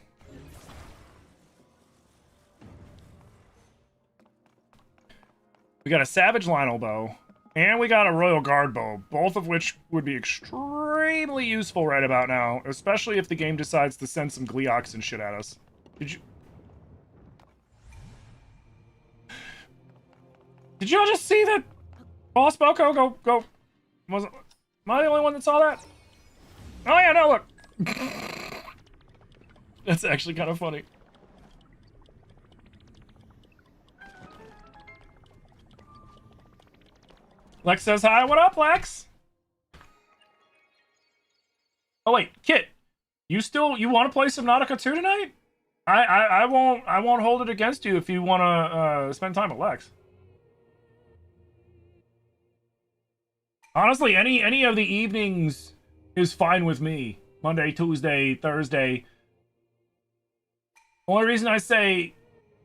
We got a Savage Lionel Bow, and we got a Royal Guard Bow, both of which would be extremely useful right about now, especially if the game decides to send some Gleeoks and shit at us. Did y'all just see that Boss Boko go? Am I the only one that saw that? Oh yeah, no, look. That's actually kind of funny. Lex says hi. What up, Lex? Oh wait, Kit, you want to play Subnautica 2 tonight? I won't hold it against you if you want to spend time with Lex. Honestly, any of the evenings is fine with me. Monday, Tuesday, Thursday. Only reason I say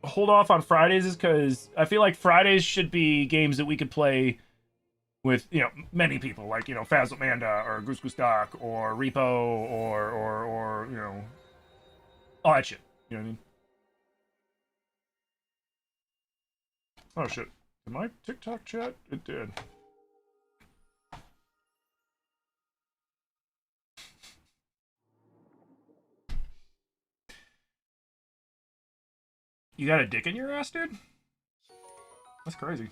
hold off on Fridays is because I feel like Fridays should be games that we could play with, you know, many people, like, you know, Fazlmanda or Goose Goose Duck or Repo or you know, all that shit. You know what I mean? Oh shit. Did my TikTok chat? It did. You got a dick in your ass, dude? That's crazy.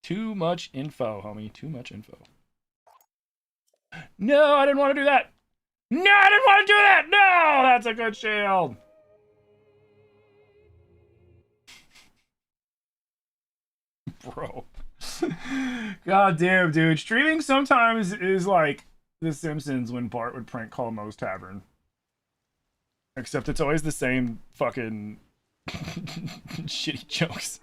Too much info, homie. Too much info. No, I didn't want to do that. No, I didn't want to do that. No, that's a good shield. Bro. God damn, dude. Streaming sometimes is like The Simpsons when Bart would prank call Moe's Tavern. Except it's always the same fucking shitty jokes.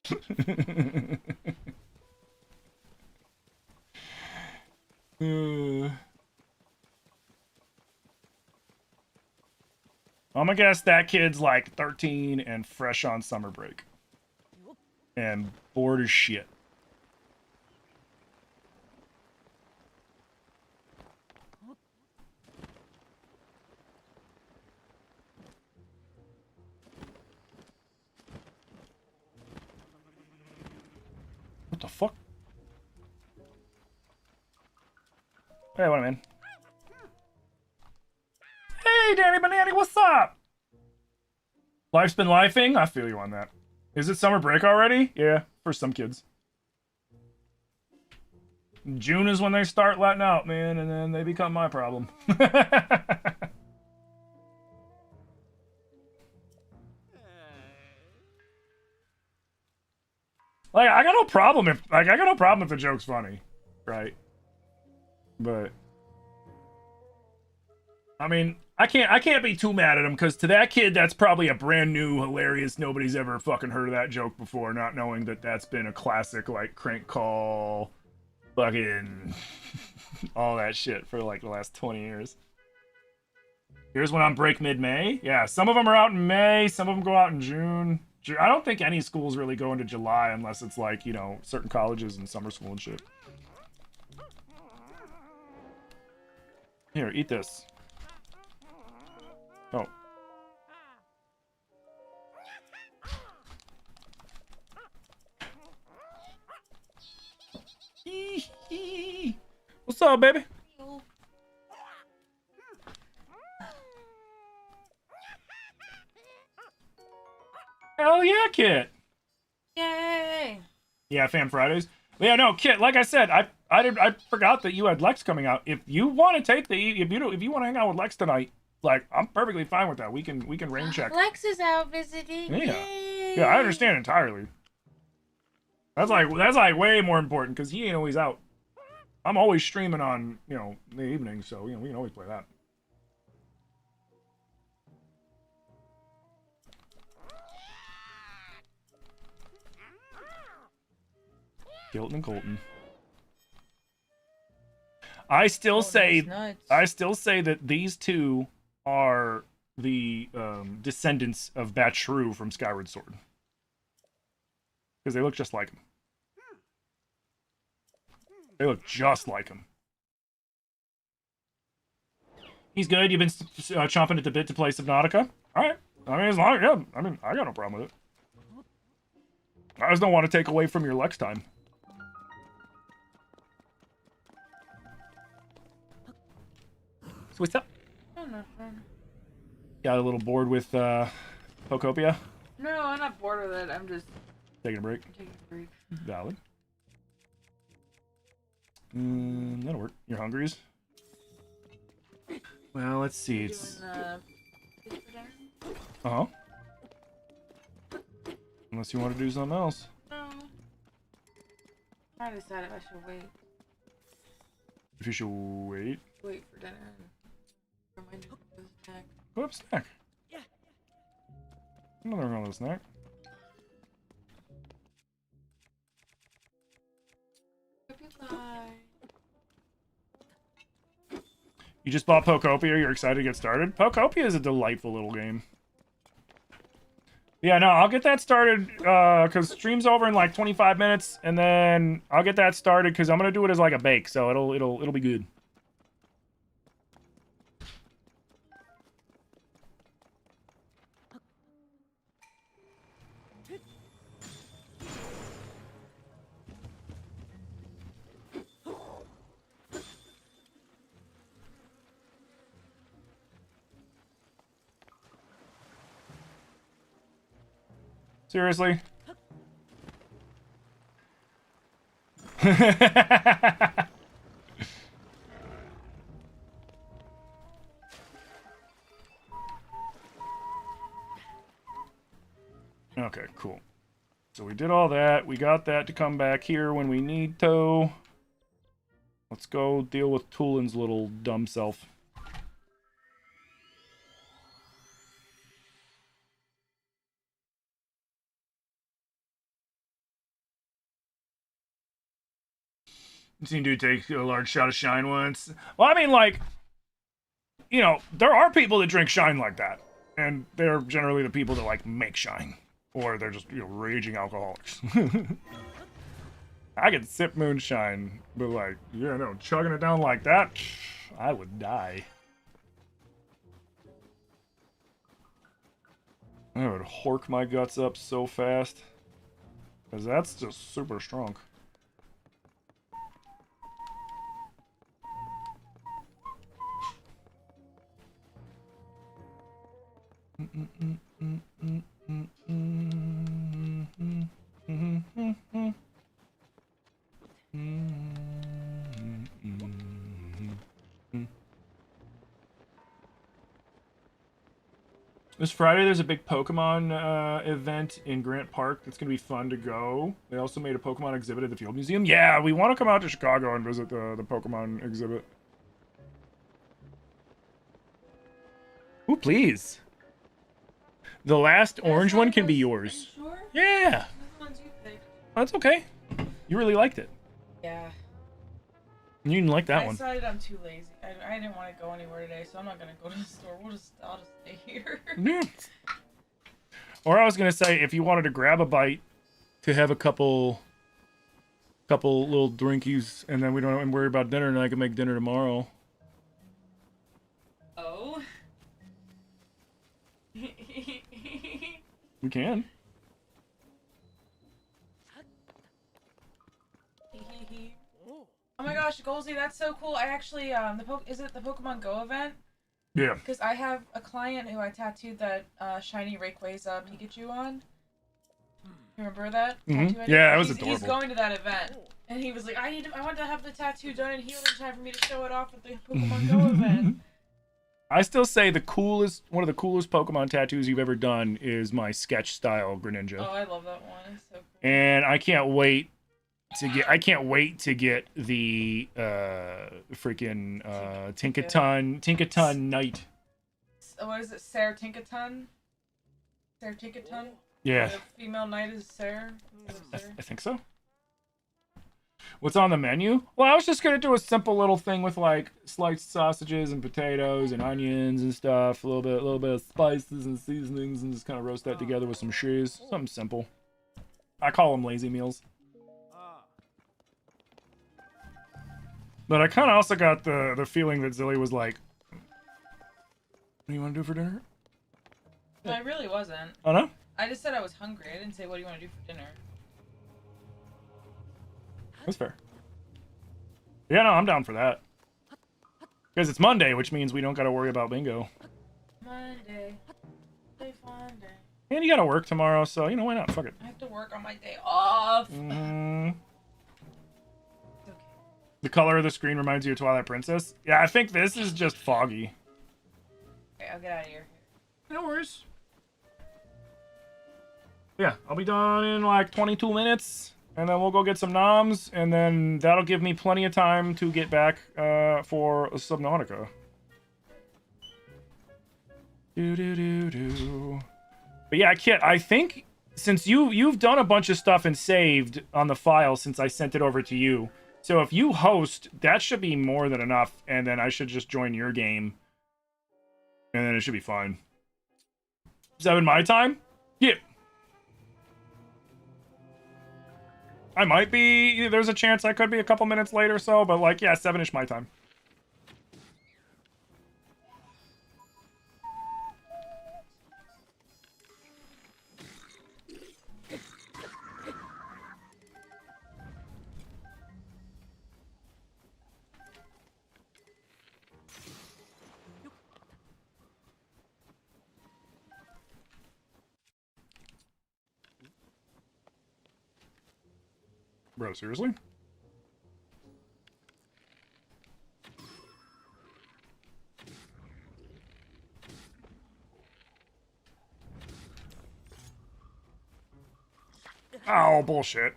I'm gonna guess that kid's like 13 and fresh on summer break. And bored as shit. Hey, what am I in? Hey, Danny Banani, what's up? Life's been lifing? I feel you on that. Is it summer break already? Yeah, for some kids. June is when they start letting out, man, and then they become my problem. Like, I got no problem if the joke's funny, right? But I mean, I can't be too mad at him, because to that kid, that's probably a brand new, hilarious, nobody's ever fucking heard of that joke before, not knowing that that's been a classic, like, crank call, fucking all that shit for like the last 20 years. Here's one on break mid-May. Yeah, some of them are out in May, some of them go out in June. I don't think any schools really go into July unless it's like, you know, certain colleges and summer school and shit. Here, eat this. Oh. What's up, baby? Hell yeah, Kit. Yay! Yeah, Fan Fridays. Yeah, no, Kit. Like I said, I forgot that you had Lex coming out. If you want to take if you want to hang out with Lex tonight, like, I'm perfectly fine with that. We can rain check. Lex is out visiting. Yeah. Yay! Yeah, I understand entirely. That's like way more important, because he ain't always out. I'm always streaming on, you know, the evening, so, you know, we can always play that. Gilton and Colton. I still say that these two are the descendants of Batshrew from Skyward Sword, because they look just like him. They look just like him. He's good. You've been chomping at the bit to play Subnautica. All right. I mean, as long as, I mean, I got no problem with it. I just don't want to take away from your Lex time. So what's up? Oh, nothing. Got a little bored with Pokopia? No, I'm not bored with it. I'm just Taking a break? taking a break. Valid. That'll work. You're hungry? Well, let's see. It's Doing, pizza dinner? uh-huh. Unless you want to do something else. No. I decided I should wait. If you should wait. Wait for dinner and remind me of the snack. Go up, snack. Nothing wrong with a snack. Goodbye. You just bought Pokopia, you're excited to get started? Pokopia is a delightful little game. Yeah, no, I'll get that started, because stream's over in like 25 minutes, and then I'll get that started, because I'm going to do it as like a bake, so it'll be good. Seriously? Okay, cool. So we did all that. We got that to come back here when we need to. Let's go deal with Tulin's little dumb self. Seen dude take a large shot of shine once. Well, I mean, like, you know, there are people that drink shine like that, and they're generally the people that like make shine, or they're just, you know, raging alcoholics. I could sip moonshine, but like, yeah, no, chugging it down like that, I would die. I would hork my guts up so fast, because that's just super strong. This Friday, there's a big Pokemon event in Grant Park. It's gonna be fun to go. They also made a Pokemon exhibit at the Field Museum. Yeah, we want to come out to Chicago and visit the Pokemon exhibit. Ooh, please. The last orange one can be yours. Sure? Yeah, The ones you picked. that's okay. You really liked it. Yeah. You didn't like that I one. decided I'm too lazy. I didn't want to go anywhere today, so I'm not gonna go to the store. I'll just stay here. Yeah. Or I was gonna say, if you wanted to grab a bite to have a couple little drinkies, and then we don't have to worry about dinner, and I can make dinner tomorrow. Oh. We can. Oh my gosh, Goldsy, that's so cool. I actually, is it the Pokemon Go event? Yeah. Because I have a client who I tattooed that shiny Rayquaza Pikachu on. You remember that? Tattoo I did? Yeah, it was He's adorable. going to that event. And he was like, I want to have the tattoo done and healed in time for me to show it off at the Pokemon Go event. I still say one of the coolest Pokemon tattoos you've ever done is my sketch style Greninja. Oh, I love that one. It's so cool. And I can't wait to get the freaking Tinkaton Knight. What is it? Sarah Tinkaton? Sarah Tinkaton? Yeah. The female knight is Sarah? I think so. What's on the menu? Well, I was just gonna do a simple little thing with like sliced sausages and potatoes and onions and stuff, a little bit of spices and seasonings, and just kind of roast that together with some cheese. Something simple. I call them lazy meals. But I kind of also got the feeling that Zilly was like, "What do you want to do for dinner?" No, I really wasn't. Oh no? I just said I was hungry. I didn't say, what do you want to do for dinner? That's fair. Yeah, no, I'm down for that. Because it's Monday, which means we don't got to worry about bingo. Monday. Fun day. And you got to work tomorrow, so, why not? Fuck it. I have to work on my day off. Mm-hmm. It's okay. The color of the screen reminds you of Twilight Princess? Yeah, I think this is just foggy. Okay, I'll get out of here. No worries. Yeah, I'll be done in like 22 minutes. And then we'll go get some noms, and then that'll give me plenty of time to get back for Subnautica. But yeah, Kit, I think since you've done a bunch of stuff and saved on the file since I sent it over to you, so if you host, that should be more than enough, and then I should just join your game, and then it should be fine. 7 my time? Yeah. I might be, there's a chance I could be a couple minutes late or so, but like, yeah, 7-ish my time. Bro, seriously? Oh, bullshit.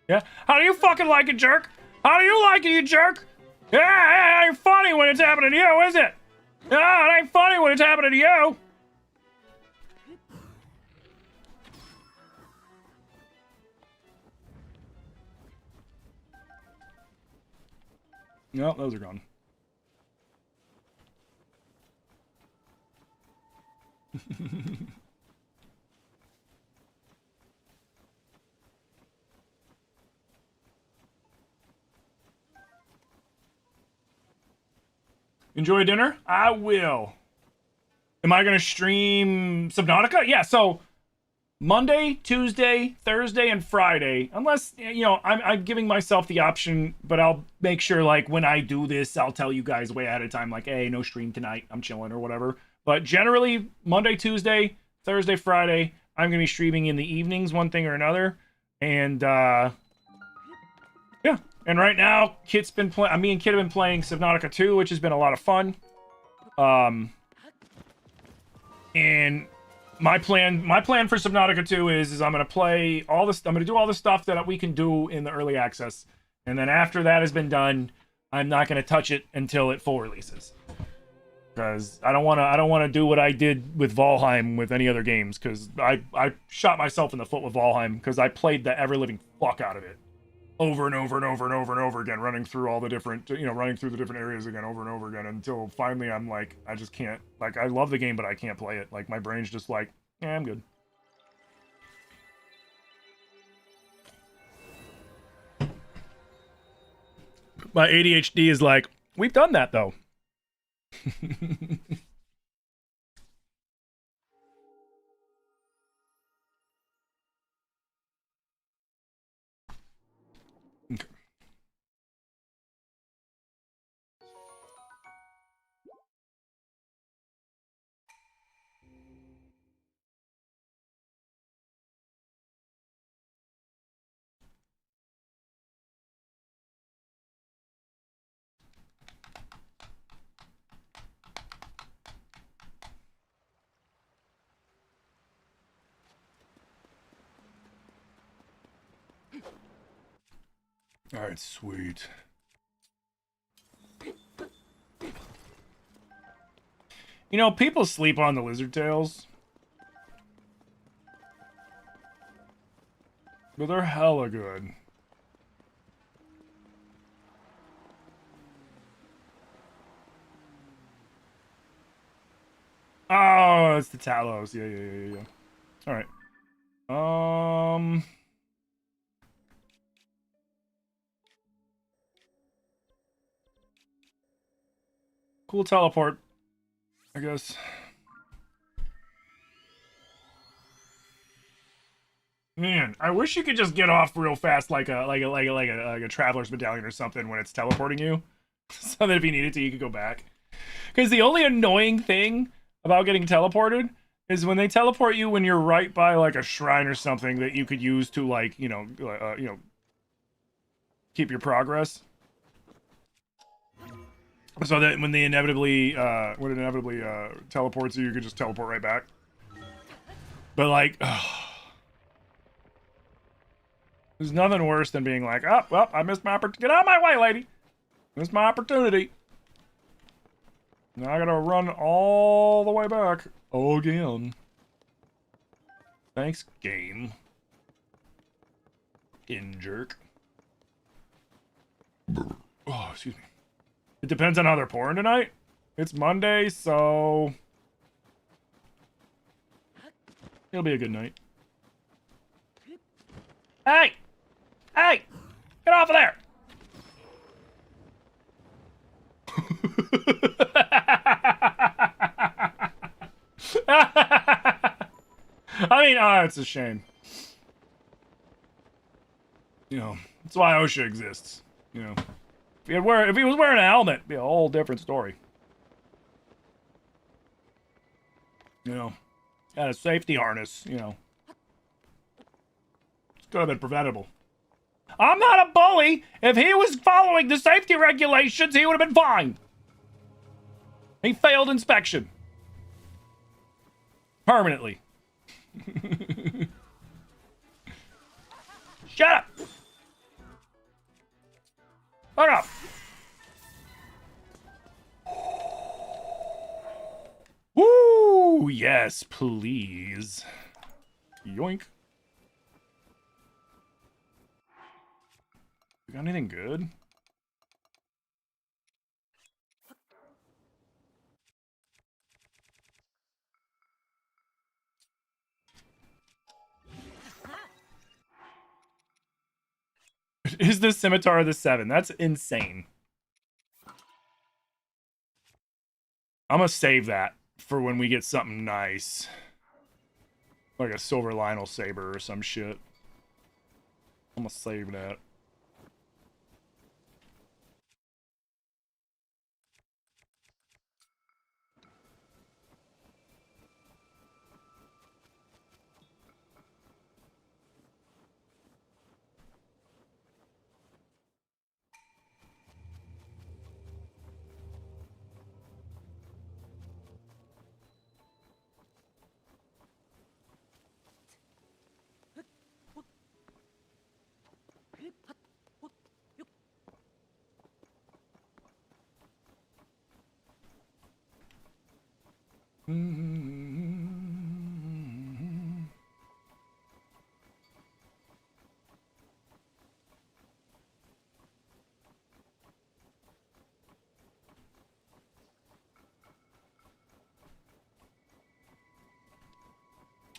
Yeah? How do you fucking like it, jerk? How do you like it, you jerk? Yeah, it ain't funny when it's happening to you, is it? No, it ain't funny when it's happening to you. No, those are gone. Enjoy dinner? I will. Am I going to stream Subnautica? Yeah, so Monday, Tuesday, Thursday, and Friday. Unless, you know, I'm giving myself the option, but I'll make sure, like, when I do this, I'll tell you guys way ahead of time, like, hey, no stream tonight. I'm chilling or whatever. But generally, Monday, Tuesday, Thursday, Friday, I'm going to be streaming in the evenings, one thing or another. And, yeah. And right now, Kit's been playing. Me and Kit have been playing Subnautica 2, which has been a lot of fun. And my plan for Subnautica 2 is I'm gonna play all this. I'm gonna do all the stuff that we can do in the early access, and then after that has been done, I'm not gonna touch it until it full releases. Because I don't wanna do what I did with Valheim with any other games. Because I shot myself in the foot with Valheim because I played the ever living fuck out of it. Over and over and over and over and over again, running through all the different, running through the different areas again, over and over again, until finally I'm like, I just can't, like, I love the game, but I can't play it. Like, my brain's just like, yeah, I'm good. My ADHD is like, we've done that, though. Okay. All right, sweet. You know, people sleep on the lizard tails, but they're hella good. Oh, it's the Talos. Yeah. All right. Cool teleport, I guess. Man, I wish you could just get off real fast, like a traveler's medallion or something when it's teleporting you, so that if you needed to, you could go back. Because the only annoying thing about getting teleported is when they teleport you when you're right by like a shrine or something that you could use to like keep your progress. So that when they inevitably teleports you, you could just teleport right back. But like, there's nothing worse than being like, oh, well, I missed my opportunity. Get out of my way, lady. Missed my opportunity. Now I gotta run all the way back again. Thanks, game. In jerk. Oh, excuse me. It depends on how they're pouring tonight. It's Monday, so it'll be a good night. Hey! Hey! Get off of there! I mean, it's a shame. You know, that's why OSHA exists. You know, if he was wearing a helmet, it'd be a whole different story. You know, got a safety harness. You know, it could have been preventable. I'm not a bully. If he was following the safety regulations, he would have been fine. He failed inspection. Permanently. Shut up! Shut up! Woo! Yes, please. Yoink. We got anything good? Is the Scimitar the 7? That's insane. I'm gonna save that for when we get something nice. Like a silver Lionel saber or some shit. I'm gonna save that.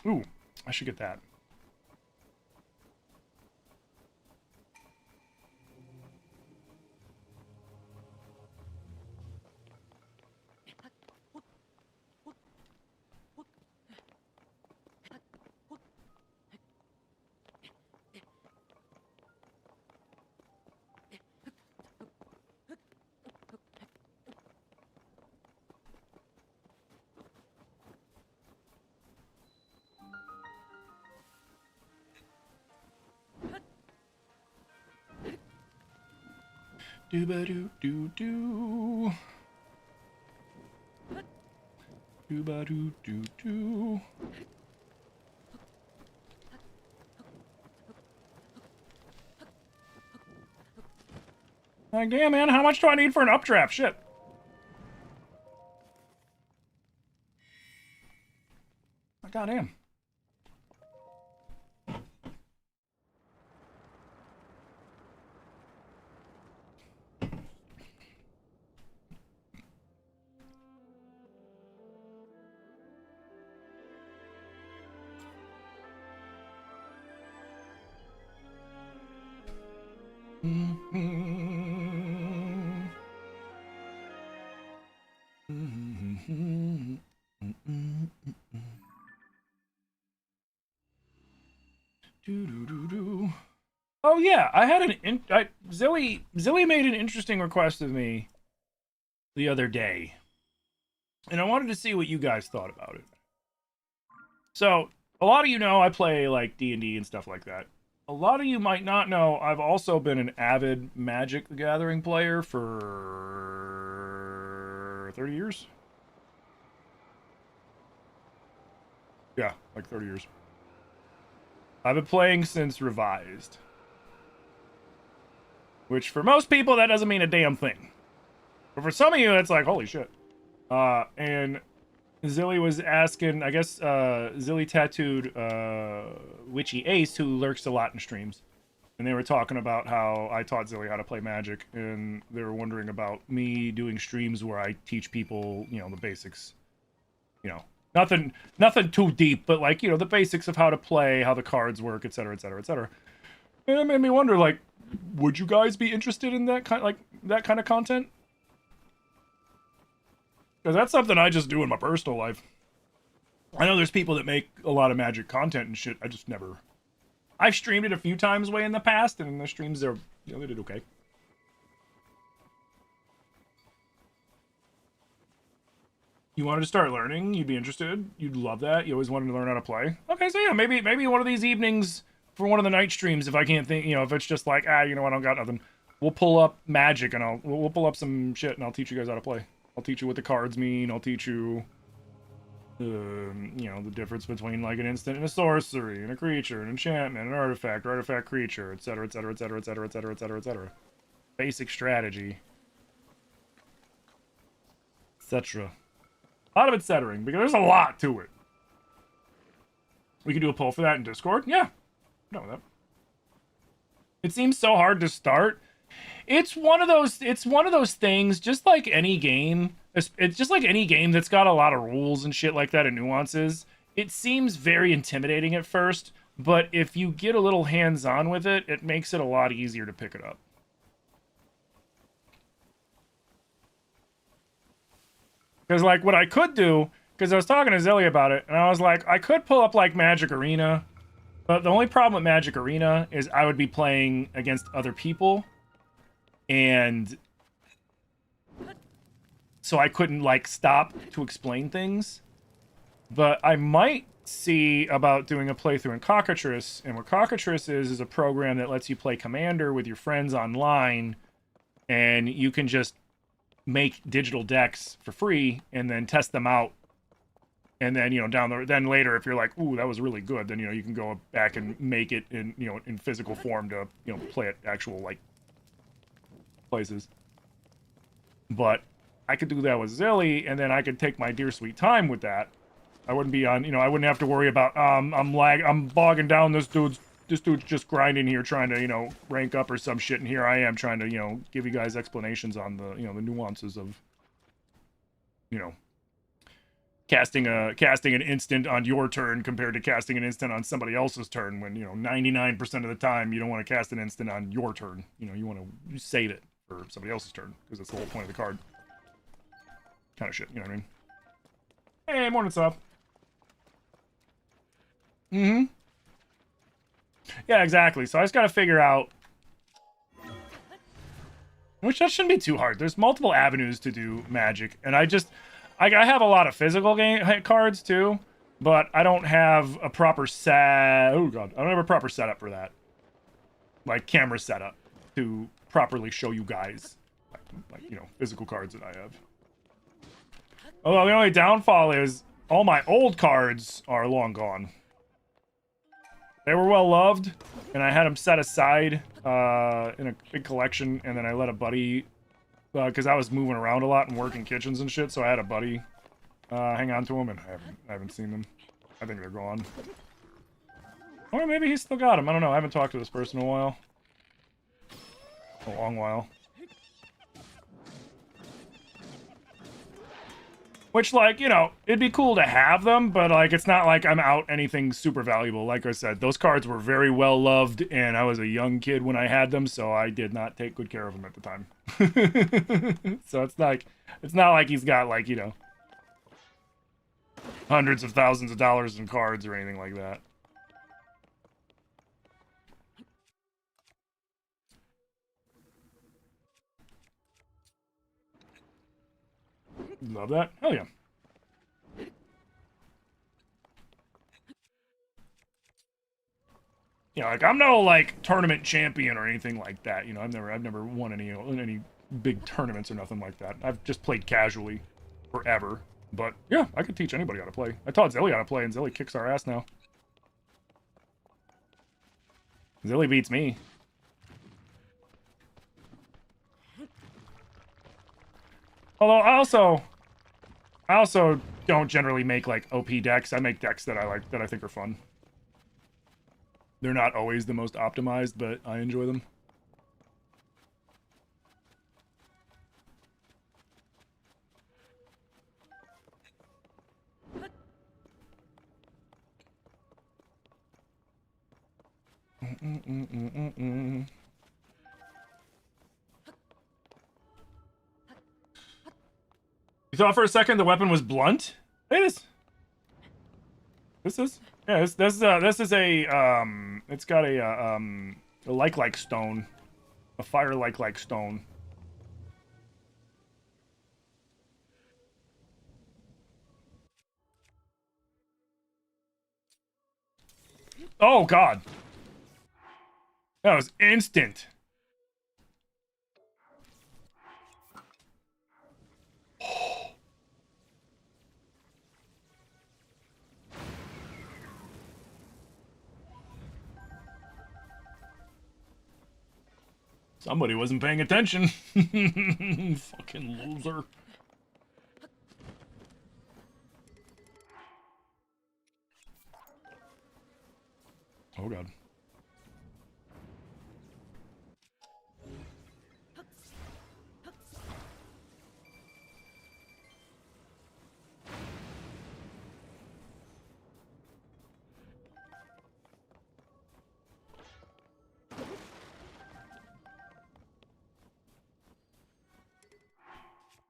Ooh, I should get that. Do-ba-do-do-do. Do-ba-do-do-do. Like, damn, man, how much do I need for an updraft? Shit. Goddamn. Oh yeah, I had Zilly made an interesting request of me the other day, and I wanted to see what you guys thought about it. So a lot of you know I play like D&D and stuff like that. A lot of you might not know I've also been an avid Magic the Gathering player for 30 years. Yeah, like 30 years. I've been playing since Revised. Which for most people, that doesn't mean a damn thing. But for some of you, it's like, holy shit. And Zilly was asking, I guess Zilly tattooed Witchy Ace, who lurks a lot in streams. And they were talking about how I taught Zilly how to play Magic. And they were wondering about me doing streams where I teach people, you know, the basics. You know, nothing too deep, but like, you know, the basics of how to play, how the cards work, etc., etc., etc. And it made me wonder, like, would you guys be interested in that kind of content? Because that's something I just do in my personal life. I know there's people that make a lot of Magic content and shit. I just never. I've streamed it a few times way in the past, and the streams are, you know, they did okay. You wanted to start learning? You'd be interested? You'd love that? You always wanted to learn how to play? Okay, so yeah, maybe one of these evenings for one of the night streams, if I can't think, you know, if it's just like, you know, I don't got nothing, we'll pull up Magic and we'll pull up some shit and I'll teach you guys how to play. I'll teach you what the cards mean. I'll teach you, you know, the difference between like an instant and a sorcery and a creature, an enchantment, an artifact creature, etc., etc., etc., etc., etc., etc., etc. Basic strategy, etc. A lot of it's centering because there's a lot to it. We could do a poll for that in Discord. Yeah. No, that. It seems so hard to start. It's one of those things, just like any game. It's just like any game that's got a lot of rules and shit like that and nuances. It seems very intimidating at first, But if you get a little hands-on with it, it makes it a lot easier to pick it up. Because, like, what I could do, because I was talking to Zilly about it, and I was like, I could pull up, like, Magic Arena, but the only problem with Magic Arena is I would be playing against other people, and so I couldn't, like, stop to explain things. But I might see about doing a playthrough in Cockatrice, and what Cockatrice is a program that lets you play Commander with your friends online, and you can just make digital decks for free and then test them out. And then, you know, then later, if you're like, ooh, that was really good, then, you know, you can go back and make it in, you know, in physical form to, you know, play at actual, like, places. But I could do that with Zilly, and then I could take my dear sweet time with that. I wouldn't be on, you know, I wouldn't have to worry about, I'm bogging down, this dude's just grinding here trying to, you know, rank up or some shit, and here I am trying to, you know, give you guys explanations on the, you know, the nuances of, you know, casting an instant on your turn compared to casting an instant on somebody else's turn when, you know, 99% of the time you don't want to cast an instant on your turn. You know, you want to save it for somebody else's turn because that's the whole point of the card. Kind of shit, you know what I mean? Hey, morning, Sub. Mm-hmm. Yeah, exactly. So I just got to figure out, which that shouldn't be too hard. There's multiple avenues to do Magic, and I have a lot of physical game cards too, but I don't have a proper set. Oh god, I don't have a proper setup for that, like camera setup to properly show you guys, like you know, physical cards that I have. Although the only downfall is all my old cards are long gone. They were well loved, and I had them set aside in a big collection, and then I let a buddy, because I was moving around a lot and working kitchens and shit, so I had a buddy hang on to them, and I haven't seen them. I think they're gone. Or maybe he's still got them. I don't know. I haven't talked to this person in a while. A long while. Which, like, you know, it'd be cool to have them, but, like, it's not like I'm out anything super valuable. Like I said, those cards were very well loved, and I was a young kid when I had them, so I did not take good care of them at the time. So it's not like he's got, like, you know, hundreds of thousands of dollars in cards or anything like that. Love that. Hell yeah. You know, like, I'm no, like, tournament champion or anything like that. You know, I've never won any big tournaments or nothing like that. I've just played casually forever. But, yeah, I could teach anybody how to play. I taught Zilly how to play, and Zilly kicks our ass now. Zilly beats me. Although, I also don't generally make, like, OP decks. I make decks that I like, that I think are fun. They're not always the most optimized, but I enjoy them. You thought for a second the weapon was blunt? It is. This is. Yeah, this is a it's got a like stone, a fire like stone. Oh god, that was instant. Somebody wasn't paying attention. Fucking loser. Oh god.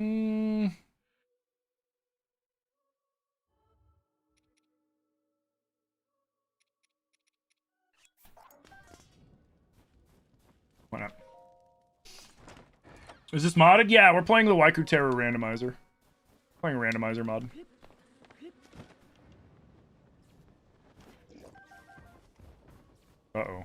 Mm. Why not? Is this modded? Yeah, we're playing the Waikuteru randomizer. Playing a randomizer mod. Uh-oh.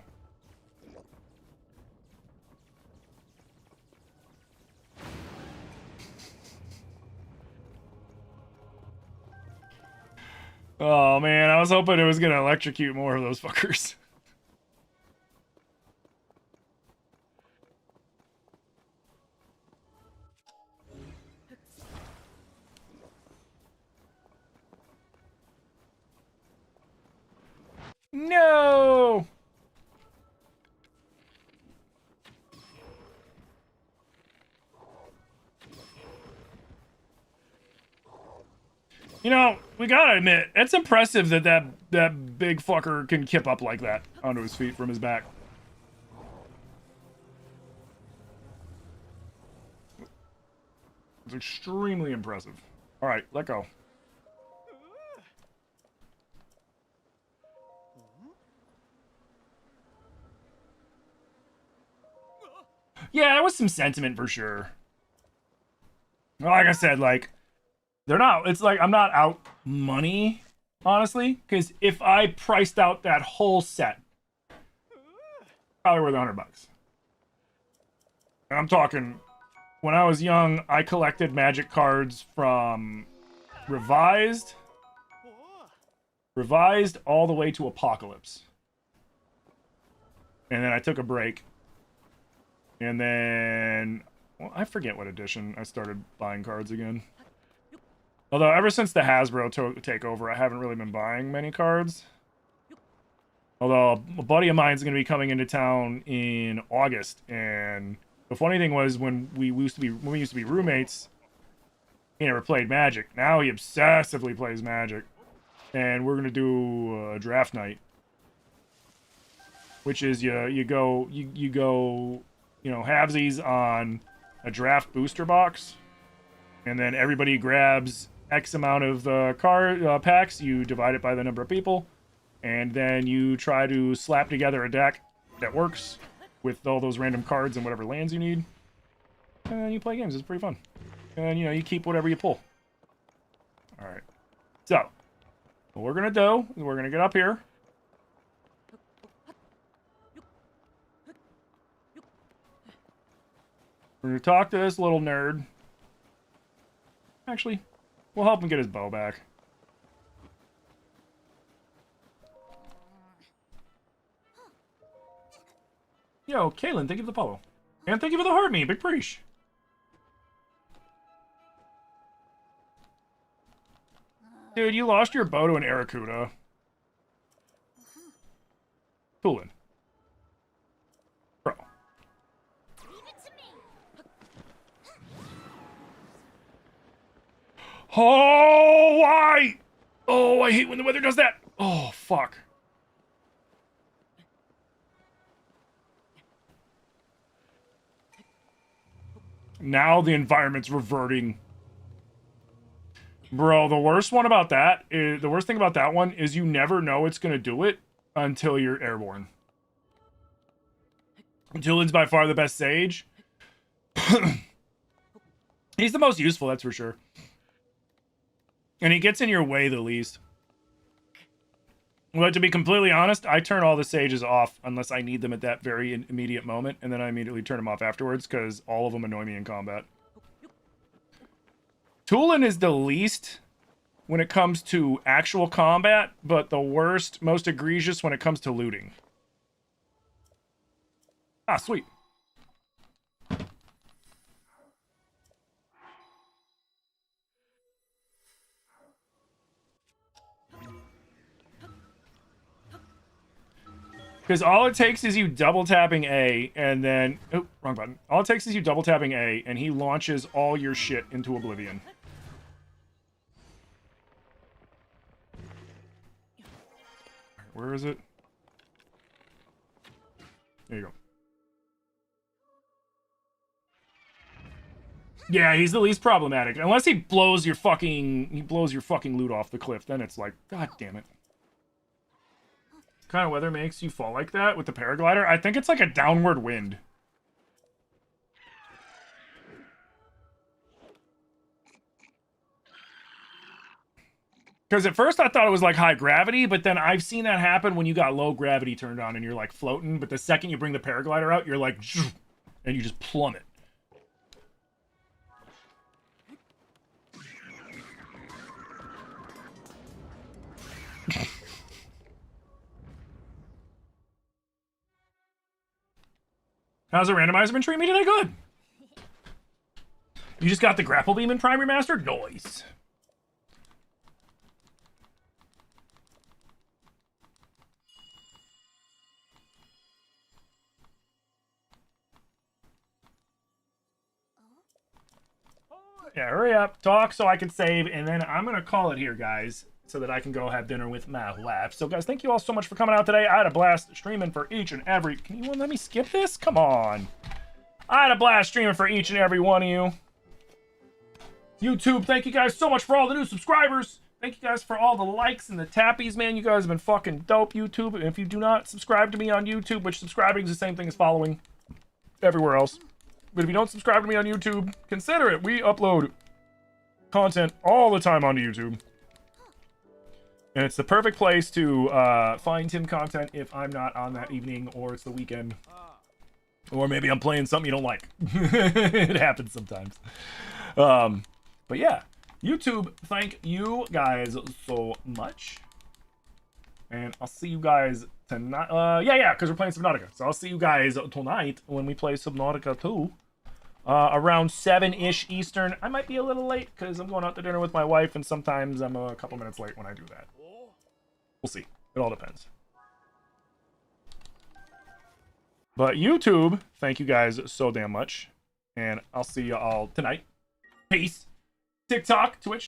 Oh man, I was hoping it was gonna electrocute more of those fuckers. No! You know, we gotta admit, it's impressive that that big fucker can kip up like that onto his feet from his back. It's extremely impressive. All right, let go. Yeah, that was some sentiment for sure. Like I said, like, they're not, it's like, I'm not out money, honestly, because if I priced out that whole set, probably worth $100. And I'm talking, when I was young, I collected magic cards from Revised all the way to Apocalypse. And then I took a break. And then, well, I forget what edition I started buying cards again. Although, ever since the Hasbro takeover, I haven't really been buying many cards. Although, a buddy of mine is going to be coming into town in August. And the funny thing was, when we used to be roommates, he never played Magic. Now he obsessively plays Magic. And we're going to do a draft night. Which is, you go, you know, halvesies on a draft booster box. And then everybody grabs X amount of the card packs. You divide it by the number of people. And then you try to slap together a deck that works with all those random cards and whatever lands you need. And you play games. It's pretty fun. And, you know, you keep whatever you pull. Alright. So, what we're going to do is we're going to get up here. We're going to talk to this little nerd. Actually, we'll help him get his bow back. Yo, Kaylin, thank you for the follow. And thank you for the heart me, big preach. Dude, you lost your bow to an Aracuda. Coolin. Bro. Oh, why? Oh, I hate when the weather does that. Oh, fuck. Now the environment's reverting. Bro, the worst thing about that one is you never know it's gonna do it until you're airborne. Julian's by far the best sage. He's the most useful, that's for sure. And he gets in your way the least. But to be completely honest, I turn all the sages off unless I need them at that very immediate moment, and then I immediately turn them off afterwards because all of them annoy me in combat. Tulin is the least when it comes to actual combat, but the worst, most egregious when it comes to looting. Ah, sweet. Because all it takes is you double tapping A and then... Oh, wrong button. All it takes is you double tapping A and he launches all your shit into oblivion. Where is it? There you go. Yeah, he's the least problematic. Unless he blows your fucking loot off the cliff, then it's like, god damn it. What kind of weather makes you fall like that with the paraglider? I think it's like a downward wind. Because at first I thought it was like high gravity, but then I've seen that happen when you got low gravity turned on and you're like floating, but the second you bring the paraglider out, you're like, and you just plummet. How's the randomizer been treating me today? Good. You just got the grapple beam in Prime Remastered? Nice. Yeah, hurry up, talk so I can save, and then I'm going to call it here, guys, so that I can go have dinner with my wife. So, guys, thank you all so much for coming out today. I had a blast streaming for each and every... Can you let me skip this? Come on. I had a blast streaming for each and every one of you. YouTube, thank you guys so much for all the new subscribers. Thank you guys for all the likes and the tappies, man. You guys have been fucking dope, YouTube. And if you do not subscribe to me on YouTube, which subscribing is the same thing as following everywhere else. But if you don't subscribe to me on YouTube, consider it. We upload content all the time onto YouTube. And it's the perfect place to find Tim content if I'm not on that evening or it's the weekend. Or maybe I'm playing something you don't like. It happens sometimes. But yeah, YouTube, thank you guys so much. And I'll see you guys tonight. Yeah, because we're playing Subnautica. So I'll see you guys tonight when we play Subnautica 2. Around 7-ish Eastern. I might be a little late because I'm going out to dinner with my wife, and sometimes I'm a couple minutes late when I do that. We'll see. It all depends. But YouTube, thank you guys so damn much. And I'll see you all tonight. Peace. TikTok, Twitch.